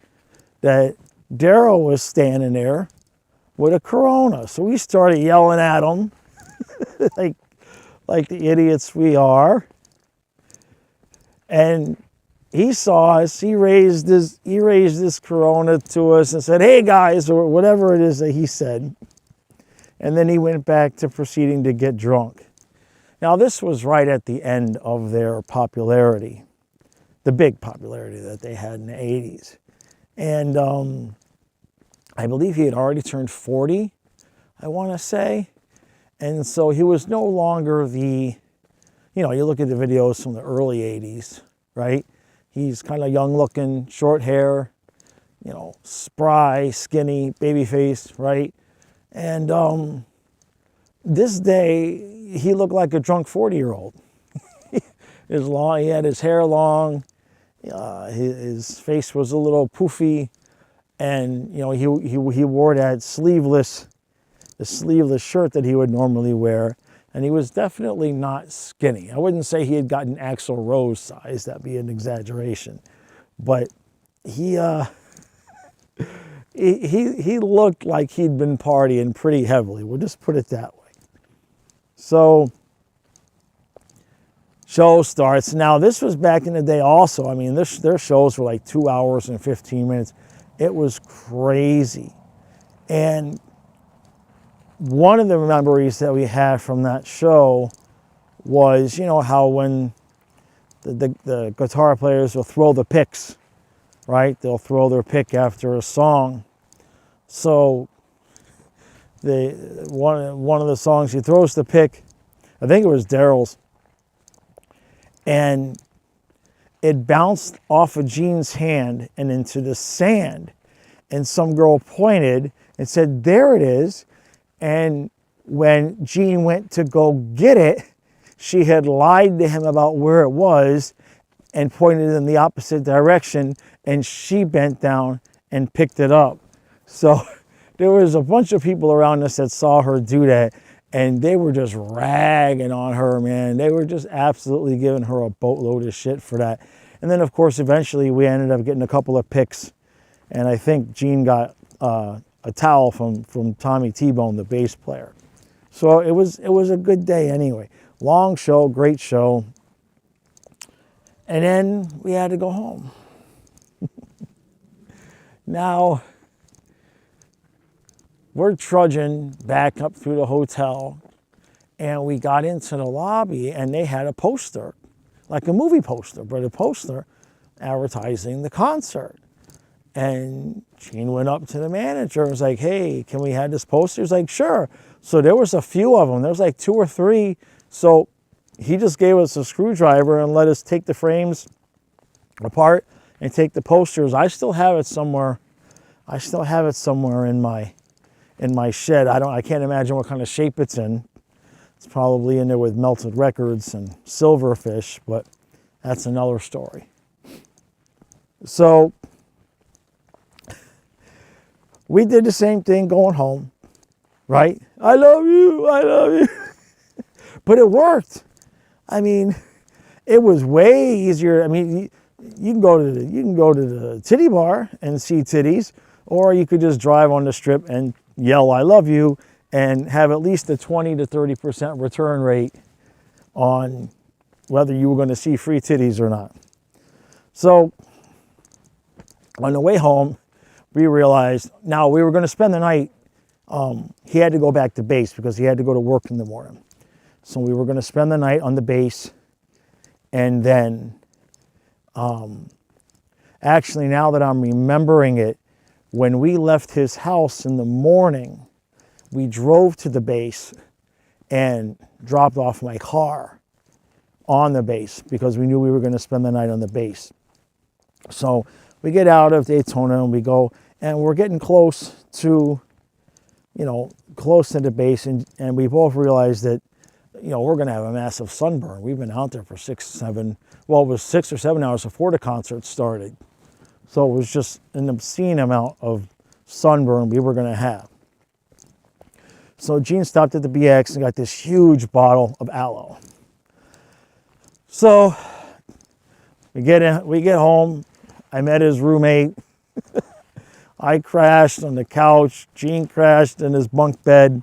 that Daryl was standing there with a Corona. So we started yelling at him like the idiots we are. And he saw us, he raised this Corona to us and said, "Hey guys," or whatever it is that he said. And then he went back to proceeding to get drunk. Now this was right at the end of their popularity, the big popularity that they had in the 80s. And I believe he had already turned 40, I want to say. And so he was no longer the, you look at the videos from the early 80s, right? He's kind of young looking, short hair, spry, skinny, baby face, right? And this day, he looked like a drunk 40-year-old. He had his hair long, his face was a little poofy, and he wore that sleeveless shirt that he would normally wear. And he was definitely not skinny. I wouldn't say he had gotten Axl Rose size. That'd be an exaggeration. But he looked like he'd been partying pretty heavily. We'll just put it that way. So, show starts. Now, this was back in the day also. I mean, their shows were like 2 hours and 15 minutes. It was crazy. And one of the memories that we had from that show was, how when the guitar players will throw the picks, right? They'll throw their pick after a song. So one of the songs, he throws the pick, I think it was Daryl's, and it bounced off of Gene's hand and into the sand. And some girl pointed and said, "There it is." And when Gene went to go get it, she had lied to him about where it was and pointed in the opposite direction, and she bent down and picked it up. So there was a bunch of people around us that saw her do that, and they were just ragging on her, man. They were just absolutely giving her a boatload of shit for that. And then, of course, eventually we ended up getting a couple of picks, and I think Gene got a towel from Tommy T-Bone, the bass player. So it was a good day anyway. Long show, great show. And then we had to go home. Now, we're trudging back up through the hotel, and we got into the lobby, and they had a poster, like a movie poster, but a poster advertising the concert. And Gene went up to the manager and was like, "Hey, can we have this poster?" He's like, "Sure." So there was a few of them. There was like 2 or 3. So he just gave us a screwdriver and let us take the frames apart and take the posters. I still have it somewhere. In my shed. I can't imagine what kind of shape it's in. It's probably in there with melted records and silverfish, but that's another story. So we did the same thing going home, right? I love you, I love you. But it worked. I mean, it was way easier. I mean, you can go to the titty bar and see titties, or you could just drive on the strip and yell "I love you" and have at least a 20 to 30% return rate on whether you were going to see free titties or not. So on the way home, we realized now we were going to spend the night. He had to go back to base because he had to go to work in the morning. So we were going to spend the night on the base. And then, actually, now that I'm remembering it, when we left his house in the morning, we drove to the base and dropped off my car on the base because we knew we were going to spend the night on the base. So we get out of Daytona and we go, and we're getting close to, close to the base, and we both realized that, we're going to have a massive sunburn. We've been out there for 6 or 7 hours before the concert started. So it was just an obscene amount of sunburn we were going to have. So Gene stopped at the BX and got this huge bottle of aloe. So we get home. I met his roommate. I crashed on the couch. Gene crashed in his bunk bed.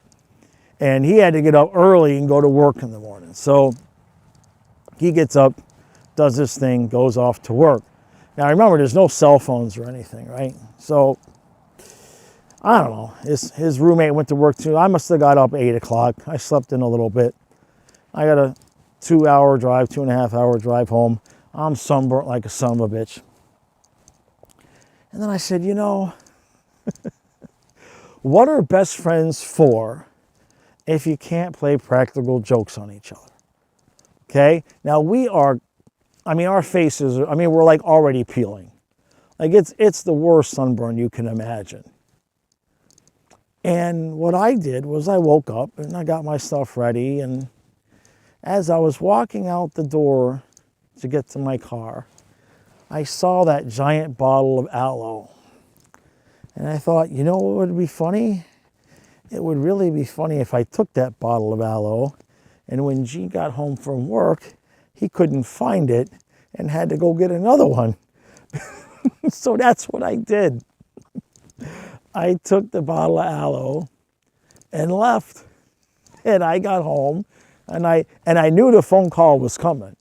And he had to get up early and go to work in the morning. So he gets up, does this thing, goes off to work. Now remember, there's no cell phones or anything, right? So I don't know. His roommate went to work too. I must have got up 8 o'clock. I slept in a little bit. I got a 2-hour drive, 2.5-hour drive home. I'm sunburnt like a son of a bitch. And then I said, what are best friends for if you can't play practical jokes on each other? Okay? Now our faces, we're like already peeling. Like it's the worst sunburn you can imagine. And what I did was I woke up and I got my stuff ready, and as I was walking out the door to get to my car, I saw that giant bottle of aloe. And I thought, what would be funny? It would really be funny if I took that bottle of aloe, and when Gene got home from work, he couldn't find it and had to go get another one. So that's what I did. I took the bottle of aloe and left. And I got home, and I knew the phone call was coming.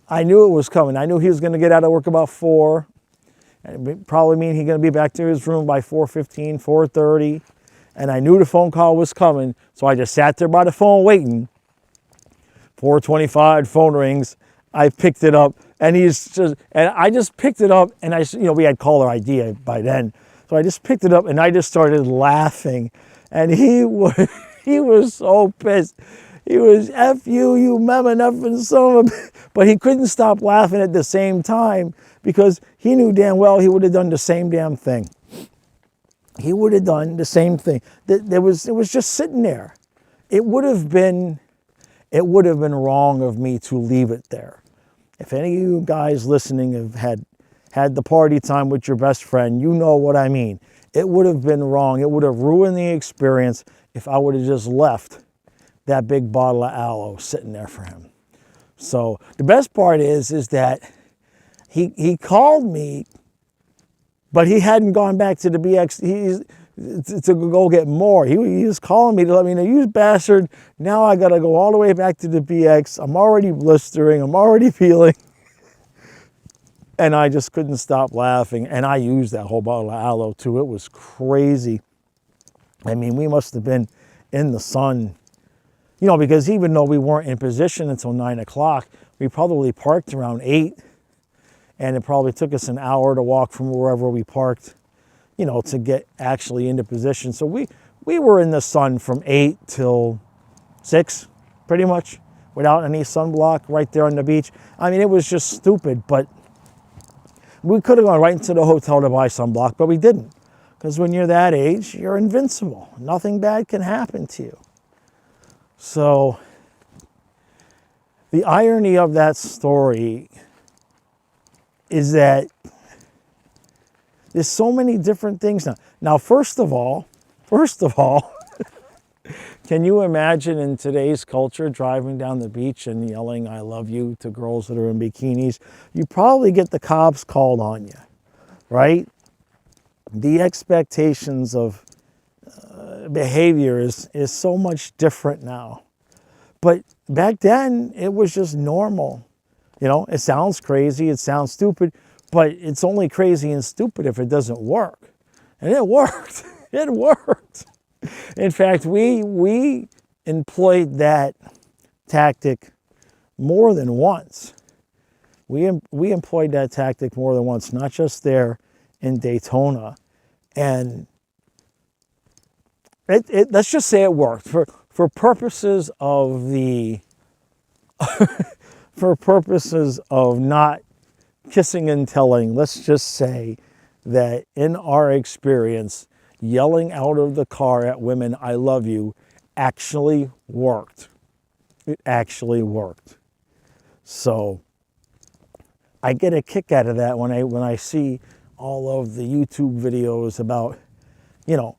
I knew it was coming. I knew he was going to get out of work about 4. And it probably mean he's going to be back to his room by 4:15, 4:30. And I knew the phone call was coming, so I just sat there by the phone waiting. 4:25, phone rings. I picked it up, and I just picked it up, and we had caller ID by then, so I just picked it up, and I just started laughing, and he was so pissed. He was F you memming effing son of a, but he couldn't stop laughing at the same time because he knew damn well he would have done the same damn thing. He would have done the same thing. It was just sitting there. It would have been wrong of me to leave it there. If any of you guys listening have had the party time with your best friend, you know what I mean. It would have been wrong. It would have ruined the experience if I would have just left that big bottle of aloe sitting there for him. So the best part is that he called me, but he hadn't gone back to the BX to go get more. He was calling me to let me know, you bastard, now I got to go all the way back to the BX. I'm already blistering. I'm already peeling. And I just couldn't stop laughing. And I used that whole bottle of aloe too. It was crazy. We must have been in the sun, because even though we weren't in position until 9 o'clock, we probably parked around 8. And it probably took us an hour to walk from wherever we parked, to get actually into position. So we were in the sun from 8 till 6, pretty much, without any sunblock right there on the beach. It was just stupid, but we could have gone right into the hotel to buy sunblock, but we didn't. Because when you're that age, you're invincible. Nothing bad can happen to you. So the irony of that story is that There's so many different things now. Now, first of all, can you imagine in today's culture driving down the beach and yelling "I love you" to girls that are in bikinis? You probably get the cops called on you, right? The expectations of behavior is so much different now. But back then, it was just normal. You know, it sounds crazy, it sounds stupid, but it's only crazy and stupid if it doesn't work. And it worked. It worked. In fact, we employed that tactic more than once. We employed that tactic more than once, not just there in Daytona. And let's just say it worked for purposes of the for purposes of not kissing and telling. Let's just say that in our experience, yelling out of the car at women "I love you" actually worked. It actually worked. So I get a kick out of that when I see all of the YouTube videos about, you know,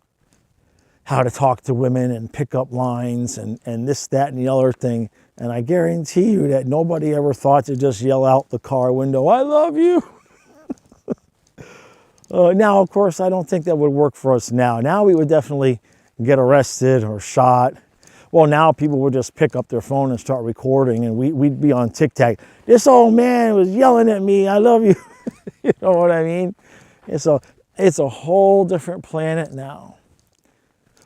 how to talk to women and pick up lines and this, that, and the other thing. And I guarantee you that nobody ever thought to just yell out the car window, "I love you." Now, of course, I don't think that would work for us now. Now we would definitely get arrested or shot. Well, now people would just pick up their phone and start recording, and we'd be on TikTok. "This old man was yelling at me, 'I love you.'" You know what I mean? And so it's a whole different planet now.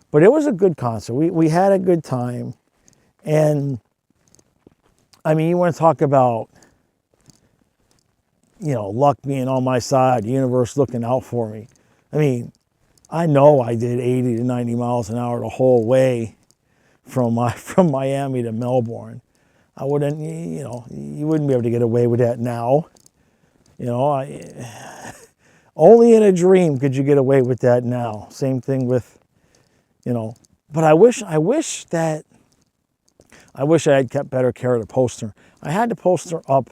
But it was a good concert. We had a good time. And I mean, you want to talk about, you know, luck being on my side, the universe looking out for me. I mean, I know I did 80 to 90 miles an hour the whole way from Miami to Melbourne. I wouldn't, you know, you wouldn't be able to get away with that now. You know, only in a dream could you get away with that now. Same thing with, you know, but I wish I had kept better care of the poster. I had the poster up.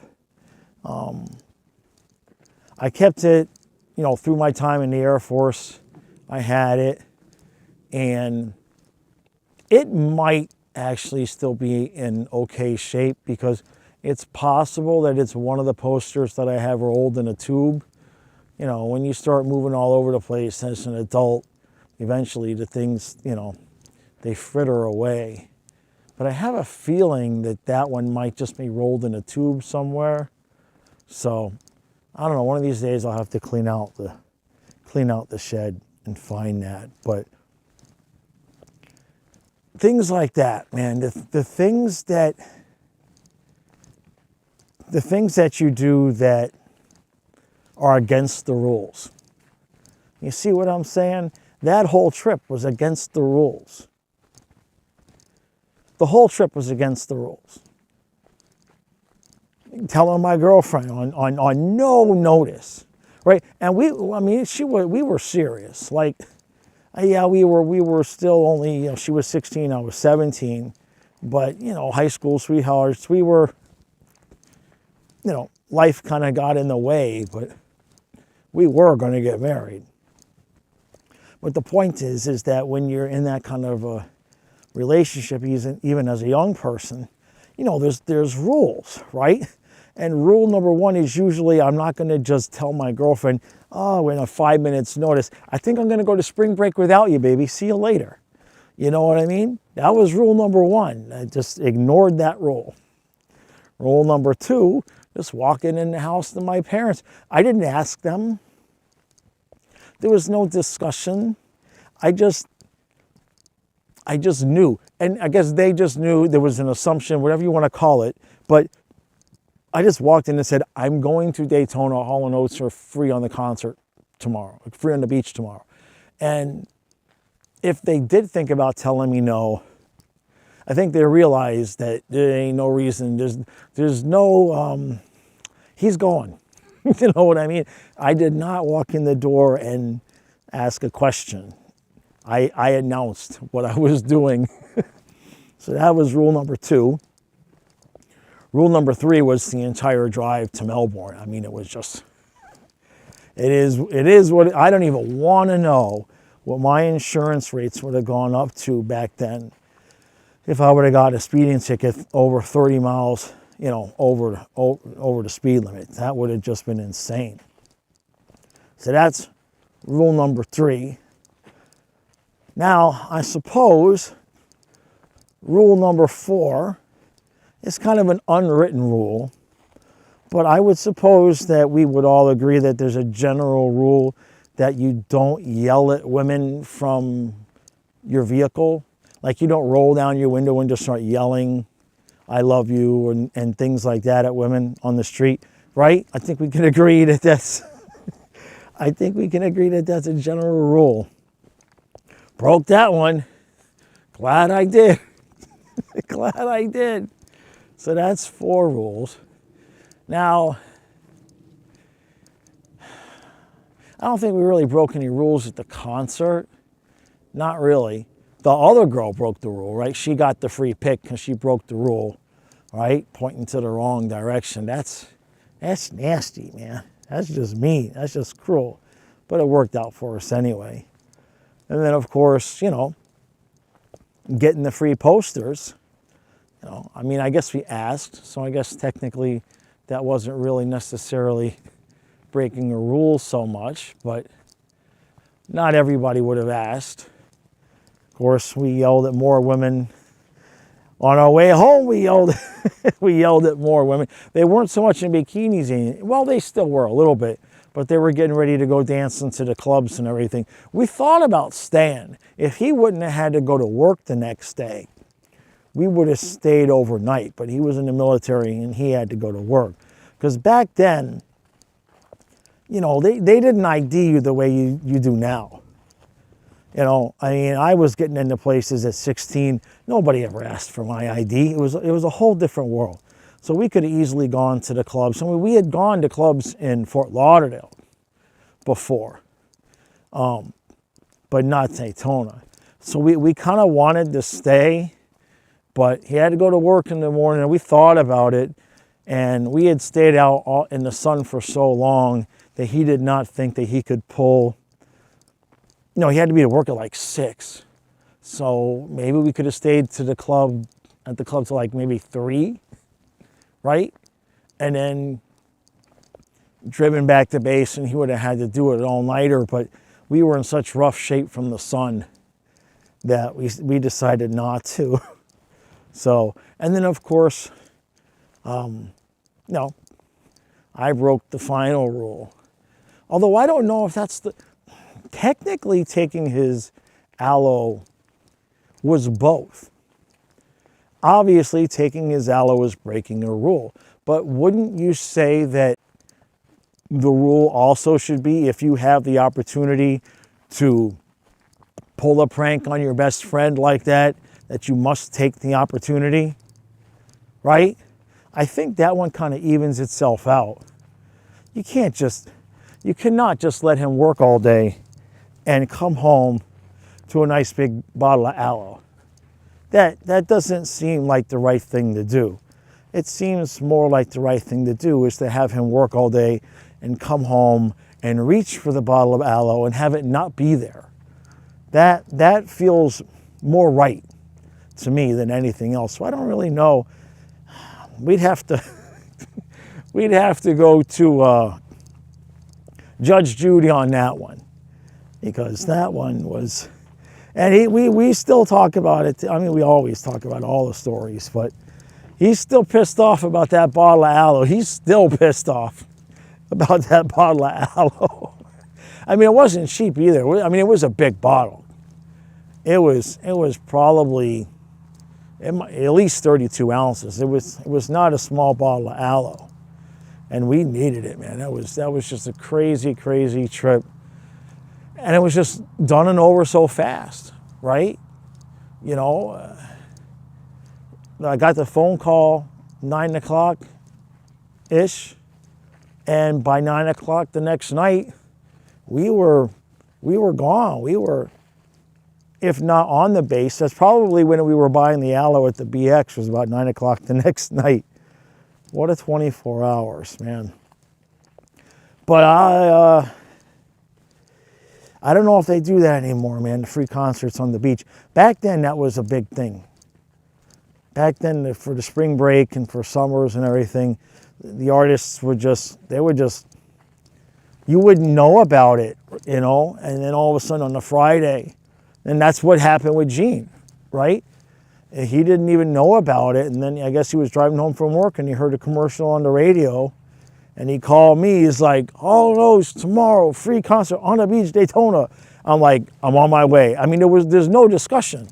I kept it, you know, through my time in the Air Force. I had it, and it might actually still be in okay shape because it's possible that it's one of the posters that I have rolled in a tube. You know, when you start moving all over the place as an adult, eventually the things, you know, they fritter away. But I have a feeling that that one might just be rolled in a tube somewhere. So I don't know, one of these days I'll have to clean out the shed and find that. But things like that, man, the things that you do that are against the rules. You see what I'm saying? That whole trip was against the rules. The whole trip was against the rules. Telling my girlfriend on no notice, right? And we were serious. Like, yeah, we were still only, you know, she was 16, I was 17, but, you know, high school sweethearts, we were, you know, life kind of got in the way, but we were going to get married. But the point is that when you're in that kind of a relationship, even as a young person, you know, there's rules, right? And rule number one is usually I'm not going to just tell my girlfriend, "Oh, in a 5 minutes notice, I think I'm going to go to spring break without you, baby. See you later." You know what I mean? That was rule number one. I just ignored that rule. Rule number two, just walking in the house to my parents. I didn't ask them. There was no discussion. I just knew. And I guess they just knew. There was an assumption, whatever you want to call it. But I just walked in and said, "I'm going to Daytona. Hall & Oates are free on the concert tomorrow, free on the beach tomorrow." And if they did think about telling me no, I think they realized that there ain't no reason. There's no, he's going. You know what I mean? I did not walk in the door and ask a question. I announced what I was doing. So that was rule number two. Rule number three was the entire drive to Melbourne. I mean, it was just, It is what, I don't even want to know what my insurance rates would have gone up to back then if I would have got a speeding ticket over 30 miles, over the speed limit. That would have just been insane. So that's rule number 3. Now, I suppose rule number 4 is kind of an unwritten rule, but I would suppose that we would all agree that there's a general rule that you don't yell at women from your vehicle. Like you don't roll down your window and just start yelling, I love you, and things like that at women on the street, right? I think we can agree that that's, I think we can agree that that's a general rule. Broke that one. Glad I did. Glad I did. So that's 4 rules. Now, I don't think we really broke any rules at the concert. Not really. The other girl broke the rule, right? She got the free pick because she broke the rule, right? Pointing to the wrong direction. That's nasty, man. That's just mean. That's just cruel. But it worked out for us anyway. And then, of course, getting the free posters. I mean, I guess we asked, so I guess technically that wasn't really necessarily breaking a rule so much, but not everybody would have asked. Of course, we yelled at more women. On our way home, we yelled at more women. They weren't so much in bikinis. Well, they still were a little bit, but they were getting ready to go dancing to the clubs and everything. We thought about staying. If he wouldn't have had to go to work the next day, we would have stayed overnight, but he was in the military and he had to go to work. Because back then, they didn't ID you the way you do now. I mean, I was getting into places at 16. Nobody ever asked for my ID. It was a whole different world. So we could have easily gone to the clubs. I mean, we had gone to clubs in Fort Lauderdale before, but not Daytona. So we kind of wanted to stay, but he had to go to work in the morning, and we thought about it, and we had stayed out in the sun for so long that he did not think that he could pull. He had to be to work at like 6. So maybe we could have stayed at the club till like maybe 3, right? And then driven back to base, and he would have had to do it all-nighter, but we were in such rough shape from the sun that we decided not to. So, and then of course, I broke the final rule. Although I don't know if that's technically taking his aloe was both. Obviously, taking his aloe is breaking a rule. But wouldn't you say that the rule also should be, if you have the opportunity to pull a prank on your best friend like that you must take the opportunity, right? I think that one kind of evens itself out. You cannot just let him work all day and come home to a nice big bottle of aloe. That doesn't seem like the right thing to do. It seems more like the right thing to do is to have him work all day and come home and reach for the bottle of aloe and have it not be there. That feels more right to me than anything else. So I don't really know. We'd have to go to Judge Judy on that one, because that one was, and we still talk about it. I mean, we always talk about all the stories, but he's still pissed off about that bottle of aloe. He's still pissed off about that bottle of aloe. I mean, it wasn't cheap either. I mean, it was a big bottle. It was probably at least 32 ounces. It was not a small bottle of aloe, and we needed it, man. That was just a crazy, crazy trip, and it was just done and over so fast, right? I got the phone call 9 o'clock ish, and by 9 o'clock the next night, we were gone. We were, if not on the base, that's probably when we were buying the aloe at the BX, was about 9 o'clock the next night. What a 24 hours, man. But I don't know if they do that anymore, man, the free concerts on the beach. Back then, that was a big thing. Back then, for the spring break and for summers and everything, the artists would just, you wouldn't know about it, and then all of a sudden on the Friday, and that's what happened with Gene, right? He didn't even know about it, and then I guess he was driving home from work and he heard a commercial on the radio, and he called me. He's like, "Oh no, it's tomorrow, free concert on the beach, Daytona." I'm like, "I'm on my way." I mean, there's no discussion.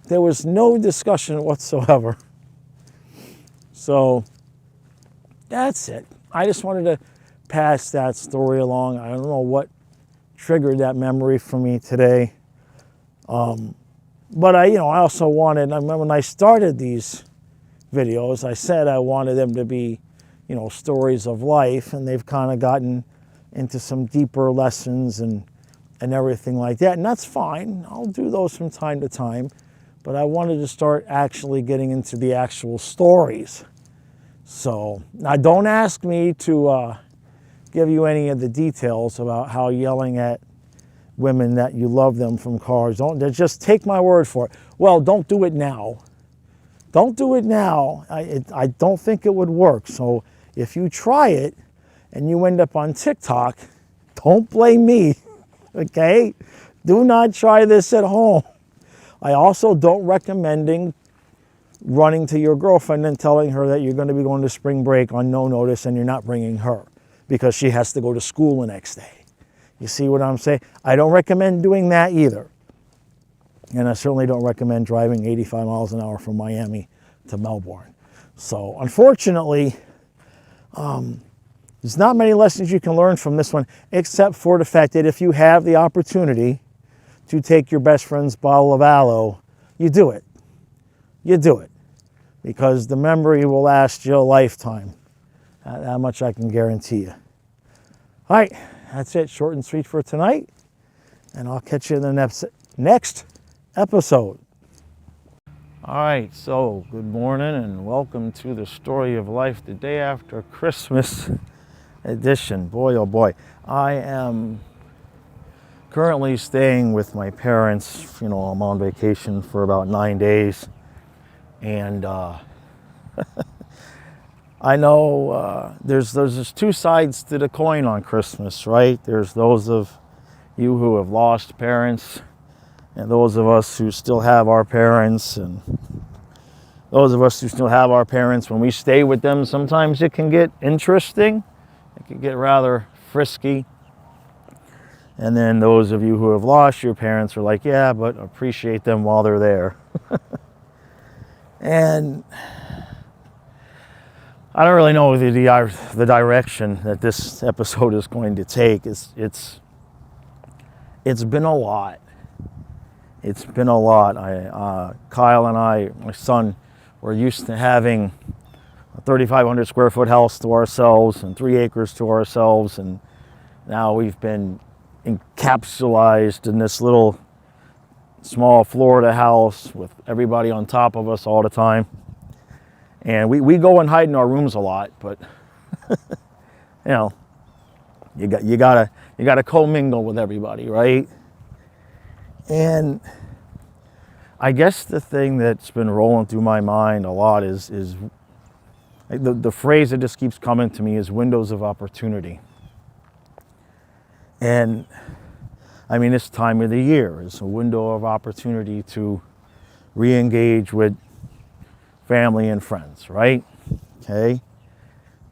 There was no discussion whatsoever. So that's it. I just wanted to pass that story along. I don't know what triggered that memory for me today. But I also wanted, I remember when I started these videos, I said I wanted them to be, stories of life, and they've kind of gotten into some deeper lessons and everything like that. And that's fine. I'll do those from time to time. But I wanted to start actually getting into the actual stories. So now don't ask me to give you any of the details about how yelling at women that you love them from cars. Just take my word for it. Well, don't do it now. Don't do it now. I don't think it would work. So if you try it and you end up on TikTok, don't blame me, okay? Do not try this at home. I also don't recommend running to your girlfriend and telling her that you're going to be going to spring break on no notice and you're not bringing her because she has to go to school the next day. You see what I'm saying? I don't recommend doing that either. And I certainly don't recommend driving 85 miles an hour from Miami to Melbourne. So unfortunately, there's not many lessons you can learn from this one, except for the fact that if you have the opportunity to take your best friend's bottle of aloe, you do it. You do it. Because the memory will last you a lifetime. That much I can guarantee you. All right. That's it, short and sweet for tonight, and I'll catch you in the next episode. All right, so good morning and welcome to the Story of Life, the day after Christmas edition. Boy, oh boy, I am currently staying with my parents. I'm on vacation for about 9 days, and I know there's two sides to the coin on Christmas, right? There's those of you who have lost parents, and those of us who still have our parents, and those of us who still have our parents, when we stay with them, sometimes it can get interesting. It can get rather frisky. And then those of you who have lost your parents are like, yeah, but appreciate them while they're there. And I don't really know the direction that this episode is going to take. It's been a lot. It's been a lot. Kyle and I, my son, were used to having a 3,500 square foot house to ourselves and 3 acres to ourselves, and now we've been encapsulated in this little small Florida house with everybody on top of us all the time. And we go and hide in our rooms a lot, but you gotta commingle with everybody, right? And I guess the thing that's been rolling through my mind a lot is the phrase that just keeps coming to me is windows of opportunity. And I mean, this time of the year is a window of opportunity to re-engage with family and friends, right? Okay.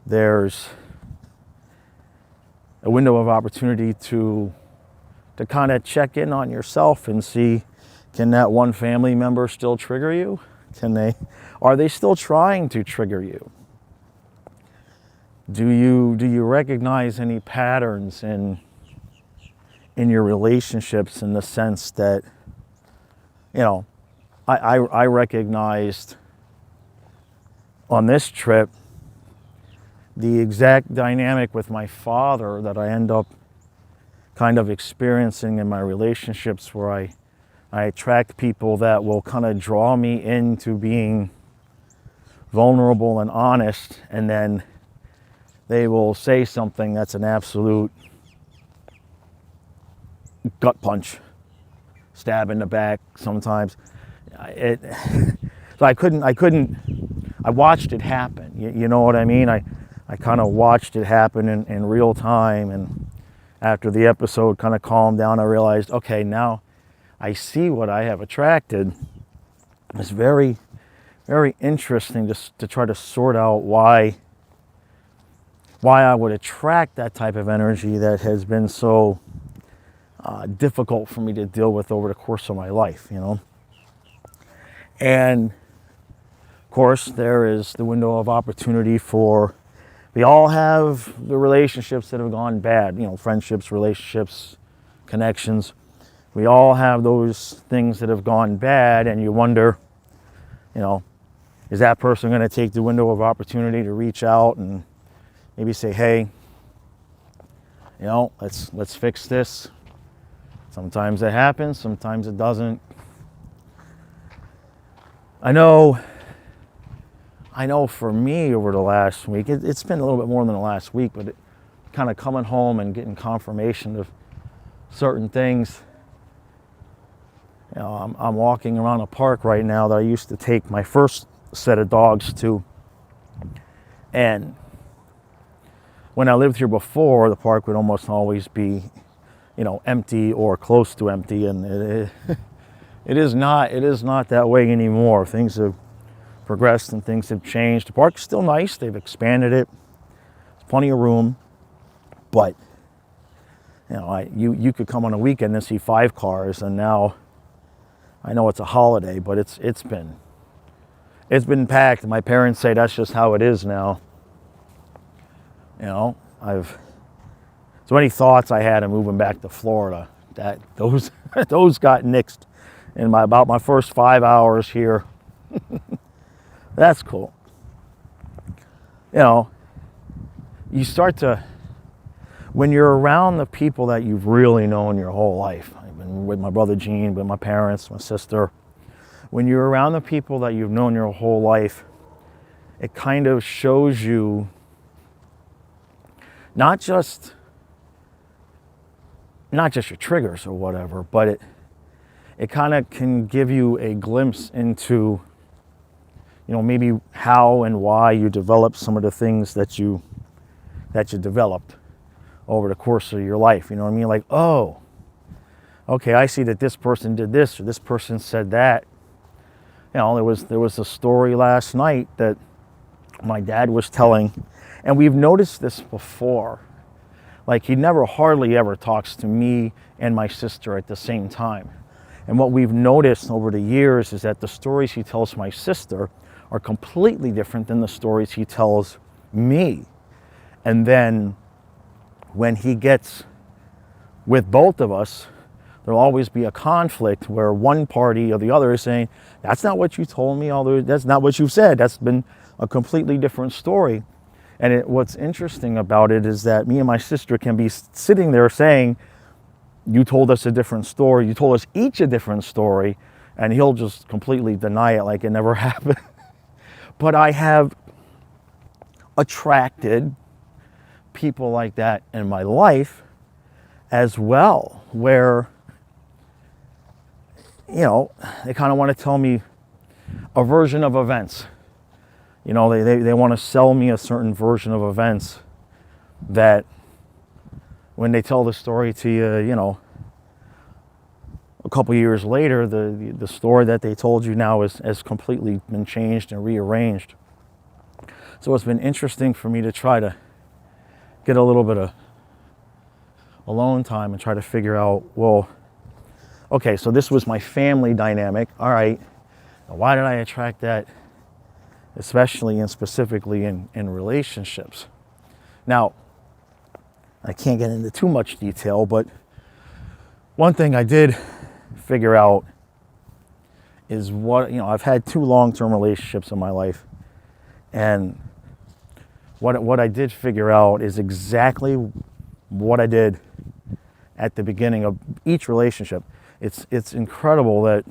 There's a window of opportunity to kind of check in on yourself and see, can that one family member still trigger you? Are they still trying to trigger you? Do you recognize any patterns in your relationships, in the sense that, I recognized on this trip the exact dynamic with my father that I end up kind of experiencing in my relationships, where I attract people that will kind of draw me into being vulnerable and honest, and then they will say something that's an absolute gut punch, stab in the back sometimes. So I watched it happen. You know what I mean? I kind of watched it happen in real time. And after the episode kind of calmed down, I realized, okay, now I see what I have attracted. It's very, very interesting just to try to sort out why I would attract that type of energy that has been so difficult for me to deal with over the course of my life, you know. And of course, there is the window of opportunity for, we all have the relationships that have gone bad, you know, friendships, relationships, connections. We all have those things that have gone bad, and you wonder, you know, is that person going to take the window of opportunity to reach out and maybe say, hey, you know, let's fix this. Sometimes it happens, sometimes it doesn't. I know for me over the last week, it's been a little bit more than the last week, but kind of coming home and getting confirmation of certain things. You know, I'm walking around a park right now that I used to take my first set of dogs to. And when I lived here before, the park would almost always be, you know, empty or close to empty. And it is not that way anymore. Things have progressed and things have changed. The park's still nice. They've expanded it. There's plenty of room. But, you know, you could come on a weekend and see 5 cars, and now I know it's a holiday, but it's been packed. My parents say that's just how it is now. You know, so many thoughts I had of moving back to Florida, that those got nixed in about my first 5 hours here. That's cool. You know, you start to, when you're around the people that you've really known your whole life. I've been with my brother Gene, with my parents, my sister. When you're around the people that you've known your whole life, it kind of shows you not just your triggers or whatever, but it kind of can give you a glimpse into, you know, maybe how and why you developed some of the things that you developed over the course of your life. You know what I mean? Like, oh, okay, I see that this person did this or this person said that. You know, there was a story last night that my dad was telling, and we've noticed this before. Like, he never hardly ever talks to me and my sister at the same time. And what we've noticed over the years is that the stories he tells my sister are completely different than the stories he tells me. And then when he gets with both of us, there'll always be a conflict where one party or the other is saying, that's not what you told me, although that's not what you've said. That's been a completely different story. And what's interesting about it is that me and my sister can be sitting there saying, you told us a different story, you told us each a different story, and he'll just completely deny it like it never happened. But I have attracted people like that in my life as well, where, you know, they kind of want to tell me a version of events. You know, they want to sell me a certain version of events that when they tell the story to you, you know, a couple years later, the story that they told you now has completely been changed and rearranged. So it's been interesting for me to try to get a little bit of alone time and try to figure out, well, okay, so this was my family dynamic. All right, why did I attract that, especially and specifically in relationships? Now, I can't get into too much detail, but one thing I did figure out is what, you know, I've had 2 long-term relationships in my life, and what I did figure out is exactly what I did at the beginning of each relationship. It's incredible that,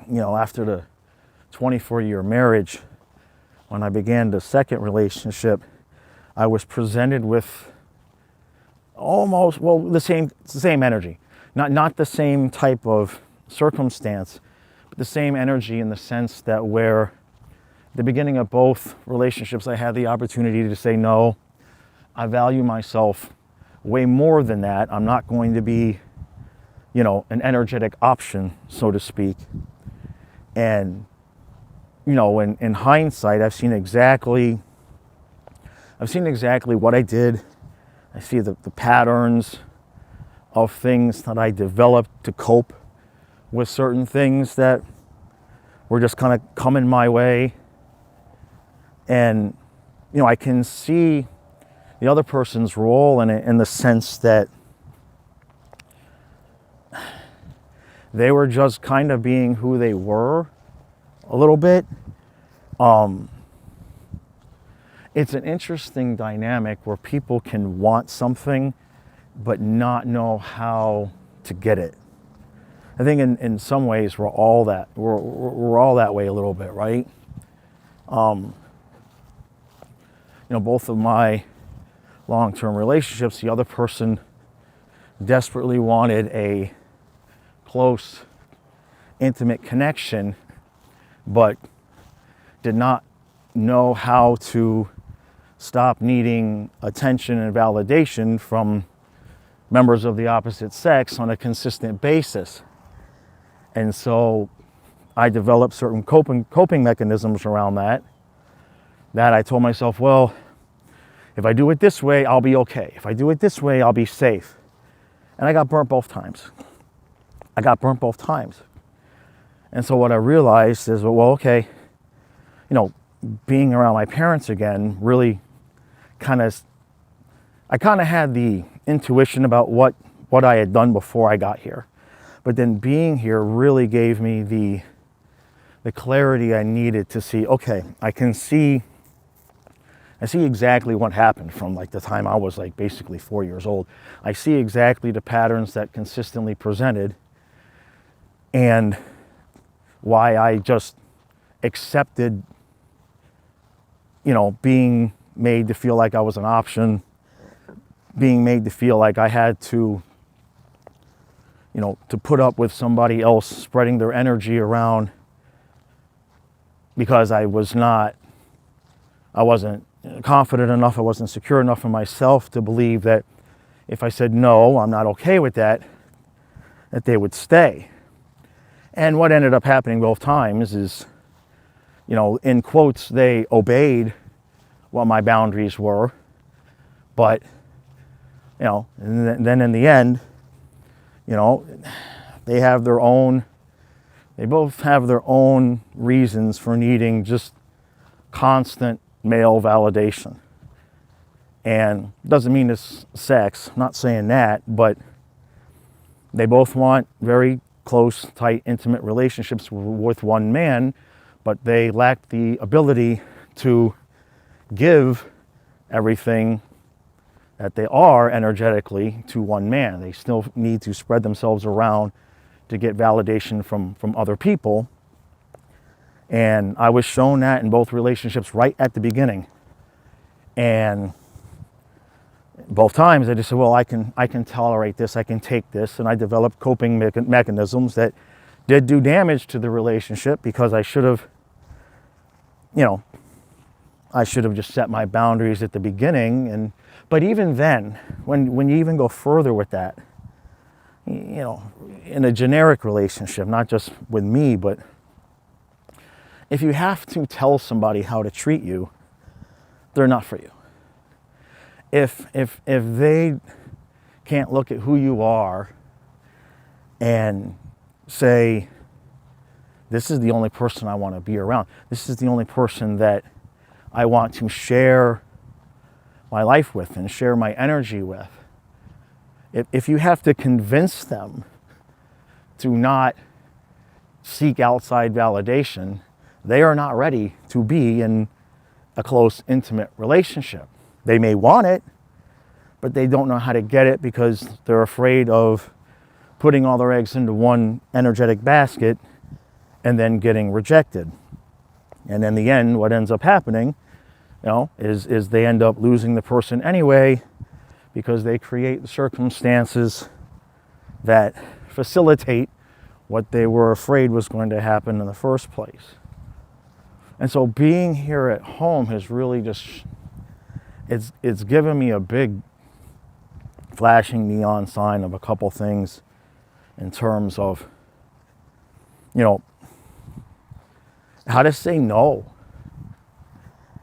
you know, after the 24-year marriage, when I began the second relationship, I was presented with almost, well, the same energy. not the same type of circumstance, but the same energy in the sense that where at the beginning of both relationships, I had the opportunity to say, no, I value myself way more than that. I'm not going to be, an energetic option, so to speak. And, in hindsight, I've seen exactly what I did. I see the patterns of things that I developed to cope with certain things that were just kind of coming my way. And, I can see the other person's role in it in the sense that they were just kind of being who they were a little bit. It's an interesting dynamic where people can want something but not know how to get it. I think in some ways we're all that way a little bit, right? Both of my long-term relationships, the other person desperately wanted a close, intimate connection, but did not know how to stop needing attention and validation from members of the opposite sex on a consistent basis. And so I developed certain coping mechanisms around that I told myself, well, if I do it this way, I'll be okay. If I do it this way, I'll be safe. And I got burnt both times. And so what I realized is, well, okay, being around my parents again really I kind of had the intuition about what I had done before I got here. But then being here really gave me the clarity I needed to see, okay, I see exactly what happened from like the time I was like basically 4 years old. I see exactly the patterns that consistently presented and why I just accepted, being made to feel like I was an option, being made to feel like I had to, to put up with somebody else spreading their energy around because I wasn't confident enough, I wasn't secure enough in myself to believe that if I said no, I'm not okay with that they would stay. And what ended up happening both times is, in quotes, they obeyed what my boundaries were, but, and then in the end, they both have their own reasons for needing just constant male validation. And doesn't mean it's sex, I'm not saying that, but they both want very close, tight, intimate relationships with one man, but they lack the ability to give everything that they are energetically to one man. They still need to spread themselves around to get validation from other people. And I was shown that in both relationships right at the beginning. And both times I just said, well, I can tolerate this, I can take this. And I developed coping mechanisms that did do damage to the relationship because I should have just set my boundaries at the beginning. But even then, when you even go further with that, in a generic relationship, not just with me, but if you have to tell somebody how to treat you, they're not for you. If they can't look at who you are and say, this is the only person I want to be around, this is the only person that I want to share my life with and share my energy with. If you have to convince them to not seek outside validation, they are not ready to be in a close, intimate relationship. They may want it, but they don't know how to get it because they're afraid of putting all their eggs into one energetic basket and then getting rejected. And in the end, what ends up happening, is they end up losing the person anyway because they create the circumstances that facilitate what they were afraid was going to happen in the first place. And so being here at home has really just, it's given me a big flashing neon sign of a couple things in terms of, how to say no.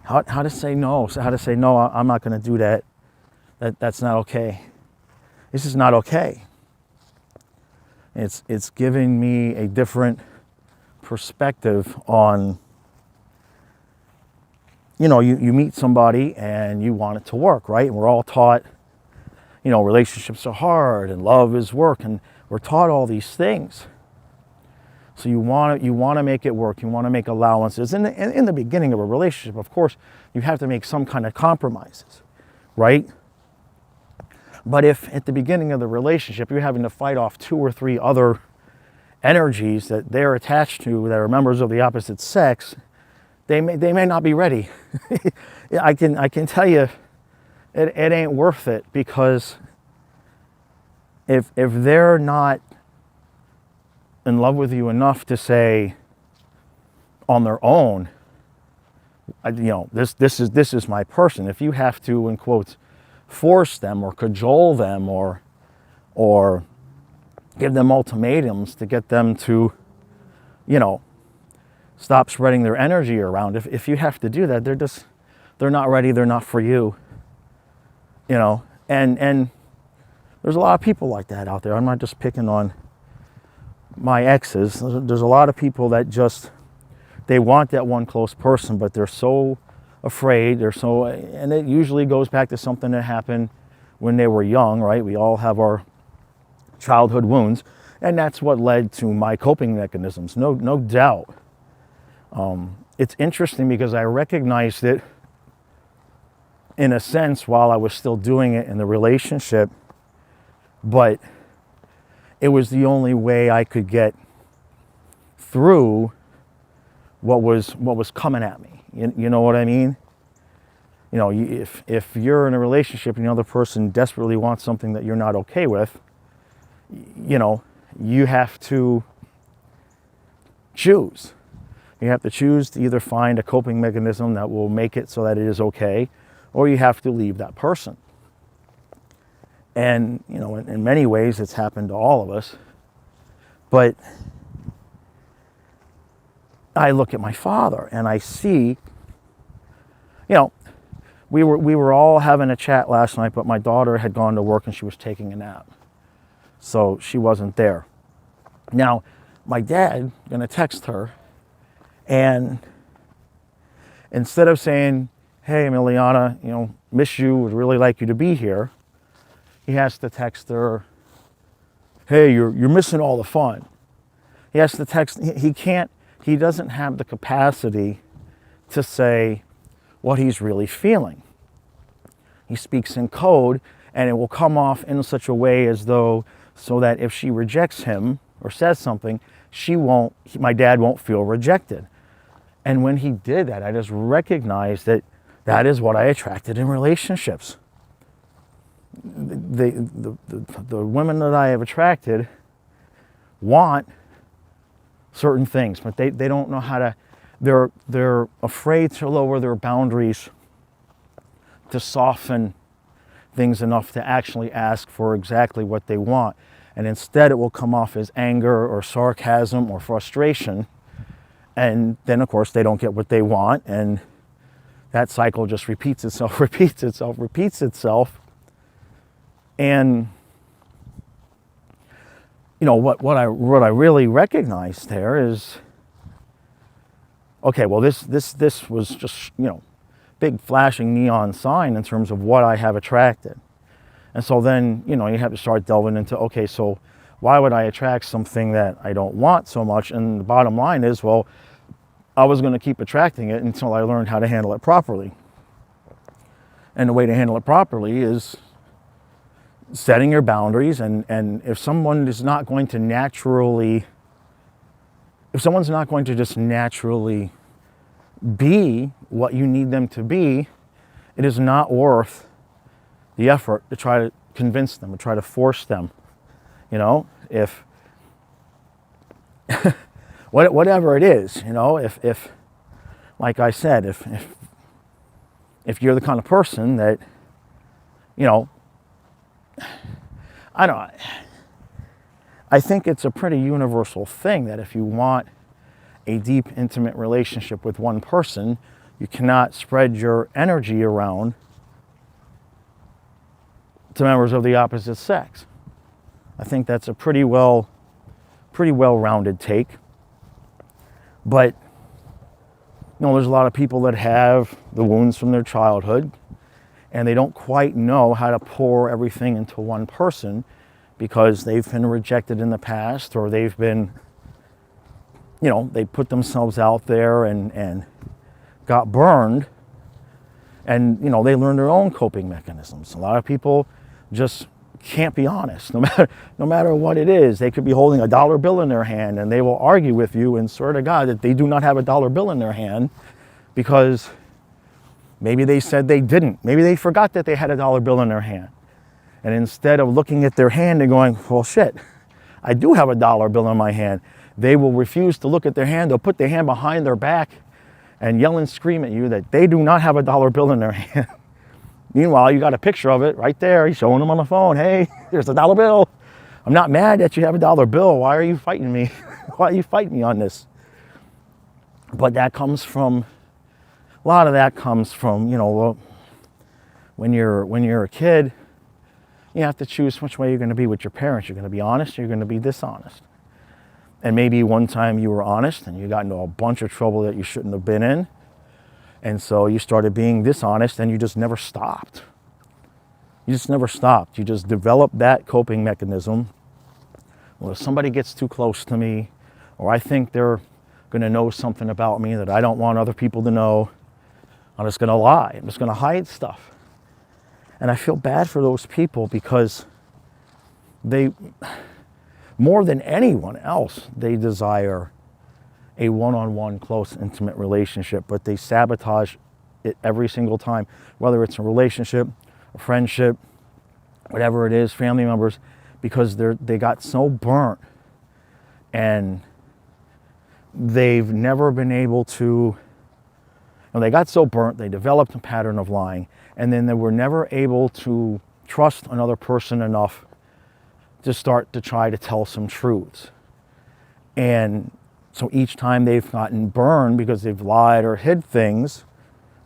How to say no. So how to say, no, I'm not going to do that. That's not okay. This is not okay. It's giving me a different perspective on, you meet somebody and you want it to work, right? And we're all taught, relationships are hard and love is work, and we're taught all these things. So you want to make it work. You want to make allowances. In the beginning of a relationship, of course, you have to make some kind of compromises, right? But if at the beginning of the relationship you're having to fight off 2 or 3 other energies that they're attached to that are members of the opposite sex, they may not be ready. I can tell you, it ain't worth it, because if they're not in love with you enough to say on their own, this is my person. If you have to, in quotes, force them or cajole them or give them ultimatums to get them to, stop spreading their energy around. If you have to do that, they're not ready. They're not for you. And there's a lot of people like that out there. I'm not just picking on my exes. There's a lot of people that they want that one close person, but they're so afraid. And it usually goes back to something that happened when they were young, right? We all have our childhood wounds, and that's what led to my coping mechanisms, no doubt. It's interesting because I recognized it in a sense while I was still doing it in the relationship, but it was the only way I could get through what was coming at me. You know what I mean? If you're in a relationship and the other person desperately wants something that you're not okay with, you have to choose. You have to choose to either find a coping mechanism that will make it so that it is okay, or you have to leave that person. And, in many ways, it's happened to all of us. But I look at my father and I see, we were all having a chat last night, but my daughter had gone to work and she was taking a nap. So she wasn't there. Now, my dad going to text her, and instead of saying, "Hey, Emiliana, miss you, would really like you to be here," he has to text her, "Hey, you're missing all the fun." He has to text, he doesn't have the capacity to say what he's really feeling. He speaks in code, and it will come off in such a way as though, so that if she rejects him or says something, my dad won't feel rejected. And when he did that, I just recognized that is what I attracted in relationships. The women that I have attracted want certain things, but they don't know how to. They're afraid to lower their boundaries, to soften things enough to actually ask for exactly what they want. And instead it will come off as anger or sarcasm or frustration. And then, of course, they don't get what they want, and that cycle just repeats itself, repeats itself. And what I really recognized there is, okay, well, this was just big flashing neon sign in terms of what I have attracted. And so then you have to start delving into, okay, so why would I attract something that I don't want so much? And the bottom line is, well, I was going to keep attracting it until I learned how to handle it properly. And the way to handle it properly is setting your boundaries. And if someone's not going to just naturally be what you need them to be, it is not worth the effort to try to convince them, to try to force them You know, if whatever it is, you know, if like I said, if you're the kind of person that, you know, I don't. I think it's a pretty universal thing that if you want a deep, intimate relationship with one person, you cannot spread your energy around to members of the opposite sex. I think that's a pretty well-rounded take. But you know, there's a lot of people that have the wounds from their childhood, and they don't quite know how to pour everything into one person because they've been rejected in the past, or they've been, you know, they put themselves out there and got burned, and, you know, they learn their own coping mechanisms. A lot of people just can't be honest, no matter what it is. They could be holding a dollar bill in their hand, and they will argue with you and swear to God that they do not have a dollar bill in their hand because maybe they said they didn't. Maybe they forgot that they had a dollar bill in their hand. And instead of looking at their hand and going, well, shit, I do have a dollar bill in my hand, they will refuse to look at their hand. They'll put their hand behind their back and yell and scream at you that they do not have a dollar bill in their hand. Meanwhile, you got a picture of it right there. You're showing them on the phone. Hey, there's a dollar bill. I'm not mad that you have a dollar bill. Why are you fighting me? Why are you fighting me on this? But that comes from, a lot of that comes from, you know, when you're a kid, you have to choose which way you're going to be with your parents. You're going to be honest or you're going to be dishonest. And maybe one time you were honest and you got into a bunch of trouble that you shouldn't have been in. And so you started being dishonest and you just never stopped. You just never stopped. You just developed that coping mechanism. Well, if somebody gets too close to me, or I think they're going to know something about me that I don't want other people to know, I'm just going to lie. I'm just going to hide stuff. And I feel bad for those people because they, more than anyone else, they desire a one-on-one, close, intimate relationship, but they sabotage it every single time, whether it's a relationship, a friendship, whatever it is, family members, because they got so burnt and they've never been able to, and they got so burnt, they developed a pattern of lying, and then they were never able to trust another person enough to start to try to tell some truths. And so each time they've gotten burned because they've lied or hid things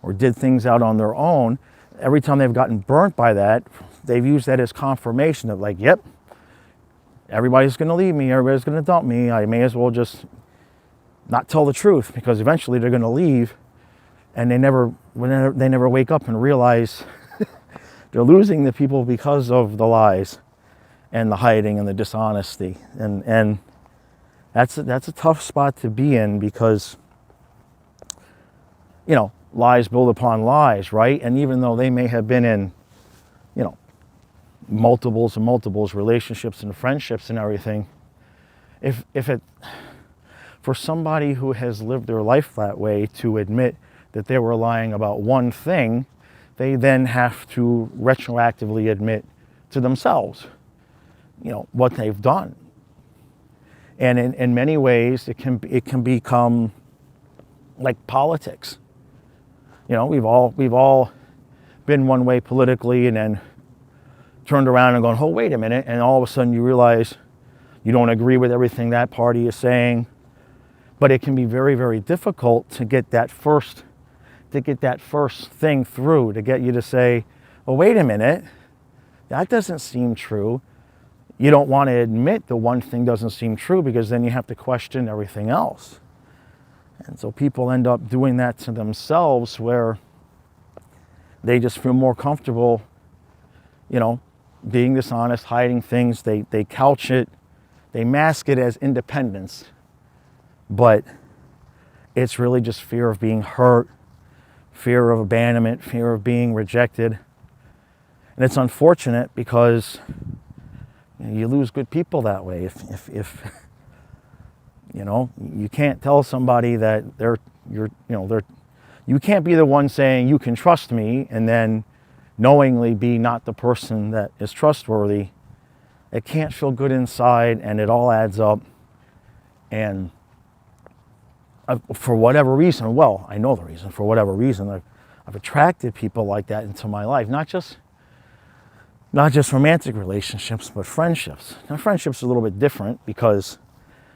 or did things out on their own, every time they've gotten burnt by that, they've used that as confirmation of like, yep, everybody's going to leave me, everybody's going to dump me, I may as well just not tell the truth because eventually they're going to leave. And they never wake up and realize they're losing the people because of the lies and the hiding and the dishonesty. And that's a tough spot to be in because, you know, lies build upon lies, right? And even though they may have been in, you know, multiples and multiples relationships and friendships and everything, if it, for somebody who has lived their life that way to admit that they were lying about one thing, they then have to retroactively admit to themselves, you know, what they've done. And in many ways, it can become like politics. You know, we've all been one way politically and then turned around and gone, oh, wait a minute. And all of a sudden you realize you don't agree with everything that party is saying. But it can be very, very difficult to get that first thing through, to get you to say, oh, wait a minute, that doesn't seem true. You don't want to admit the one thing doesn't seem true because then you have to question everything else. And so people end up doing that to themselves where they just feel more comfortable, you know, being dishonest, hiding things. They couch it, they mask it as independence, but it's really just fear of being hurt, fear of abandonment, fear of being rejected. And it's unfortunate because you lose good people that way. If you know, you can't tell somebody that you can't be the one saying you can trust me and then knowingly be not the person that is trustworthy it can't feel good inside, and it all adds up. And for whatever reason, well, I know the reason, for whatever reason, I've attracted people like that into my life. Not just romantic relationships, but friendships. Now, friendships are a little bit different because,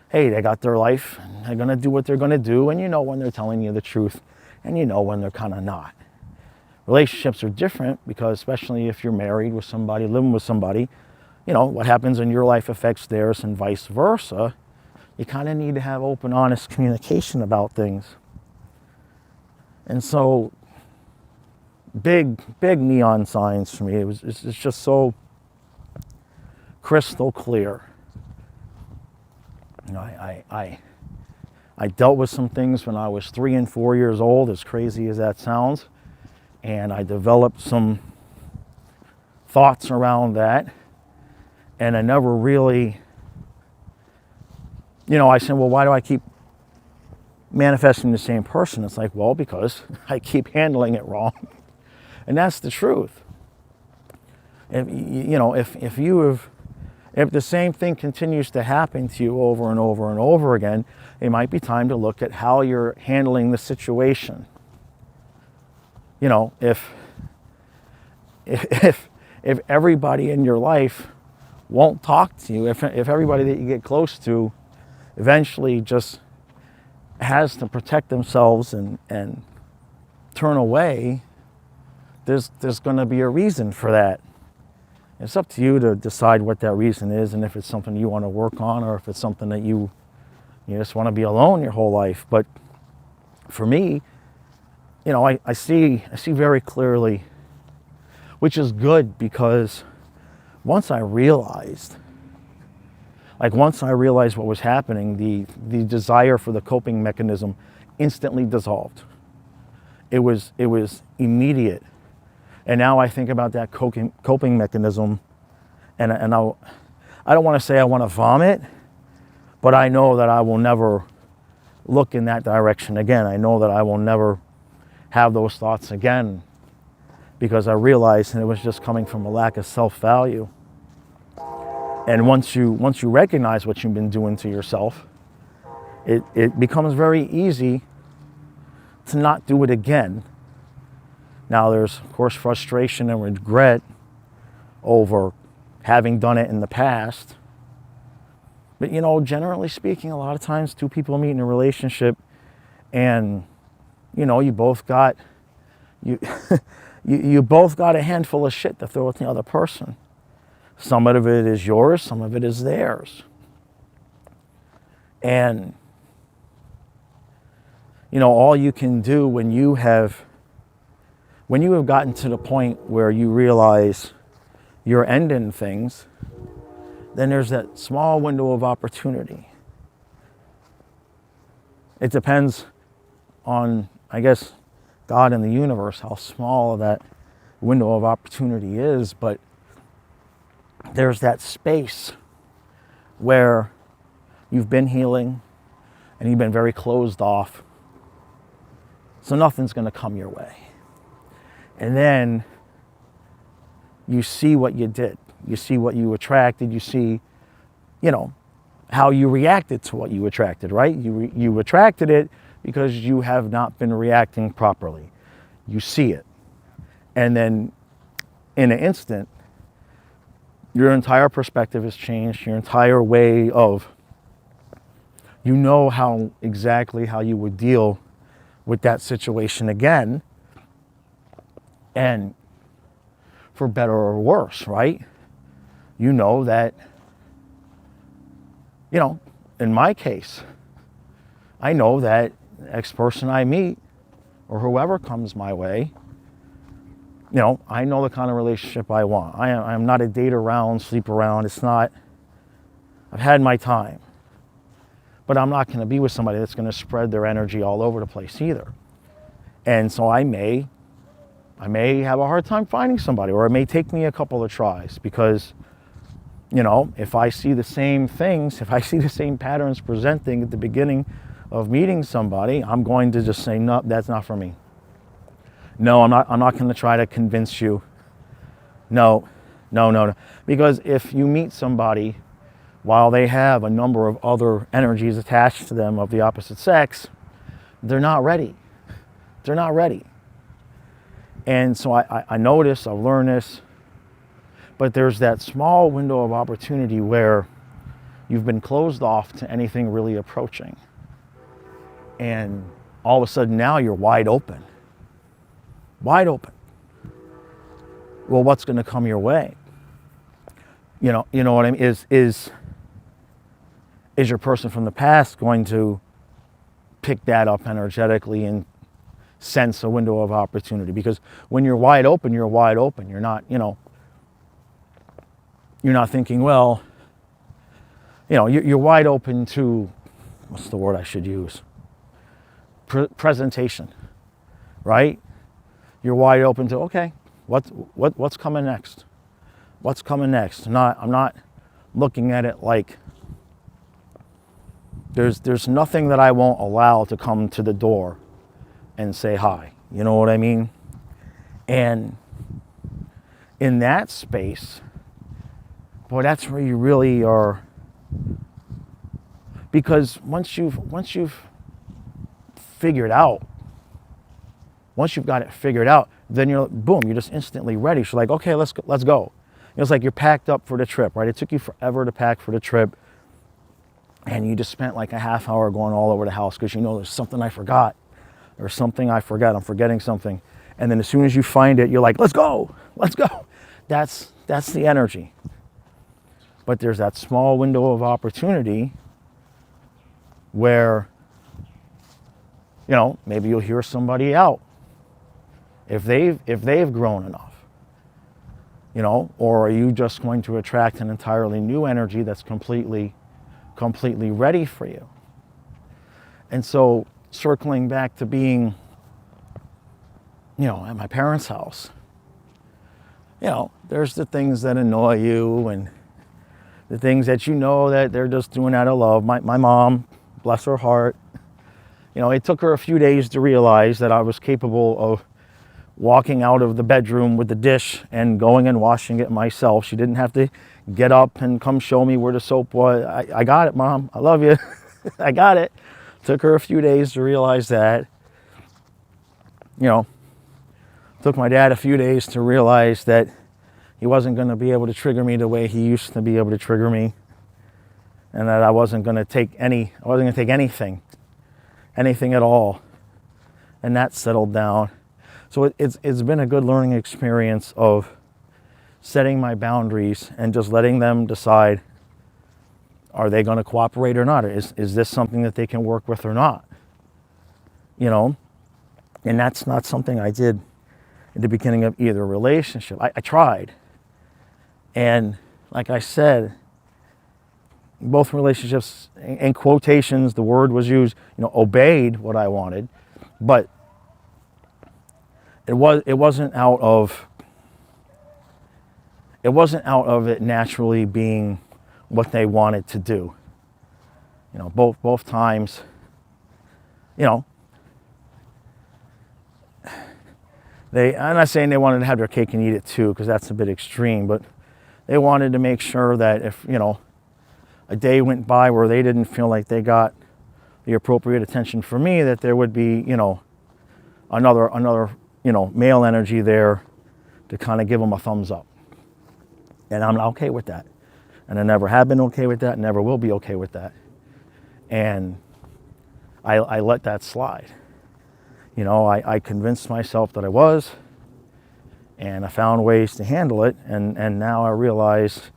hey, they got their life, and they're going to do what they're going to do, and you know when they're telling you the truth, and you know when they're kind of not. Relationships are different because, especially if you're married with somebody, living with somebody, you know, what happens in your life affects theirs and vice versa. You kind of need to have open, honest communication about things. And so, big neon signs for me. It's just so crystal clear. You know, I dealt with some things when I was 3 and 4 years old, as crazy as that sounds, and I developed some thoughts around that, and I never really, you know, I said, well, why do I keep manifesting the same person? It's like, well, because I keep handling it wrong. And that's the truth. If the same thing continues to happen to you over and over and over again, it might be time to look at how you're handling the situation. You know, if everybody in your life won't talk to you, if everybody that you get close to eventually just has to protect themselves and turn away, there's going to be a reason for that. It's up to you to decide what that reason is, and if it's something you want to work on, or if it's something that you just want to be alone your whole life. But for me, you know, I see very clearly, which is good, because once I realized what was happening, the desire for the coping mechanism instantly dissolved. It was immediate. And now I think about that coping mechanism, and I don't want to say I want to vomit, but I know that I will never look in that direction again. I know that I will never have those thoughts again, because I realized that it was just coming from a lack of self-value. And once you recognize what you've been doing to yourself, it becomes very easy to not do it again. Now, there's, of course, frustration and regret over having done it in the past. But, you know, generally speaking, a lot of times two people meet in a relationship, and, you know, you both got a handful of shit to throw at the other person. Some of it is yours, some of it is theirs. And, you know, all you can do when you have gotten to the point where you realize you're ending things, then there's that small window of opportunity. It depends on, I guess, God and the universe, how small that window of opportunity is, but there's that space where you've been healing and you've been very closed off, so nothing's going to come your way. And then you see what you did. You see what you attracted. You see, you know, how you reacted to what you attracted, right? You attracted it because you have not been reacting properly. You see it. And then in an instant, your entire perspective has changed. Your entire way of, you know exactly how you would deal with that situation again. And for better or worse, right? You know that, you know, in my case, I know that the next person I meet or whoever comes my way, you know, I know the kind of relationship I want. I'm not a date around, sleep around. It's not, I've had my time. But I'm not going to be with somebody that's going to spread their energy all over the place either. And so I may have a hard time finding somebody, or it may take me a couple of tries, because, you know, if I see the same things, if I see the same patterns presenting at the beginning of meeting somebody, I'm going to just say, no, that's not for me. No, I'm not going to try to convince you. No, No, no, no. Because if you meet somebody while they have a number of other energies attached to them of the opposite sex, they're not ready. They're not ready. And so I know this, I've learned this, but there's that small window of opportunity where you've been closed off to anything really approaching. And all of a sudden now you're wide open. Wide open. Well, what's going to come your way? You know what I mean? Is your person from the past going to pick that up energetically and sense a window of opportunity? Because when you're wide open, you're wide open. You're not, you're not thinking, well, you're wide open to, what's the word I should use? Presentation, right? You're wide open to, okay, what's coming next? What's coming next? I'm not looking at it like there's nothing that I won't allow to come to the door and say hi. You know what I mean? And in that space, boy, that's where you really are. Because once you've figured out, once you've got it figured out, then you're boom, you're just instantly ready. So like, okay, let's go. It's like you're packed up for the trip, right? It took you forever to pack for the trip, and you just spent like a half hour going all over the house because there's something I forgot, or something I forgot. I'm forgetting something, and then as soon as you find it, you're like, let's go. That's the energy. But there's that small window of opportunity where, maybe you'll hear somebody out if they've grown enough, or are you just going to attract an entirely new energy that's completely ready for you? And so circling back to being, at my parents' house, there's the things that annoy you and the things that that they're just doing out of love. My mom, bless her heart, it took her a few days to realize that I was capable of walking out of the bedroom with the dish and going and washing it myself. She didn't have to get up and come show me where the soap was. I got it, Mom. I love you. I got it. Took her a few days to realize that. Took my dad a few days to realize that he wasn't going to be able to trigger me the way he used to be able to trigger me, and that I wasn't going to take anything at all. And that settled down. So it's been a good learning experience of setting my boundaries and just letting them decide, are they going to cooperate or not? Is this something that they can work with or not? And that's not something I did in the beginning of either relationship. I tried. And like I said, both relationships, in quotations, the word was used, obeyed what I wanted, but it wasn't out of it naturally being what they wanted to do. Both times, I'm not saying they wanted to have their cake and eat it too, because that's a bit extreme, but they wanted to make sure that if, a day went by where they didn't feel like they got the appropriate attention from me, that there would be, another male energy there to kind of give them a thumbs up. And I'm not okay with that. And I never have been okay with that, never will be okay with that. And I let that slide. I convinced myself that I was, and I found ways to handle it. And now I realize,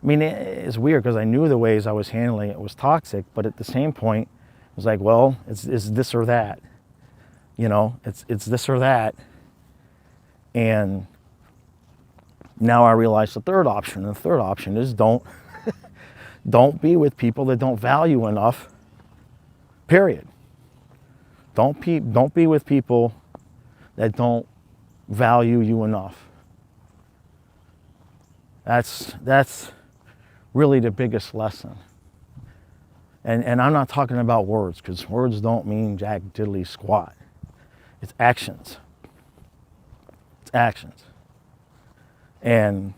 it's weird because I knew the ways I was handling it was toxic, but at the same point, it was like, well, it's this or that. It's this or that. And now I realize the third option. And the third option is don't be with people that don't value enough, period. Don't be with people that don't value you enough. That's really the biggest lesson. And I'm not talking about words, because words don't mean jack diddly squat. It's actions. It's actions. And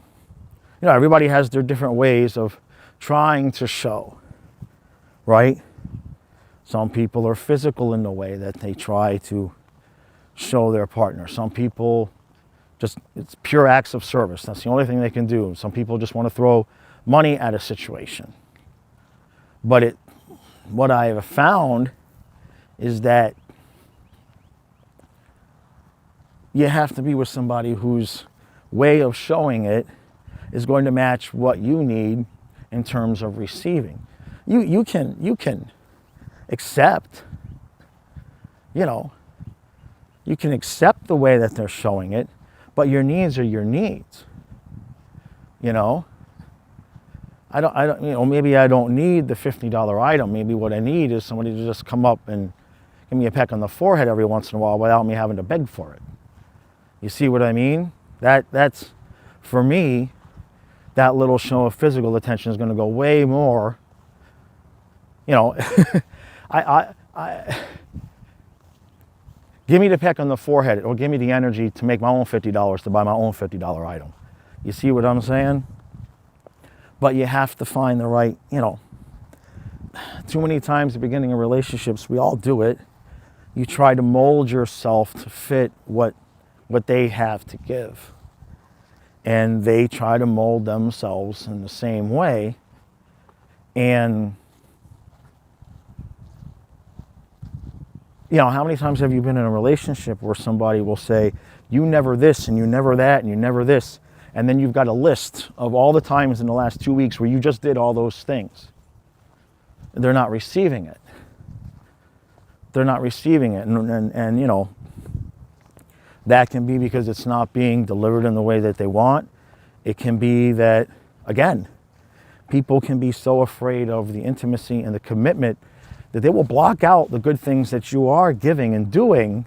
everybody has their different ways of trying to show, right? Some people are physical in the way that they try to show their partner. Some people it's pure acts of service. That's the only thing they can do. Some people just want to throw money at a situation. But what I have found is that you have to be with somebody whose way of showing it is going to match what you need in terms of receiving. You can accept, you can accept the way that they're showing it, but your needs are your needs. I don't, maybe I don't need the $50 item. Maybe what I need is somebody to just come up and give me a peck on the forehead every once in a while without me having to beg for it. You see what I mean? That's, for me, that little show of physical attention is going to go way more, give me the peck on the forehead. It'll give me the energy to make my own $50 to buy my own $50 item. You see what I'm saying? But you have to find the right, too many times at the beginning of relationships, we all do it. You try to mold yourself to fit what they have to give. And they try to mold themselves in the same way. And, how many times have you been in a relationship where somebody will say, you never this, and you never that, and you never this. And then you've got a list of all the times in the last 2 weeks where you just did all those things. They're not receiving it. They're not receiving it. And that can be because it's not being delivered in the way that they want. It can be that, again, people can be so afraid of the intimacy and the commitment that they will block out the good things that you are giving and doing,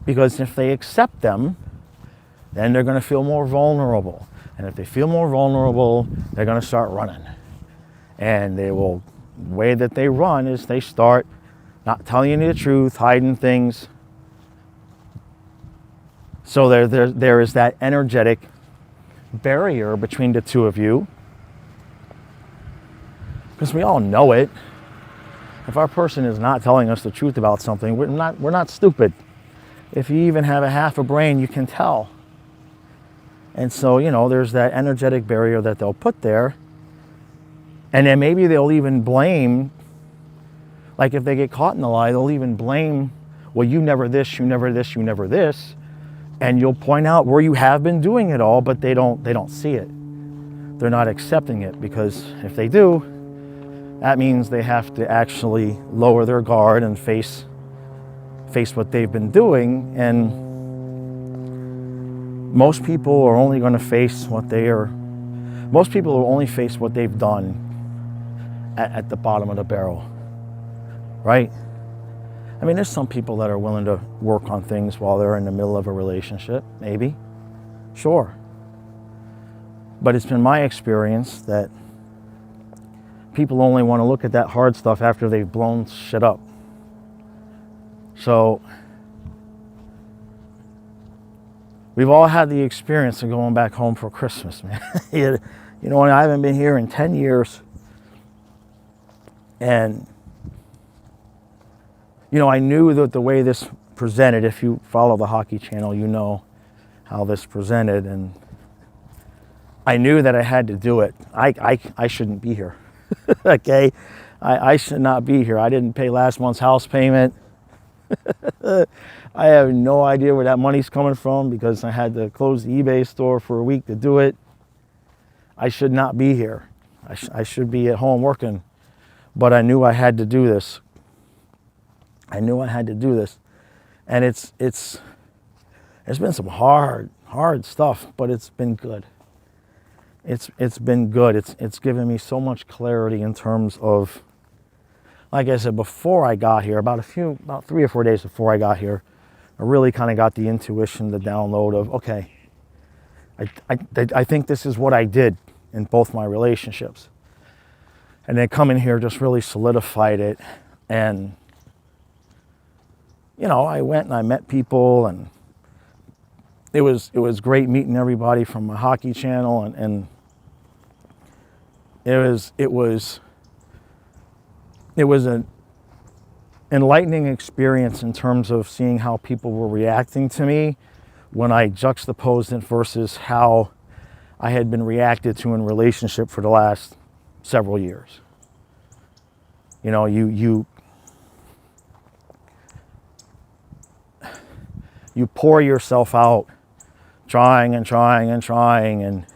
because if they accept them, then they're going to feel more vulnerable. And if they feel more vulnerable, they're going to start running. And the way that they run is they start not telling you the truth, hiding things. So there is that energetic barrier between the two of you. Because we all know it. If our person is not telling us the truth about something, we're not stupid. If you even have a half a brain, you can tell. And so, there's that energetic barrier that they'll put there. And then maybe they'll even blame, like if they get caught in the lie, they'll even blame, well, you never this, you never this, you never this. And you'll point out where you have been doing it all, but they don't see it. They're not accepting it, because if they do, that means they have to actually lower their guard and face what they've been doing. And most people are only going to face most people will only face what they've done at the bottom of the barrel, right? I mean, there's some people that are willing to work on things while they're in the middle of a relationship, maybe, sure. But it's been my experience that people only want to look at that hard stuff after they've blown shit up. So we've all had the experience of going back home for Christmas, man. And I haven't been here in 10 years. And, I knew that the way this presented, if you follow the hockey channel, you know how this presented. And I knew that I had to do it. I shouldn't be here. Okay? I should not be here. I didn't pay last month's house payment. I have no idea where that money's coming from, because I had to close the eBay store for a week to do it. I should not be here. I should be at home working. But I knew I had to do this. I knew I had to do this. And it's been some hard stuff, but it's been good. It's been good. It's given me so much clarity in terms of, like I said, before I got here, about 3 or 4 days before I got here, I really kind of got the intuition, the download of, okay, I think this is what I did in both my relationships. And then coming here just really solidified it. And, I went and I met people, and it was great meeting everybody from my hockey channel, and it was an enlightening experience in terms of seeing how people were reacting to me when I juxtaposed it versus how I had been reacted to in relationship for the last several years. You know, you pour yourself out trying and trying and trying and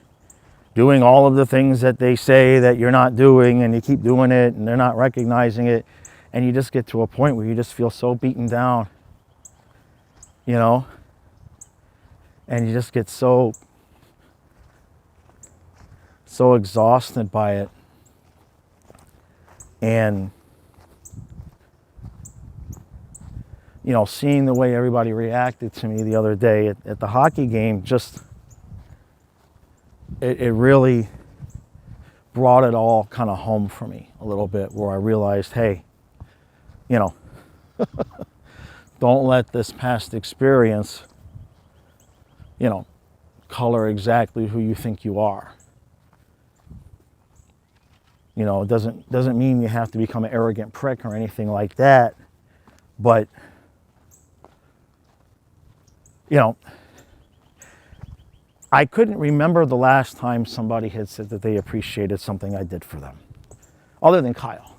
doing all of the things that they say that you're not doing, and you keep doing it and they're not recognizing it, and you just get to a point where you just feel so beaten down, you know, and you just get so exhausted by it. And you know, seeing the way everybody reacted to me the other day at the hockey game, just it really brought it all kind of home for me a little bit, where I realized, hey, you know, don't let this past experience, you know, color exactly who you think you are. You know, it doesn't mean you have to become an arrogant prick or anything like that, but you know, I couldn't remember the last time somebody had said that they appreciated something I did for them, other than Kyle.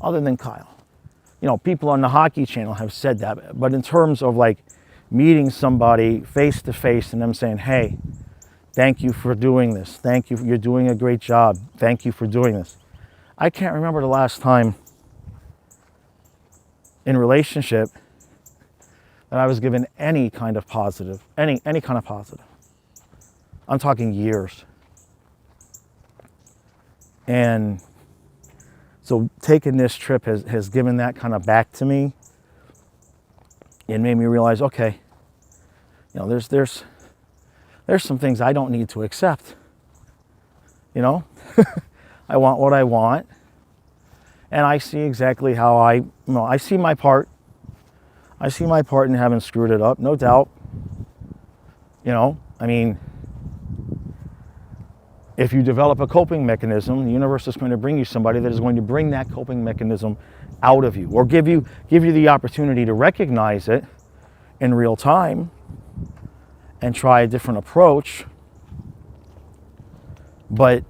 You know, people on the hockey channel have said that, but in terms of like meeting somebody face to face and them saying, hey, thank you for doing this. Thank you, you're doing a great job. Thank you for doing this. I can't remember the last time in relationship that I was given any kind of positive, any kind of positive. I'm talking years. And so taking this trip has given that kind of back to me and made me realize, okay, you know, there's some things I don't need to accept. You know, I want what I want, and I see exactly how I see my part. I see my part in having screwed it up, no doubt. You know, I mean, if you develop a coping mechanism, the universe is going to bring you somebody that is going to bring that coping mechanism out of you, or give you the opportunity to recognize it in real time and try a different approach. But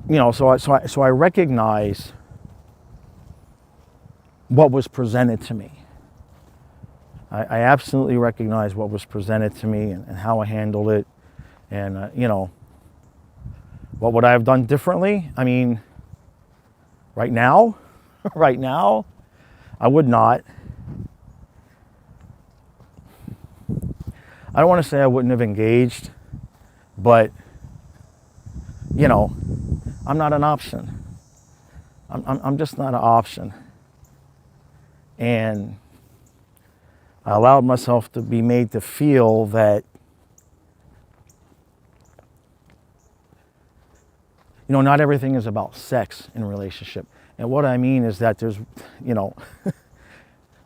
you know, so I recognize what was presented to me. I absolutely recognize what was presented to me and how I handled it. And, you know, what would I have done differently? I mean, right now, I would not. I don't want to say I wouldn't have engaged, but, you know, I'm not an option. I'm just not an option. And I allowed myself to be made to feel that, you know, not everything is about sex in a relationship. And what I mean is that there's, you know,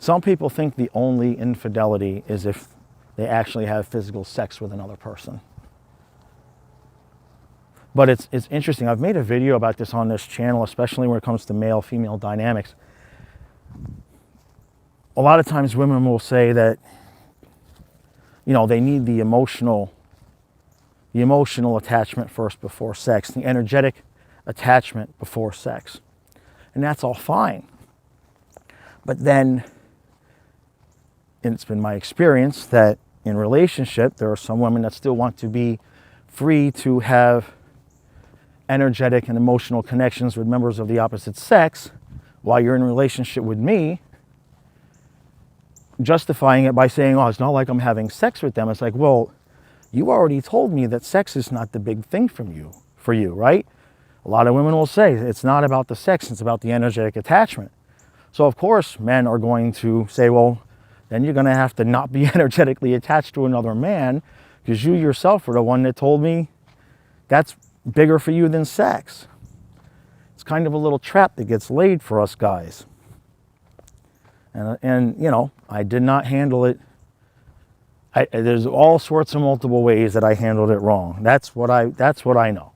some people think the only infidelity is if they actually have physical sex with another person. But it's interesting. I've made a video about this on this channel, especially when it comes to male-female dynamics. A lot of times women will say that, you know, they need the emotional attachment first before sex, the energetic attachment before sex. And that's all fine. But then, and it's been my experience that in relationship, there are some women that still want to be free to have energetic and emotional connections with members of the opposite sex while you're in a relationship with me, justifying it by saying, oh, it's not like I'm having sex with them. It's like, well, you already told me that sex is not the big thing for you, right? A lot of women will say it's not about the sex, it's about the energetic attachment. So of course, men are going to say, well, then you're going to have to not be energetically attached to another man, because you yourself are the one that told me that's bigger for you than sex. It's kind of a little trap that gets laid for us guys. And you know, I did not handle it There's all sorts of multiple ways that I handled it wrong. That's what I know,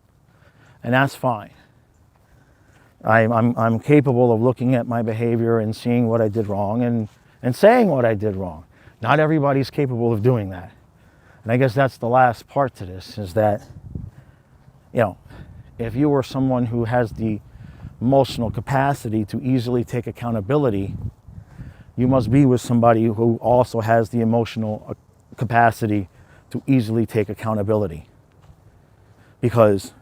and that's fine. I'm capable of looking at my behavior and seeing what I did wrong and saying what I did wrong. Not everybody's capable of doing that. And I guess that's the last part to this, is that, if you were someone who has the emotional capacity to easily take accountability, you must be with somebody who also has the emotional capacity to easily take accountability. Because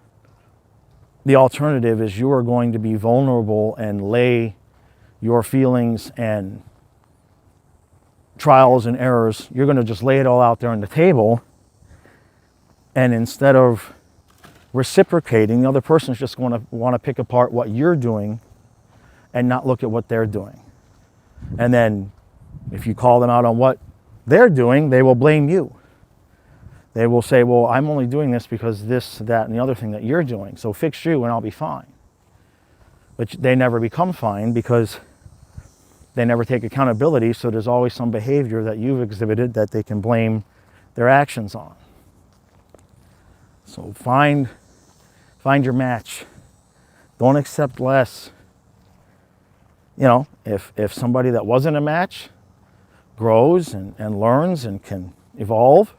the alternative is you are going to be vulnerable and lay your feelings and trials and errors, you're going to just lay it all out there on the table, and instead of reciprocating, the other person's just going to want to pick apart what you're doing and not look at what they're doing. And then if you call them out on what they're doing, they will blame you. They will say, well, I'm only doing this because this, that, and the other thing that you're doing, so fix you and I'll be fine. But they never become fine because they never take accountability, so there's always some behavior that you've exhibited that they can blame their actions on. So find your match. Don't accept less. If somebody that wasn't a match grows and learns and can evolve,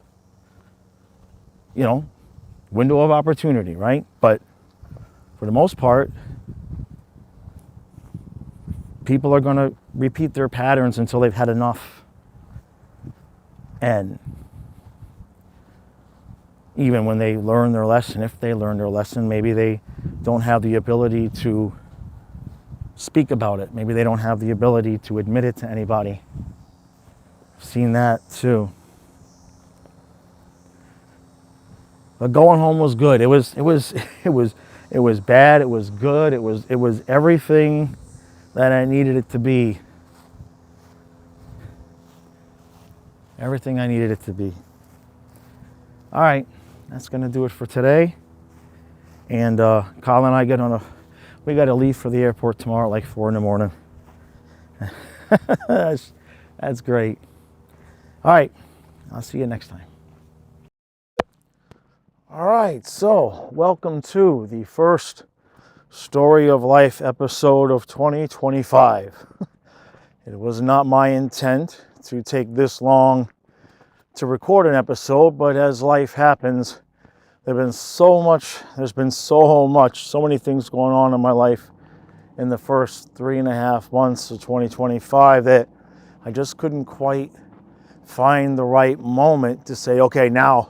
window of opportunity, right? But for the most part, people are going to repeat their patterns until they've had enough. And even when they learn their lesson, if they learn their lesson, maybe they don't have the ability to speak about it. Maybe they don't have the ability to admit it to anybody. I've seen that too. But going home was good. It was bad. It was good. It was everything that I needed it to be. Everything I needed it to be. All right, that's gonna do it for today. And Kyle and I we got to leave for the airport tomorrow at like 4 in the morning. That's great. All right, I'll see you next time. All right, so welcome to the first Story of Life episode of 2025. It was not my intent to take this long to record an episode, but as life happens, there's been so many things going on in my life in the first 3.5 months of 2025 that I just couldn't quite find the right moment to say, okay, now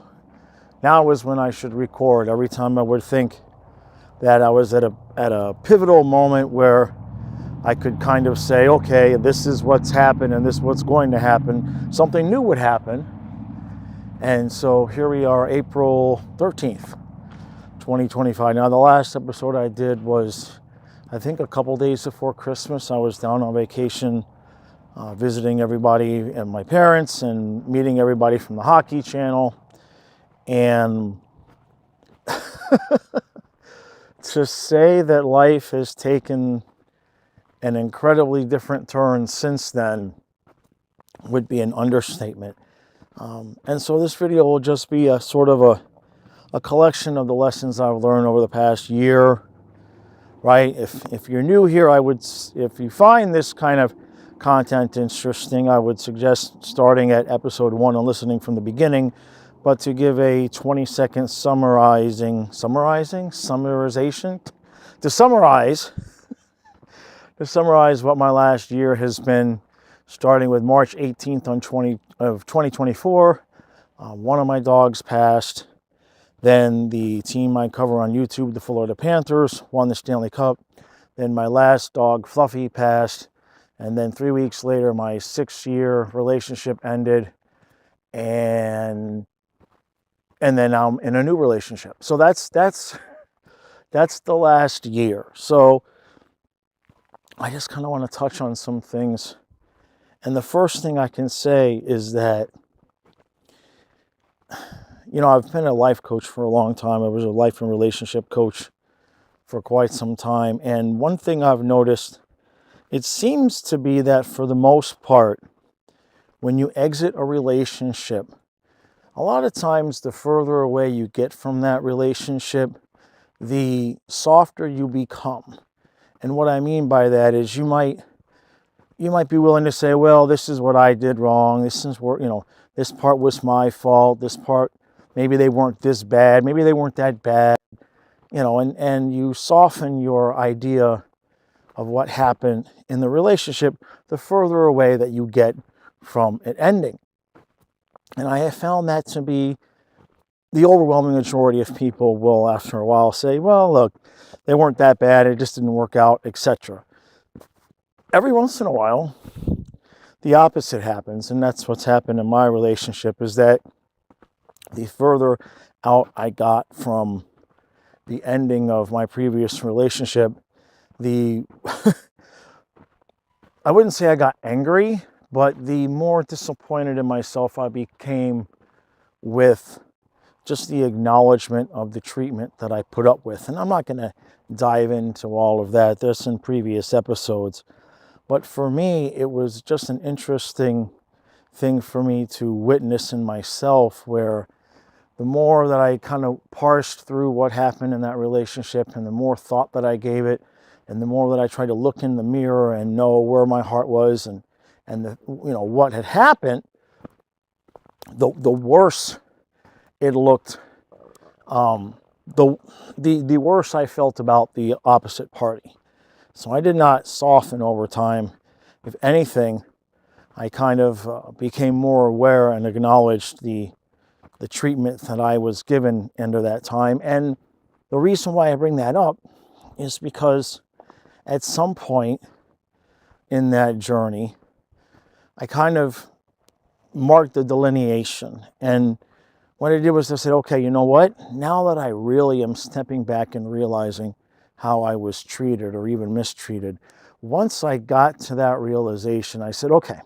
is when I should record. Every time I would think that I was at a pivotal moment where I could kind of say, okay, this is what's happened and this is what's going to happen, something new would happen. And so here we are, April 13th, 2025. Now, the last episode I did was, I think, a couple days before Christmas. I was down on vacation, visiting everybody and my parents and meeting everybody from the hockey channel. And to say that life has taken an incredibly different turn since then would be an understatement. And so this video will just be a sort of a collection of the lessons I've learned over the past year, right? If you're new here, if you find this kind of content interesting, I would suggest starting at episode 1 and listening from the beginning. But to give a 20-second summarization, to summarize what my last year has been, starting with March 18th of 2024, one of my dogs passed. Then the team I cover on YouTube, the Florida Panthers, won the Stanley Cup. Then my last dog, Fluffy, passed. And then 3 weeks later, my 6-year relationship ended. And then I'm in a new relationship. So that's the last year. So I just kind of want to touch on some things. And the first thing I can say is that, I've been a life coach for a long time. I was a life and relationship coach for quite some time. And one thing I've noticed, it seems to be that for the most part, when you exit a relationship, a lot of times the further away you get from that relationship, the softer you become. And what I mean by that is you might be willing to say, well, this is what I did wrong. This is where, this part was my fault. This part, maybe they weren't this bad. Maybe they weren't that bad. And you soften your idea of what happened in the relationship the further away that you get from it ending. And I have found that to be the overwhelming majority of people will, after a while, say, well, look, they weren't that bad. It just didn't work out, etc. Every once in a while, the opposite happens. And that's what's happened in my relationship, is that the further out I got from the ending of my previous relationship, the I wouldn't say I got angry, but the more disappointed in myself I became with just the acknowledgement of the treatment that I put up with. And I'm not going to dive into all of that. There's in previous episodes. But for me, it was just an interesting thing for me to witness in myself, where the more that I kind of parsed through what happened in that relationship, and the more thought that I gave it, and the more that I tried to look in the mirror and know where my heart was and what had happened, the worse it looked. The worse I felt about the opposite party. So I did not soften over time. If anything, I kind of became more aware and acknowledged the treatment that I was given under that time. And the reason why I bring that up is because at some point in that journey, I kind of marked the delineation. And what I did was I said, okay, you know what? Now that I really am stepping back and realizing how I was treated or even mistreated, once I got to that realization, I said, okay,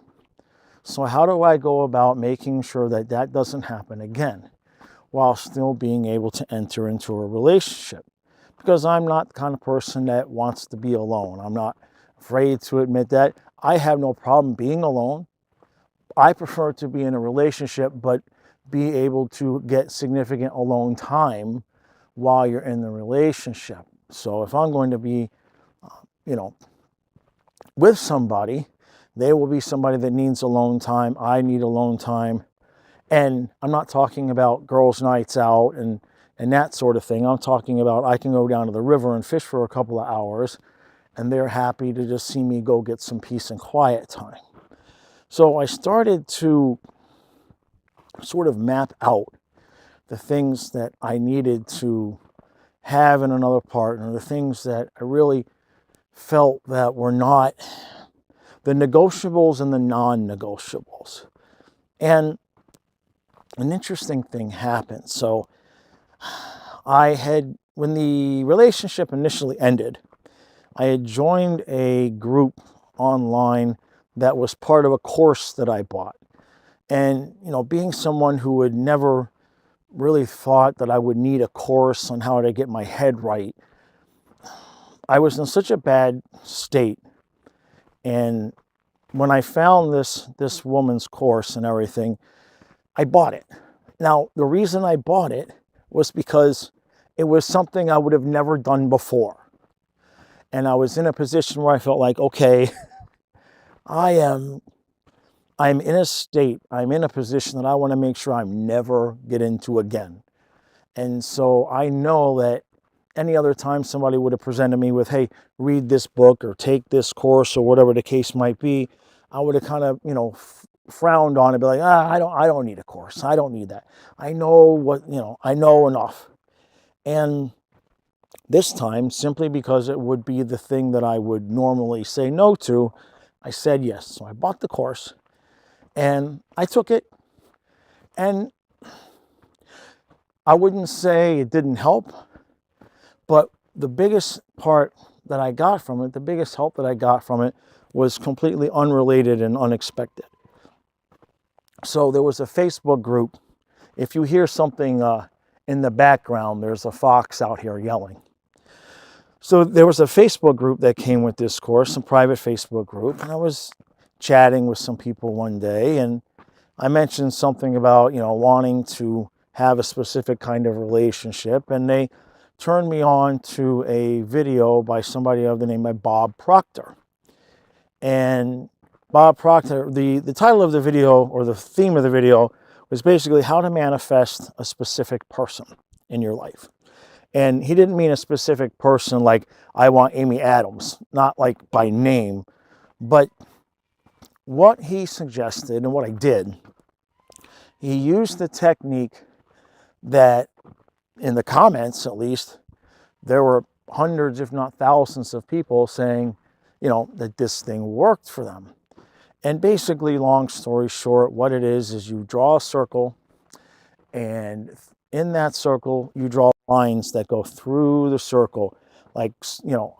so how do I go about making sure that that doesn't happen again while still being able to enter into a relationship? Because I'm not the kind of person that wants to be alone. I'm not afraid to admit that. I have no problem being alone. I prefer to be in a relationship, but be able to get significant alone time while you're in the relationship. So if I'm going to be, with somebody, they will be somebody that needs alone time. I need alone time. And I'm not talking about girls' nights out and that sort of thing. I'm talking about I can go down to the river and fish for a couple of hours, and they're happy to just see me go get some peace and quiet time. So I started to sort of map out the things that I needed to have in another partner, the things that I really felt that were not the negotiables and the non-negotiables. And an interesting thing happened. So when the relationship initially ended, I had joined a group online that was part of a course that I bought. And, being someone who had never really thought that I would need a course on how to get my head right, I was in such a bad state. And when I found this woman's course and everything, I bought it. Now, the reason I bought it was because it was something I would have never done before. And I was in a position where I felt like, okay, I'm in a state, I'm in a position that I want to make sure I'm never get into again. And so I know that any other time somebody would have presented me with, hey, read this book or take this course or whatever the case might be, I would have kind of, frowned on it, be like, I don't need a course. I don't need that. I know I know enough. And this time, simply because it would be the thing that I would normally say no to, I said yes. So I bought the course and I took it, and I wouldn't say it didn't help, but the biggest part that I got from it, the biggest help that I got from it was completely unrelated and unexpected. So there was a Facebook group. If you hear something in the background, there's a fox out here yelling. So there was a Facebook group that came with this course, a private Facebook group, and I was chatting with some people one day, and I mentioned something about, wanting to have a specific kind of relationship, and they turned me on to a video by somebody of the name of Bob Proctor. And Bob Proctor, the title of the video, or the theme of the video, was basically how to manifest a specific person in your life. And he didn't mean a specific person like, I want Amy Adams, not like by name, but what he suggested and what I did, he used the technique that, in the comments at least, there were hundreds, if not thousands, of people saying, that this thing worked for them. And basically, long story short, what it is you draw a circle, and in that circle, you draw lines that go through the circle, like,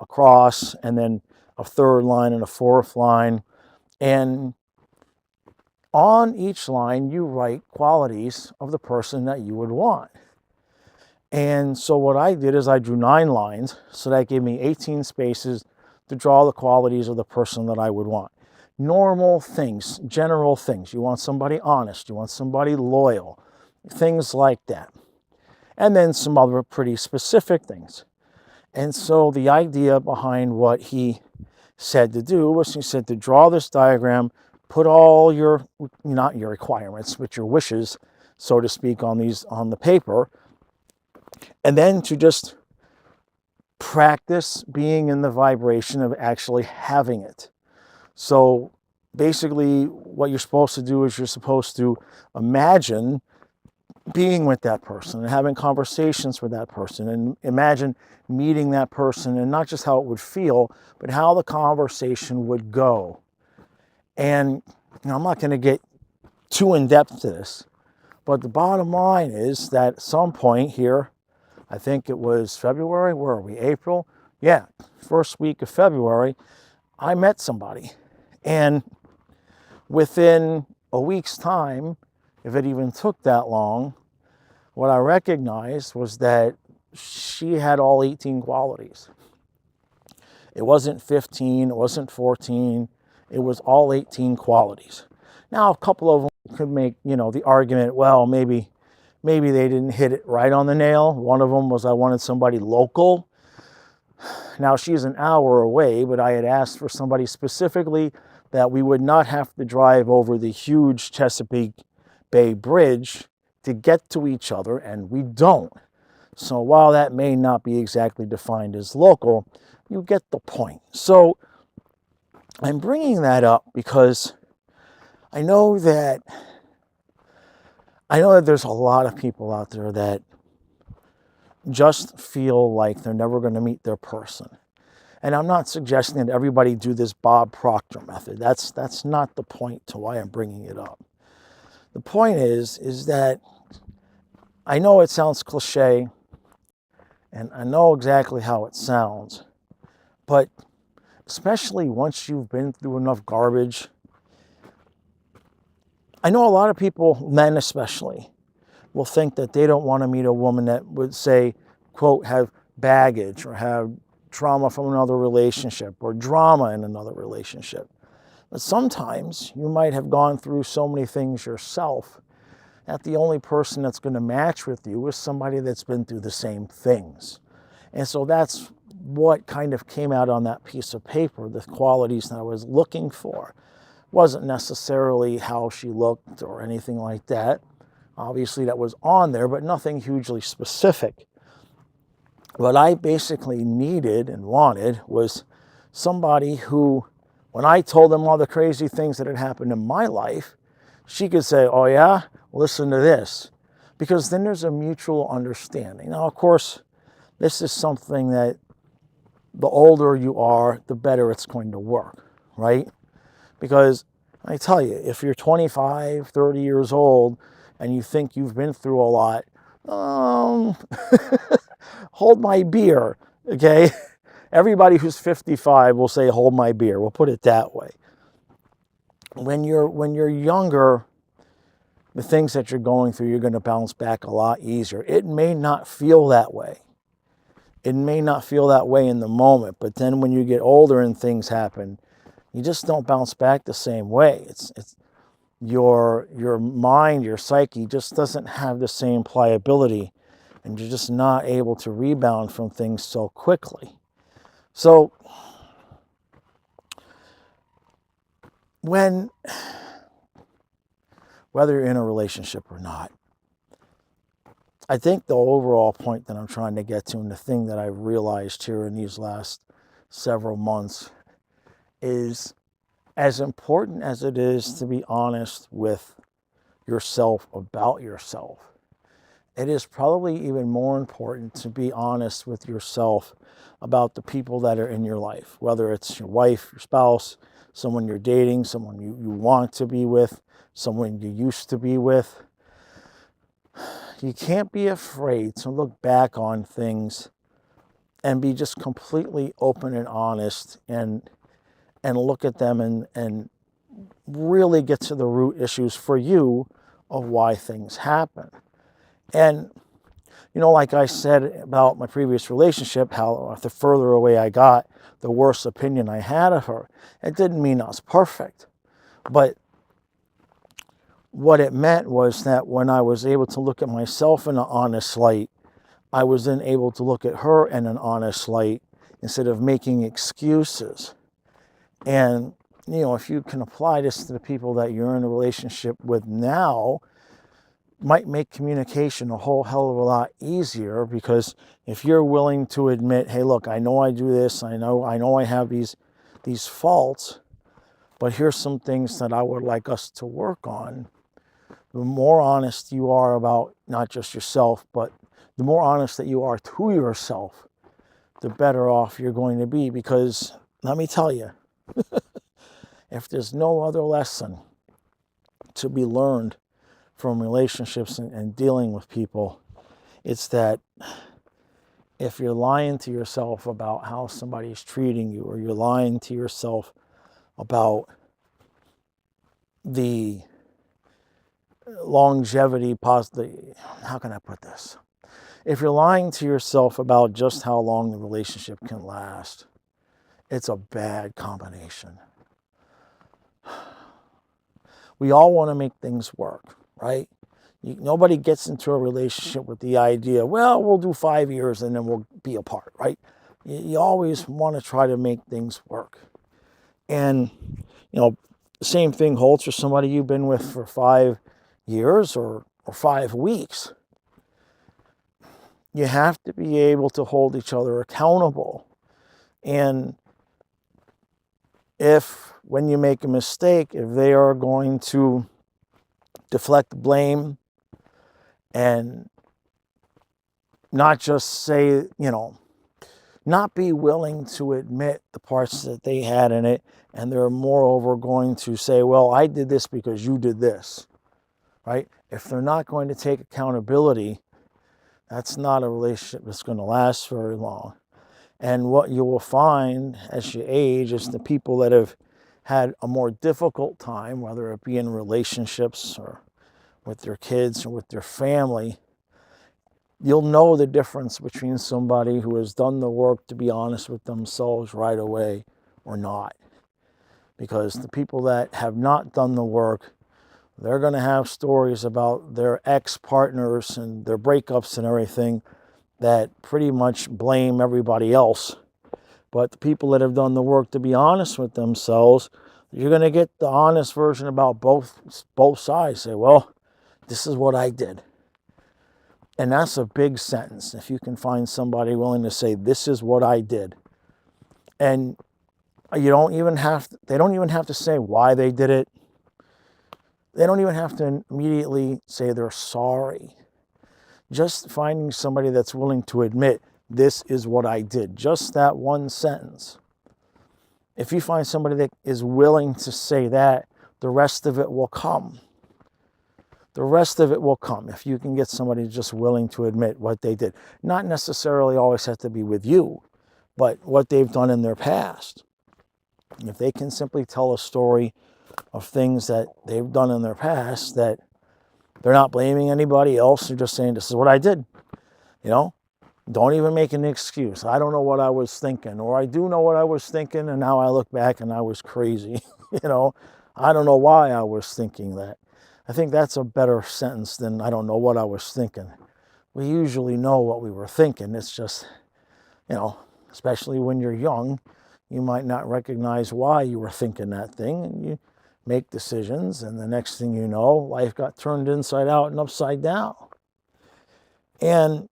across, and then a third line and a fourth line. And on each line, you write qualities of the person that you would want. And so what I did is I drew 9 lines, so that gave me 18 spaces to draw the qualities of the person that I would want. Normal things, general things. You want somebody honest, you want somebody loyal, things like that. And then some other pretty specific things. And so the idea behind what he said to do was, he said to draw this diagram, put all your, not your requirements, but your wishes, so to speak, on the paper, and then to just practice being in the vibration of actually having it. So basically, what you're supposed to do is you're supposed to imagine being with that person and having conversations with that person, and imagine meeting that person, and not just how it would feel, but how the conversation would go. And I'm not going to get too in depth to this, but the bottom line is that at some point here, I think it was February, where are we, April? Yeah, first week of February, I met somebody. And within a week's time, if it even took that long, what I recognized was that she had all 18 qualities. It wasn't 15, it wasn't 14, it was all 18 qualities. Now, a couple of them could make, the argument, well, maybe they didn't hit it right on the nail. One of them was, I wanted somebody local. Now, she's an hour away, but I had asked for somebody specifically that we would not have to drive over the huge Chesapeake Bay Bridge to get to each other, and we don't. So while that may not be exactly defined as local, you get the point. So I'm bringing that up because I know that there's a lot of people out there that just feel like they're never going to meet their person. And I'm not suggesting that everybody do this Bob Proctor method. That's not the point to why I'm bringing it up. The point is that I know it sounds cliche, and I know exactly how it sounds, but especially once you've been through enough garbage, I know a lot of people, men especially, will think that they don't want to meet a woman that would say, quote, have baggage or have trauma from another relationship or drama in another relationship. But sometimes you might have gone through so many things yourself that the only person that's going to match with you is somebody that's been through the same things. And so that's what kind of came out on that piece of paper, the qualities that I was looking for. Wasn't necessarily how she looked or anything like that. Obviously that was on there, but nothing hugely specific. What I basically needed and wanted was somebody who, when I told them all the crazy things that had happened in my life, she could say, oh yeah, listen to this. Because then there's a mutual understanding. Now, of course, this is something that the older you are, the better it's going to work, right? Because I tell you, if you're 25, 30 years old and you think you've been through a lot, hold my beer, okay? Everybody who's 55 will say, hold my beer. We'll put it that way. When you're younger, the things that you're going through, you're going to bounce back a lot easier. It may not feel that way. It may not feel that way in the moment, but then when you get older and things happen, you just don't bounce back the same way. your mind, your psyche just doesn't have the same pliability, and you're just not able to rebound from things so quickly. So whether you're in a relationship or not, I think the overall point that I'm trying to get to, and the thing that I've realized here in these last several months, is as important as it is to be honest with yourself about yourself, it is probably even more important to be honest with yourself about the people that are in your life, whether it's your wife, your spouse, someone you're dating, someone you want to be with, someone you used to be with. You can't be afraid to look back on things and be just completely open and honest, and look at them and really get to the root issues for you of why things happen. And, like I said about my previous relationship, how the further away I got, the worse opinion I had of her. It didn't mean I was perfect, but what it meant was that when I was able to look at myself in an honest light, I was then able to look at her in an honest light instead of making excuses. And, if you can apply this to the people that you're in a relationship with now, might make communication a whole hell of a lot easier, because if you're willing to admit, hey, look, I know I do this, I know I have these faults, but here's some things that I would like us to work on. The more honest you are about not just yourself, but the more honest that you are to yourself, the better off you're going to be. Because let me tell you, if there's no other lesson to be learned from relationships and dealing with people, it's that if you're lying to yourself about how somebody's treating you, or you're lying to yourself about the longevity, how can I put this? If you're lying to yourself about just how long the relationship can last, it's a bad combination. We all want to make things work, right? Nobody gets into a relationship with the idea, well, we'll do 5 years and then we'll be apart, right? You always want to try to make things work. And, the same thing holds for somebody you've been with for 5 years or 5 weeks. You have to be able to hold each other accountable. And when you make a mistake, if they are going to deflect blame and not just say, not be willing to admit the parts that they had in it, and they're moreover going to say, well, I did this because you did this, right? If they're not going to take accountability, that's not a relationship that's going to last very long. And what you will find as you age is the people that have had a more difficult time, whether it be in relationships or with their kids or with their family, you'll know the difference between somebody who has done the work to be honest with themselves right away or not. Because the people that have not done the work, they're going to have stories about their ex-partners and their breakups and everything that pretty much blame everybody else. But the people that have done the work to be honest with themselves, you're going to get the honest version about both sides. Say, well, this is what I did. And that's a big sentence. If you can find somebody willing to say, this is what I did. And they don't even have to say why they did it. They don't even have to immediately say they're sorry. Just finding somebody that's willing to admit, this is what I did. Just that one sentence. If you find somebody that is willing to say that, the rest of it will come. The rest of it will come if you can get somebody just willing to admit what they did. Not necessarily always have to be with you, but what they've done in their past. If they can simply tell a story of things that they've done in their past, that they're not blaming anybody else, they're just saying, this is what I did. Don't even make an excuse. I don't know what I was thinking, or I do know what I was thinking, and now I look back and I was crazy. I don't know why I was thinking that. I think that's a better sentence than I don't know what I was thinking. We usually know what we were thinking. It's just, especially when you're young, you might not recognize why you were thinking that thing, and you make decisions, and the next thing you know, life got turned inside out and upside down. And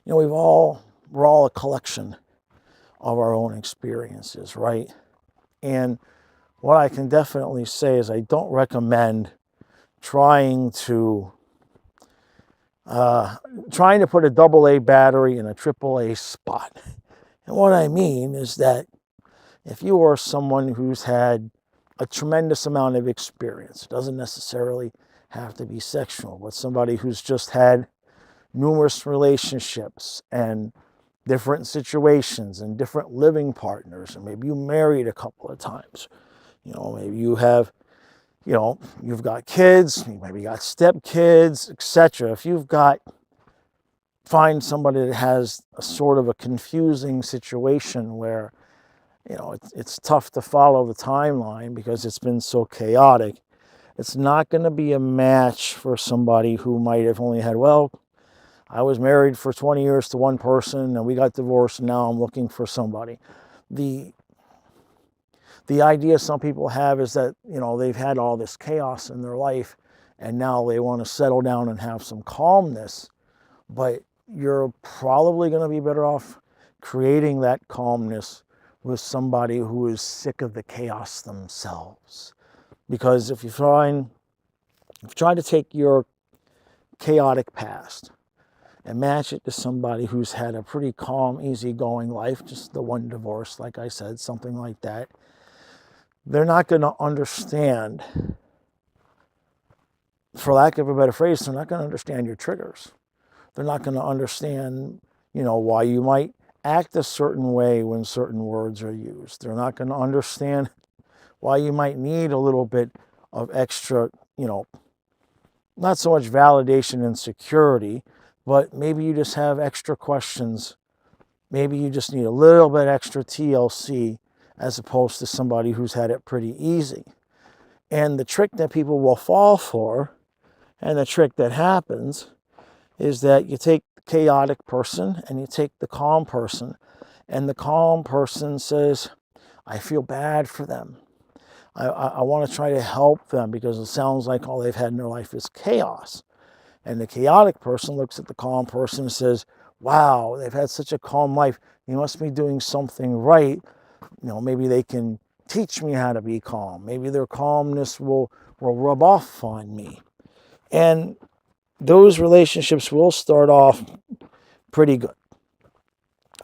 we're all a collection of our own experiences, right? And what I can definitely say is I don't recommend trying to put a AA battery in a AAA spot. And what I mean is that if you are someone who's had a tremendous amount of experience, it doesn't necessarily have to be sexual, but somebody who's just had numerous relationships and different situations and different living partners, and maybe you married a couple of times, maybe you have, you've got kids, maybe you got stepkids, etc. If find somebody that has a sort of a confusing situation where it's tough to follow the timeline because it's been so chaotic, it's not going to be a match for somebody who might have only had, I was married for 20 years to one person and we got divorced and now I'm looking for somebody. The idea some people have is that, they've had all this chaos in their life and now they want to settle down and have some calmness. But you're probably going to be better off creating that calmness with somebody who is sick of the chaos themselves. Because if you try to take your chaotic past and match it to somebody who's had a pretty calm, easygoing life, just the one divorce, like I said, something like that, they're not going to understand, for lack of a better phrase, they're not going to understand your triggers. They're not going to understand, why you might act a certain way when certain words are used. They're not going to understand why you might need a little bit of extra, not so much validation and security, but maybe you just have extra questions. Maybe you just need a little bit extra TLC as opposed to somebody who's had it pretty easy. And the trick that people will fall for, and the trick that happens, is that you take the chaotic person and you take the calm person, and the calm person says, I feel bad for them. I want to try to help them because it sounds like all they've had in their life is chaos. And the chaotic person looks at the calm person and says, wow, they've had such a calm life. They must be doing something right. Maybe they can teach me how to be calm. Maybe their calmness will rub off on me. And those relationships will start off pretty good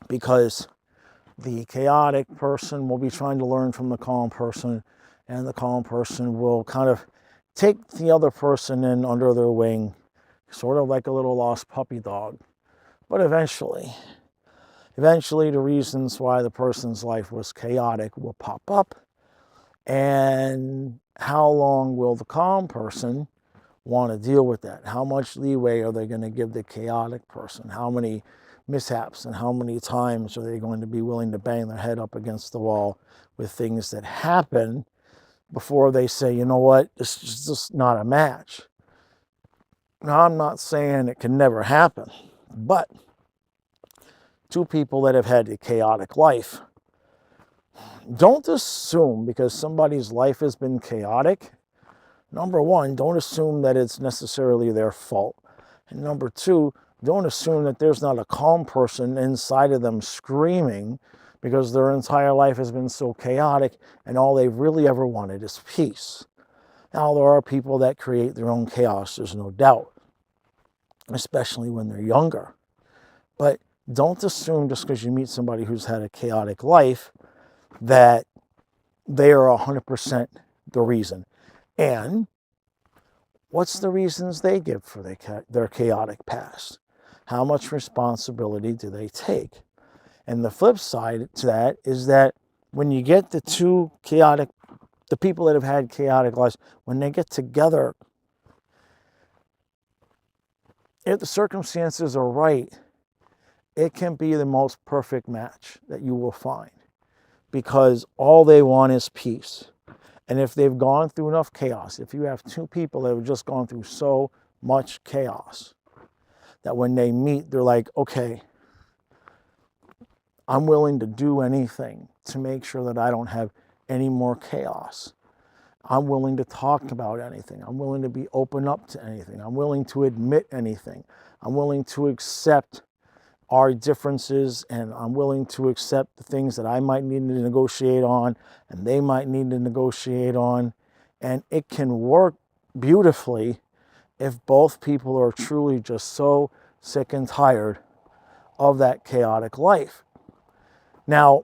because the chaotic person will be trying to learn from the calm person, and the calm person will kind of take the other person in under their wing, sort of like a little lost puppy dog. But eventually, the reasons why the person's life was chaotic will pop up. And how long will the calm person want to deal with that? How much leeway are they going to give the chaotic person? How many mishaps and how many times are they going to be willing to bang their head up against the wall with things that happen before they say, you know what, this is just not a match? Now, I'm not saying it can never happen, but two people that have had a chaotic life, don't assume because somebody's life has been chaotic, number one, don't assume that it's necessarily their fault. And number two, don't assume that there's not a calm person inside of them screaming because their entire life has been so chaotic and all they've really ever wanted is peace. Now, there are people that create their own chaos, there's no doubt, especially when they're younger. But don't assume just because you meet somebody who's had a chaotic life that they are 100% the reason. And what's the reasons they give for their chaotic past? How much responsibility do they take? And the flip side to that is that when you get the people that have had chaotic lives, when they get together, if the circumstances are right, it can be the most perfect match that you will find because all they want is peace. And if they've gone through enough chaos, if you have two people that have just gone through so much chaos, that when they meet, they're like, okay, I'm willing to do anything to make sure that I don't have any more chaos. I'm willing to talk about anything. I'm willing to be open up to anything. I'm willing to admit anything. I'm willing to accept our differences, and I'm willing to accept the things that I might need to negotiate on and they might need to negotiate on. And it can work beautifully if both people are truly just so sick and tired of that chaotic life. Now,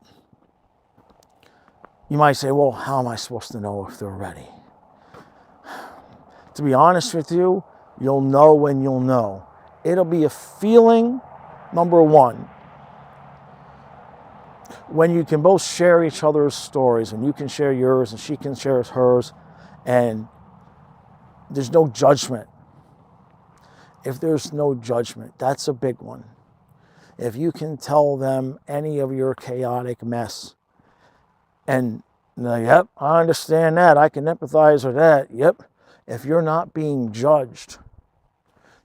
you might say, well, how am I supposed to know if they're ready? To be honest with you, you'll know when you'll know. It'll be a feeling, number one, when you can both share each other's stories, and you can share yours and she can share hers, and there's no judgment. If there's no judgment, that's a big one. If you can tell them any of your chaotic mess, and yep, I understand that, I can empathize with that, yep. If you're not being judged,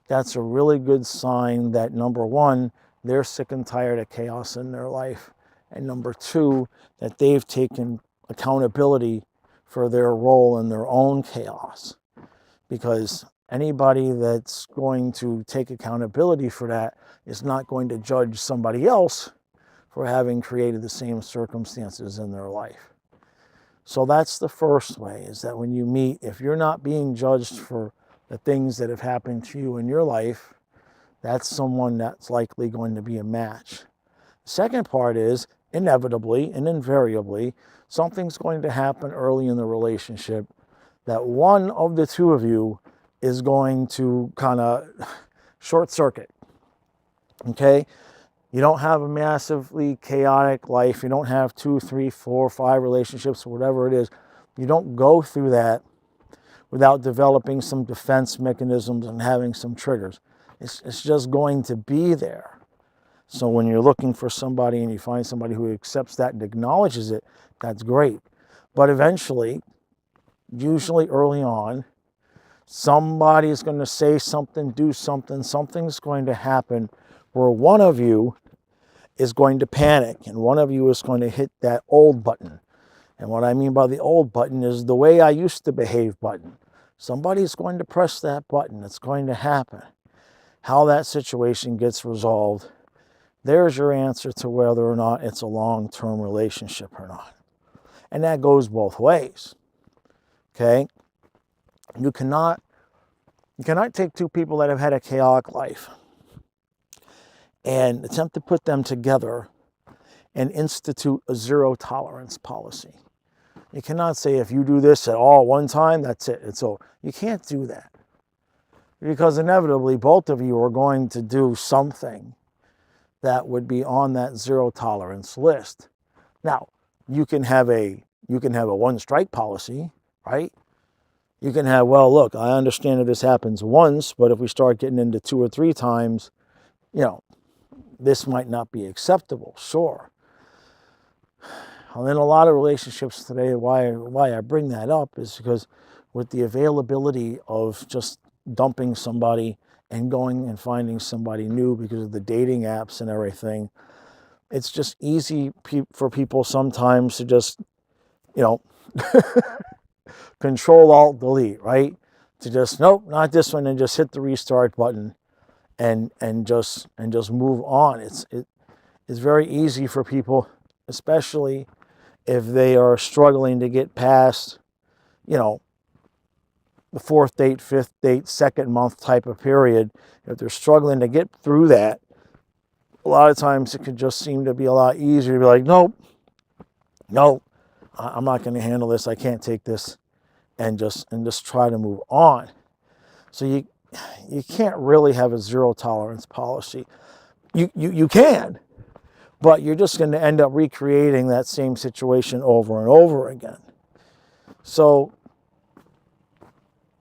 that's a really good sign that, number one, they're sick and tired of chaos in their life. And number two, that they've taken accountability for their role in their own chaos. Because anybody that's going to take accountability for that is not going to judge somebody else for having created the same circumstances in their life. So that's the first way, is that when you meet, if you're not being judged for the things that have happened to you in your life, that's someone that's likely going to be a match. The second part is, inevitably and invariably, something's going to happen early in the relationship that one of the two of you is going to kind of short circuit. Okay? You don't have a massively chaotic life. You don't have 2, 3, 4, 5 relationships, or whatever it is. You don't go through that without developing some defense mechanisms and having some triggers. It's just going to be there. So when you're looking for somebody and you find somebody who accepts that and acknowledges it, that's great. But eventually, usually early on, somebody is going to say something, do something, something's going to happen where one of you is going to panic and one of you is going to hit that old button. And what I mean by the old button is the way I used to behave button. Somebody's going to press that button. It's going to happen. How that situation gets resolved, there's your answer to whether or not it's a long-term relationship or not. And that goes both ways. Okay? You cannot take two people that have had a chaotic life and attempt to put them together and institute a zero tolerance policy. You cannot say, if you do this at all one time, that's it, it's over. You can't do that. Because inevitably, both of you are going to do something that would be on that zero tolerance list. Now, you can have a one strike policy, right? You can have, well, look, I understand if this happens once, but if we start getting into 2 or 3 times, this might not be acceptable, sure. And in a lot of relationships today, why I bring that up is because with the availability of just dumping somebody and going and finding somebody new because of the dating apps and everything, it's just easy for people sometimes to just, Control Alt Delete, right? To just, nope, not this one, and just hit the restart button and just move on. It's very easy for people, especially if they are struggling to get past, the 4th date, 5th date, 2nd month type of period. If they're struggling to get through that, a lot of times it could just seem to be a lot easier to be like, nope, I'm not going to handle this. I can't take this, and just try to move on. So you can't really have a zero tolerance policy. You can, but you're just going to end up recreating that same situation over and over again. So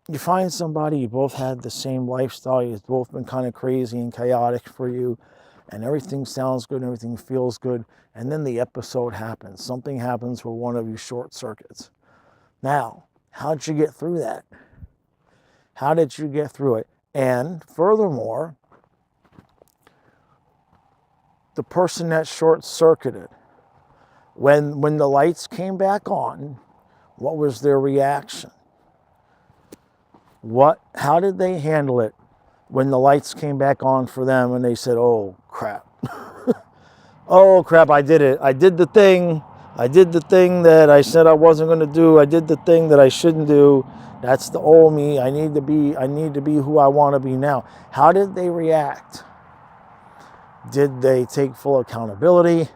you find somebody, you both had the same lifestyle, you've both been kind of crazy and chaotic for you, and everything sounds good, everything feels good, and then the episode happens. Something happens where one of you short circuits. Now, how did you get through that? How did you get through it? And furthermore, the person that short-circuited, when the lights came back on, what was their reaction? How did they handle it when the lights came back on for them and they said, oh crap, oh crap, I did it. I did the thing. I did the thing that I said I wasn't going to do. I did the thing that I shouldn't do. That's the old me. I need to be who I want to be now. How did they react? Did they take full accountability?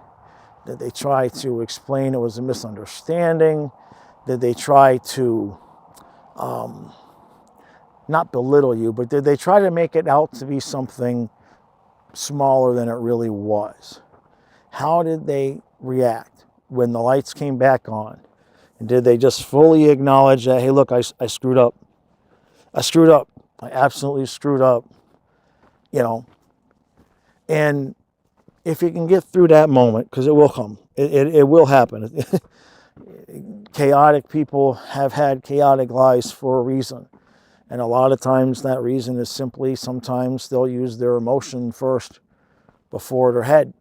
Did they try to explain it was a misunderstanding? Did they try to not belittle you, but did they try to make it out to be something smaller than it really was? How did they react when the lights came back on? And did they just fully acknowledge that, hey, look, I screwed up. I screwed up. I absolutely screwed up. You know, and if you can get through that moment, because it will come, it will happen. Chaotic people have had chaotic lives for a reason. And a lot of times that reason is simply sometimes they'll use their emotion first before their head.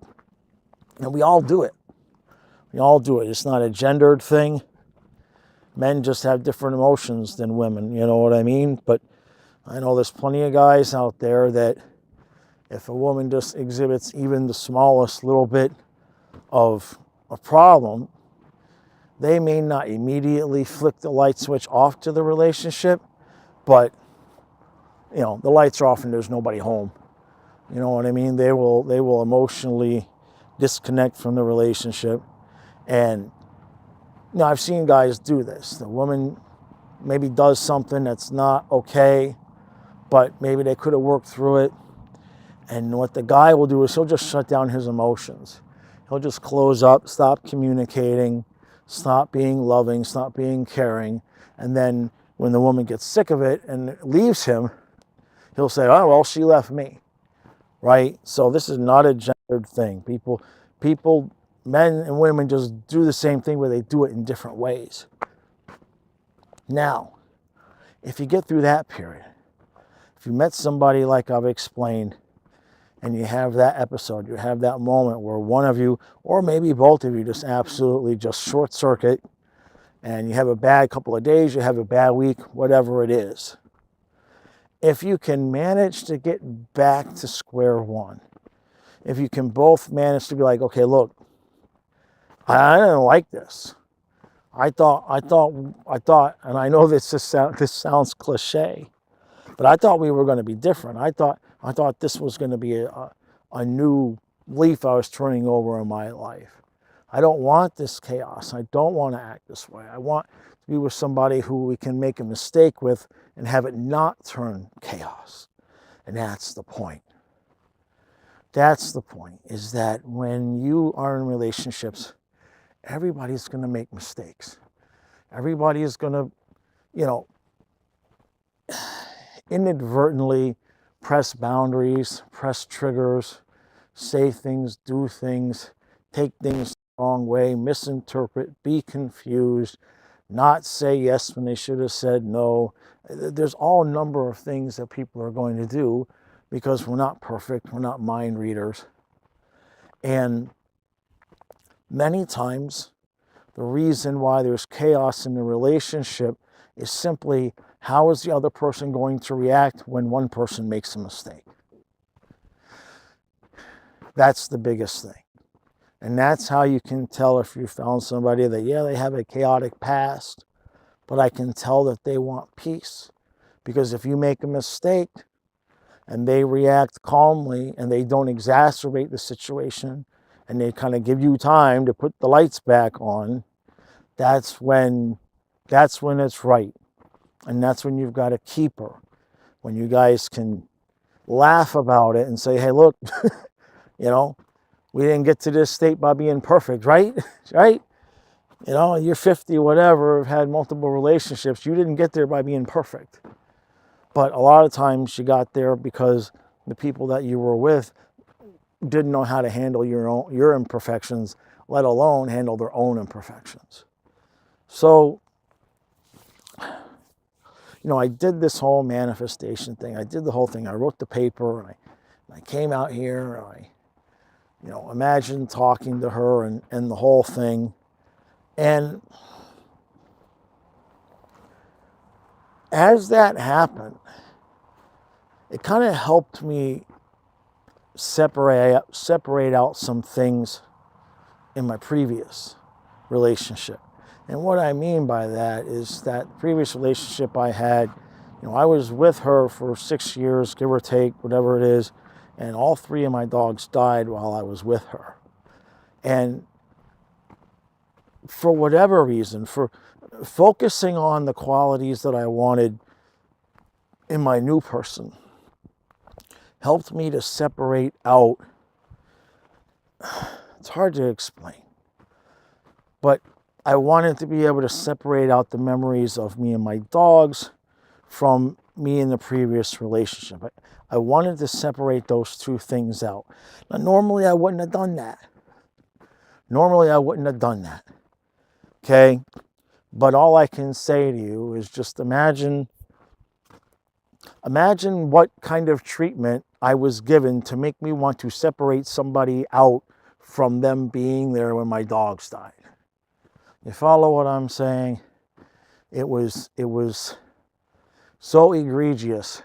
And we all do it. We all do it. It's not a gendered thing. Men just have different emotions than women, you know what I mean? But I know there's plenty of guys out there that if a woman just exhibits even the smallest little bit of a problem, they may not immediately flick the light switch off to the relationship, but you know, the lights are off and there's nobody home. You know what I mean? They will emotionally disconnect from the relationship. And you know, I've seen guys do this. The woman maybe does something that's not okay, but maybe they could have worked through it. And what the guy will do is he'll just shut down his emotions. He'll just close up, stop communicating, stop being loving, stop being caring. And then when the woman gets sick of it and leaves him, he'll say, oh, well, she left me, right? So this is not a gendered thing. People, men and women just do the same thing, but they do it in different ways. Now, if you get through that period, if you met somebody like I've explained, and you have that episode, you have that moment where one of you, or maybe both of you, just absolutely just short circuit, and you have a bad couple of days, you have a bad week, whatever it is. If you can manage to get back to square one, if you can both manage to be like, okay, look, I didn't like this. I thought, and I know this sounds cliche, but I thought we were going to be different. I thought this was going to be a new leaf I was turning over in my life. I don't want this chaos. I don't want to act this way. I want to be with somebody who we can make a mistake with and have it not turn chaos. And that's the point. That's the point, is that when you are in relationships, everybody's going to make mistakes. Everybody is going to, you know, inadvertently press boundaries, press triggers, say things, do things, take things the wrong way, misinterpret, be confused, not say yes when they should have said no. There's all a number of things that people are going to do because we're not perfect, we're not mind readers. And many times, the reason why there's chaos in the relationship is simply, how is the other person going to react when one person makes a mistake? That's the biggest thing. And that's how you can tell if you found somebody that, yeah, they have a chaotic past, but I can tell that they want peace. Because if you make a mistake and they react calmly and they don't exacerbate the situation and they kind of give you time to put the lights back on, that's when it's right. And that's when you've got a keeper. When you guys can laugh about it and say, hey, look, you know, we didn't get to this state by being perfect, right? Right? You know, you're 50, whatever, have had multiple relationships. You didn't get there by being perfect. But a lot of times you got there because the people that you were with didn't know how to handle your imperfections, let alone handle their own imperfections. So I did this whole manifestation thing. I did the whole thing. I wrote the paper, and I came out here, and I, imagined talking to her and the whole thing. And as that happened, it kind of helped me separate out some things in my previous relationship. And what I mean by that is that previous relationship I had, I was with her for 6 years, give or take, whatever it is, and all 3 of my dogs died while I was with her. And for whatever reason, for focusing on the qualities that I wanted in my new person, helped me to separate out. It's hard to explain, but I wanted to be able to separate out the memories of me and my dogs from me in the previous relationship. I wanted to separate those 2 things out. Now, normally I wouldn't have done that. Okay? But all I can say to you is just imagine what kind of treatment I was given to make me want to separate somebody out from them being there when my dogs died. You follow what I'm saying? It was so egregious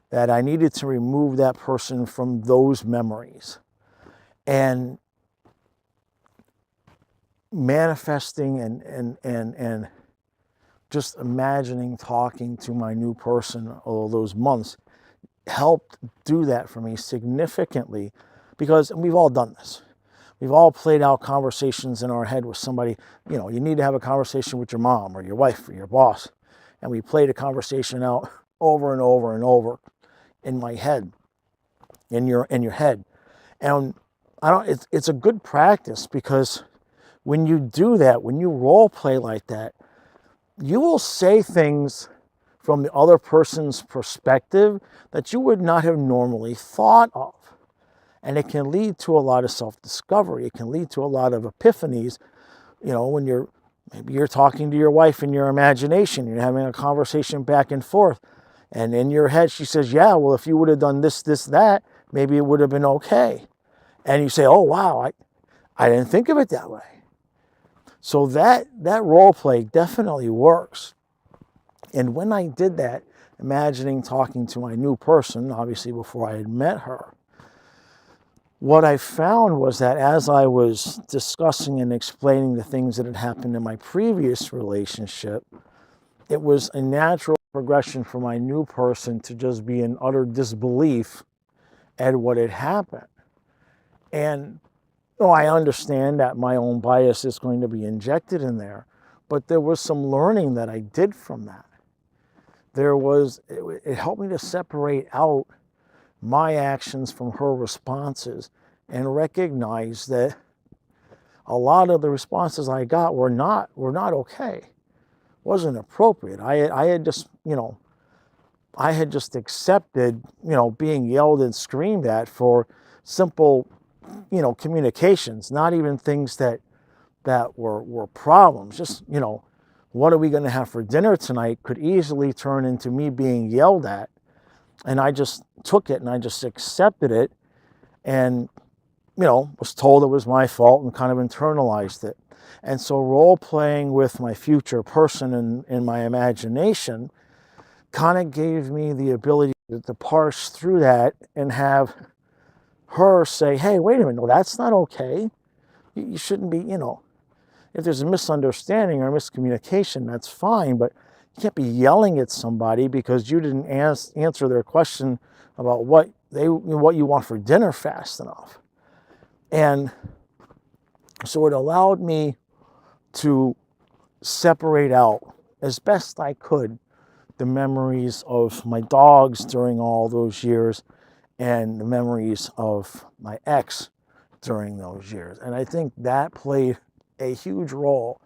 that I needed to remove that person from those memories. And manifesting and just imagining talking to my new person all those months helped do that for me significantly, because we've all done this. We've all played out conversations in our head with somebody. You need to have a conversation with your mom or your wife or your boss. And we played a conversation out over and over and over in my head, in your head. And it's a good practice, because when you do that, when you role play like that, you will say things from the other person's perspective that you would not have normally thought of. And it can lead to a lot of self-discovery. It can lead to a lot of epiphanies. When maybe you're talking to your wife in your imagination, you're having a conversation back and forth. And in your head, she says, yeah, well, if you would have done this, that, maybe it would have been okay. And you say, oh, wow, I didn't think of it that way. So that role play definitely works. And when I did that, imagining talking to my new person, obviously before I had met her, what I found was that as I was discussing and explaining the things that had happened in my previous relationship, it was a natural progression for my new person to just be in utter disbelief at what had happened. And I understand that my own bias is going to be injected in there, but there was some learning that I did from that. It helped me to separate out my actions from her responses and recognize that a lot of the responses I got were not okay. Wasn't appropriate. I had just accepted, being yelled and screamed at for simple, communications, not even things that were problems. Just, what are we going to have for dinner tonight could easily turn into me being yelled at. And I just took it and I just accepted it, and, was told it was my fault and kind of internalized it. And so role playing with my future person in my imagination kind of gave me the ability to parse through that and have her say, hey, wait a minute, no, that's not okay. You shouldn't be, if there's a misunderstanding or miscommunication, that's fine, but you can't be yelling at somebody because you didn't answer their question about what you want for dinner fast enough. And so it allowed me to separate out as best I could the memories of my dogs during all those years and the memories of my ex during those years. And I think that played a huge role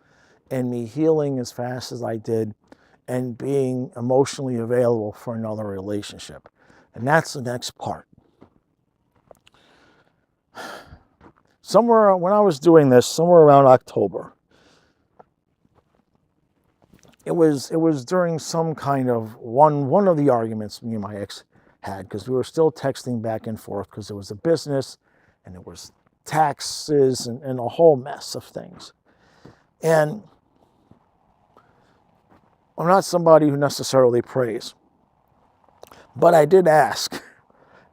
in me healing as fast as I did and being emotionally available for another relationship. And that's the next part. When I was doing this, somewhere around October, it was during some kind of one of the arguments me and my ex had, because we were still texting back and forth because it was a business and it was taxes and a whole mess of things. And I'm not somebody who necessarily prays, but I did ask.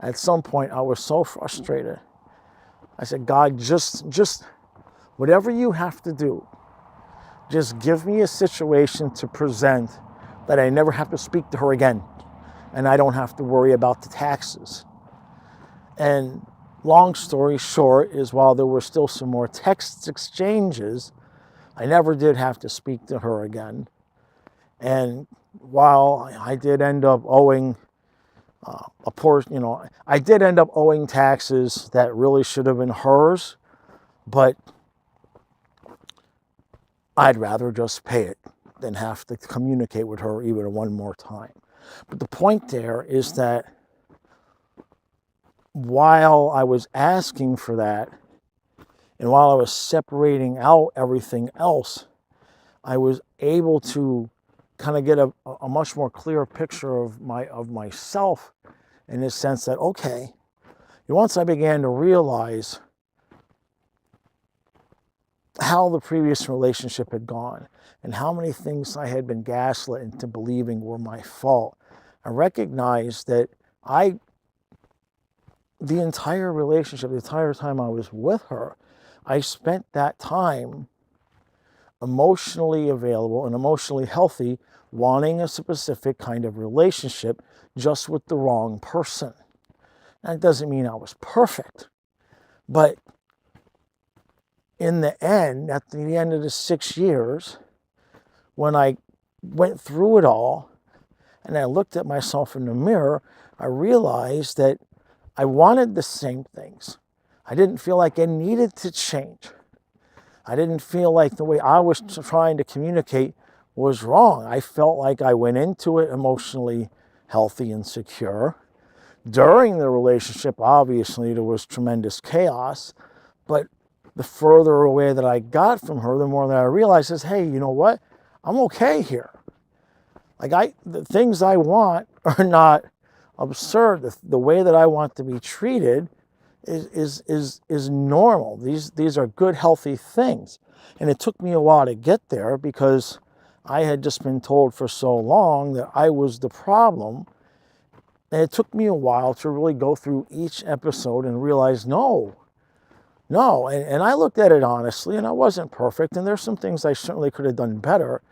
At some point, I was so frustrated. I said, God, just whatever you have to do, just give me a situation to present that I never have to speak to her again, and I don't have to worry about the taxes. And long story short is, while there were still some more text exchanges, I never did have to speak to her again. And while I did end up owing a portion, I did end up owing taxes that really should have been hers, but I'd rather just pay it than have to communicate with her even one more time. But the point there is that while I was asking for that, and while I was separating out everything else, I was able to kind of get a much more clear picture of myself, in the sense that, okay, once I began to realize how the previous relationship had gone and how many things I had been gaslit into believing were my fault, I recognized that the entire relationship, the entire time I was with her, I spent that time emotionally available and emotionally healthy, wanting a specific kind of relationship, just with the wrong person. That doesn't mean I was perfect, but in the end, at the end of the 6 years, when I went through it all and I looked at myself in the mirror, I realized that I wanted the same things. I didn't feel like I needed to change. I didn't feel like the way I was trying to communicate was wrong. I felt like I went into it emotionally healthy and secure. During the relationship, obviously, there was tremendous chaos, but the further away that I got from her, the more that I realized is, hey, you know what? I'm okay here. Like the things I want are not absurd. The way that I want to be treated is normal. These are good, healthy things. And it took me a while to get there, because I had just been told for so long that I was the problem. And it took me a while to really go through each episode and realize, no. And I looked at it honestly, and I wasn't perfect. And there's some things I certainly could have done better,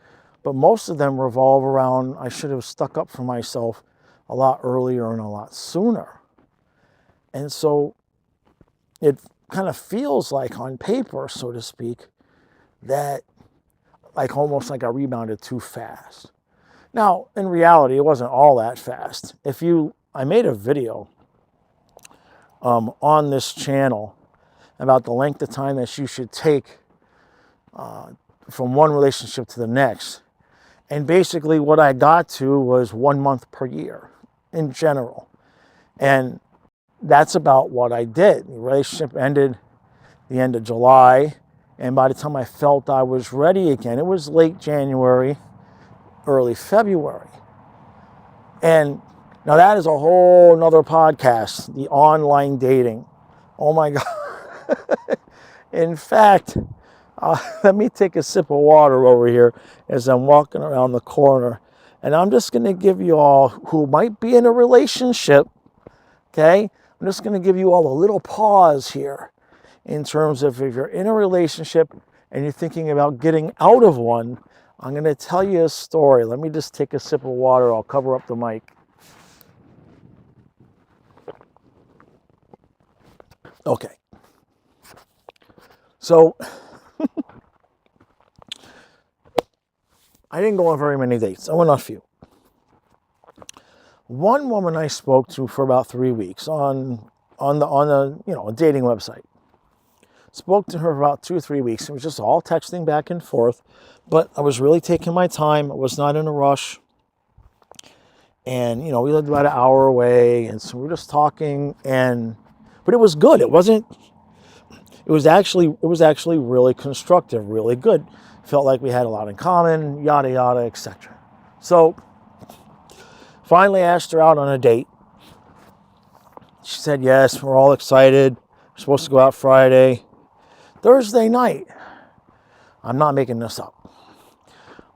but most of them revolve around, I should have stuck up for myself a lot earlier and a lot sooner. And so it kind of feels like, on paper, so to speak, that almost like I rebounded too fast. Now, in reality, it wasn't all that fast. I made a video on this channel about the length of time that you should take from one relationship to the next. And basically what I got to was 1 month per year in general. And that's about what I did. The relationship ended the end of July. And by the time I felt I was ready again, it was late January, early February. And now that is a whole nother podcast, the online dating. Oh my God. In fact, let me take a sip of water over here as I'm walking around the corner. And I'm just going to give you all who might be in a relationship, okay? I'm just going to give you all a little pause here in terms of, if you're in a relationship and you're thinking about getting out of one, I'm going to tell you a story. Let me just take a sip of water. I'll cover up the mic. Okay. So I didn't go on very many dates. I went on a few. One woman I spoke to for about 3 weeks on a dating website. Spoke to her for about 2 or 3 weeks. It was just all texting back and forth, but I was really taking my time. I was not in a rush. And we lived about an hour away, and so we were just talking, but it was good. It was actually really constructive, really good. Felt like we had a lot in common, yada, yada, etc. So finally asked her out on a date. She said yes. We're all excited. We're supposed to go out Friday. Thursday night, I'm not making this up.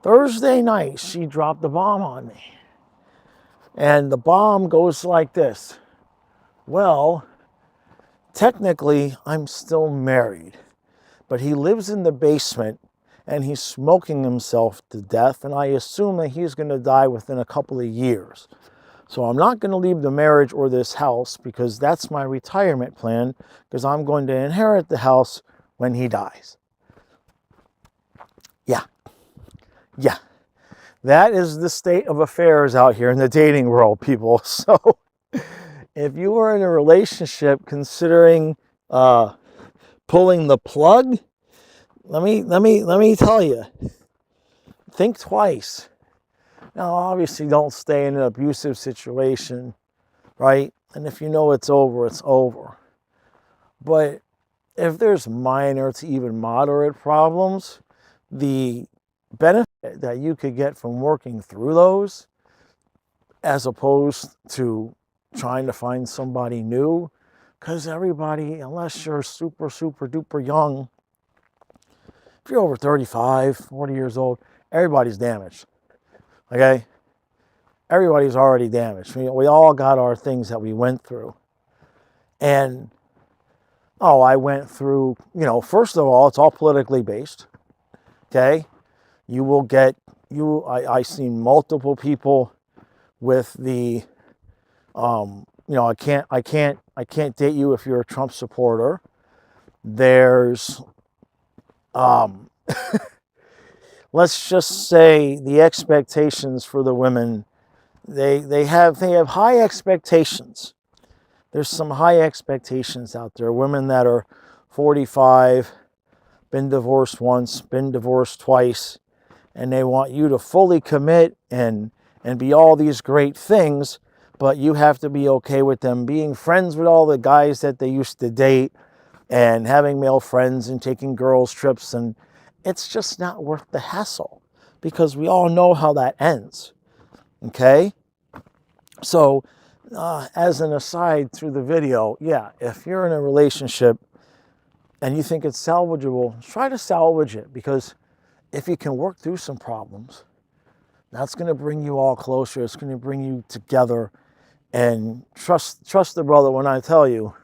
Thursday night, she dropped the bomb on me. And the bomb goes like this. Well, technically, I'm still married, but he lives in the basement and he's smoking himself to death, and I assume that he's going to die within a couple of years. So I'm not going to leave the marriage or this house because that's my retirement plan, because I'm going to inherit the house when he dies. Yeah. That is the state of affairs out here in the dating world, people. So if you are in a relationship considering pulling the plug, let me tell you, think twice. Now, obviously, don't stay in an abusive situation, right? And if you know it's over, it's over. But if there's minor to even moderate problems, the benefit that you could get from working through those, as opposed to trying to find somebody new, because everybody, unless you're super duper young, if you're over 35, 40 years old, everybody's damaged. Okay? Everybody's already damaged. We all got our things that we went through. And, I went through, first of all, it's all politically based. Okay? You will get, I seen multiple people with the, I can't date you if you're a Trump supporter. There's, let's just say the expectations for the women, they have high expectations. There's some high expectations out there. Women that are 45, been divorced once, been divorced twice, and they want you to fully commit and be all these great things, but you have to be okay with them being friends with all the guys that they used to date and having male friends and taking girls trips, and it's just not worth the hassle because we all know how that ends. Okay? So, as an aside through the video, yeah, if you're in a relationship and you think it's salvageable, try to salvage it, because if you can work through some problems, that's going to bring you all closer. It's going to bring you together. And trust the brother when I tell you.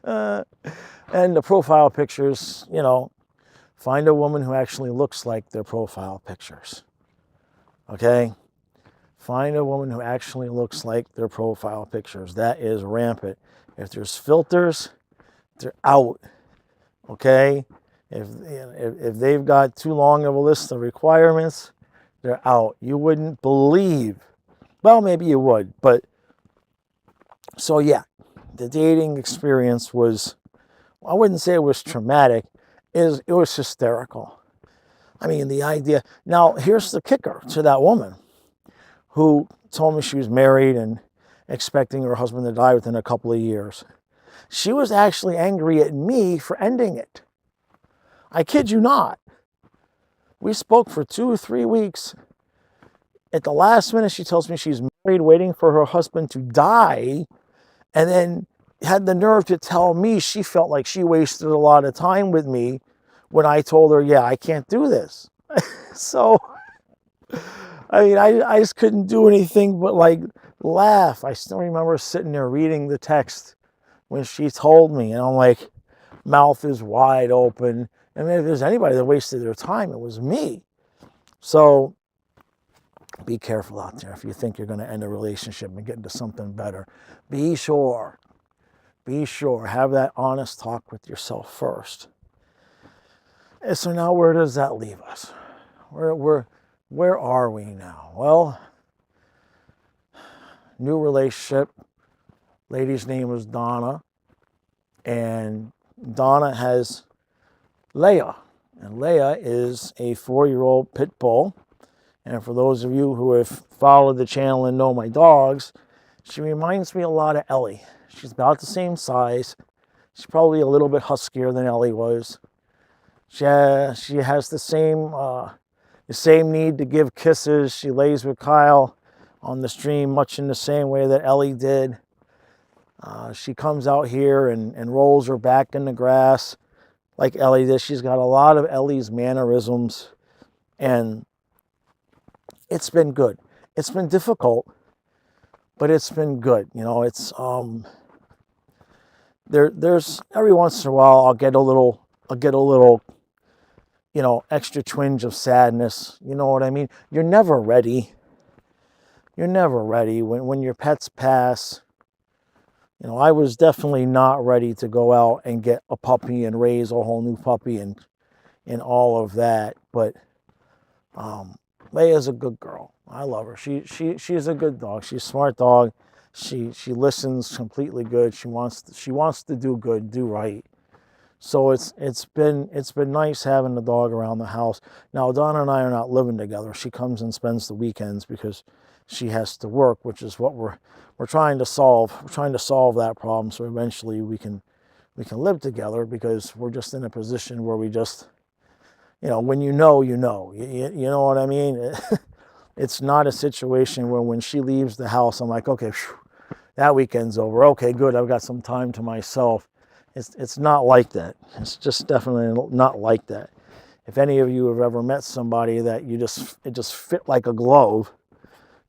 And the profile pictures, find a woman who actually looks like their profile pictures. Okay? Find a woman who actually looks like their profile pictures. That is rampant. If there's filters, they're out. Okay? If they've got too long of a list of requirements, they're out. You wouldn't believe. Well, maybe you would, but so yeah, the dating experience was, I wouldn't say it was traumatic, it was hysterical. I mean, the idea. Now, here's the kicker to that woman who told me she was married and expecting her husband to die within a couple of years. She was actually angry at me for ending it. I kid you not. We spoke for 2 or 3 weeks. At the last minute, she tells me she's married, waiting for her husband to die, and then had the nerve to tell me she felt like she wasted a lot of time with me when I told her, yeah, I can't do this. So, I mean, I just couldn't do anything but laugh. I still remember sitting there reading the text when she told me, and I'm like, mouth is wide open. I mean, if there's anybody that wasted their time, it was me. So be careful out there. If you think you're going to end a relationship and get into something better, be sure. Have that honest talk with yourself first. And so now where does that leave us? Where are we now? Well, new relationship. Lady's name was Donna. And Donna has Leia. And Leia is a 4-year-old pit bull. And for those of you who have followed the channel and know my dogs, she reminds me a lot of Ellie. She's about the same size. She's probably a little bit huskier than Ellie was. She has the same need to give kisses. She lays with Kyle on the stream, much in the same way that Ellie did. She comes out here and rolls her back in the grass like Ellie did. She's got a lot of Ellie's mannerisms, and it's been good. It's been difficult, but it's been good. You know, it's there's every once in a while I'll get a little extra twinge of sadness. You know what I mean? You're never ready. You're never ready when your pets pass. You know, I was definitely not ready to go out and get a puppy and raise a whole new puppy and all of that. But Leia's a good girl. I love her. She's a good dog. She's a smart dog. She listens completely good. She wants to do good, do right. So it's been nice having the dog around the house. Now Donna and I are not living together. She comes and spends the weekends because she has to work, which is what we're trying to solve. We're trying to solve that problem so eventually we can live together, because we're just in a position where we just, when you know, you know what I mean? It's not a situation where when she leaves the house, I'm like, okay, phew, that weekend's over. Okay, good. I've got some time to myself. It's not like that. It's just definitely not like that. If any of you have ever met somebody that it just fit like a glove,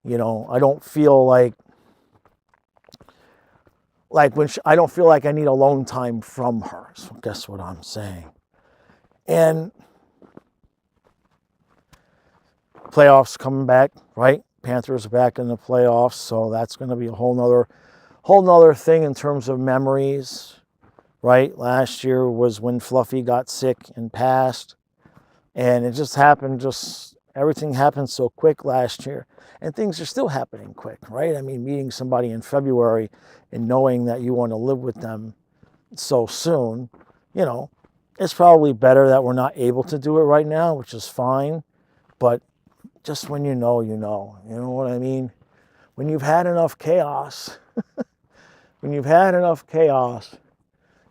I don't feel like I don't feel like I need alone time from her. So guess what I'm saying? And playoffs coming back, right? Panthers are back in the playoffs, so that's going to be a whole nother thing in terms of memories, right? Last year was when Fluffy got sick and passed, and it just happened. Everything happened so quick last year, and things are still happening quick, right? I mean, meeting somebody in February and knowing that you want to live with them so soon, it's probably better that we're not able to do it right now, which is fine. But just when you know what I mean? When you've had enough chaos,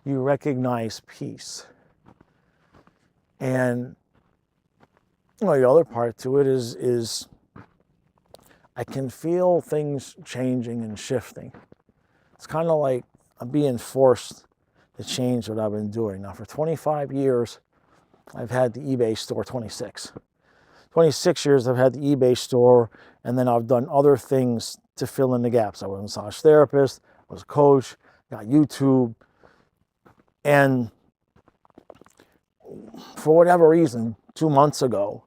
you recognize peace. And the other part to it is I can feel things changing and shifting. It's kind of like I'm being forced to change what I've been doing. Now, for 25 years, I've had the eBay store. 26 years I've had the eBay store, and then I've done other things to fill in the gaps. I was a massage therapist, I was a coach, got YouTube, and for whatever reason, 2 months ago,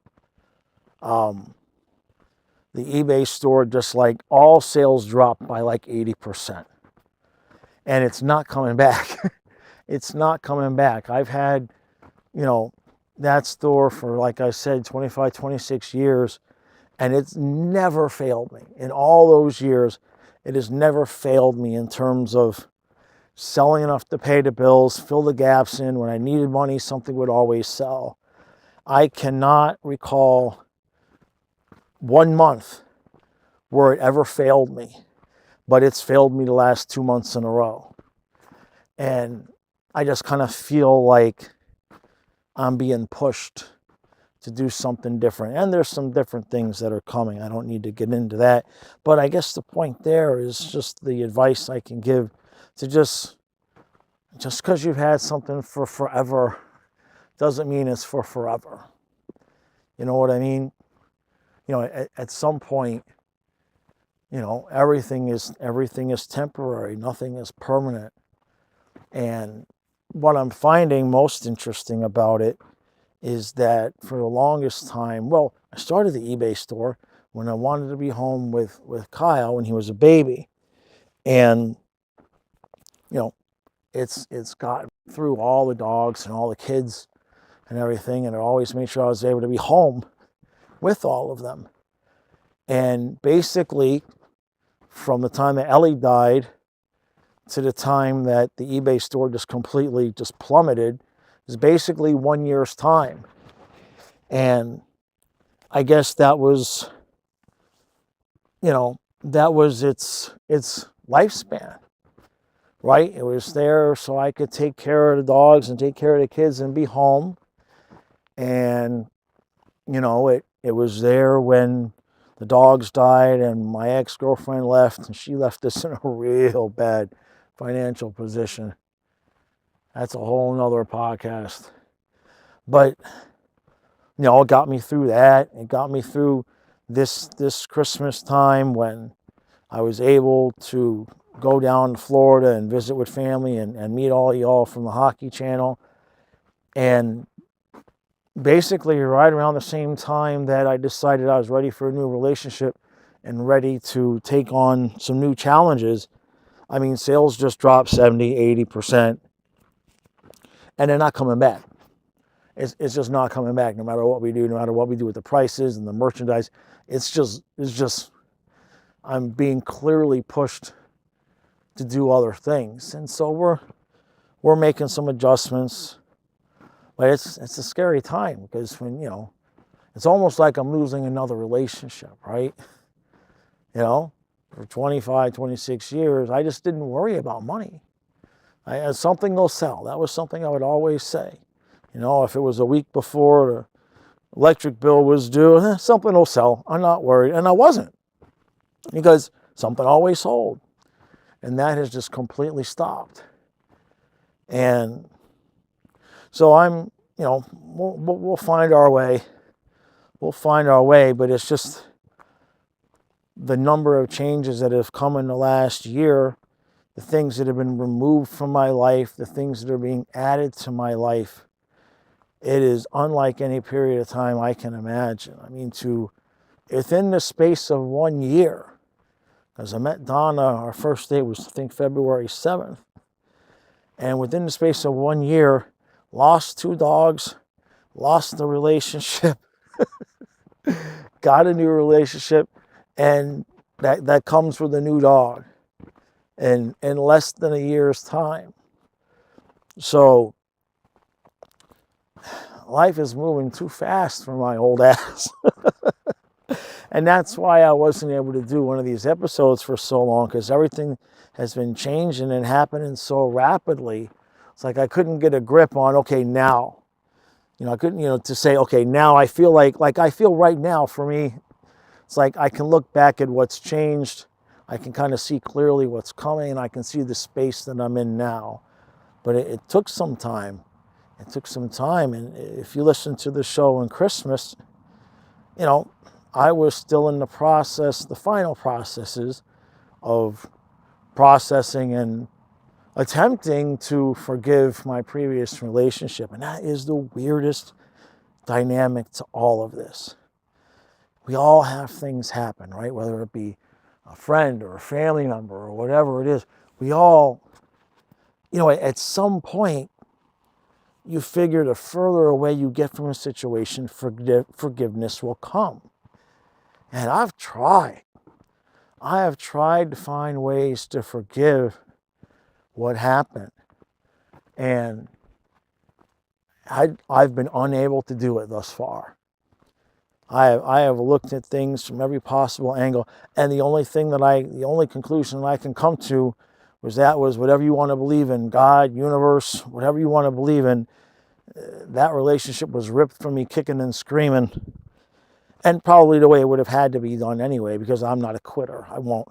the eBay store, just like all sales dropped by like 80%. And it's not coming back. It's not coming back. I've had, that store for, like I said, 25, 26 years, and it's never failed me. In all those years, it has never failed me in terms of selling enough to pay the bills, fill the gaps in. When I needed money, something would always sell. I cannot recall 1 month where it ever failed me, but it's failed me the last 2 months in a row. And I just kind of feel like I'm being pushed to do something different. And there's some different things that are coming. I don't need to get into that. But I guess the point there is just the advice I can give to just because you've had something for forever doesn't mean it's for forever. You know what I mean? At some point, everything is temporary. Nothing is permanent. And what I'm finding most interesting about it is that for the longest time, I started the eBay store when I wanted to be home with Kyle when he was a baby. And, it's gotten through all the dogs and all the kids and everything, and it always made sure I was able to be home with all of them. And basically, from the time that Ellie died to the time that the eBay store just completely plummeted is basically 1 year's time. And I guess that was, its lifespan, right? It was there so I could take care of the dogs and take care of the kids and be home. And, it was there when the dogs died and my ex-girlfriend left, and she left us in a real bad financial position. That's a whole nother podcast. But, it got me through that. It got me through this Christmas time when I was able to go down to Florida and visit with family and meet all y'all from the hockey channel. And basically right around the same time that I decided I was ready for a new relationship and ready to take on some new challenges, I mean, sales just dropped 70, 80%, and they're not coming back. It's just not coming back no matter what we do, no matter what we do with the prices and the merchandise. It's just I'm being clearly pushed to do other things. And so we're making some adjustments. But it's a scary time because when, it's almost like I'm losing another relationship, right? For 25, 26 years, I just didn't worry about money. Something will sell. That was something I would always say. If it was a week before the electric bill was due, something will sell. I'm not worried. And I wasn't, because something always sold. And that has just completely stopped. And so we'll find our way. We'll find our way, but it's just the number of changes that have come in the last year, the things that have been removed from my life, the things that are being added to my life. It is unlike any period of time I can imagine. I mean, within the space of 1 year, because I met Donna, our first date was, I think, February 7th. And within the space of 1 year, lost 2 dogs, lost the relationship, got a new relationship, and that comes with a new dog in less than a year's time. So life is moving too fast for my old ass. And that's why I wasn't able to do one of these episodes for so long, because everything has been changing and happening so rapidly. It's like I couldn't get a grip on, okay, now. I couldn't, to say, okay, now I feel like I feel right now for me. It's like I can look back at what's changed. I can kind of see clearly what's coming, and I can see the space that I'm in now. But it took some time. It took some time. And if you listen to the show on Christmas, I was still in the final processes of processing and attempting to forgive my previous relationship. And that is the weirdest dynamic to all of this. We all have things happen, right? Whether it be a friend or a family member or whatever it is, we all, at some point, you figure the further away you get from a situation, forgiveness will come. And I have tried to find ways to forgive what happened. And I've been unable to do it thus far. I have looked at things from every possible angle, and the only conclusion that I can come to was whatever you want to believe in, God, universe, whatever you want to believe in, that relationship was ripped from me kicking and screaming. And probably the way it would have had to be done anyway, because I'm not a quitter. I won't.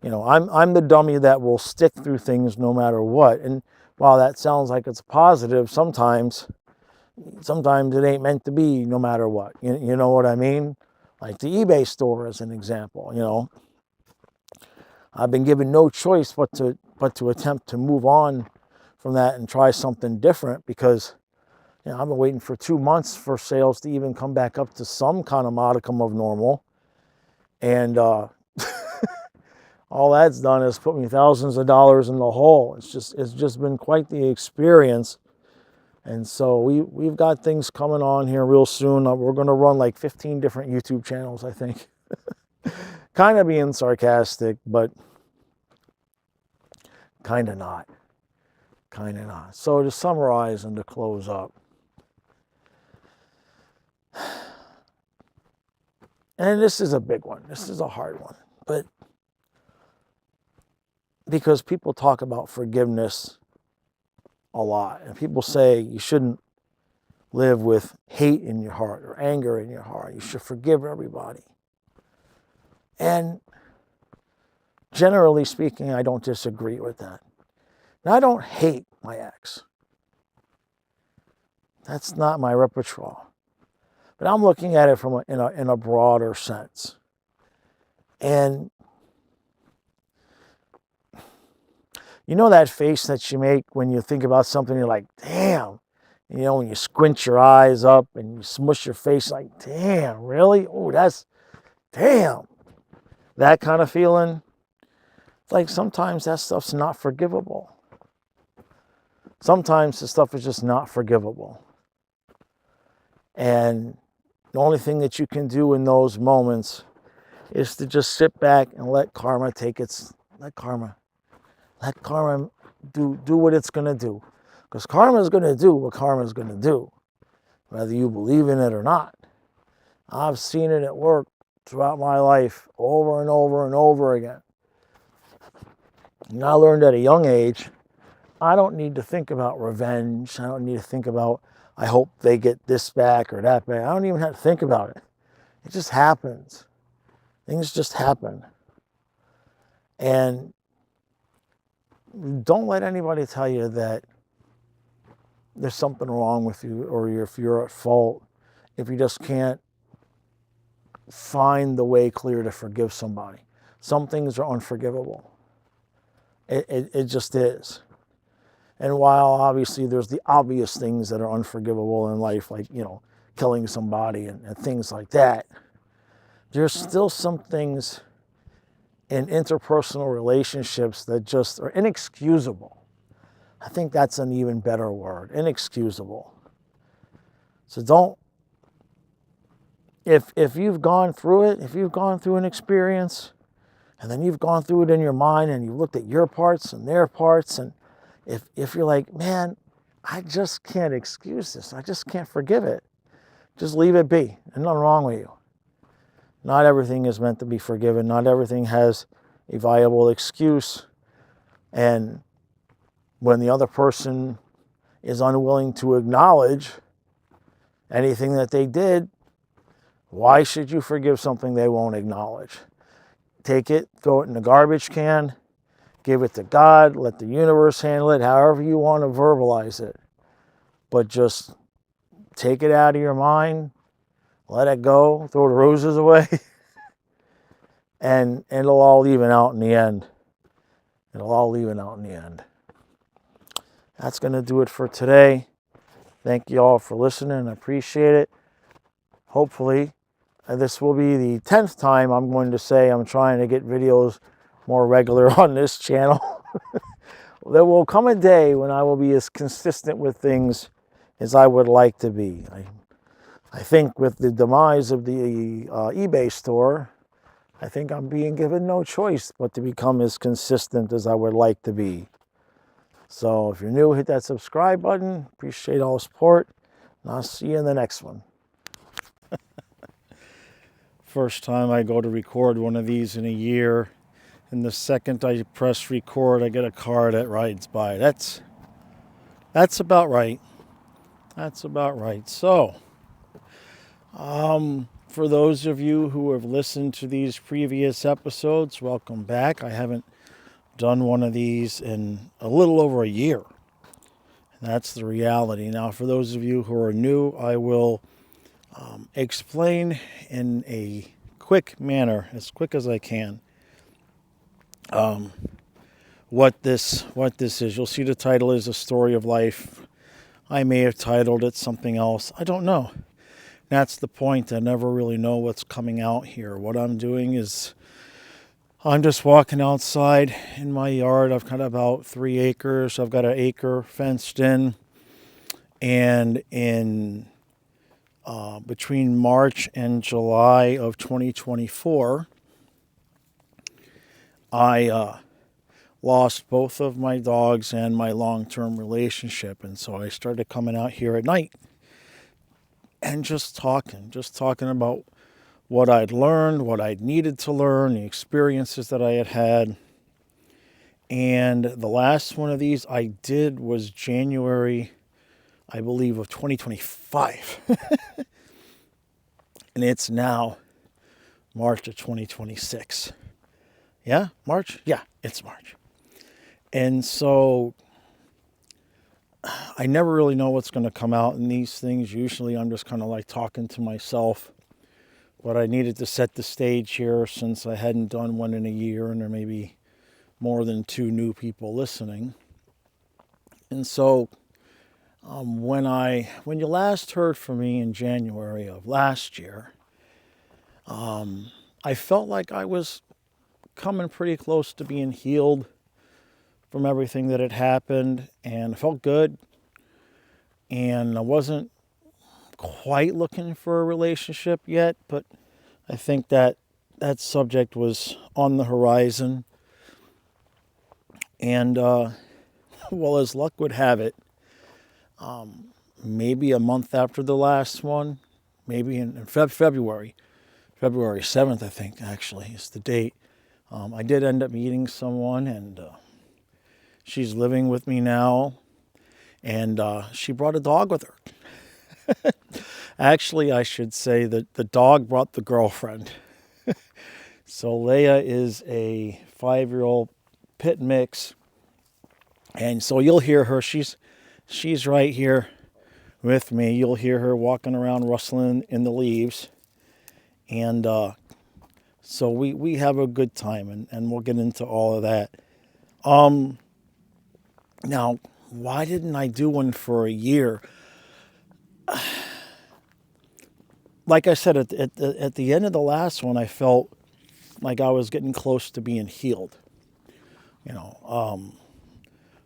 I'm the dummy that will stick through things no matter what. And while that sounds like it's positive, sometimes it ain't meant to be no matter what. You know what I mean? Like the eBay store as an example, I've been given no choice but to attempt to move on from that and try something different, because I've been waiting for 2 months for sales to even come back up to some kind of modicum of normal. And all that's done is put me thousands of dollars in the hole. It's just been quite the experience. And so we've got things coming on here real soon. We're going to run like 15 different YouTube channels, I think. Kind of being sarcastic, but kind of not. So to summarize and to close up, and this is a big one. This is a hard one. But because people talk about forgiveness a lot, and people say you shouldn't live with hate in your heart or anger in your heart. You should forgive everybody. And generally speaking, I don't disagree with that. Now, I don't hate my ex. That's not my repertoire. But I'm looking at it from in a broader sense. And you know that face that you make when you think about something, you're like, damn. You know, when you squint your eyes up and you smush your face like, damn, really? Oh, that's, damn. That kind of feeling. Like sometimes that stuff's not forgivable. Sometimes the stuff is just not forgivable. And the only thing that you can do in those moments is to just sit back and let karma do what it's going to do. Because karma is going to do what karma is going to do, whether you believe in it or not. I've seen it at work throughout my life over and over and over again. And I learned at a young age, I don't need to think about revenge. I don't need to think about, I hope they get this back or that back. I don't even have to think about it. It just happens. Things just happen. And don't let anybody tell you that there's something wrong with you or if you're at fault, if you just can't find the way clear to forgive somebody. Some things are unforgivable. It just is. And while obviously there's the obvious things that are unforgivable in life, like, you know, killing somebody and things like that, there's still some things in interpersonal relationships that just are inexcusable. I think that's an even better word, inexcusable. So don't, if you've gone through it, if you've gone through an experience, and then you've gone through it in your mind and you looked at your parts and their parts, and if you're like, man, I just can't excuse this, I just can't forgive it, just leave it be. There's nothing wrong with you. Not everything is meant to be forgiven. Not everything has a viable excuse. And when the other person is unwilling to acknowledge anything that they did, why should you forgive something they won't acknowledge? Take it, throw it in the garbage can, give it to God, let the universe handle it, however you want to verbalize it. But just take it out of your mind, let it go, throw the roses away, and it'll all even out in the end. It'll all even out in the end. That's going to do it for today. Thank you all for listening. I appreciate it. Hopefully, this will be the 10th time I'm going to say I'm trying to get videos more regular on this channel. There will come a day when I will be as consistent with things as I would like to be. I think with the demise of the eBay store, I think I'm being given no choice but to become as consistent as I would like to be. So if you're new, hit that subscribe button. Appreciate all the support. And I'll see you in the next one. First time I go to record one of these in a year. And the second I press record, I get a car that rides by. That's about right. That's about right. So, for those of you who have listened to these previous episodes, welcome back. I haven't done one of these in a little over a year. That's the reality. Now, for those of you who are new, I will explain in a quick manner, as quick as I can, what this is. You'll see the title is A Story of Life. I may have titled it something else. I don't know. That's the point. I never really know what's coming out here. What I'm doing is I'm just walking outside in my yard. I've got about 3 acres. I've got an acre fenced in. And in between March and July of 2024, I lost both of my dogs and my long-term relationship. And so I started coming out here at night and just talking about what I'd learned, what I'd needed to learn, the experiences that I had had. And the last one of these I did was January I believe, of 2025. And it's now March of 2026. Yeah, March? Yeah, it's March. And so I never really know what's going to come out in these things. Usually I'm just kind of like talking to myself. But I needed to set the stage here since I hadn't done one in a year and there may be more than 2 new people listening. And so when you last heard from me in January of last year, I felt like I was coming pretty close to being healed from everything that had happened, and I felt good. And I wasn't quite looking for a relationship yet, but I think that subject was on the horizon. And well, as luck would have it, maybe a month after the last one, maybe in February 7th, I think, actually, is the date. I did end up meeting someone, and she's living with me now, and she brought a dog with her. Actually, I should say that the dog brought the girlfriend. So Leia is a 5-year-old pit mix, and so you'll hear her. She's right here with me. You'll hear her walking around rustling in the leaves. And so we have a good time, and we'll get into all of that. Now, why didn't I do one for a year? Like I said, at the end of the last one, I felt like I was getting close to being healed.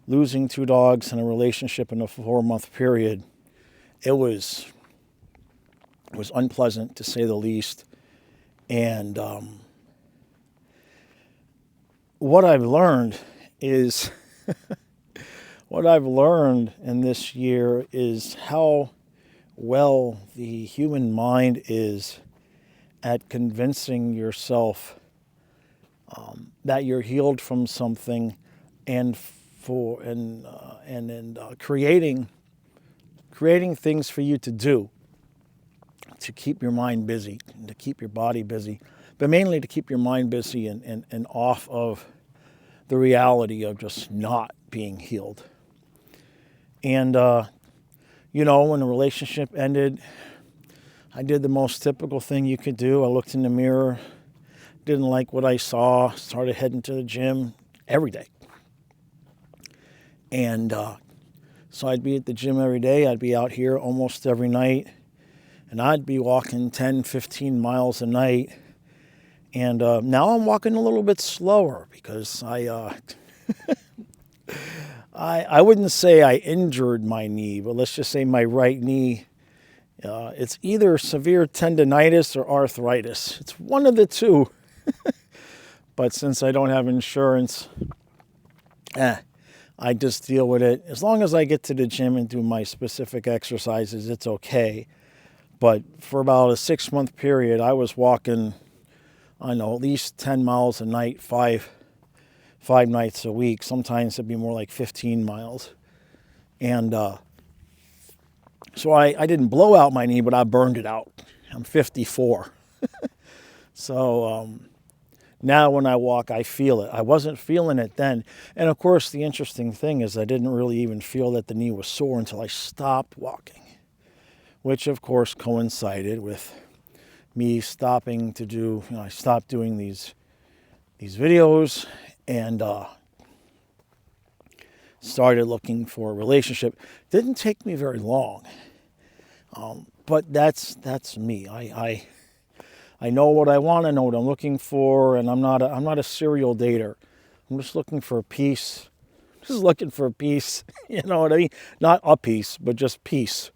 Losing 2 dogs in a relationship in a 4-month period, it was unpleasant, to say the least. And what I've learned is, what I've learned in this year is how well the human mind is at convincing yourself that you're healed from something, and creating things for you to do to keep your mind busy, and to keep your body busy, but mainly to keep your mind busy and off of the reality of just not being healed. And when the relationship ended, I did the most typical thing you could do. I looked in the mirror, didn't like what I saw, started heading to the gym every day. And so I'd be at the gym every day. I'd be out here almost every night. And I'd be walking 10, 15 miles a night. And now I'm walking a little bit slower because I wouldn't say I injured my knee, but let's just say my right knee, it's either severe tendonitis or arthritis. It's one of the two. But since I don't have insurance, I just deal with it. As long as I get to the gym and do my specific exercises, it's okay. But for about a 6-month period, I was walking, at least 10 miles a night, five nights a week. Sometimes it'd be more like 15 miles. And so I didn't blow out my knee, but I burned it out. I'm 54. So now when I walk, I feel it. I wasn't feeling it then. And of course, the interesting thing is I didn't really even feel that the knee was sore until I stopped walking, which of course coincided with me stopping to do, I stopped doing these videos and started looking for a relationship. Didn't take me very long, but that's me. I know what I want. I know what I'm looking for, and I'm not a serial dater. I'm just looking for peace. Just looking for peace. You know what I mean? Not a peace, but just peace.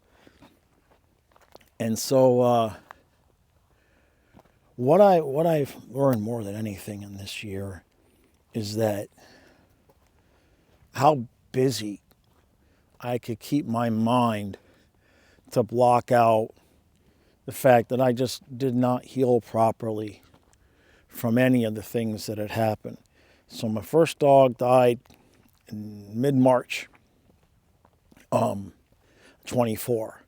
And so, what I've learned more than anything in this year is that how busy I could keep my mind to block out the fact that I just did not heal properly from any of the things that had happened. So my first dog died in mid-March. 24,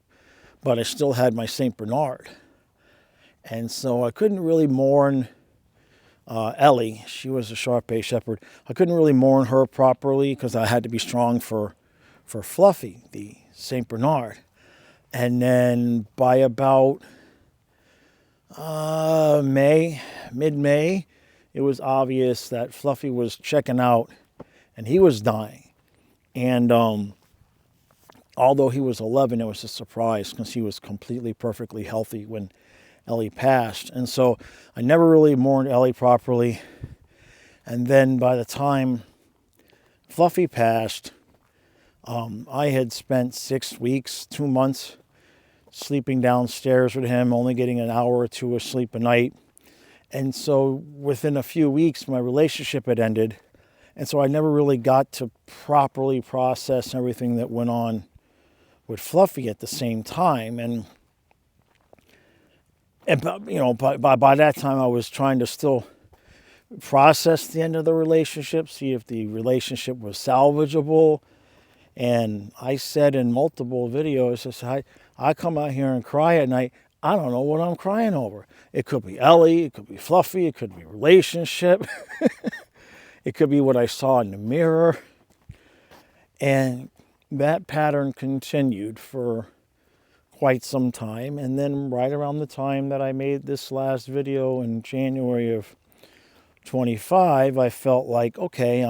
but I still had my St. Bernard. And so I couldn't really mourn Ellie. She was a Shar-Pei Shepherd. I couldn't really mourn her properly because I had to be strong for Fluffy, the St. Bernard. And then by about mid-May, it was obvious that Fluffy was checking out and he was dying. And although he was 11, it was a surprise because he was completely, perfectly healthy when Ellie passed. And so I never really mourned Ellie properly. And then by the time Fluffy passed, I had spent 6 weeks, 2 months, sleeping downstairs with him, only getting an hour or two of sleep a night. And so within a few weeks, my relationship had ended. And so I never really got to properly process everything that went on with Fluffy at the same time. And by that time, I was trying to still process the end of the relationship, see if the relationship was salvageable. And I said in multiple videos, I said, I come out here and cry at night. I don't know what I'm crying over. It could be Ellie, it could be Fluffy, it could be relationship. It could be what I saw in the mirror. And that pattern continued for quite some time. And then right around the time that I made this last video in January of 25, I felt like, okay,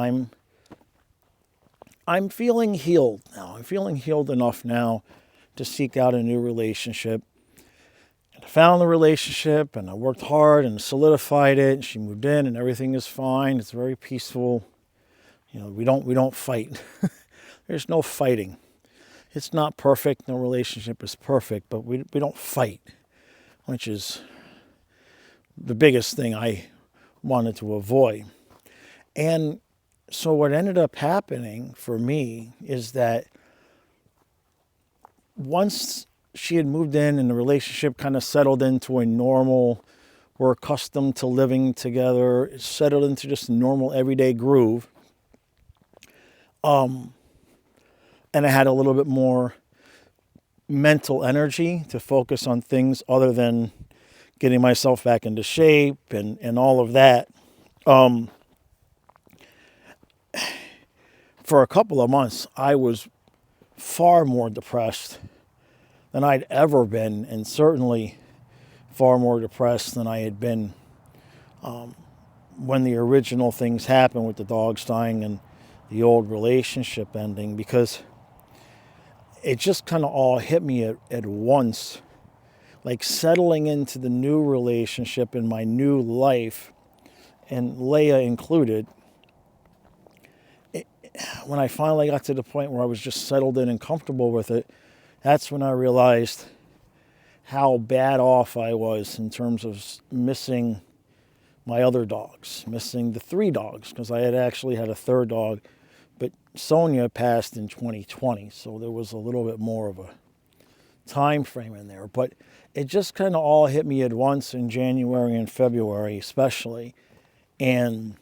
I'm feeling healed now. I'm feeling healed enough now to seek out a new relationship. And I found the relationship and I worked hard and solidified it. And she moved in and everything is fine. It's very peaceful. We don't fight. There's no fighting. It's not perfect. No relationship is perfect, but we don't fight, which is the biggest thing I wanted to avoid. And so what ended up happening for me is that once she had moved in and the relationship kind of settled into a normal, we're accustomed to living together, it settled into just a normal everyday groove. And I had a little bit more mental energy to focus on things other than getting myself back into shape and all of that. For a couple of months, I was far more depressed than I'd ever been, and certainly far more depressed than I had been when the original things happened with the dogs dying and the old relationship ending, because it just kind of all hit me at once, like settling into the new relationship in my new life, and Leia included. When I finally got to the point where I was just settled in and comfortable with it, that's when I realized how bad off I was in terms of missing my other dogs, missing the 3 dogs, because I had actually had a third dog, but Sonia passed in 2020, so there was a little bit more of a time frame in there. But it just kind of all hit me at once in January and February especially, and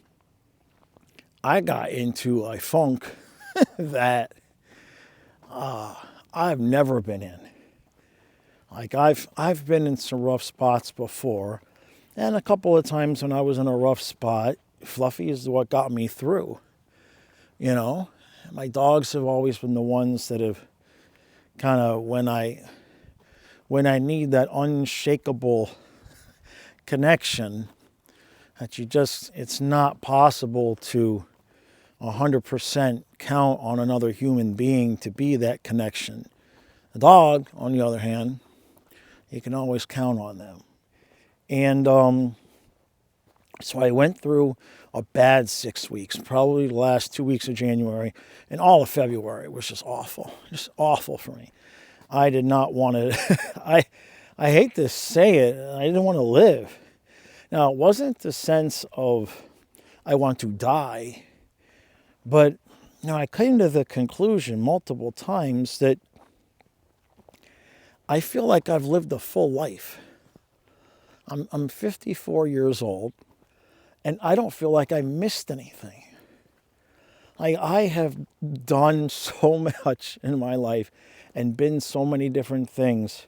I got into a funk that I've never been in. Like I've been in some rough spots before, and a couple of times when I was in a rough spot, Fluffy is what got me through. My dogs have always been the ones that have kind of, when I need that unshakable connection, that it's not possible to 100% count on another human being to be that connection. The dog, on the other hand, you can always count on them. And so I went through a bad 6 weeks, probably the last 2 weeks of January, and all of February was just awful for me. I did not want to, I hate to say it, I didn't want to live. Now, it wasn't the sense of I want to die, but I came to the conclusion multiple times that I feel like I've lived a full life. I'm 54 years old, and I don't feel like I missed anything. Like, I have done so much in my life and been so many different things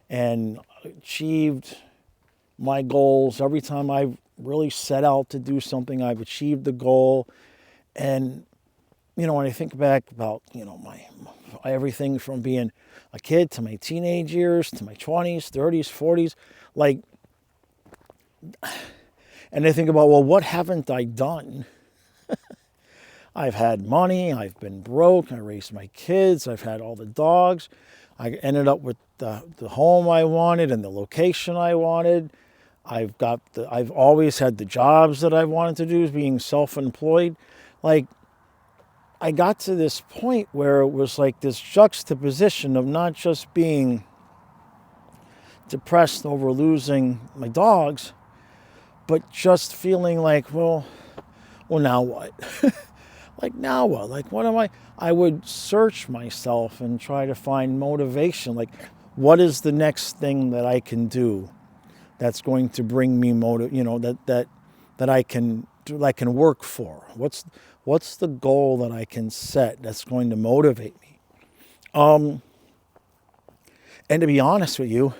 and achieved my goals. Every time I've really set out to do something, I've achieved the goal. And, when I think back about, my everything from being a kid to my teenage years to my 20s, 30s, 40s, like, and I think about, well, what haven't I done? I've had money, I've been broke, I raised my kids, I've had all the dogs. I ended up with the home I wanted and the location I wanted. I've always had the jobs that I wanted to do, being self-employed. Like, I got to this point where it was like this juxtaposition of not just being depressed over losing my dogs, but just feeling like, well, now what? Like, now what? Like, what am I would search myself and try to find motivation. Like, what is the next thing that I can do that's going to bring me that I can do, that I can work for? What's the goal that I can set that's going to motivate me? And to be honest with you,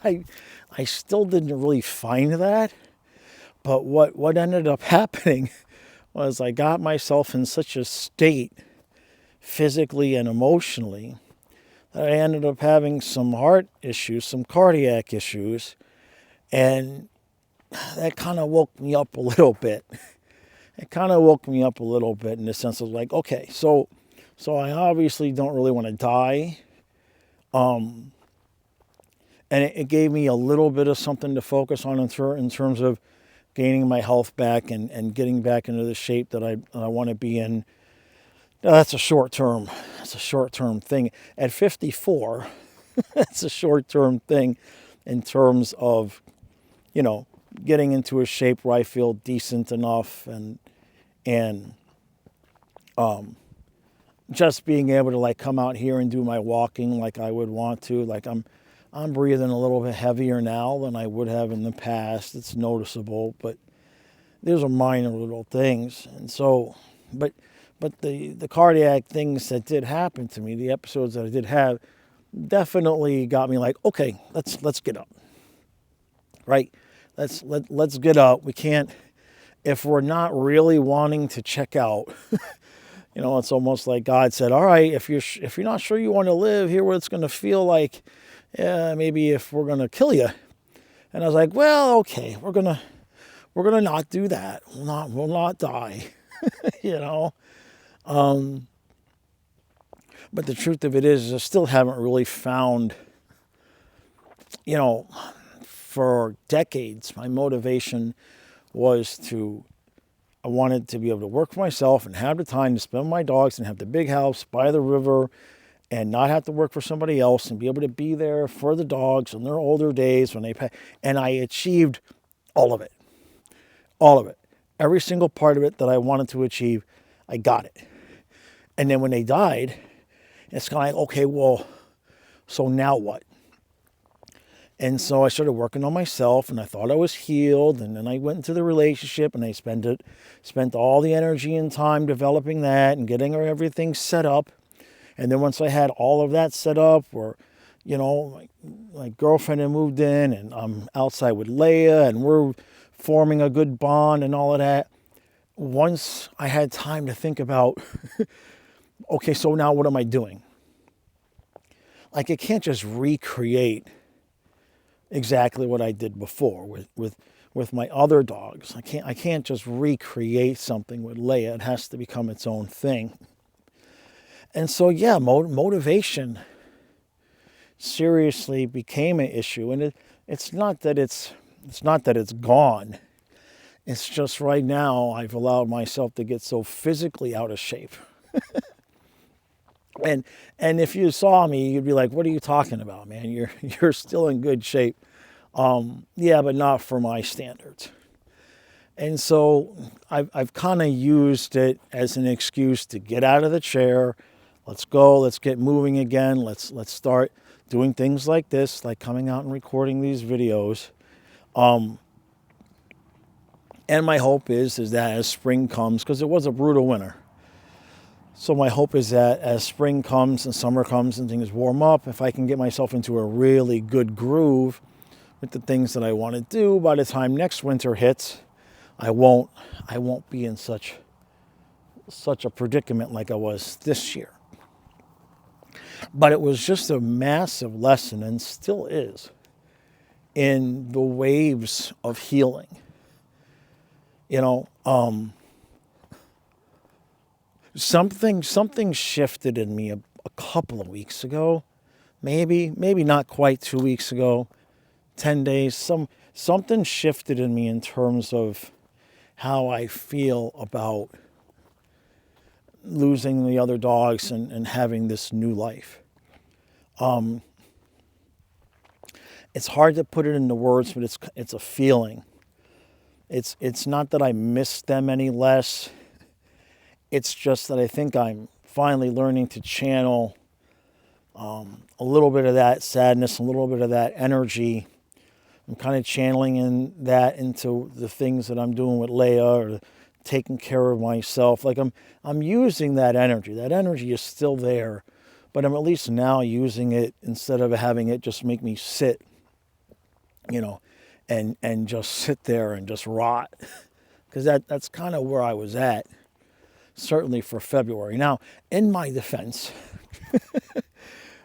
I still didn't really find that. But what ended up happening was I got myself in such a state, physically and emotionally, that I ended up having some heart issues, some cardiac issues, and that kind of woke me up a little bit. It kind of woke me up a little bit in the sense of like, okay, so I obviously don't really want to die. And it gave me a little bit of something to focus on in terms of gaining my health back and getting back into the shape that I want to be in. Now, that's a short term thing. At 54, that's a short term thing in terms of, getting into a shape where I feel decent enough and just being able to like come out here and do my walking like I would want to. Like, I'm breathing a little bit heavier now than I would have in the past. It's noticeable, but those are minor little things. And so, but the cardiac things that did happen to me, the episodes that I did have, definitely got me like, okay, let's get up, right? Let's get up. We can't, if we're not really wanting to check out. It's almost like God said, all right, if you're not sure you want to live, here what it's going to feel like. Yeah, maybe if we're going to kill you. And I was like, well, okay, we're going to not do that. We'll not die. But the truth of it is I still haven't really found, for decades, my motivation was I wanted to be able to work for myself and have the time to spend with my dogs and have the big house by the river and not have to work for somebody else and be able to be there for the dogs in their older days when they pay. And I achieved all of it. All of it. Every single part of it that I wanted to achieve, I got it. And then when they died, it's kind of like, okay, well, so now what? And so I started working on myself, and I thought I was healed. And then I went into the relationship, and I spent all the energy and time developing that and getting everything set up. And then once I had all of that set up, where, my girlfriend had moved in, and I'm outside with Leia, and we're forming a good bond and all of that. Once I had time to think about, okay, so now what am I doing? Like, I can't just recreate exactly what I did before with my other dogs. I can't just recreate something with Leia. It has to become its own thing. And so, yeah, motivation seriously became an issue. And it's not that it's gone. It's just right now I've allowed myself to get so physically out of shape. And if you saw me, you'd be like, "What are you talking about, man? You're still in good shape." Yeah, but not for my standards. And so I've kind of used it as an excuse to get out of the chair. Let's go. Let's get moving again. Let's start doing things like this, like coming out and recording these videos. And my hope is that as spring comes, because it was a brutal winter. So my hope is that as spring comes and summer comes and things warm up, if I can get myself into a really good groove with the things that I want to do, by the time next winter hits, I won't be in such a predicament like I was this year. But it was just a massive lesson, and still is, in the waves of healing. Something shifted in me a couple of weeks ago, maybe not quite 2 weeks ago, 10 days. Something shifted in me in terms of how I feel about losing the other dogs and having this new life. It's hard to put it into words, but it's a feeling. It's not that I miss them any less. It's just that I think I'm finally learning to channel a little bit of that sadness, a little bit of that energy. I'm kind of channeling that into the things that I'm doing with Leia, or taking care of myself. Like I'm using that energy. That energy is still there, but I'm at least now using it instead of having it just make me sit, and just sit there and just rot. Because that's kind of where I was at, certainly for February. Now, in my defense,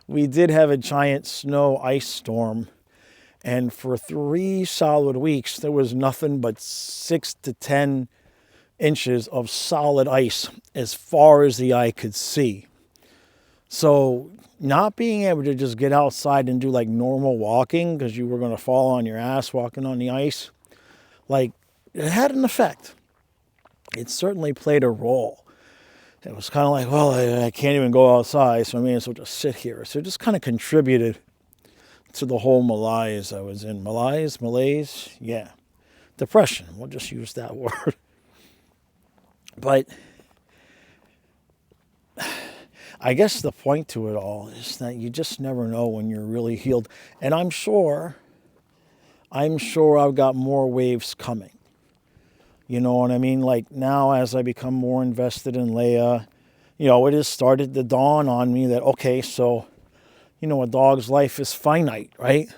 we did have a giant snow ice storm, and for 3 solid weeks, there was nothing but 6 to 10 inches of solid ice as far as the eye could see. So not being able to just get outside and do like normal walking, because you were going to fall on your ass walking on the ice, like, it had an effect. It certainly played a role. It was kind of like, well, I can't even go outside, so I may as well just sit here. So it just kind of contributed to the whole malaise I was in. Malaise, yeah. Depression, we'll just use that word. But I guess the point to it all is that you just never know when you're really healed. And I'm sure I've got more waves coming. You know what I mean? Like now, as I become more invested in Leia, it has started to dawn on me that, okay, so, a dog's life is finite, right?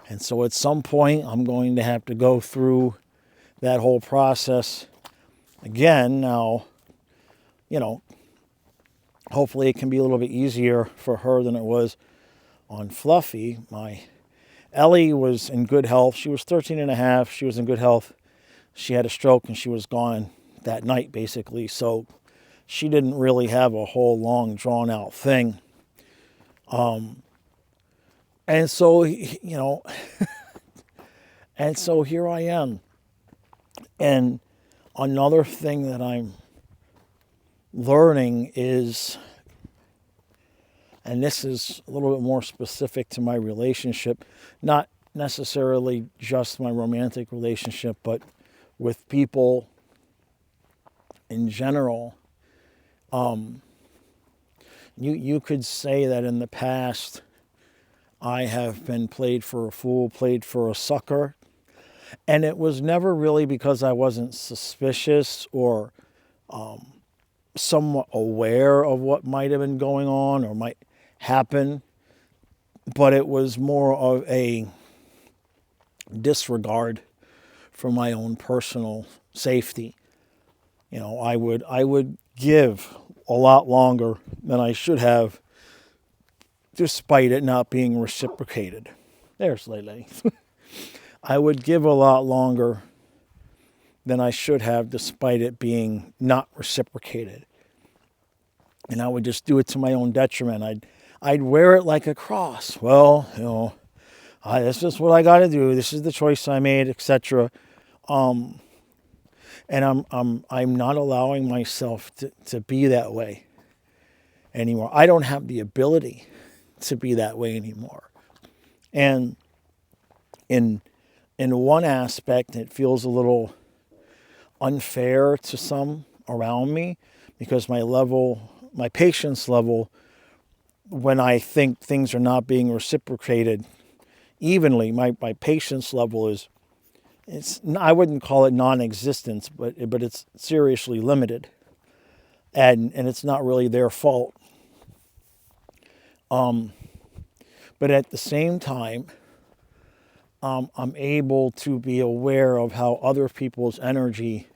And so at some point, I'm going to have to go through that whole process again. Now, hopefully it can be a little bit easier for her than it was on Fluffy. My Ellie was in good health. She was 13 and a half. She was in good health. She had a stroke and she was gone that night, basically. So she didn't really have a whole long, drawn-out thing. And so, and so here I am. And another thing that I'm learning is, and this is a little bit more specific to my relationship, not necessarily just my romantic relationship, but with people in general. You could say that in the past, I have been played for a fool, played for a sucker. And it was never really because I wasn't suspicious or somewhat aware of what might have been going on or might happen. But it was more of a disregard for my own personal safety. I would give a lot longer than I should have, despite it not being reciprocated. There's Lele. I would give a lot longer than I should have, despite it being not reciprocated. And I would just do it to my own detriment. I'd wear it like a cross. Well, this is what I got to do. This is the choice I made, etc. And I'm not allowing myself to be that way anymore. I don't have the ability to be that way anymore. And in one aspect, it feels a little unfair to some around me, because my patience level, when I think things are not being reciprocated evenly, my patience level is, I wouldn't call it non-existent, but it's seriously limited. and it's not really their fault. But at the same time, I'm able to be aware of how other people's energy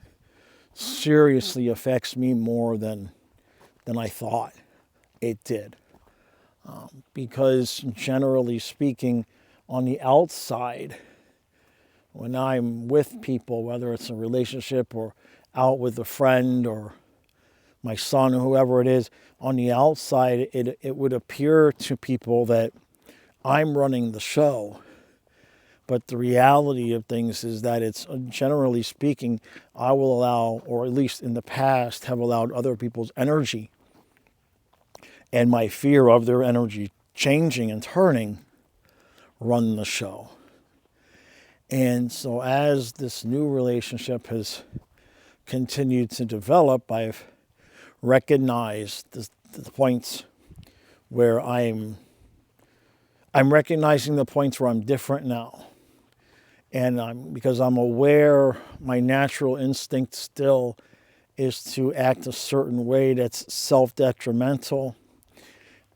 seriously affects me more than I thought it did. Because generally speaking, on the outside, when I'm with people, whether it's a relationship or out with a friend or my son or whoever it is, on the outside, it would appear to people that I'm running the show. But the reality of things is that it's, generally speaking, I will allow, or at least in the past, have allowed other people's energy and my fear of their energy changing and turning run the show. And so as this new relationship has continued to develop, I've recognized the points where I'm recognizing the points where I'm different now. And because I'm aware my natural instinct still is to act a certain way that's self-detrimental.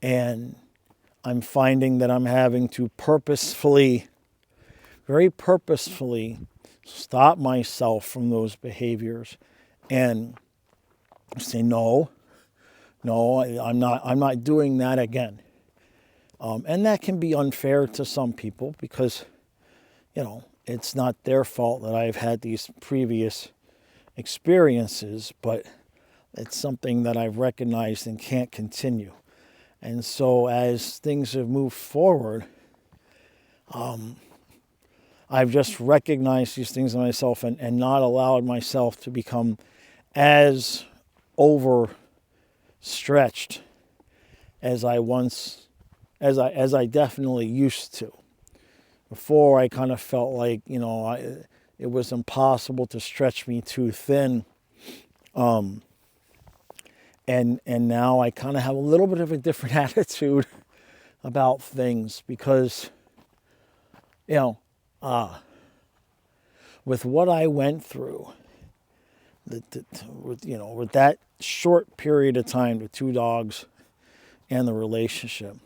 And I'm finding that I'm having to very purposefully stop myself from those behaviors and say, no, I'm not doing that again. And that can be unfair to some people because, it's not their fault that I've had these previous experiences, but it's something that I've recognized and can't continue. And so as things have moved forward, I've just recognized these things in myself and not allowed myself to become as overstretched as I definitely used to. Before, I kind of felt like, it was impossible to stretch me too thin. And now I kind of have a little bit of a different attitude about things because, with what I went through, with that short period of time, the 2 dogs and the relationship,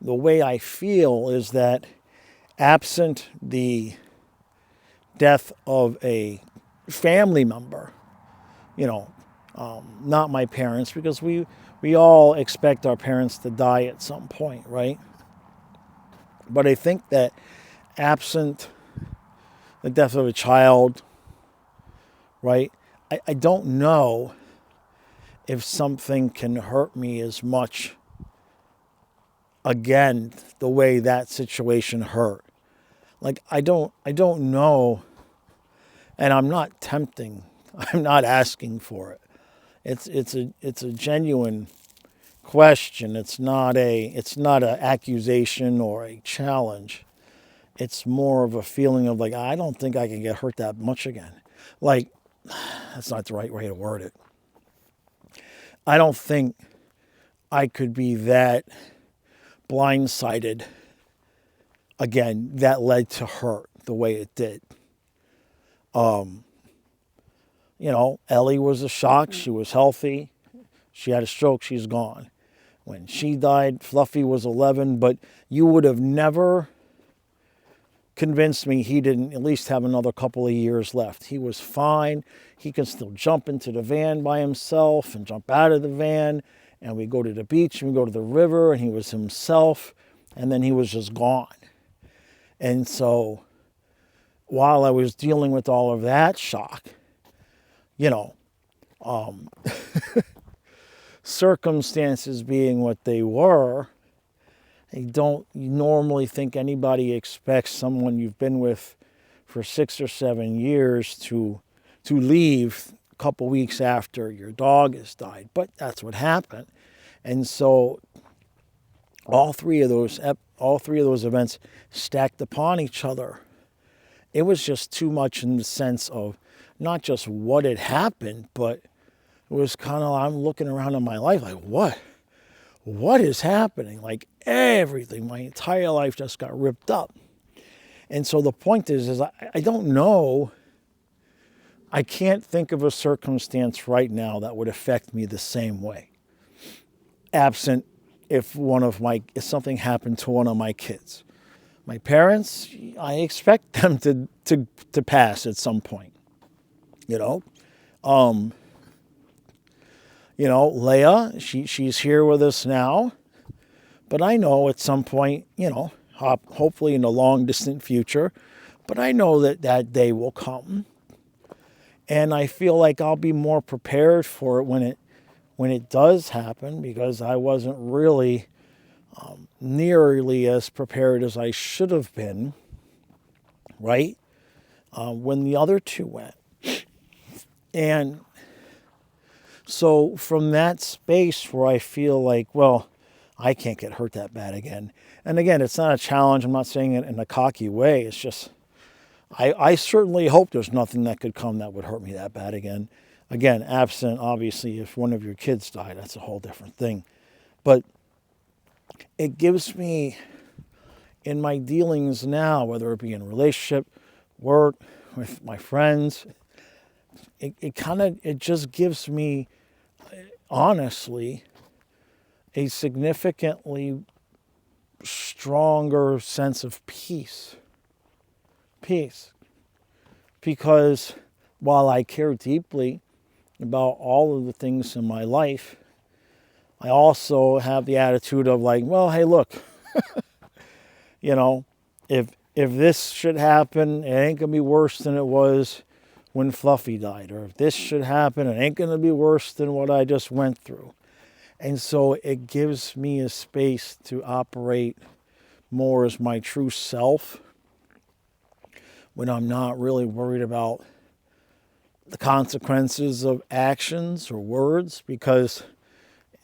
the way I feel is that absent the death of a family member, not my parents, because we all expect our parents to die at some point, right? But I think that absent the death of a child, right, I don't know if something can hurt me as much again the way that situation hurt. Like I don't know, and I'm not tempting. I'm not asking for it. It's a genuine question. It's not an accusation or a challenge. It's more of a feeling of like, I don't think I can get hurt that much again. Like, that's not the right way to word it. I don't think I could be that blindsided again that led to hurt the way it did. Ellie was a shock. She was healthy. She had a stroke. She's gone. When she died, Fluffy was 11, but you would have never convinced me he didn't at least have another couple of years left. He was fine. He could still jump into the van by himself and jump out of the van, and we go to the beach and we go to the river, and he was himself, and then he was just gone. And so while I was dealing with all of that shock, circumstances being what they were, you normally think anybody expects someone you've been with for 6 or 7 years to leave a couple weeks after your dog has died, but that's what happened. And so all three of those events stacked upon each other. It was just too much in the sense of not just what had happened, but it was kind of, I'm looking around in my life like, what is happening? Like everything, my entire life just got ripped up. And so the point is I don't know I can't think of a circumstance right now that would affect me the same way, absent if something happened to one of my kids. My parents, I expect them to pass at some point. You know, Leia, she's here with us now, but I know at some point, hopefully in the long distant future, but I know that day will come, and I feel like I'll be more prepared for it when it does happen, because I wasn't really nearly as prepared as I should have been, right? When the other two went. And so from that space where I feel like, well, I can't get hurt that bad again. And again, it's not a challenge. I'm not saying it in a cocky way. It's just, I certainly hope there's nothing that could come that would hurt me that bad again. Again, absent, obviously, if one of your kids died, that's a whole different thing. But it gives me, in my dealings now, whether it be in a relationship, work, with my friends, it just gives me, honestly, a significantly stronger sense of peace. Peace. Because while I care deeply about all of the things in my life, I also have the attitude of like, well, hey, look, if this should happen, it ain't gonna be worse than it was when Fluffy died. Or if this should happen, it ain't gonna be worse than what I just went through. And so it gives me a space to operate more as my true self when I'm not really worried about the consequences of actions or words, because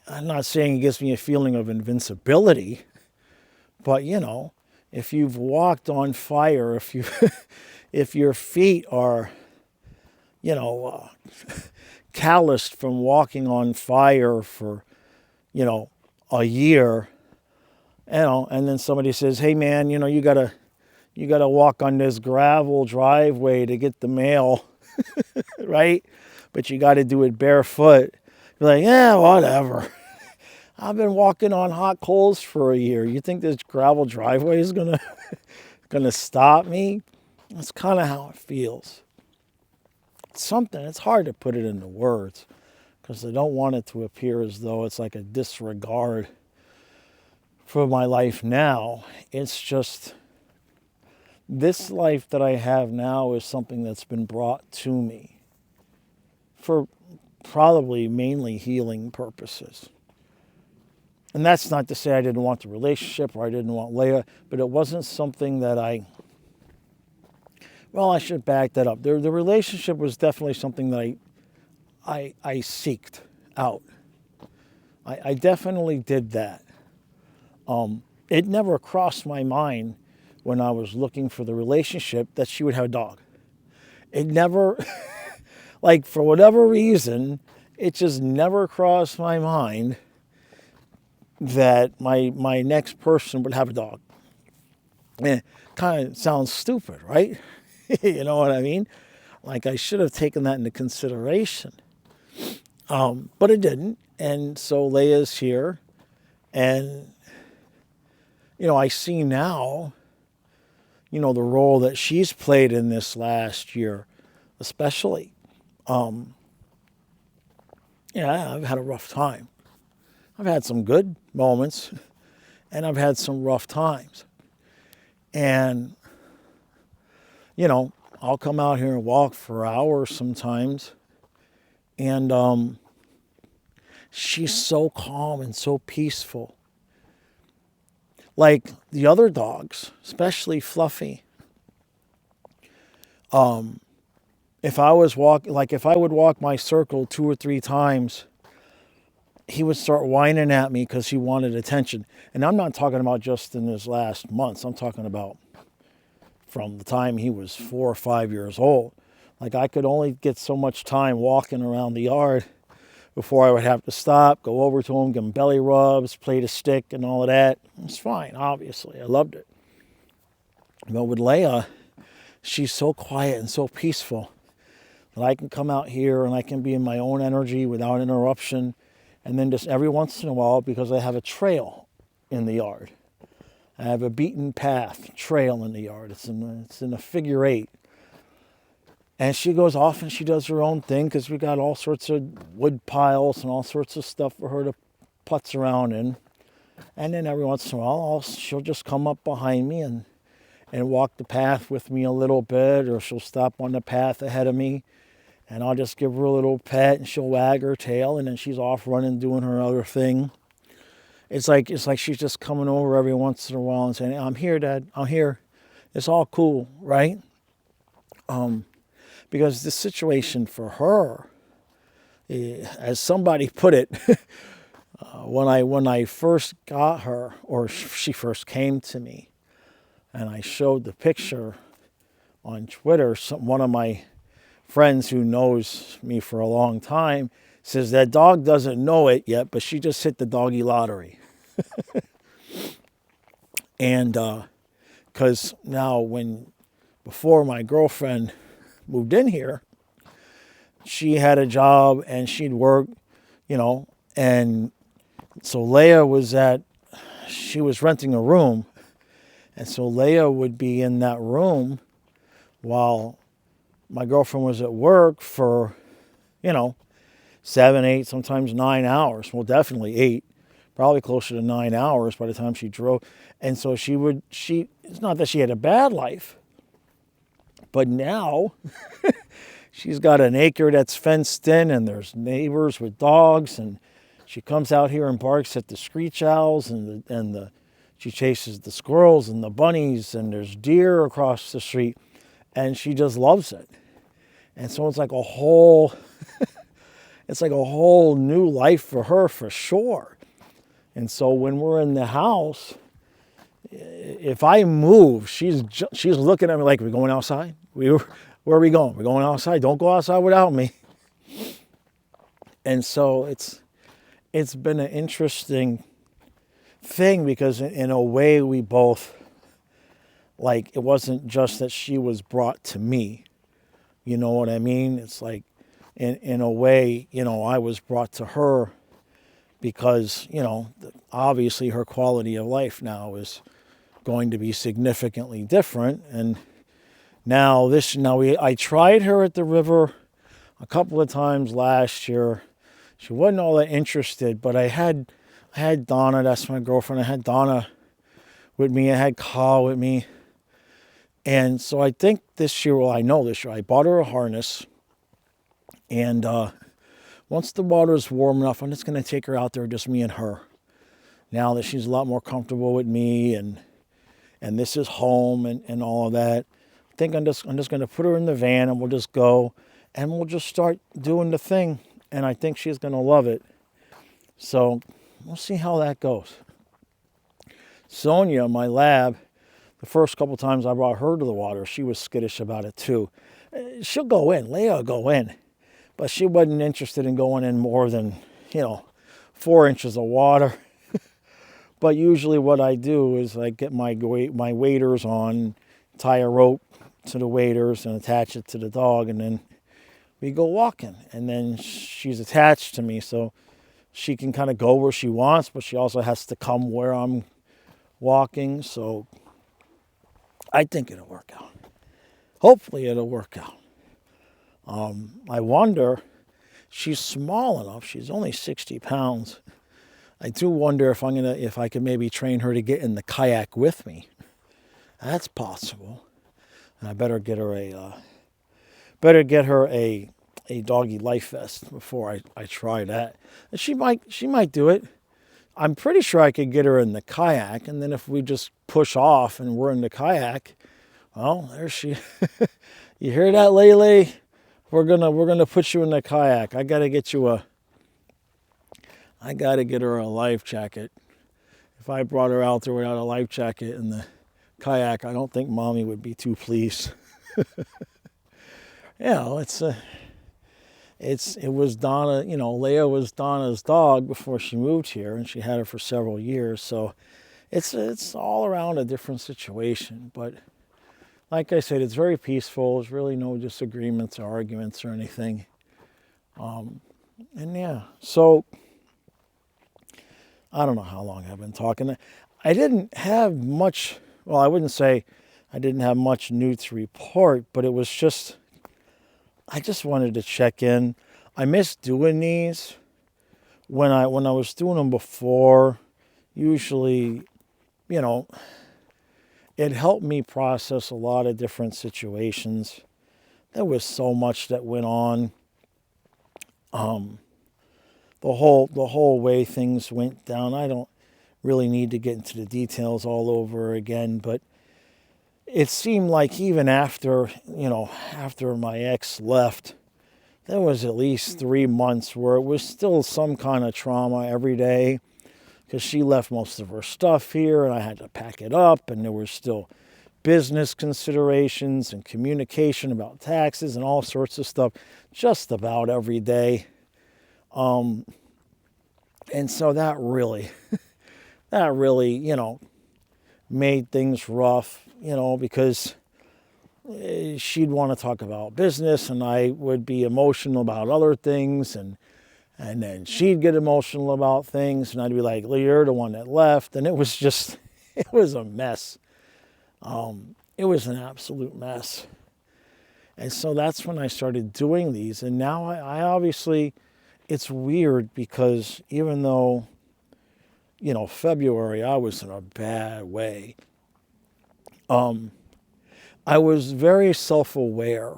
I'm not saying it gives me a feeling of invincibility, but if you've walked on fire, if your feet are, calloused from walking on fire for, a year, and then somebody says, hey man, you gotta walk on this gravel driveway to get the mail, right? But you gotta do it barefoot. You're like, yeah, whatever. I've been walking on hot coals for a year. You think this gravel driveway is gonna stop me? That's kind of how it feels. It's hard to put it into words, because I don't want it to appear as though it's like a disregard for my life now. It's just, this life that I have now is something that's been brought to me for probably mainly healing purposes. And that's not to say I didn't want the relationship or I didn't want Leia, but it wasn't something that I should back that up. The relationship was definitely something that I seeked out. I definitely did that. It never crossed my mind when I was looking for the relationship that she would have a dog. It never, like, for whatever reason, it just never crossed my mind that my next person would have a dog. And it kind of sounds stupid, right? You know what I mean? Like, I should have taken that into consideration. But it didn't. And so Leia's here. And, I see now, the role that she's played in this last year, especially. I've had a rough time. I've had some good moments, and I've had some rough times. And, I'll come out here and walk for hours sometimes, and she's so calm and so peaceful. Like the other dogs, especially Fluffy. If I would walk my circle 2 or 3 times, he would start whining at me because he wanted attention. And I'm not talking about just in his last months. I'm talking about from the time he was 4 or 5 years old. Like, I could only get so much time walking around the yard before I would have to stop, go over to him, give him belly rubs, play the stick and all of that. It's fine, obviously. I loved it. But with Leia, she's so quiet and so peaceful. that I can come out here and I can be in my own energy without interruption. And then just every once in a while, because I have a trail in the yard, I have a beaten path trail in the yard. It's in a figure 8. And she goes off and she does her own thing because we got all sorts of wood piles and all sorts of stuff for her to putz around in. And then every once in a while, she'll just come up behind me and walk the path with me a little bit, or she'll stop on the path ahead of me, and I'll just give her a little pet, and she'll wag her tail, and then she's off running, doing her other thing. It's like she's just coming over every once in a while and saying, "I'm here, Dad. I'm here. It's all cool, right?" Because the situation for her, as somebody put it, when I first got her, or she first came to me, and I showed the picture on Twitter, one of my friends who knows me for a long time says that dog doesn't know it yet, but she just hit the doggy lottery. And because now before my girlfriend moved in here, she had a job and she'd work, and so Leia she was renting a room, and so Leia would be in that room while my girlfriend was at work for, 7, 8, sometimes 9 hours. Well, definitely 8, probably closer to 9 hours by the time she drove. And so it's not that she had a bad life, but now she's got an acre that's fenced in and there's neighbors with dogs, and she comes out here and barks at the screech owls she chases the squirrels and the bunnies, and there's deer across the street, and she just loves it. And so it's like a whole new life for her, for sure. And so when we're in the house, if I move, she's looking at me like, "We're going outside? Where are we going? We're going outside. Don't go outside without me." And so it's been an interesting thing, because in a way we both, like, it wasn't just that she was brought to me. You know what I mean? It's like, in a way, I was brought to her because, obviously her quality of life now is going to be significantly different. And I tried her at the river a couple of times last year. She wasn't all that interested, but I had Donna, that's my girlfriend. I had Donna with me. I had Kyle with me. And so I think this year, I bought her a harness. And once the water is warm enough, I'm just going to take her out there, just me and her. Now that she's a lot more comfortable with me, and this is home and all of that, I think I'm just going to put her in the van, and we'll just go, and we'll just start doing the thing. And I think she's going to love it. So we'll see how that goes. Sonia, my lab, the first couple times I brought her to the water, she was skittish about it too. She'll go in, Leia will go in, but she wasn't interested in going in more than, 4 inches of water. But usually what I do is I get my waders on, tie a rope to the waders and attach it to the dog, and then we go walking. And then she's attached to me, so she can kind of go where she wants, but she also has to come where I'm walking. So I think it'll work out. Hopefully it'll work out. I wonder, she's small enough. She's only 60 pounds. I do wonder if I could maybe train her to get in the kayak with me. That's possible. And I better get her a doggy life vest before I try that. And she might do it. I'm pretty sure I could get her in the kayak, and then if we just push off and we're in the kayak, well, there she. You hear that, Lele? We're gonna put you in the kayak. I gotta get her a life jacket. If I brought her out there without a life jacket in the kayak, I don't think Mommy would be too pleased. It was Donna, Leia was Donna's dog before she moved here, and she had her for several years. So it's all around a different situation. But like I said, it's very peaceful. There's really no disagreements or arguments or anything. And yeah, so I don't know how long I've been talking. I didn't have much, well, I wouldn't say I didn't have much new to report, but it was just, I just wanted to check in. I miss doing these. When I was doing them before, usually, you know, it helped me process a lot of different situations. There was so much that went on. The whole way things went down. I don't really need to get into the details all over again, but it seemed like even after my ex left, there was at least 3 months where it was still some kind of trauma every day, because she left most of her stuff here and I had to pack it up, and there were still business considerations and communication about taxes and all sorts of stuff just about every day. And so that really, made things rough, because she'd want to talk about business and I would be emotional about other things, and then she'd get emotional about things and I'd be like, you're the one that left. And it was just, it was a mess. It was an absolute mess. And so that's when I started doing these. And now I obviously, it's weird because even though, February, I was in a bad way. I was very self-aware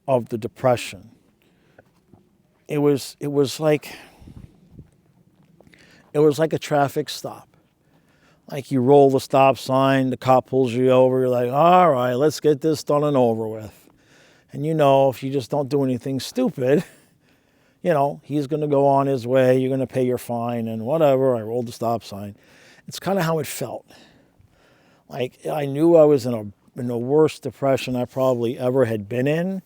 of the depression. It was like a traffic stop. Like you roll the stop sign, the cop pulls you over, you're like, all right, let's get this done and over with. And if you just don't do anything stupid, he's going to go on his way, you're going to pay your fine and whatever. I rolled the stop sign. It's kind of how it felt. Like I knew I was in the worst depression I probably ever had been in,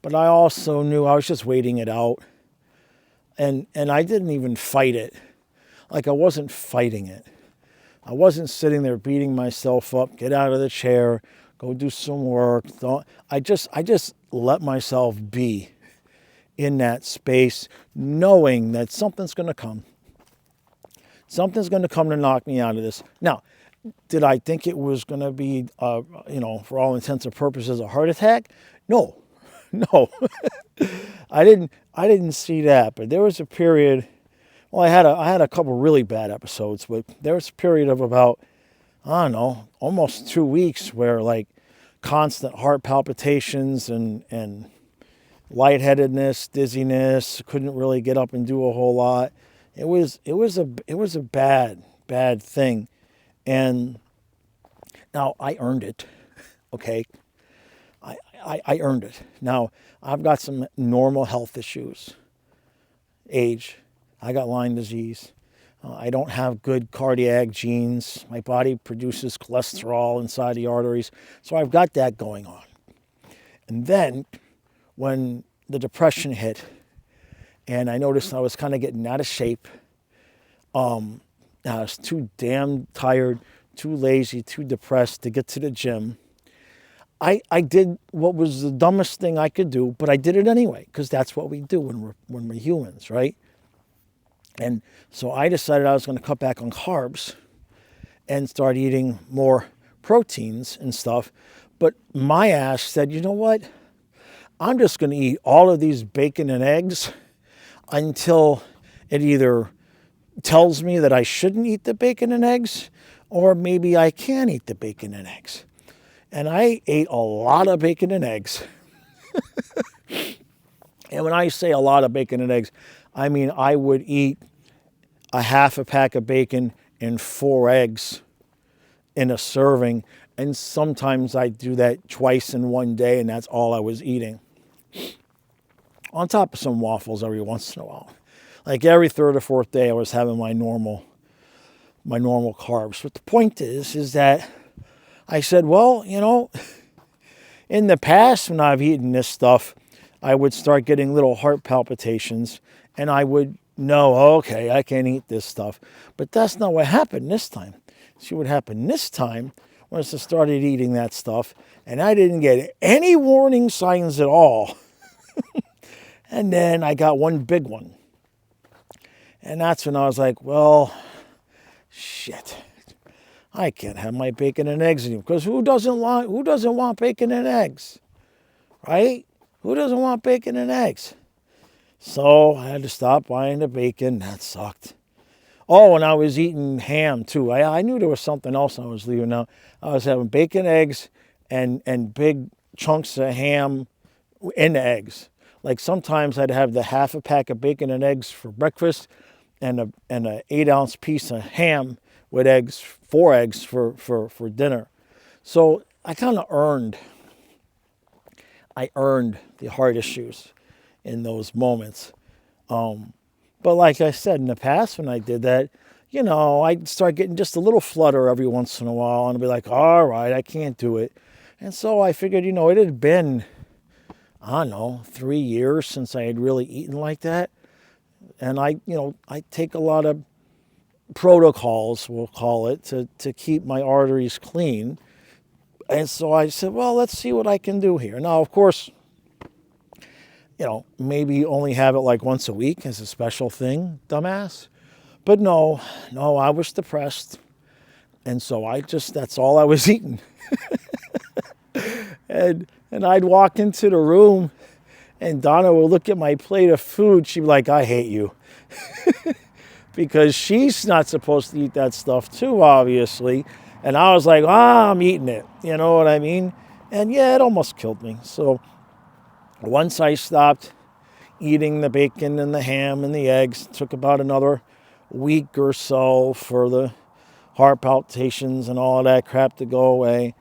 but I also knew I was just waiting it out. And I didn't even fight it. Like I wasn't fighting it. I wasn't sitting there beating myself up, get out of the chair, go do some work. I just let myself be in that space, knowing that something's going to come. Something's going to come to knock me out of this. Now, did I think it was going to be, for all intents and purposes, a heart attack? No. I didn't see that. But there was a period. Well, I had a couple really bad episodes, but there was a period of about, I don't know, almost 2 weeks where like constant heart palpitations and lightheadedness, dizziness, couldn't really get up and do a whole lot. It was a bad thing. And now I earned it. Okay. I earned it. Now I've got some normal health issues. Age. I got Lyme disease. I don't have good cardiac genes. My body produces cholesterol inside the arteries. So I've got that going on. And then when the depression hit and I noticed I was kind of getting out of shape, I was too damn tired, too lazy, too depressed to get to the gym. I did what was the dumbest thing I could do, but I did it anyway, because that's what we do when we're humans, right? And so I decided I was going to cut back on carbs and start eating more proteins and stuff. But my ass said, you know what? I'm just going to eat all of these bacon and eggs until it either tells me that I shouldn't eat the bacon and eggs, or maybe I can eat the bacon and eggs. And I ate a lot of bacon and eggs. And when I say a lot of bacon and eggs, I mean I would eat a half a pack of bacon and 4 eggs in a serving. And sometimes I do that twice in one day, and that's all I was eating. On top of some waffles every once in a while. Like every third or fourth day I was having my normal carbs. But the point is that I said, well, in the past when I've eaten this stuff, I would start getting little heart palpitations and I would know, okay, I can't eat this stuff. But that's not what happened this time. See, what happened this time must have started eating that stuff, and I didn't get any warning signs at all. And then I got one big one. And that's when I was like, well, shit. I can't have my bacon and eggs anymore. Because who doesn't want bacon and eggs? Right? Who doesn't want bacon and eggs? So I had to stop buying the bacon. That sucked. Oh, and I was eating ham too. I knew there was something else I was leaving out. I was having bacon, eggs, and big chunks of ham in the eggs. Like sometimes I'd have the half a pack of bacon and eggs for breakfast, and a 8-ounce piece of ham with eggs, 4 eggs for dinner. So I kind of earned the heart issues in those moments. But like I said, in the past when I did that, I'd start getting just a little flutter every once in a while, and I'd be like, all right, I can't do it. And so I figured, it had been, I don't know, 3 years since I had really eaten like that. And I take a lot of protocols, we'll call it, to keep my arteries clean. And so I said, well, let's see what I can do here. Now, of course, maybe only have it like once a week as a special thing, dumbass. But no, I was depressed. And so that's all I was eating. and I'd walk into the room, and Donna would look at my plate of food. She'd be like, I hate you. Because she's not supposed to eat that stuff too, obviously. And I was like, I'm eating it. You know what I mean? And yeah, it almost killed me. So once I stopped eating the bacon and the ham and the eggs, it took about another week or so for the heart palpitations and all of that crap to go away.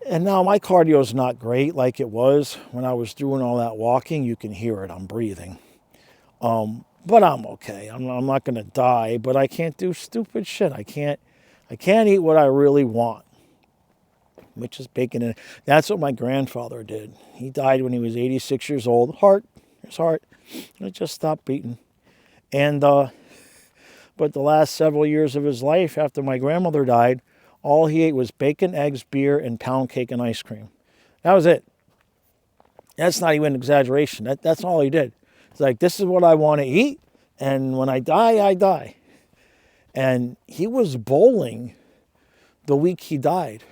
And now my cardio is not great like it was when I was doing all that walking. You can hear it. I'm breathing. But I'm okay. I'm not going to die, but I can't do stupid shit. I can't eat what I really want, which is bacon. And that's what my grandfather did. He died when he was 86 years old. His heart, it just stopped beating. And, but the last several years of his life after my grandmother died, all he ate was bacon, eggs, beer, and pound cake and ice cream. That was it. That's not even an exaggeration. That's all he did. It's like, this is what I want to eat, and when I die, I die. And he was bowling the week he died.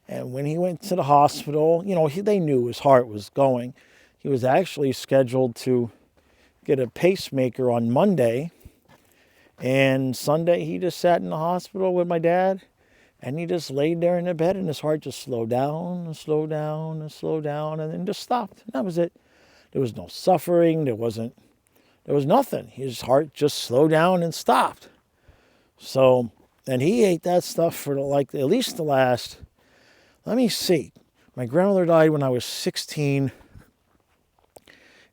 And when he went to the hospital, they knew his heart was going. He was actually scheduled to get a pacemaker on Monday. And Sunday, he just sat in the hospital with my dad. And he just laid there in the bed, and his heart just slowed down and slowed down and slowed down, and then just stopped. And that was it. There was no suffering. There was nothing. His heart just slowed down and stopped. So, and he ate that stuff for at least the last, let me see. My grandmother died when I was 16,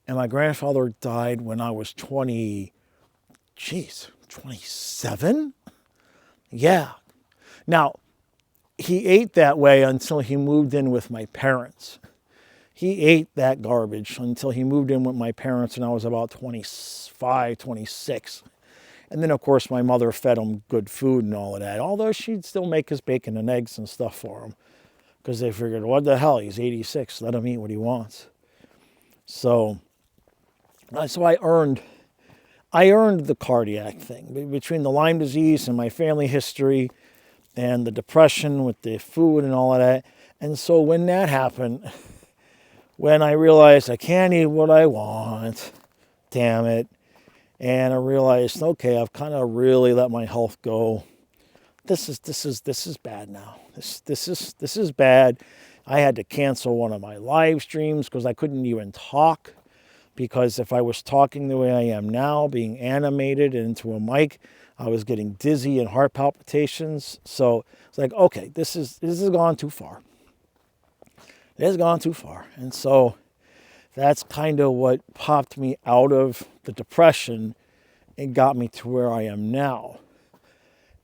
and my grandfather died when I was 27? Yeah. Now, he ate that way until he moved in with my parents. He ate that garbage until he moved in with my parents, and I was about 25, 26. And then, of course, my mother fed him good food and all of that, although she'd still make his bacon and eggs and stuff for him because they figured, what the hell, he's 86, let him eat what he wants. So I earned the cardiac thing. Between the Lyme disease and my family history and the depression with the food and all of that. And so when that happened, when I realized I can't eat what I want, damn it, and I realized, okay, I've kind of really let my health go. This is bad now. This is bad. I had to cancel one of my live streams because I couldn't even talk. Because if I was talking the way I am now, being animated into a mic, I was getting dizzy and heart palpitations. So it's like, okay, this has gone too far. It has gone too far. And so that's kind of what popped me out of the depression and got me to where I am now.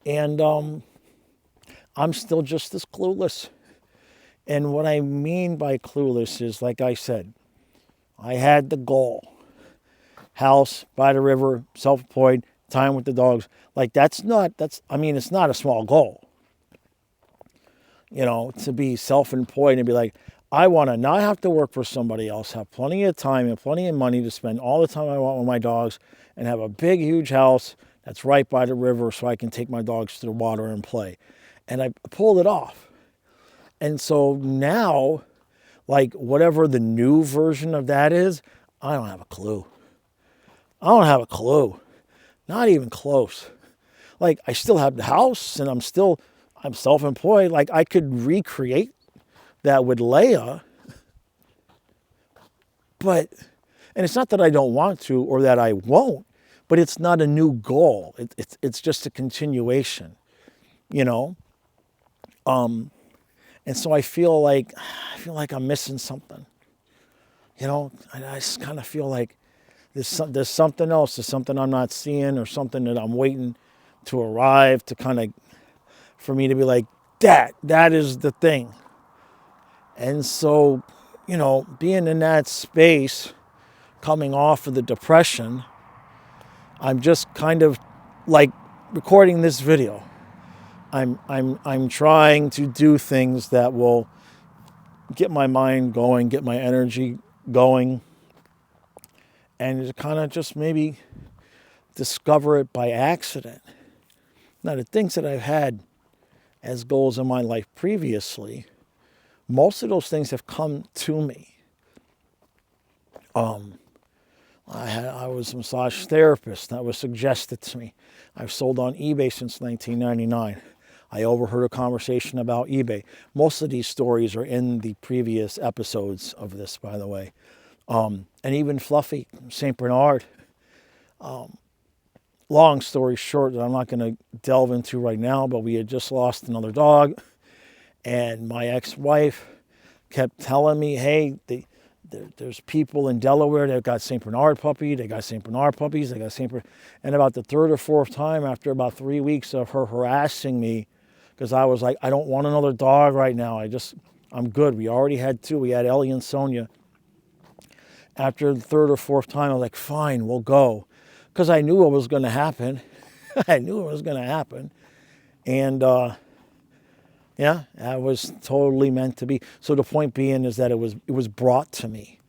And I'm still just as clueless. And what I mean by clueless is, like I said, I had the goal. House by the river, self-employed, time with the dogs. Like it's not a small goal. to be self-employed and be like, I want to not have to work for somebody else, have plenty of time and plenty of money to spend all the time I want with my dogs, and have a big, huge house that's right by the river so I can take my dogs to the water and play. And I pulled it off. And so now, like whatever the new version of that is, I don't have a clue. I don't have a clue. Not even close. Like I still have the house and I'm self-employed. Like I could recreate that with Leia. And it's not that I don't want to or that I won't, but it's not a new goal. It's just a continuation, And so I feel like I'm missing something. I just kind of feel like there's something else. There's something I'm not seeing or something that I'm waiting to arrive to kind of, for me to be like, that is the thing. And so, being in that space, coming off of the depression, I'm just kind of like recording this video. I'm trying to do things that will get my mind going, get my energy going, and to kind of just maybe discover it by accident. Now, the things that I've had as goals in my life previously, most of those things have come to me. I was a massage therapist. That was suggested to me. I've sold on eBay since 1999. I overheard a conversation about eBay. Most of these stories are in the previous episodes of this, by the way. And even Fluffy, St. Bernard. Long story short, that I'm not going to delve into right now, but we had just lost another dog. And my ex-wife kept telling me, hey, there's people in Delaware that got St. Bernard puppy. They got St. Bernard puppies. They got St. Bernard. And about the third or fourth time, after about 3 weeks of her harassing me, because I was like, I don't want another dog right now. I'm good. We already had 2. We had Ellie and Sonia. After the third or fourth time, I was like, fine, we'll go. Because I knew what was going to happen. I knew it was going to happen. And yeah, that was totally meant to be. So the point being is that it was brought to me,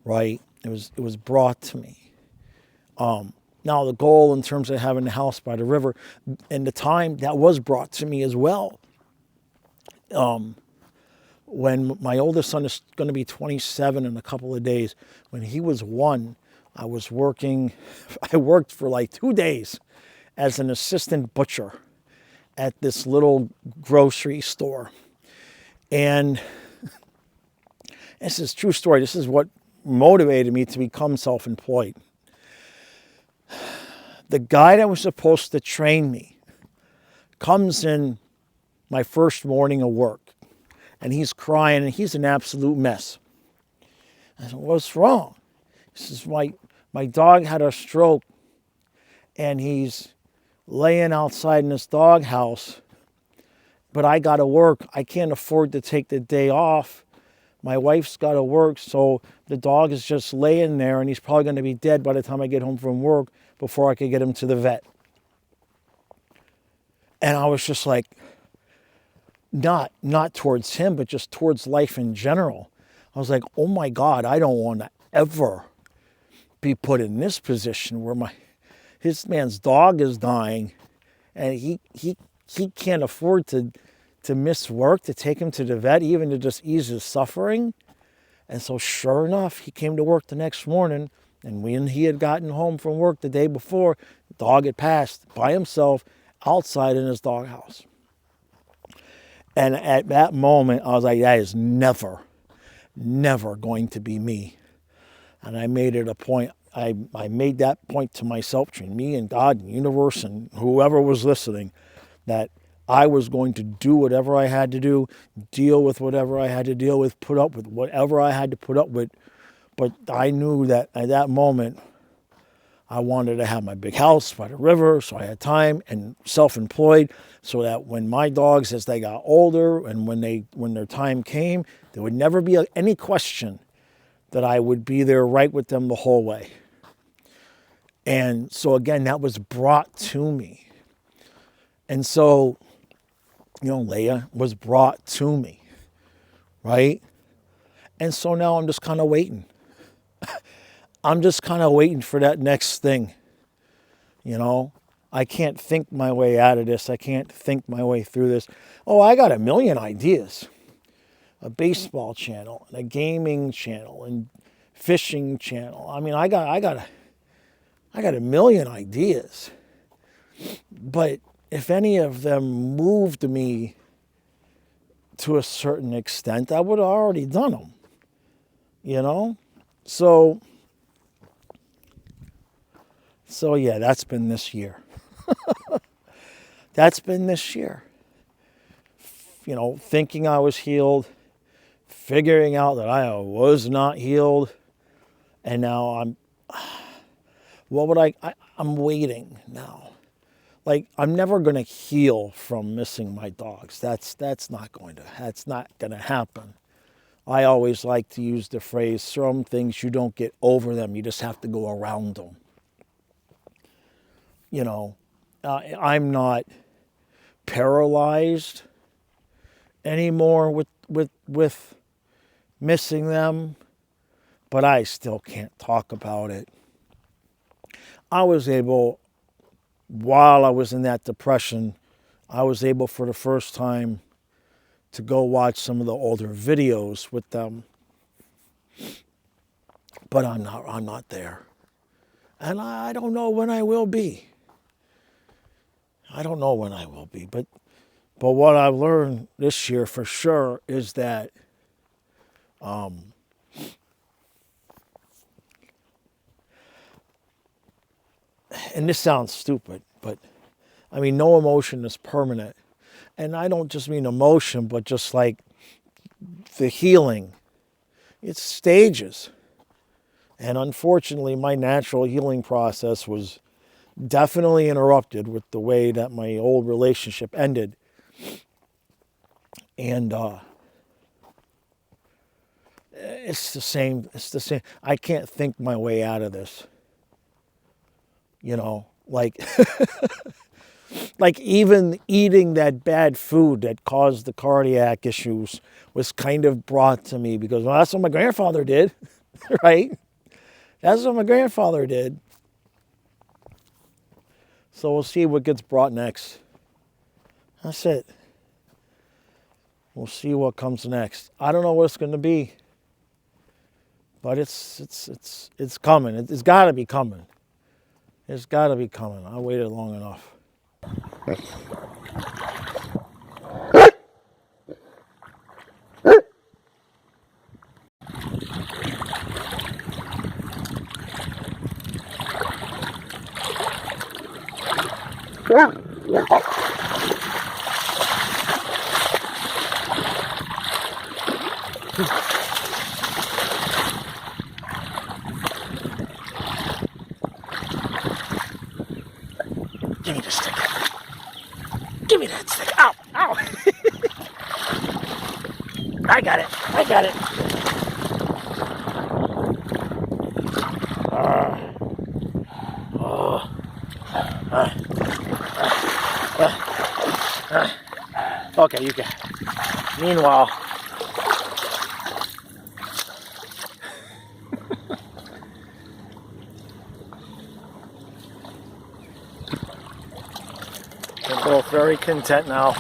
right? It was brought to me. Now the goal in terms of having the house by the river, and the time that was brought to me as well. When my oldest son is going to be 27 in a couple of days, when he was 1, I worked for like 2 days as an assistant butcher at this little grocery store. And this is a true story. This is what motivated me to become self-employed. The guy that was supposed to train me comes in my first morning of work, and he's crying, and he's an absolute mess. I said, what's wrong? He says, my dog had a stroke, and he's laying outside in this doghouse, but I got to work. I can't afford to take the day off. My wife's got to work, so the dog is just laying there, and he's probably going to be dead by the time I get home from work before I could get him to the vet. And I was just like, not towards him, but just towards life in general. I was like, oh my God, I don't want to ever be put in this position where his man's dog is dying, and he can't afford to miss work to take him to the vet, even to just ease his suffering. And so sure enough, he came to work the next morning, and when he had gotten home from work the day before, the dog had passed by himself outside in his doghouse. And at that moment, I was like, that is never going to be me. And I made it a point. I made that point to myself, between me and God and the universe and whoever was listening, that I was going to do whatever I had to do, deal with whatever I had to deal with, put up with whatever I had to put up with. But I knew that at that moment, I wanted to have my big house by the river, so I had time, and self-employed, so that when my dogs, as they got older and when their time came, there would never be any question that I would be there right with them the whole way. And so again, that was brought to me. And so Leia was brought to me, right? And so now I'm just kind of waiting. I'm just kind of waiting for that next thing, I can't think my way out of this. I can't think my way through this. Oh, I got a million ideas. A baseball channel, and a gaming channel, and fishing channel. I mean, I got a million ideas. But if any of them moved me to a certain extent, I would have already done them, So yeah, that's been this year. That's been this year. Thinking I was healed, figuring out that I was not healed, and now I'm waiting now. Like, I'm never going to heal from missing my dogs. That's not going to happen. I always like to use the phrase, some things you don't get over them, you just have to go around them. I'm not paralyzed anymore with missing them, but I still can't talk about it. I was able, while I was in that depression, I was able for the first time to go watch some of the older videos with them. But I'm not there. And I don't know when I will be. But what I've learned this year for sure is that and this sounds stupid, but I mean, no emotion is permanent. And I don't just mean emotion, but just like the healing. It's stages. And unfortunately, my natural healing process was definitely interrupted with the way that my old relationship ended. And it's the same. I can't think my way out of this. Like even eating that bad food that caused the cardiac issues was kind of brought to me because, well, that's what my grandfather did, right? That's what my grandfather did. So we'll see what gets brought next. That's it. We'll see what comes next. I don't know what it's going to be, but it's coming. It's got to be coming. It's got to be coming. I waited long enough. Give me the stick. Give me that stick. Ow! Ow! I got it. Okay, you got it. Meanwhile, we're both very content now.